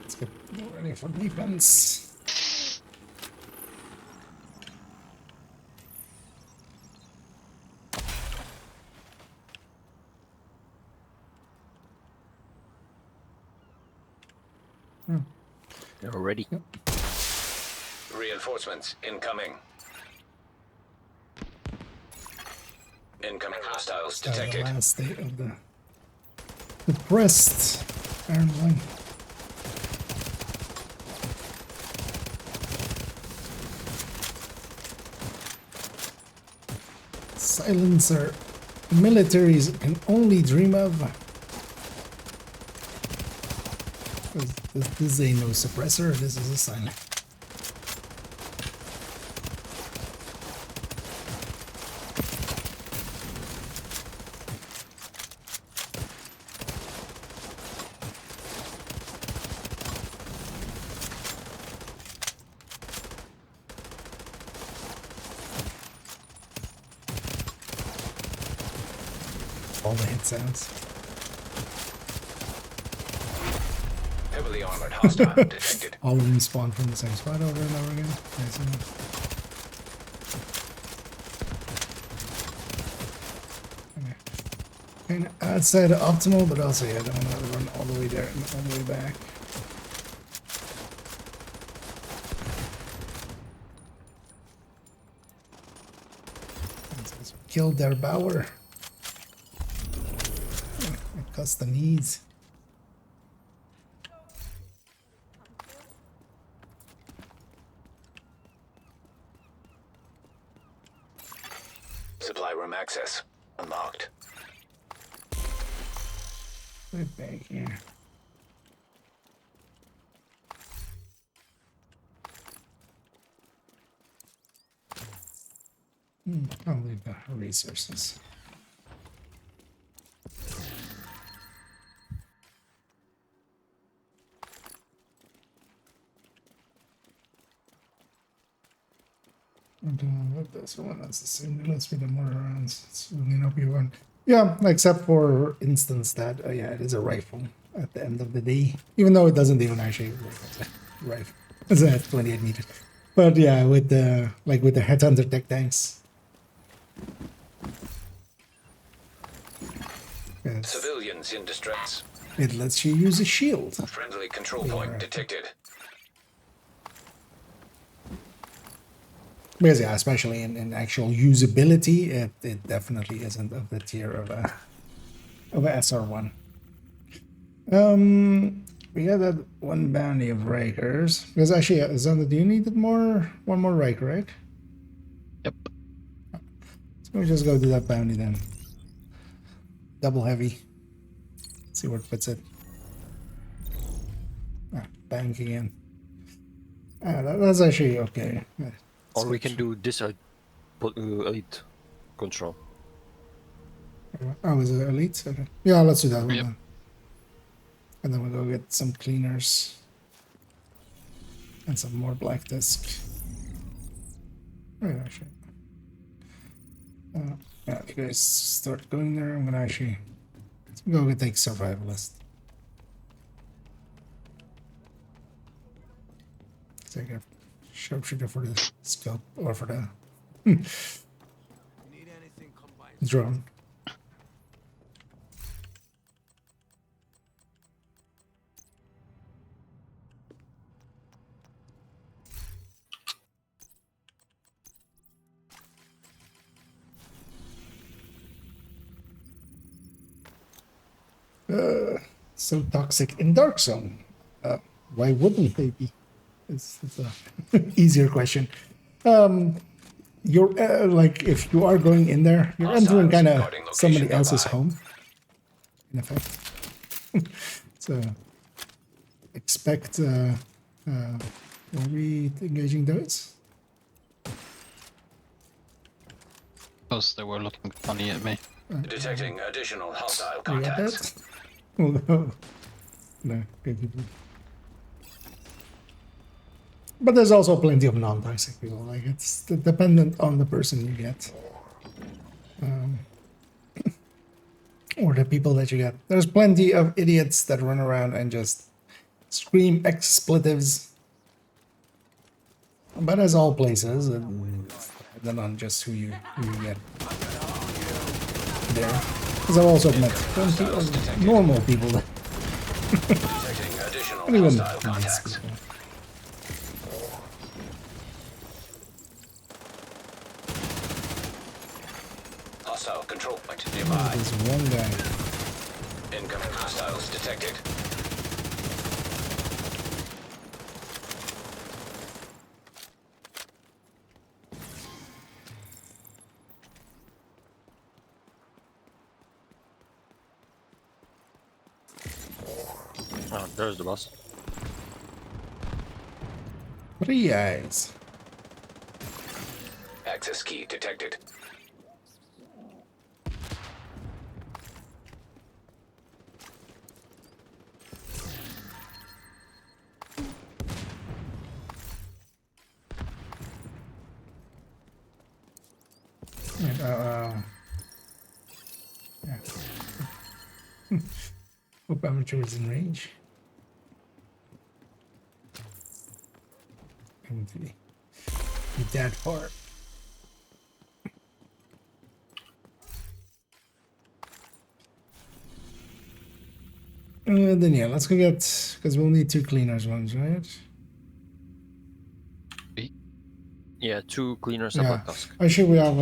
Speaker 1: Let's get ready for defense.
Speaker 6: They're ready.
Speaker 1: Yep.
Speaker 2: Reinforcements incoming. Incoming hostiles
Speaker 1: The
Speaker 2: detected.
Speaker 1: last day of the depressed, apparently. Silencer. Militaries can only dream of. This ain't no suppressor, this is a silent. All the hit sounds.
Speaker 2: Heavily armored hostile detected.
Speaker 1: All of them spawn from the same spot over and over again. Nice enough. Okay. Kind of outside of optimal, but also, yeah, I don't want to run all the way there and all the way back. Killed their Bower. It cuts the knees.
Speaker 2: Supply room access unlocked.
Speaker 1: Right back here. I'll leave the resources. With this one, that's the same. Let's be the more rounds. It's really no one. Yeah, except for instance that yeah, it is a rifle at the end of the day, even though it doesn't even actually work as a rifle. It's at 28 meters. But yeah, with the with the Headhunter tech tanks. Yes.
Speaker 2: Civilians in distress.
Speaker 1: It lets you use a shield.
Speaker 2: Friendly control point detected.
Speaker 1: Because yeah, especially in actual usability, it definitely isn't of the tier of a SR1. We got that one bounty of Rakers. Because actually, Xander, do you need one more Raker, right?
Speaker 5: Yep.
Speaker 1: So we just go do that bounty then. Double heavy. See where it puts it. Bank again. That's actually okay.
Speaker 6: Or we can do this elite control.
Speaker 1: Oh, is it elite? Okay. Yeah, let's do that one
Speaker 5: Yep.
Speaker 1: then. And then we'll go get some cleaners. And some more black disc. Right, actually. Yeah, if you guys start going there, I'm gonna actually go take survivalist. Take a sharpshooter for the scope or for the drone. So toxic in Dark Zone. Why wouldn't they be? It's a easier question. You're like if you are going in there, you're entering kind of somebody else's home, in effect. So expect. Are we engaging those?
Speaker 5: Because they were looking funny at me.
Speaker 2: Detecting additional hostile
Speaker 1: You get
Speaker 2: contacts.
Speaker 1: that? No, good, good, good. But there's also plenty of non-toxic people. Like it's dependent on the person you get, or the people that you get. There's plenty of idiots that run around and just scream expletives. But as all places, it's dependent on just who you get there. Because I've also met plenty of normal people that
Speaker 2: Detecting additional
Speaker 1: anyone
Speaker 2: hostile
Speaker 1: nice
Speaker 2: contacts.
Speaker 1: people.
Speaker 2: Hostile control point nearby.
Speaker 1: There's one guy.
Speaker 2: Incoming hostiles detected.
Speaker 6: Oh, there's the boss.
Speaker 1: 3 eyes.
Speaker 2: Access key detected.
Speaker 1: Right, yeah. Hope amateur is in range. Going to be that far. Then yeah, let's go get, because we'll need 2 cleaners ones, right?
Speaker 6: Yeah, 2 cleaners and
Speaker 1: Yeah.
Speaker 6: black tusk.
Speaker 1: Actually, we have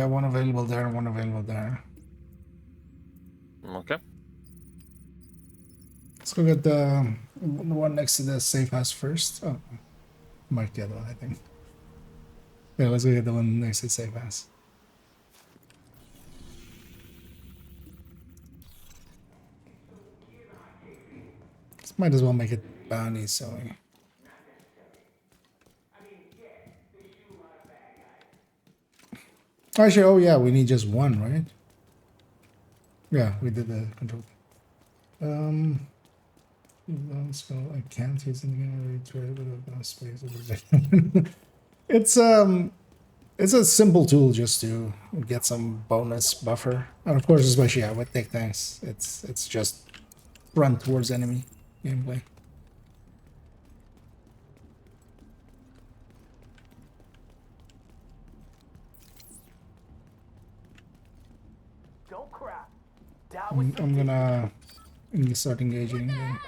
Speaker 1: one available there and one available there.
Speaker 6: Okay.
Speaker 1: Let's go get the one next to the safe house first. Oh, mark the other one, I think. Yeah, let's go get the one next to the safe house. Might as well make it bounty, so. Actually, oh yeah, we need just one, right? Yeah, we did the control. Let's go. I can't use anything with space. It's a simple tool just to get some bonus buffer, and of course, especially yeah, with tech tanks, it's just run towards enemy gameplay.
Speaker 7: Don't crap.
Speaker 1: I'm gonna start engaging them.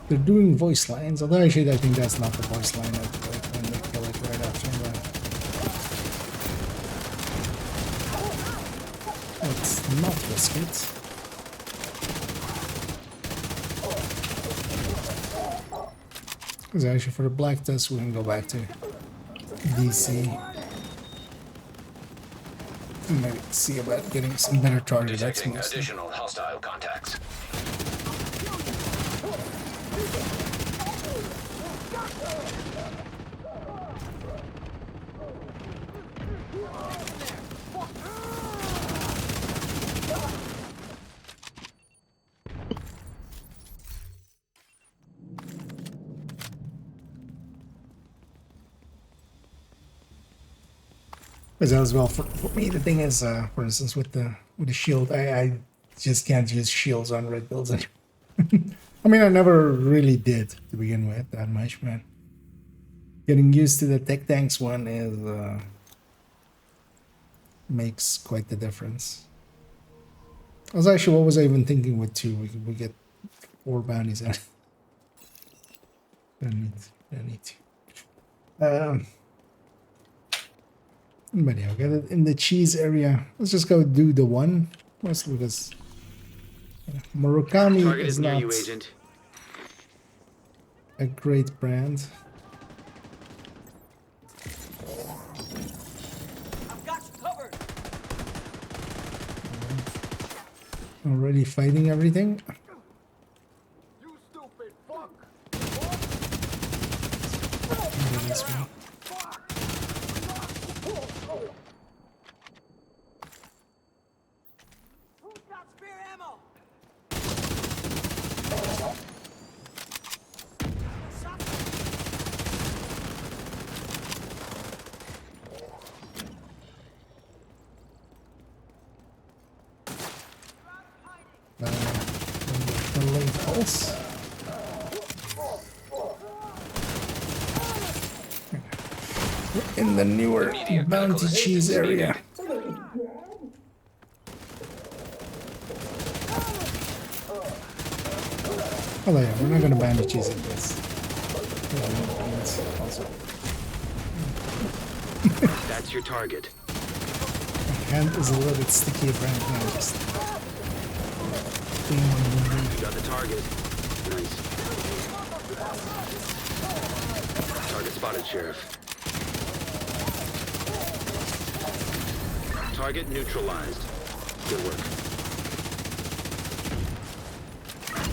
Speaker 1: They're doing voice lines, although actually I think that's not the voice line of when they kill it right after that. Let's not risk it. Because actually for the black tusk we can go back to DC. And maybe see about getting some better target. That's
Speaker 2: Detecting
Speaker 1: mostly.
Speaker 2: additional hostile contacts.
Speaker 1: Because as well for me the thing is for instance with the shield I just can't use shields on red builds anymore. I mean I never really did to begin with that much, man. Getting used to the tech tanks one is makes quite the difference. I was actually, what was I even thinking with 2? We get 4 bounties out. Don't need to. But yeah, get it in the cheese area. Let's just go do the one, mostly because Murakami
Speaker 8: Target
Speaker 1: is
Speaker 8: is near
Speaker 1: not
Speaker 8: you, Agent.
Speaker 1: a great brand.
Speaker 7: I've got you covered.
Speaker 1: Already fighting everything.
Speaker 7: You stupid fuck.
Speaker 1: Get this one. late pulse. We're in the newer bounty cheese area. Oh yeah, we're not gonna bounty cheese in this. Also.
Speaker 8: That's your target.
Speaker 1: My hand is a little bit sticky right now. Just
Speaker 8: You got the target. Nice. Target spotted, Sheriff. Target neutralized. Good work.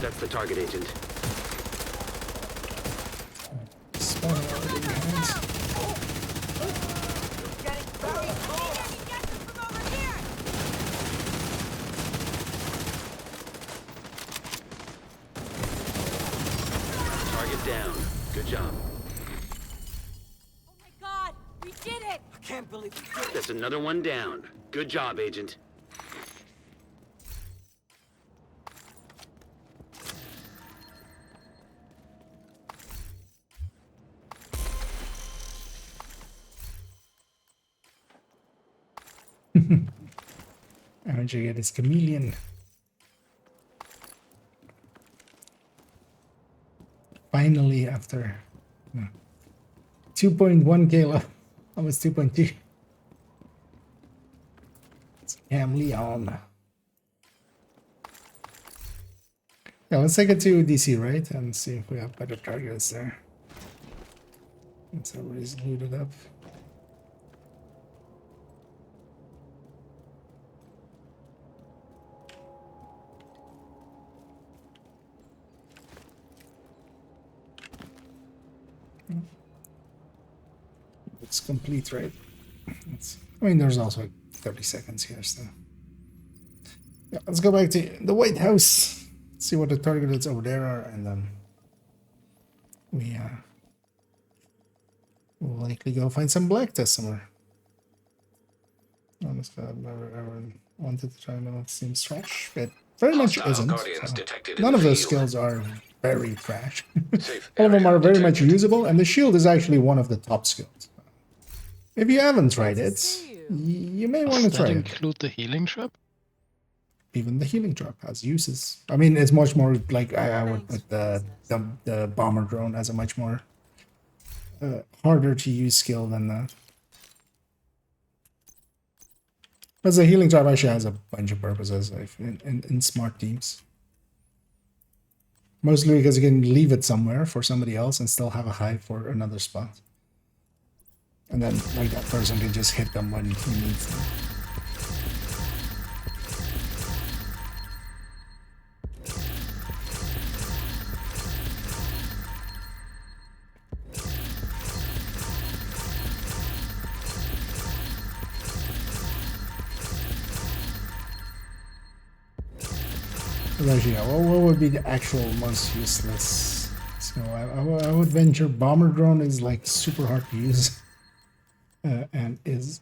Speaker 8: That's the target, Agent. Target down. Good job.
Speaker 10: Oh my god, we did it! I can't believe we did it!
Speaker 8: That's another one down. Good job, Agent.
Speaker 1: I want you to get this chameleon. Finally, after 2.1k left, almost 2.2. It's Cam Leon. Yeah, let's take it to DC, right? And see if we have better targets there. Once everybody's looted up. It's complete, right? I mean, there's also 30 seconds here, so. Yeah, let's go back to the White House, see what the targets over there are, and then we'll likely go find some black test somewhere. Honestly, I've never ever wanted to try and it seems trash, but very much isn't. So none of those skills are very trash. All of them are very much usable, and the shield is actually one of the top skills. If you haven't tried it, you may want to try it.
Speaker 5: Does that include the healing trap?
Speaker 1: Even the healing trap has uses. I mean, it's much more like I would put the bomber drone as a much more harder to use skill than that. Because the healing trap actually has a bunch of purposes in smart teams. Mostly because you can leave it somewhere for somebody else and still have a hide for another spot. And then like that person can just hit them when he needs them. Actually, yeah, what would be the actual most useless? So I would venture bomber drone is like super hard to use and is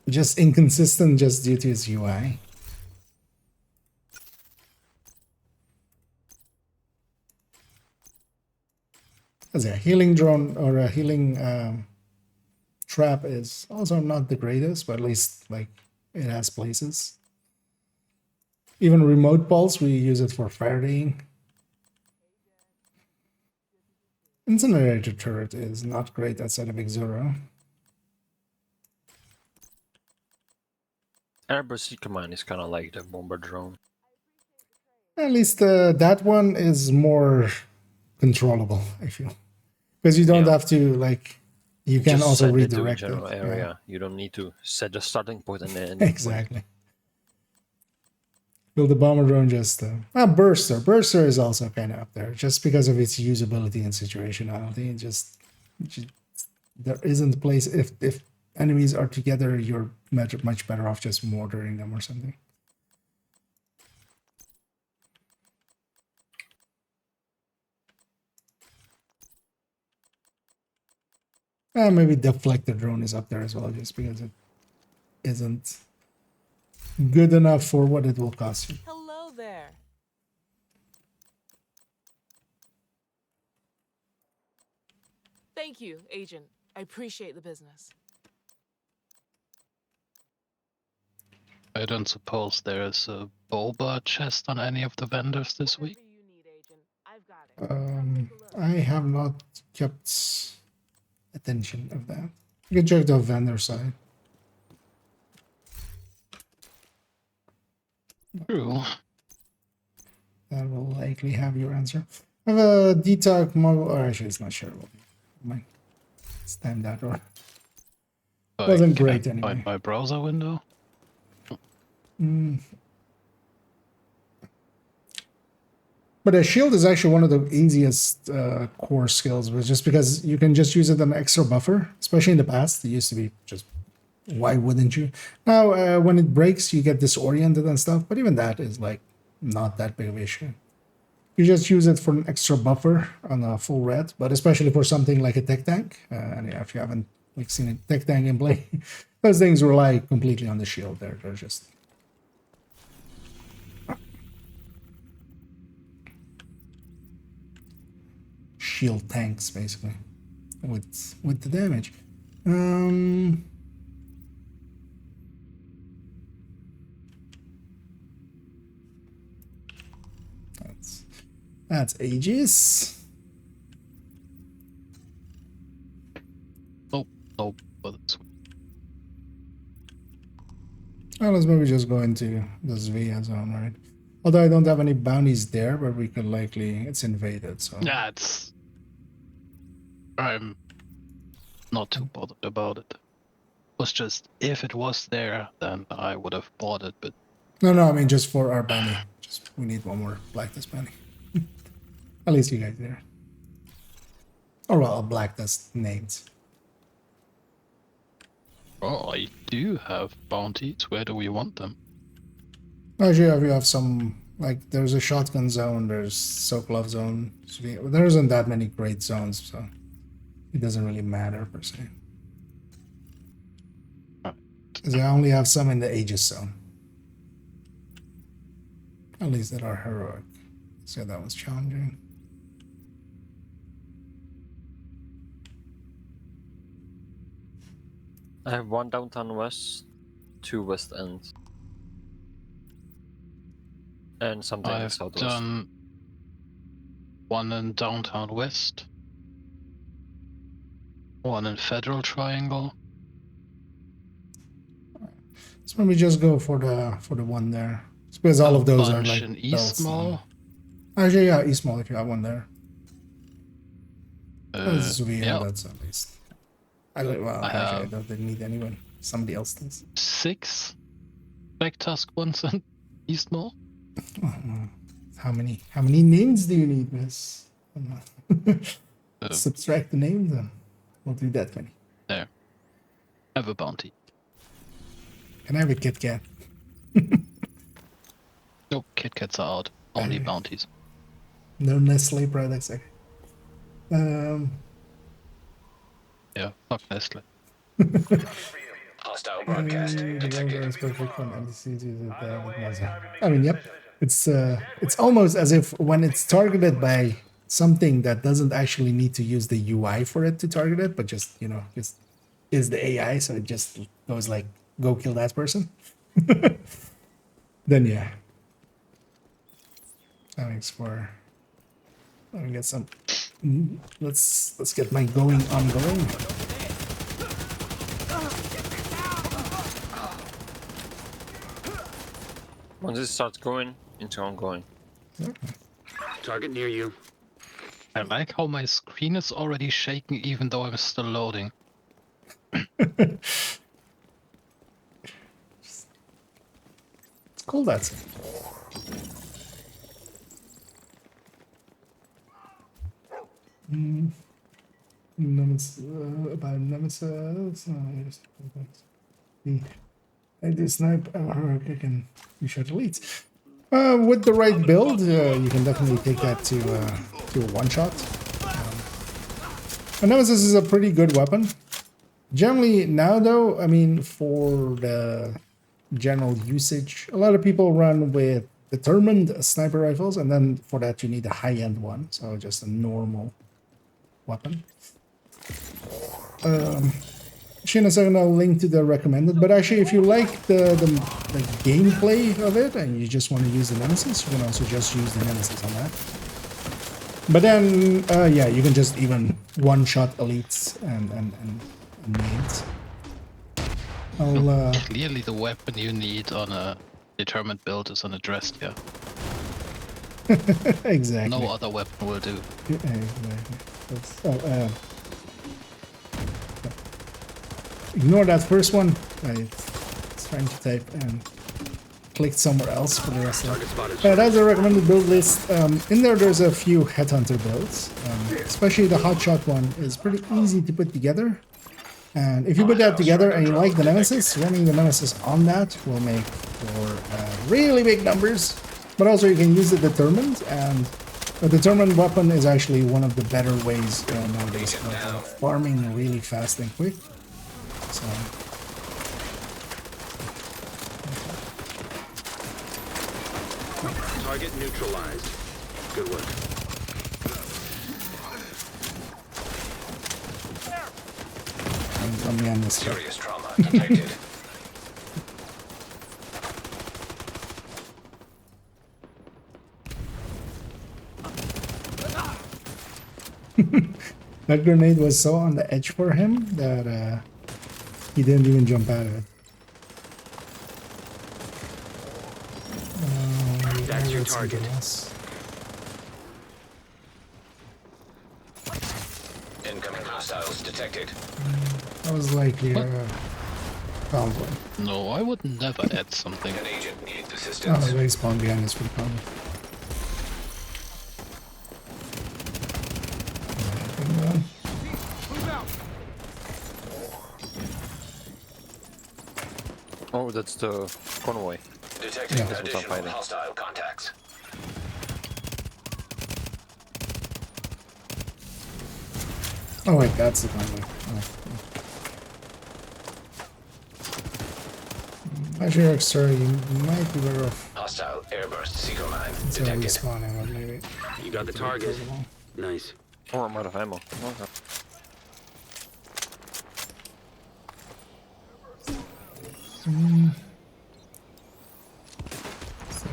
Speaker 1: just inconsistent just due to its UI. As a healing drone or a healing trap is also not the greatest, but at least like it has places. Even remote pulse, we use it for Faradaying. Incinerator turret is not great outside of Xuro.
Speaker 6: Airbus Command is kind of like the bomber drone.
Speaker 1: At least that one is more controllable, I feel. Because you don't have to, like, you can
Speaker 6: Just
Speaker 1: also
Speaker 6: send it to a
Speaker 1: redirect it.
Speaker 6: general area.
Speaker 1: Yeah.
Speaker 6: You don't need to set the starting point and then
Speaker 1: Exactly. Will the bomber drone just Burster? Burster is also kind of up there, just because of its usability and situationality. Just there isn't a place if enemies are together, you're much better off just mortaring them or something. Maybe deflector drone is up there as well, just because it isn't good enough for what it will cost you.
Speaker 10: Hello there. you, Agent. I appreciate the business.
Speaker 5: I don't suppose there is a boba chest on any of the vendors this week.
Speaker 1: I have not kept attention of that. You can check the vendor side.
Speaker 5: True.
Speaker 1: That will likely have your answer. I have a DTAC model, or actually it's not shareable. Mine. It's timed out or wasn't great anyway.
Speaker 5: Find my browser window.
Speaker 1: But a shield is actually one of the easiest core skills, but just because you can just use it as an extra buffer, especially in the past. It used to be just, why wouldn't you? Now, when it breaks, you get disoriented and stuff, but even that is like not that big of an issue. You just use it for an extra buffer on a full red, but especially for something like a tech tank. And yeah, if you haven't like seen a tech tank in play, those things rely completely on the shield. They're just shield tanks basically with the damage. That's Aegis.
Speaker 5: Nope. Well,
Speaker 1: let's maybe just go into this Via zone, right? Although I don't have any bounties there, but we could likely, it's invaded, so
Speaker 5: yeah, I'm not too bothered about it. It was just, if it was there, then I would have bought it, but...
Speaker 1: No, I mean just for our bounty. Just, we need one more Black Dust bounty. At least you guys there. Or well, Black Dust named.
Speaker 5: Oh, I do have bounties. Where do we want them?
Speaker 1: Actually, we have some, like, there's a shotgun zone, there's soak love zone. So there isn't that many great zones, so it doesn't really matter per se. Because I only have some in the Aegis zone. At least that are heroic. So that was challenging.
Speaker 6: I have one downtown west, 2 west ends. And something in
Speaker 5: I've
Speaker 6: southwest.
Speaker 5: done one in downtown west, one in Federal Triangle.
Speaker 1: So maybe just go for the one there. It's because all of those are like
Speaker 5: in East Mall.
Speaker 1: Actually, yeah, East Mall if you have one there.
Speaker 5: Yeah.
Speaker 1: That's at least. I don't need anyone. Somebody else does.
Speaker 5: 6 Black Tusk ones in East Mall.
Speaker 1: How many names do you need, miss? Subtract the names then. We'll do that many.
Speaker 5: There. Have a bounty.
Speaker 1: Can I have a Kit Kat?
Speaker 5: No, Kit Kats are out. Only bounties.
Speaker 1: No Nestle products. Okay.
Speaker 5: Yeah, fuck Nestle.
Speaker 2: Hostile broadcasting detected.
Speaker 1: I mean, yep. It's almost as if when it's targeted by something that doesn't actually need to use the UI for it to target it, but just just is the AI, so it just goes like, go kill that person. Then yeah. Thanks for. Let me get some. Let's get my ongoing.
Speaker 6: Once it starts going into ongoing.
Speaker 8: Target near you.
Speaker 5: I like how my screen is already shaking even though I'm still loading.
Speaker 1: It's cool, that's it. About Nemesis. I do snipe. I can be sure to delete. With the right build, you can definitely take that to a one-shot. Nemesis is a pretty good weapon. Generally, now though, I mean, for the general usage, a lot of people run with determined sniper rifles, and then for that you need a high-end one, so just a normal weapon. in a second I'll link to the recommended, but actually if you like the gameplay of it and you just want to use the Nemesis, you can also just use the Nemesis on that. But then, yeah, you can just even one-shot elites and mains.
Speaker 5: Clearly the weapon you need on a determined build is unaddressed here.
Speaker 1: Exactly.
Speaker 5: No other weapon will do.
Speaker 1: Yeah, exactly. Ignore that first one. I was trying to type and clicked somewhere else for the rest of it. That's a recommended build list. In there's a few headhunter builds. Especially the hotshot one is pretty easy to put together. And if you put that together and you like the Nemesis, running the Nemesis on that will make for really big numbers. But also you can use the Determined, and a Determined weapon is actually one of the better ways nowadays of farming really fast and quick. So,
Speaker 8: target neutralized. Good work.
Speaker 1: Let me end this.
Speaker 2: Serious trauma detected.
Speaker 1: That grenade was so on the edge for him that he didn't even jump out of it.
Speaker 8: That's your target.
Speaker 2: Incoming hostiles detected.
Speaker 1: That was likely found one.
Speaker 5: No, I would never add something.
Speaker 2: An agent needs
Speaker 1: Oh,
Speaker 2: assistance.
Speaker 1: they spawned behind us for the problem.
Speaker 6: Oh, that's the convoy.
Speaker 2: Detecting
Speaker 6: Yeah, that's what I'm
Speaker 2: additional
Speaker 6: fighting.
Speaker 2: hostile contacts.
Speaker 1: Oh wait, that's the convoy. Actually, sir, you might be better off.
Speaker 2: Hostile airburst seeker mine
Speaker 1: It's already
Speaker 2: detected.
Speaker 1: spawning, but maybe.
Speaker 8: You got the target. Nice.
Speaker 6: Oh, I'm out of ammo. Okay.
Speaker 1: So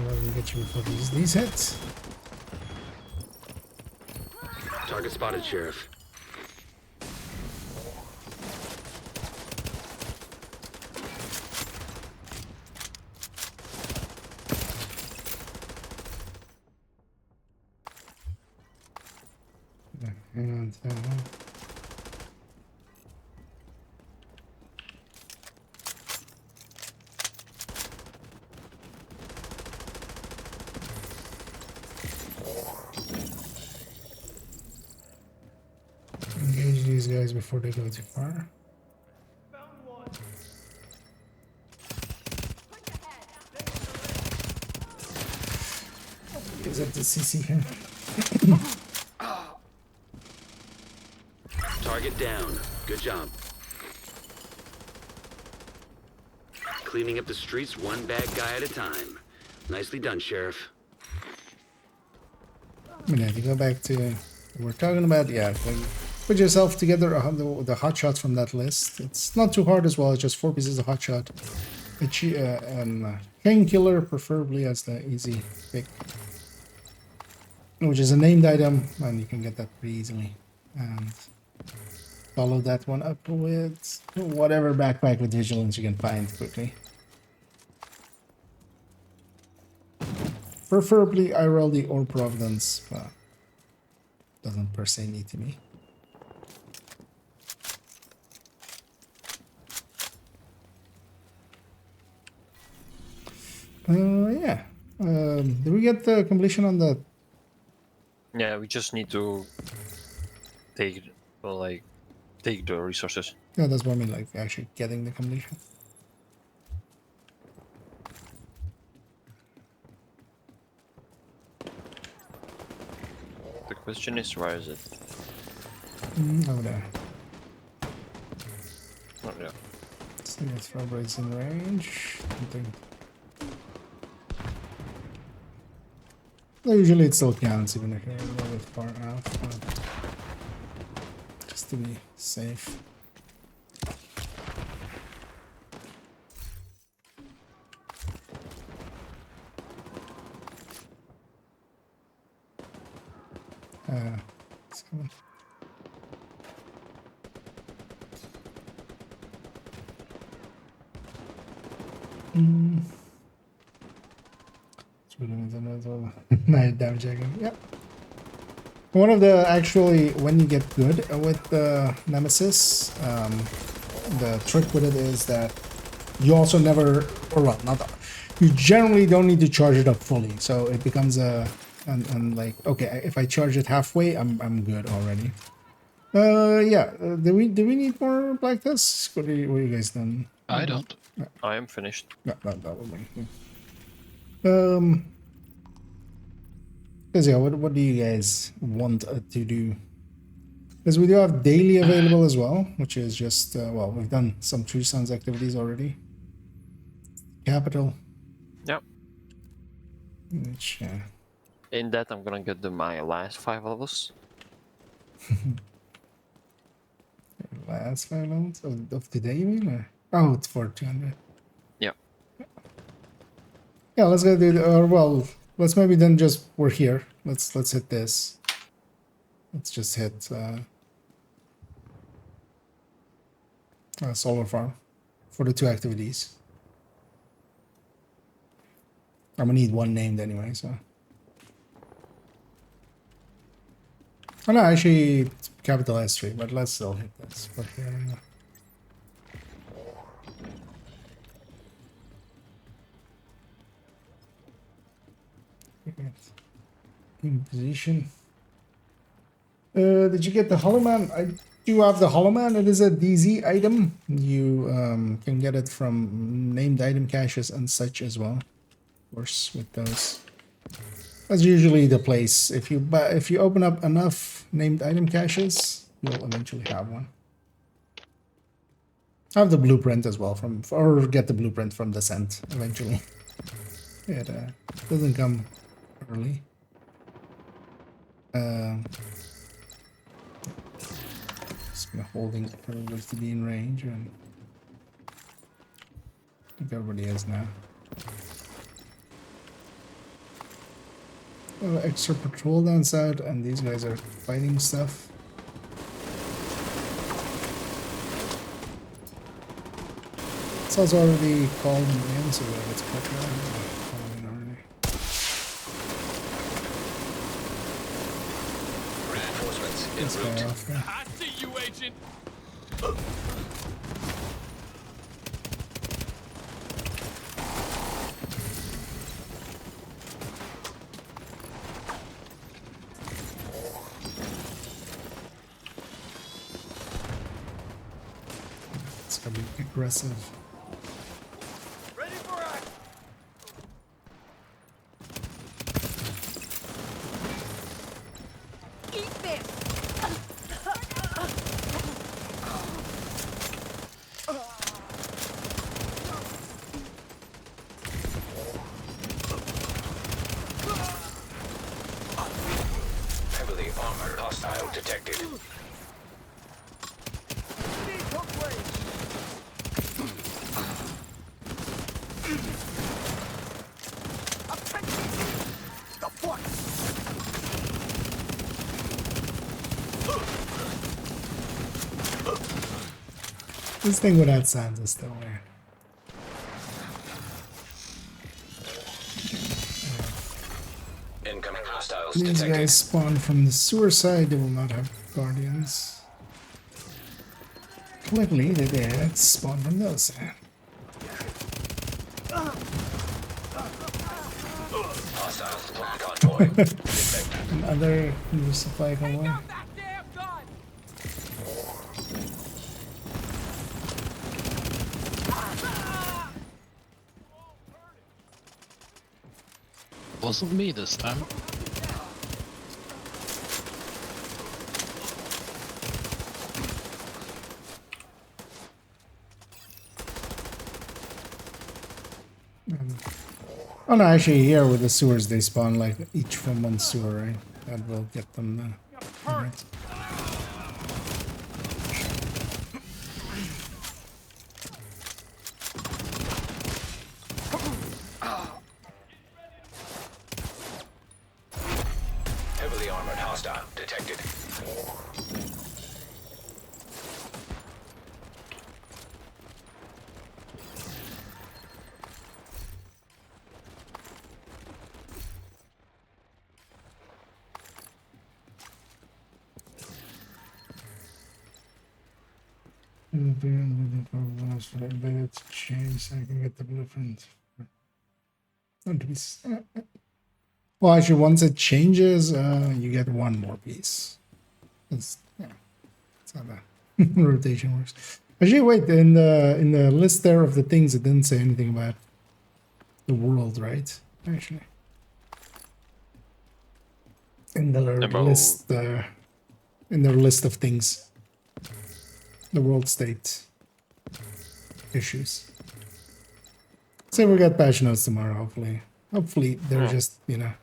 Speaker 1: let me get you for these hits.
Speaker 8: Target spotted, Sheriff.
Speaker 1: Hang on, engage these guys before they go too far. Is that the CC here?
Speaker 8: Target down. Good job. Cleaning up the streets one bad guy at a time. Nicely done, Sheriff.
Speaker 1: Yeah, if you go back to what we're talking about, yeah, put yourself together the hot shots from that list. It's not too hard as well. It's just 4 pieces of hot shot. Painkiller, preferably as the easy pick, which is a named item, and you can get that pretty easily. And follow that one up with whatever backpack with vigilance you can find quickly. Preferably Iraldi or Providence, but doesn't per se need to be. Yeah. Did we get the completion on the?
Speaker 6: Yeah, we just need to take, well, like, take the resources.
Speaker 1: Yeah, that's what I mean, like actually getting the completion.
Speaker 6: The question is, where is it?
Speaker 1: Over there.
Speaker 6: Oh, yeah.
Speaker 1: See if Throwaways in range. Something. Well, usually it still counts even if you're a little bit far out, but just to be safe. It's coming. Night damage again. Yep. One of the actually, when you get good with the Nemesis, the trick with it is that you also never, or well, not that, you generally don't need to charge it up fully. So it becomes a, and like, okay, if I charge it halfway, I'm good already. Yeah. Do we need more black discs? What are you guys done?
Speaker 5: I don't.
Speaker 6: I am finished.
Speaker 1: No, that will make me. Because yeah, what do you guys want to do? Because we do have daily available as well, which is just well, we've done some True Sons activities already. Capital.
Speaker 6: Yep.
Speaker 1: Which
Speaker 6: In that, I'm gonna get my last 5 levels.
Speaker 1: last 5 levels of the day, you mean? Or? Oh, it's for 200.
Speaker 6: Yep.
Speaker 1: Yeah, let's go do the, or well, let's maybe then just, we're here. Let's hit this. Let's just hit solar farm for the 2 activities. I'm gonna need one named anyway, so. Oh no, actually capital S3, but let's still hit this. But in position. Did you get the Hollow Man? I do have the Hollow Man. It is a DZ item. You can get it from named item caches and such as well. Of course, with those. That's usually the place. If you open up enough named item caches, you'll eventually have one. I have the blueprint as well from, or get the blueprint from Descent eventually. It doesn't come early. Just gonna holding for everybody to be in range, and I think everybody is now. Extra patrol down south, and these guys are fighting stuff. It's also already called in, so let's cut that.
Speaker 2: Reinforcements en route.
Speaker 7: I see you, Agent.
Speaker 1: It's gonna be aggressive.
Speaker 7: Ready for action.
Speaker 10: Eat this!
Speaker 2: Heavily armored hostile detected.
Speaker 1: This thing without sounds is still weird.
Speaker 2: Incoming hostiles
Speaker 1: These
Speaker 2: detected.
Speaker 1: guys spawn from the sewer side, they will not have guardians. Luckily, they did spawn from the other side.
Speaker 2: Hostile supply convoy.
Speaker 1: Another new supply convoy.
Speaker 5: Wasn't me this time.
Speaker 1: Oh no, actually here with the sewers they spawn like each from one sewer, right? That will get them right.
Speaker 2: Heavily armored hostile detected.
Speaker 1: Let's change so I can get the blueprint. Not to be well, actually, once it changes, you get one more piece. That's how the rotation works. Actually, wait, in the list there of the things, it didn't say anything about the world, right? Actually, in the list, in their list of things, the world state issues. Say we get patch notes tomorrow. Hopefully they're just they're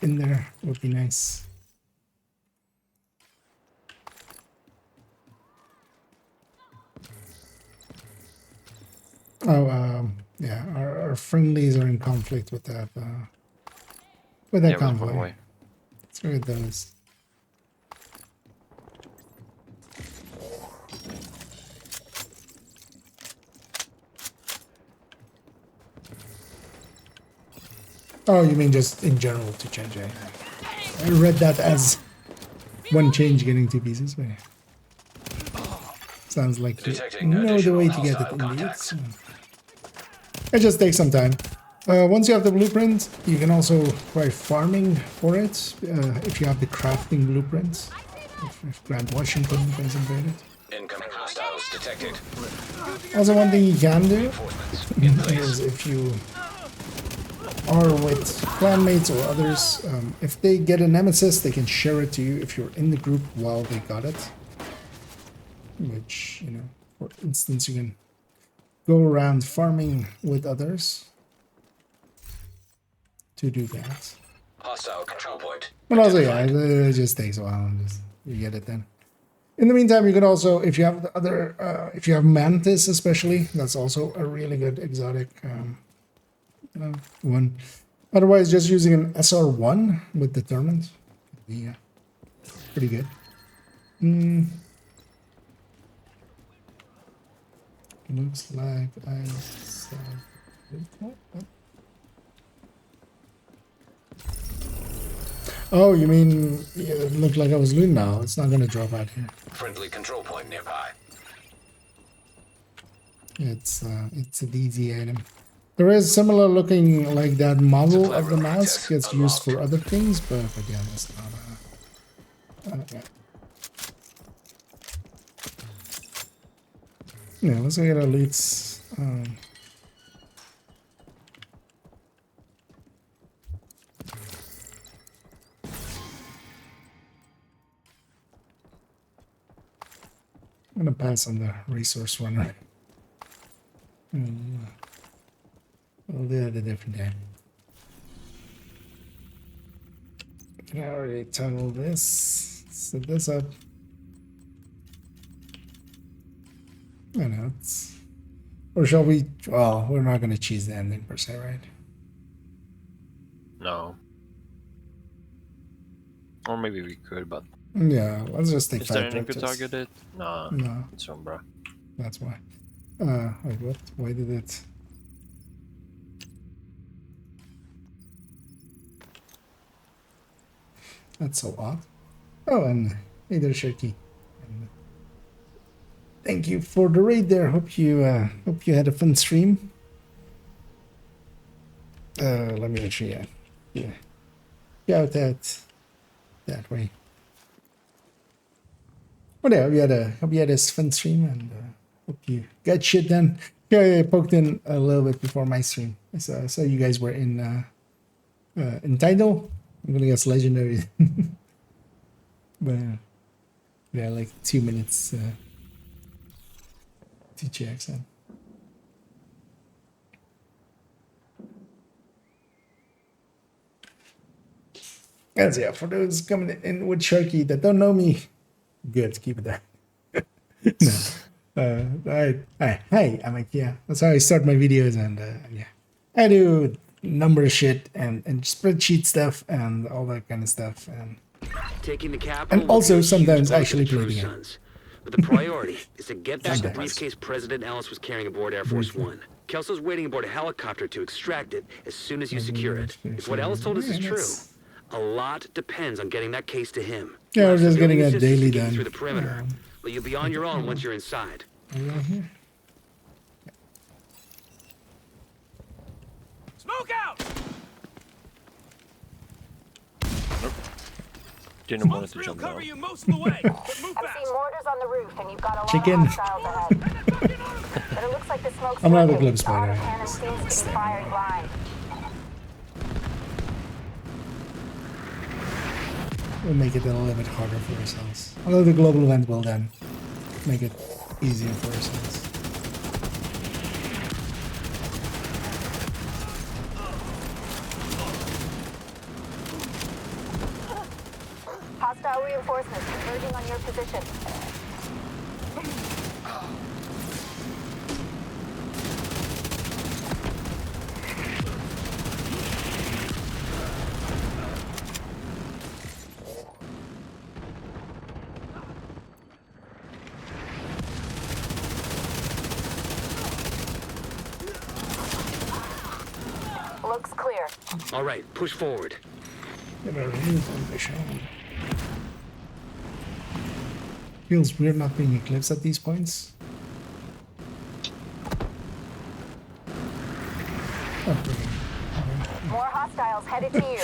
Speaker 1: in there. Would be nice. Oh, yeah, our friendlies are in conflict with that convoy. Let's look at those. Oh, you mean just in general to change it? I read that as one change getting 2 pieces. But yeah. Sounds like you know the way to get it indeed. So. It just takes some time. Once you have the blueprint, you can also try farming for it. If you have the crafting blueprint. If Grant Washington is invaded.
Speaker 2: Incoming hostiles detected.
Speaker 1: Also, one thing you can do is if you are with clanmates or others, if they get a nemesis, they can share it to you if you're in the group while they got it. Which, for instance, you can go around farming with others to do that.
Speaker 2: Hostile control point.
Speaker 1: But also, yeah, it just takes a while and you get it then. In the meantime, you can also, if you have the other, if you have Mantis especially, that's also a really good exotic one. Otherwise, just using an SR1 with Determined would be pretty good. Looks like I said... Oh, you mean it looked like I was looting now? It's not going to drop out here.
Speaker 2: Friendly control point nearby.
Speaker 1: It's a DZ item. There is similar looking like that model of the mask gets used for other things, but again, it's not yeah, let's look at elites. I'm gonna pass on the resource runner. We'll do it a different day. Can I already toggle this? Set this up. I know it's. Or shall we? Well, we're not gonna choose the ending per se, right?
Speaker 6: No. Or maybe we could, but.
Speaker 1: Yeah, let's just take 5
Speaker 6: Is there anything to
Speaker 1: practice.
Speaker 6: target it? No.
Speaker 1: No.
Speaker 6: It's Umbra.
Speaker 1: That's why. Wait, what? Why did it? That's so odd. Oh, and hey there, Shirky. Thank you for the raid there. Hope you had a fun stream. Let me actually out that way. But yeah, hope you had a fun stream and hope you got shit done. Yeah, I poked in a little bit before my stream. I saw you guys were in title. I'm gonna guess legendary. But yeah, like 2 minutes to check. So. As yeah, for those coming in with Sharky that don't know me, good, keep it there. No. Hey, I'm like, yeah, that's how I start my videos, and yeah, I do number shit and spreadsheet stuff and all that kind of stuff, and
Speaker 8: taking the capital,
Speaker 1: and also sometimes actually play the game.
Speaker 8: But the priority is to get back the briefcase President Ellis was carrying aboard Air Force One. Kelso's waiting aboard a helicopter to extract it as soon as you secure it. If what Ellis told us is true, a lot depends on getting that case to him.
Speaker 1: Yeah, we're just getting a daily done.
Speaker 8: Through the perimeter. but you'll be on your own once you're inside.
Speaker 1: Are we all here?
Speaker 7: Smoke out!
Speaker 6: Didn't want to
Speaker 7: Smoke's
Speaker 6: jump
Speaker 7: real cover
Speaker 6: down.
Speaker 7: you most of the way. But move
Speaker 13: I'm
Speaker 7: fast.
Speaker 13: seeing mortars on the roof, and you've got a lot
Speaker 1: Chicken.
Speaker 13: of hostiles ahead. But it looks like the smoke's
Speaker 1: I'm not a
Speaker 13: working.
Speaker 1: glimpse
Speaker 13: The
Speaker 1: by the way.
Speaker 13: autocannon seems to be firing blind.
Speaker 1: We'll make it a little bit harder for ourselves. Although the global event will then make it easier for ourselves.
Speaker 13: Hostile reinforcements converging on your position. Looks clear.
Speaker 8: All right, push forward.
Speaker 1: Feels weird not being eclipsed at these points. Not really.
Speaker 13: More hostiles headed to you.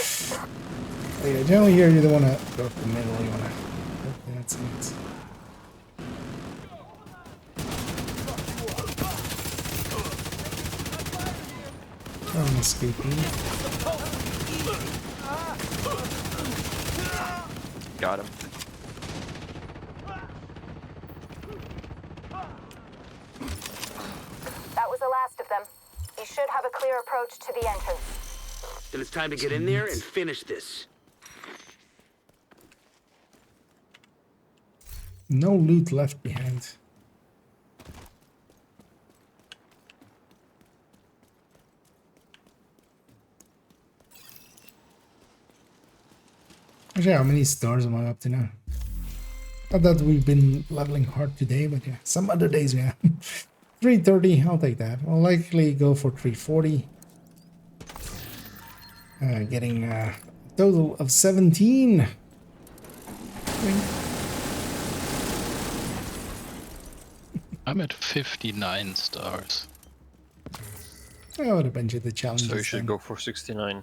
Speaker 1: Yeah, generally here you don't want to go for the middle, you want to go for that side. I'm escaping.
Speaker 6: Got him.
Speaker 13: That was the last of them. You should have a clear approach to the entrance.
Speaker 8: Then it's time to get in there and finish this.
Speaker 1: No loot left behind. Actually, how many stars am I up to now? Not that we've been leveling hard today, but yeah, some other days, yeah. 330, I'll take that. I'll likely go for 340. Getting a total of 17.
Speaker 5: I'm at 59 stars.
Speaker 1: I would have been the challenge.
Speaker 6: So you should go for 69.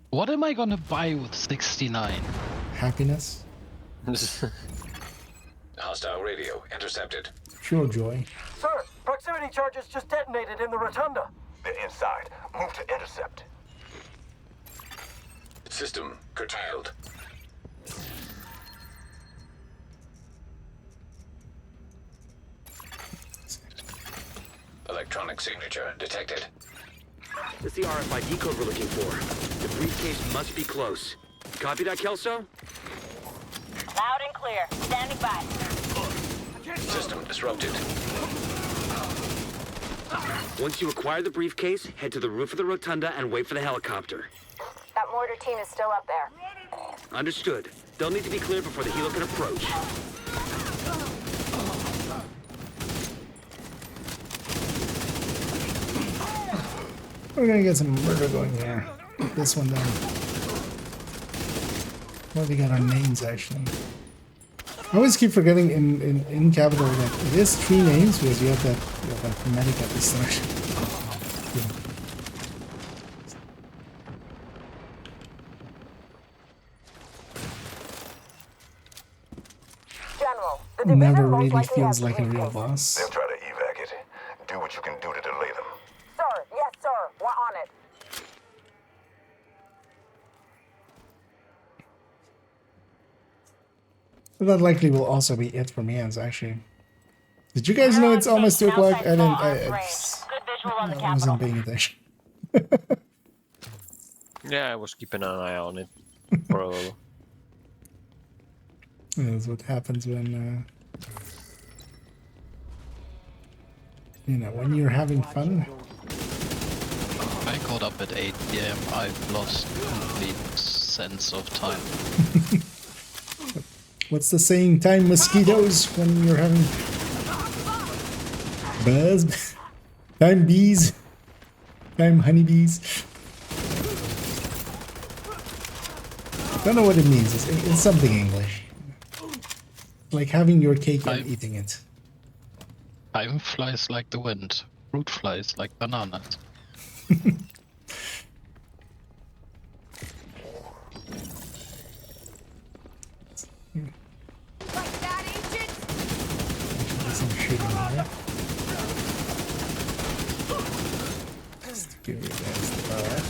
Speaker 5: What am I gonna buy with 69?
Speaker 1: Happiness.
Speaker 2: Hostile radio intercepted.
Speaker 1: Pure joy.
Speaker 7: Sir, proximity charges just detonated in the rotunda.
Speaker 11: They're inside. Move to intercept.
Speaker 2: System curtailed. Electronic signature detected.
Speaker 8: That's the RFID code we're looking for. The briefcase must be close. Copy that, Kelso?
Speaker 13: Loud and clear. Standing by.
Speaker 2: System disrupted.
Speaker 8: Once you acquire the briefcase, head to the roof of the rotunda and wait for the helicopter.
Speaker 13: That mortar team is still up there.
Speaker 8: Understood. They'll need to be cleared before the helo can approach.
Speaker 1: We're gonna get some murder going here. Put this one down. Well, we got our names actually. I always keep forgetting in capital that it is 3 names because you have that medic at the start. Yeah.
Speaker 13: General, the
Speaker 1: Never
Speaker 13: division most
Speaker 1: really
Speaker 13: likely
Speaker 1: feels
Speaker 13: has
Speaker 1: like a real
Speaker 13: briefcase.
Speaker 1: boss.
Speaker 11: They'll try to evac it. Do what you can do to delay them.
Speaker 13: Sir, yes, sir. We're on it.
Speaker 1: But that likely will also be it for me, as actually. Did you guys know it's almost 2 o'clock? I didn't. I wasn't paying attention.
Speaker 6: Yeah, I was keeping an eye on it for a little.
Speaker 1: That's what happens when, you know, when you're having fun.
Speaker 5: I got up at 8 PM. I've lost complete sense of time.
Speaker 1: What's the saying? Time mosquitoes when you're having buzz. Time bees. Time honeybees. Don't know what it means. It's something English. Like having your cake and eating it.
Speaker 5: Time flies like the wind. Fruit flies like bananas.
Speaker 10: Like that, Agent?
Speaker 1: Some shooting here. Just to give you guys the power.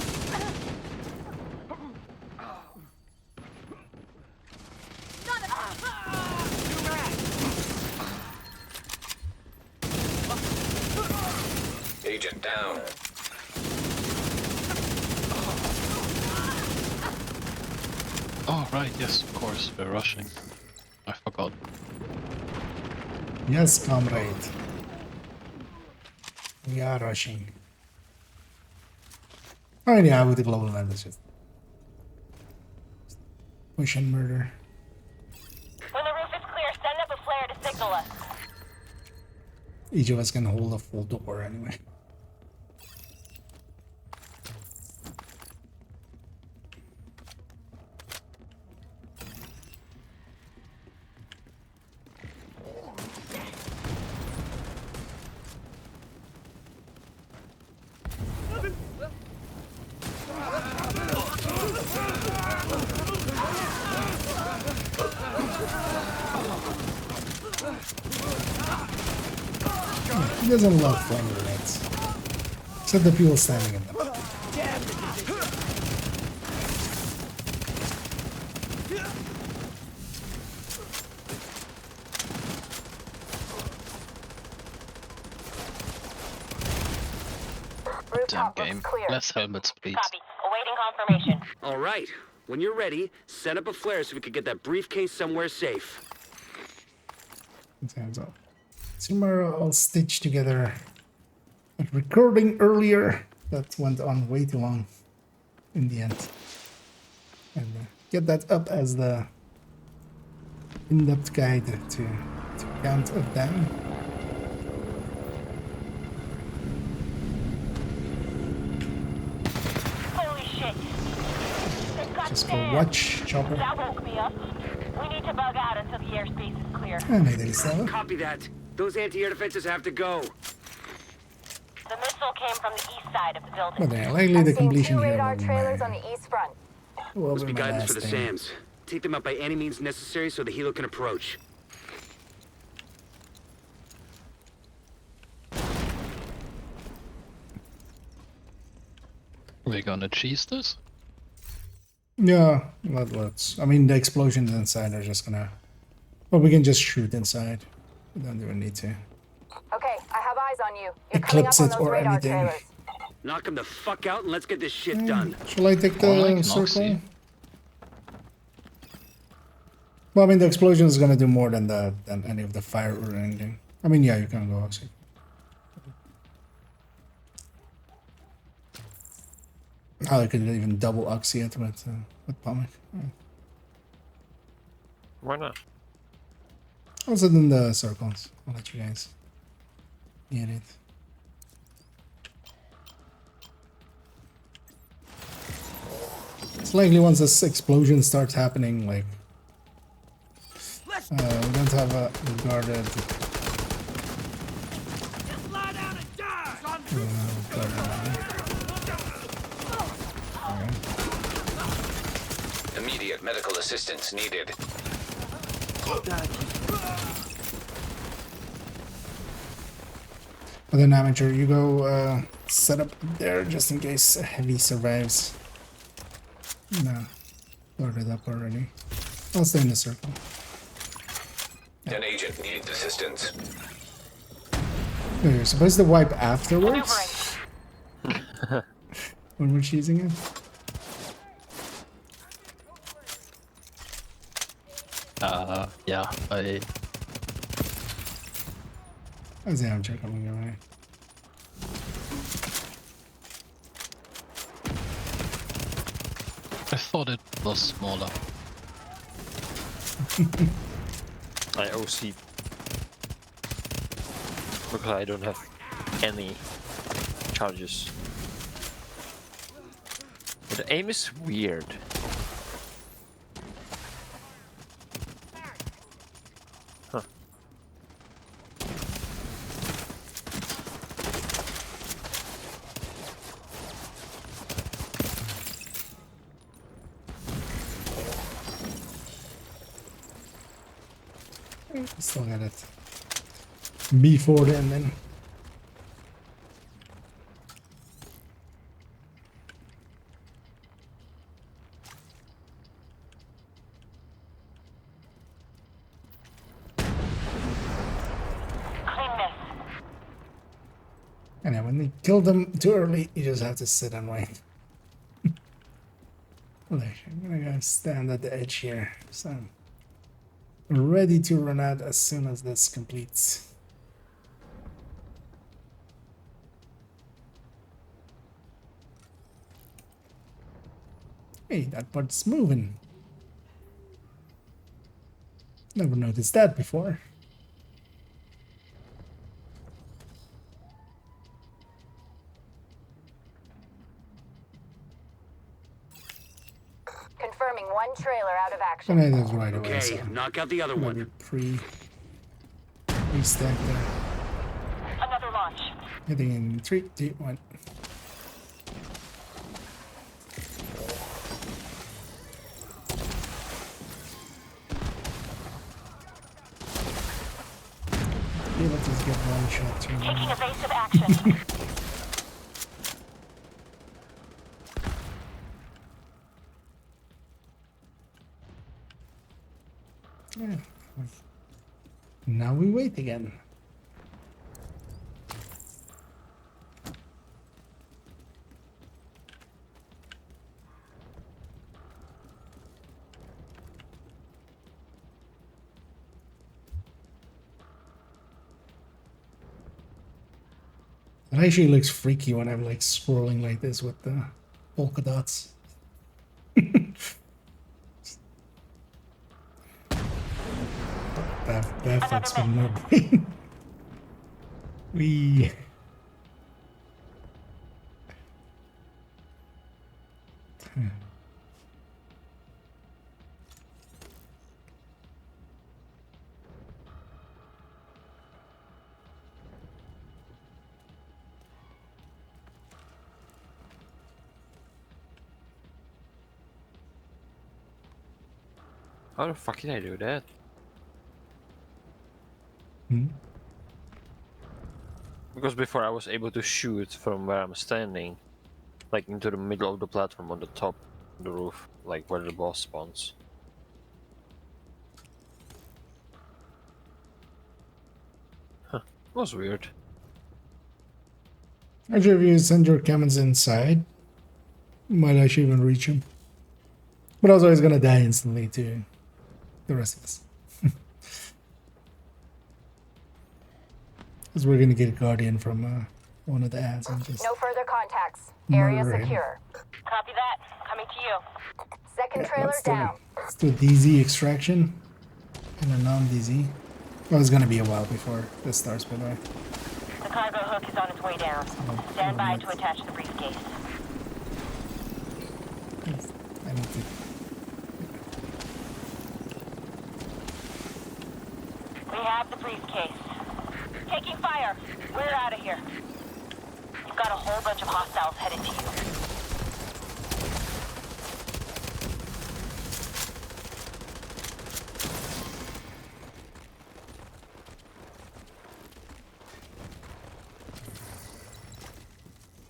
Speaker 2: Agent down.
Speaker 5: Oh, right, yes, of course, we're rushing. I forgot.
Speaker 1: Yes, comrade. We are rushing. I mean, yeah, with the global land, it's just push and murder.
Speaker 13: When the roof is clear, send up a flare to signal us.
Speaker 1: Each of us can hold a full door anyway. He doesn't love flame grenades. Except the people standing in them.
Speaker 5: Damn game. Less helmets, please.
Speaker 13: Copy. Awaiting confirmation.
Speaker 8: All right. When you're ready, set up a flare so we can get that briefcase somewhere safe.
Speaker 1: Hands up. Some are all stitched together. But recording earlier, that went on way too long in the end. And get that up as the in-depth guide to count of them.
Speaker 13: Holy shit.
Speaker 1: Just go watch, chopper.
Speaker 13: That woke me up. We need to bug out until the airspace is clear.
Speaker 1: And I did so.
Speaker 8: Copy that. Those anti-air defenses have to go.
Speaker 13: The missile came from the east side of the building.
Speaker 1: But then likely the completion here
Speaker 13: radar
Speaker 1: will be
Speaker 13: trailers
Speaker 1: my,
Speaker 13: on the east front.
Speaker 1: will
Speaker 8: Must
Speaker 1: be
Speaker 8: be
Speaker 1: my
Speaker 8: guidance
Speaker 1: last
Speaker 8: for the
Speaker 1: thing.
Speaker 8: SAMs. Take them out by any means necessary so the helo can approach.
Speaker 5: We're gonna cheese this?
Speaker 1: Yeah, let's. I mean, the explosions inside are just gonna. Well, we can just shoot inside. We don't even need to
Speaker 13: Okay, I have eyes on you.
Speaker 1: eclipse it or anything.
Speaker 8: Knock them the fuck out and let's get this shit done.
Speaker 1: Shall I take
Speaker 5: Or like
Speaker 1: the
Speaker 5: an
Speaker 1: circle?
Speaker 5: oxy.
Speaker 1: Well, I mean, the explosion is gonna do more than any of the fire or anything. I mean, yeah, you can go oxy. Oh, I could even double oxy it with Pomic.
Speaker 6: Why not?
Speaker 1: Also in the circles. I'll let you guys get it. It's likely once this explosion starts happening, like we don't have a guarded.
Speaker 7: Lie down and die!
Speaker 2: Immediate medical assistance needed.
Speaker 1: But then amateur, you go set up there just in case a heavy survives. No, loaded up already. I'll stay in the circle.
Speaker 2: An agent needs assistance.
Speaker 1: No, you're supposed to wipe afterwards when we're cheesing it.
Speaker 5: Yeah,
Speaker 1: I see amateur coming your way.
Speaker 5: I thought it was smaller.
Speaker 6: I OC because I don't have any charges. But the aim is weird.
Speaker 1: Still got it. Before then. And then when they kill them too early, you just have to sit and wait. I'm gonna go stand at the edge here, so I'm ready to run out as soon as this completes. Hey, that part's moving. Never noticed that before.
Speaker 13: Confirming one trailer out of action.
Speaker 1: And it is right away.
Speaker 8: Okay,
Speaker 1: So
Speaker 8: knock out the other one.
Speaker 1: Pre-stack there.
Speaker 13: Another launch.
Speaker 1: Hitting in 3, 2, 1. Okay, let's just get one shot through.
Speaker 13: Taking evasive action.
Speaker 1: Yeah. Now we wait again. It actually looks freaky when I'm like scrolling like this with the polka dots. That fucks with my brain. We.
Speaker 6: How the fuck did I do that? Because before I was able to shoot from where I'm standing, like into the middle of the platform on the top of the roof, like where the boss spawns. Huh, it was weird.
Speaker 1: Actually, if you send your cannons inside, you might actually even reach him. But also, he's gonna die instantly to the rest of us. Because we're gonna get a guardian from one of the ads and just
Speaker 13: No further contacts. Area
Speaker 1: murder him.
Speaker 13: secure. Copy that. Coming to you. Second trailer
Speaker 1: let's do
Speaker 13: down.
Speaker 1: Let's do a DZ extraction and a non-DZ. Well, it's gonna be a while before this starts, by the way.
Speaker 13: The cargo hook is on its way down. Stand by to attach the briefcase.
Speaker 1: I need to.
Speaker 13: We have the briefcase. Taking fire. We're out of here. You've got a whole bunch of hostiles headed to you.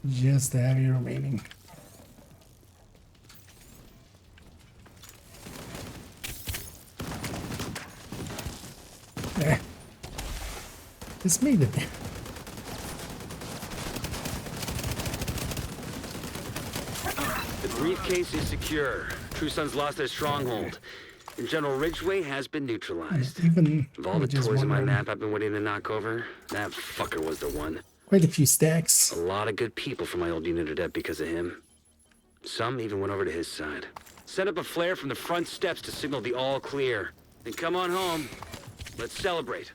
Speaker 1: Just the heavy remaining. There. It's made it.
Speaker 8: The briefcase is secure. True Son's lost their stronghold. And General Ridgway has been neutralized.
Speaker 1: Even
Speaker 8: of all the
Speaker 1: just
Speaker 8: toys on my
Speaker 1: wondering.
Speaker 8: map I've been waiting to knock over, that fucker was the one.
Speaker 1: Quite a few stacks.
Speaker 8: A lot of good people from my old unit are dead because of him. Some even went over to his side. Set up a flare from the front steps to signal the all clear. Then come on home. Let's celebrate.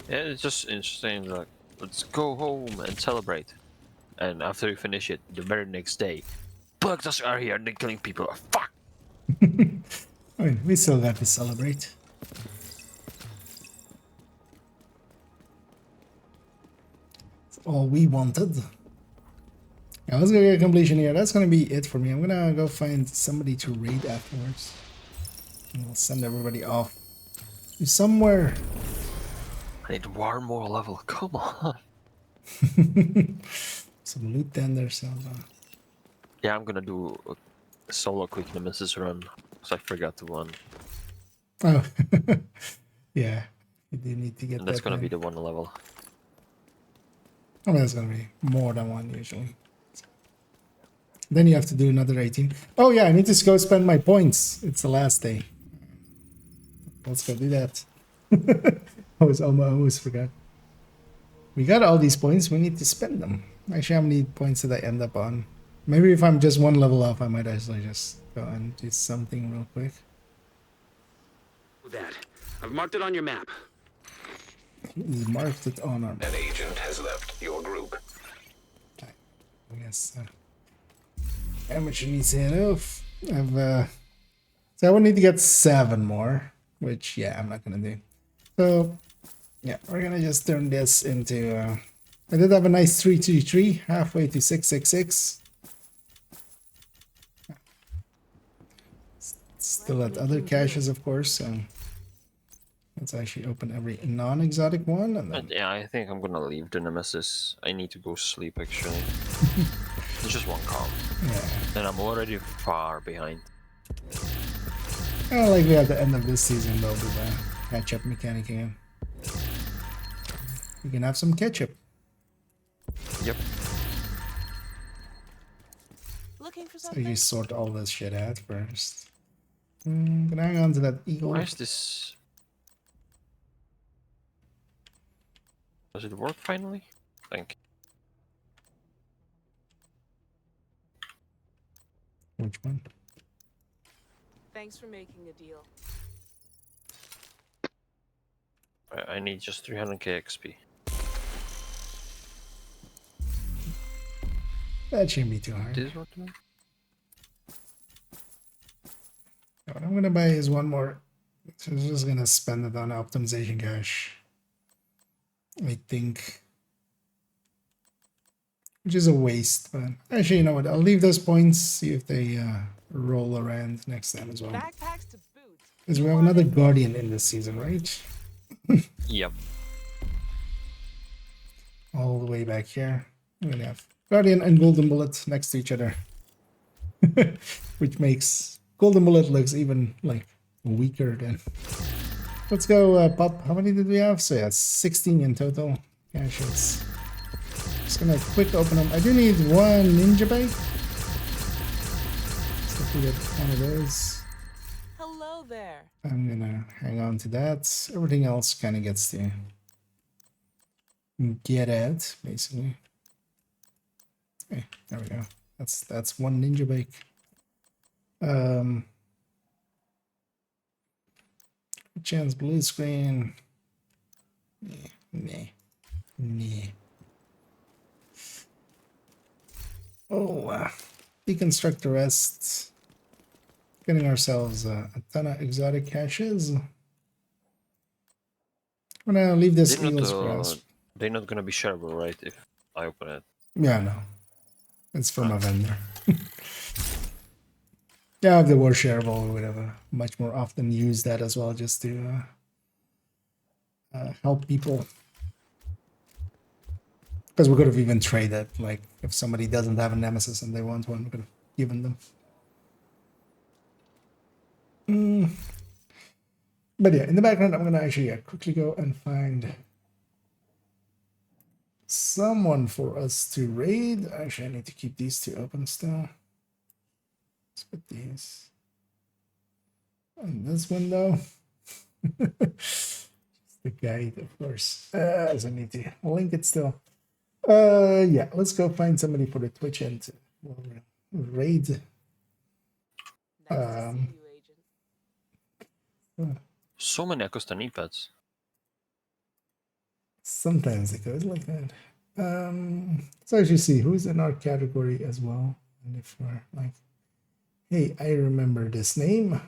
Speaker 6: Yeah, it's just interesting. Like, let's go home and celebrate. And after you finish it, the very next day, bugs are here and they're killing people. Fuck.
Speaker 1: I mean, we still got to celebrate. It's all we wanted. Yeah, let's go get a completion here. That's gonna be it for me. I'm gonna go find somebody to raid afterwards. And we'll send everybody off to somewhere.
Speaker 6: I need one more level. Come on.
Speaker 1: Some loot down there, so.
Speaker 6: Yeah, I'm gonna do a solo quick nemesis run because I forgot to one.
Speaker 1: Oh, yeah. You do need to get
Speaker 6: And that's
Speaker 1: that
Speaker 6: gonna be
Speaker 1: done.
Speaker 6: the one level.
Speaker 1: Oh, that's gonna be more than one usually. Then you have to do another 18. Oh yeah, I need to go spend my points. It's the last day. Let's go do that. I almost forgot. We got all these points. We need to spend them. Actually, how many points did I end up on? Maybe if I'm just one level off, I might actually just go and do something real quick.
Speaker 8: That. I've marked it on your map.
Speaker 1: He's marked it on our map.
Speaker 2: An agent has left your group.
Speaker 1: Yes. Amateur needs to head off. So I would need to get 7 more, which yeah, I'm not gonna do. So yeah, we're gonna just turn this into. I did have a nice 333 halfway to 666. Still at other caches, of course. So let's actually open every non-exotic one, and then
Speaker 6: Yeah, I think I'm gonna leave the nemesis. I need to go sleep actually. It's just one comp.
Speaker 1: yeah.
Speaker 6: And I'm already far behind.
Speaker 1: Likely at the end of this season, they'll do the catch-up mechanic again. You can have some ketchup.
Speaker 6: Yep.
Speaker 10: Looking for
Speaker 1: So
Speaker 10: something?
Speaker 1: you sort all this shit out first. Gonna hang on to that eagle.
Speaker 6: Why is this? Does it work finally? Thank you.
Speaker 1: Which one?
Speaker 10: Thanks for making a deal.
Speaker 6: I need just 300k XP.
Speaker 1: That shouldn't be too hard.
Speaker 6: This one?
Speaker 1: What I'm gonna buy is one more. So I'm just gonna spend it on optimization cache. I think. Which is a waste, but actually, you know what? I'll leave those points, see if they roll around next time as well.
Speaker 10: Backpacks to boot.
Speaker 1: Because we have another Guardian in this season, right?
Speaker 6: Yep.
Speaker 1: All the way back here. I'm gonna have Guardian and Golden Bullet next to each other. Which makes Golden Bullet looks even like weaker than. Let's go pop. How many did we have? So yeah, 16 in total. Caches. Just gonna quick open them. I do need one ninja bike. So if we get one of those.
Speaker 10: Hello there.
Speaker 1: I'm gonna hang on to that. Everything else kind of gets to get out, basically. Okay, there we go. That's one ninja bike. Chance blue screen. Nah. Oh, deconstruct the rest. Getting ourselves a ton of exotic caches. I'm gonna leave this Eagle's Grasp.
Speaker 6: They're not gonna be shareable, right? If I open it.
Speaker 1: Yeah, no. It's from a vendor. Yeah, if they were shareable, we would have much more often use that as well, just to help people. Because we could have even traded, like, if somebody doesn't have a Nemesis and they want one, we could have given them. But yeah, in the background, I'm going to actually quickly go and find someone for us to raid. Actually, I need to keep these two open still. Let's put these in this window. Just the guide, of course. So I need to link it still. Yeah, let's go find somebody for the Twitch and raid.
Speaker 6: So many Acosta pads.
Speaker 1: Sometimes it goes like that. Let's actually see who's in our category as well. And if we're like, hey, I remember this name.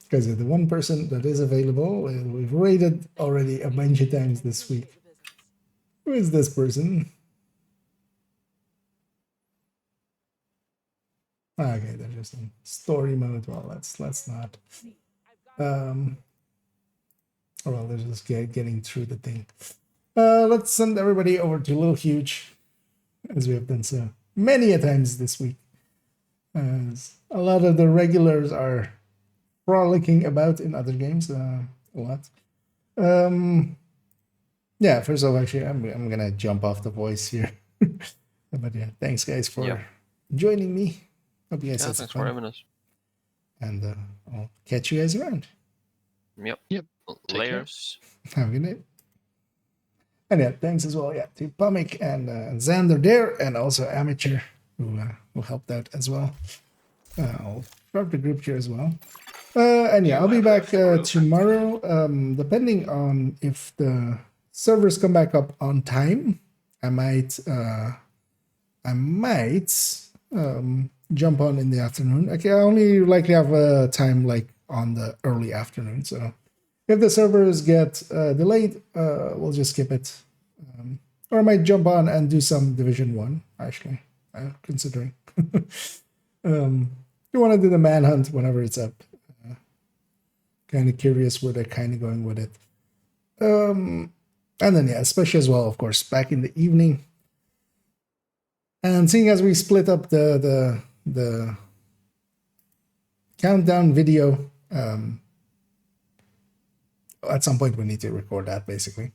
Speaker 1: because the one person that is available, we've raided already a bunch of times this week. Who is this person? Okay, they're just in story mode. Well, let's not. Well, they're just getting through the thing. Let's send everybody over to Little Huge, as we have done so many a times this week. As a lot of the regulars are frolicking about in other games, a lot. Yeah, first of all, actually, I'm gonna jump off the voice here. But yeah, thanks guys for joining me. Hope you guys had some
Speaker 6: thanks for
Speaker 1: fun.
Speaker 6: having us.
Speaker 1: And I'll catch you guys around.
Speaker 6: Yep.
Speaker 5: Take
Speaker 6: Layers.
Speaker 1: Have a good night. And yeah, thanks as well, to Pumic and Xander there, and also Amateur, who helped out as well. I'll drop the group here as well. And yeah, I'll be back tomorrow, depending on if the servers come back up on time. I might jump on in the afternoon. Okay, I only likely have time like on the early afternoon, so if the servers get delayed, we'll just skip it. Or I might jump on and do some Division 1, actually, considering. You want to do the manhunt whenever it's up. Kind of curious where they're kind of going with it. And then, yeah, especially as well, of course, back in the evening. And seeing as we split up the countdown video, at some point we need to record that, basically.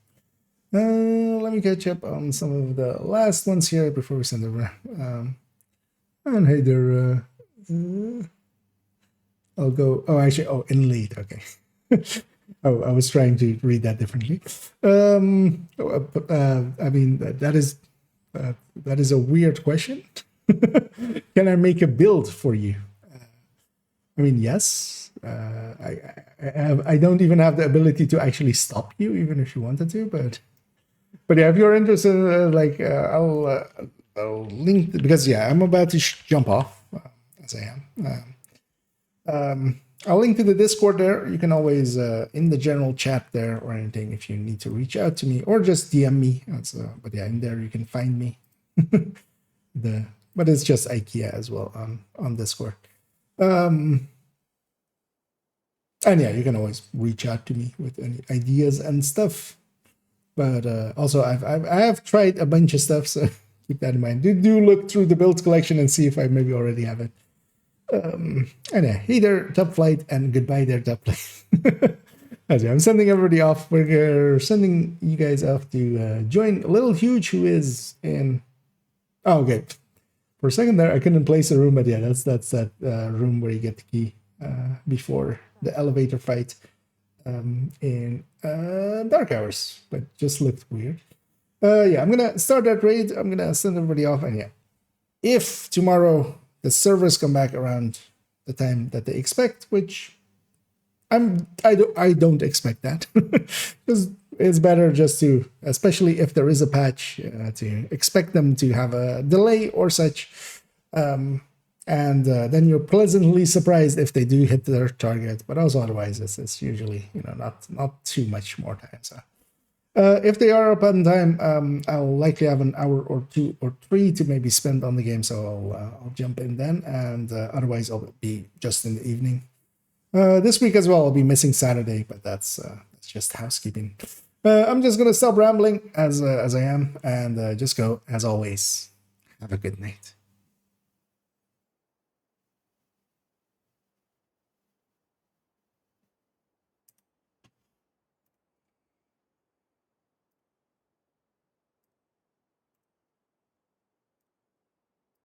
Speaker 1: Let me catch up on some of the last ones here before we send over. And hey there, I'll go. Oh, actually, in lead. Okay. Oh, I was trying to read that differently. I mean, that is a weird question. Can I make a build for you? I mean, yes. I don't even have the ability to actually stop you, even if you wanted to. But yeah, if you're interested, I'll link, because I'm about to jump off, as I am. I'll link to the Discord there. You can always in the general chat there or anything if you need to reach out to me or just DM me. But yeah, in there you can find me. But it's just IKEA as well on Discord. And yeah, you can always reach out to me with any ideas and stuff. But also, I have tried a bunch of stuff, so keep that in mind. Do look through the build collection and see if I maybe already have it. And yeah, hey there, Top Flight, and goodbye there, Top Flight. I'm sending everybody off. We're sending you guys off to join Little Huge, who is in. Oh, okay. For a second there, I couldn't place a room, but yeah, that's that room where you get the key before the elevator fight in Dark Hours, but just looked weird. Yeah, I'm gonna start that raid. I'm gonna send everybody off, and yeah, if tomorrow the servers come back around the time that they expect, which I don't expect that, because it's better just to, especially if there is a patch, to expect them to have a delay or such. And then you're pleasantly surprised if they do hit their target, but also otherwise it's usually not too much more time. So if they are up on time, I'll likely have an hour or 2 or 3 to maybe spend on the game, so I'll jump in then, and otherwise I'll be just in the evening. This week as well I'll be missing Saturday, but that's just housekeeping. I'm just gonna stop rambling as I am, and just go, as always, have a good night.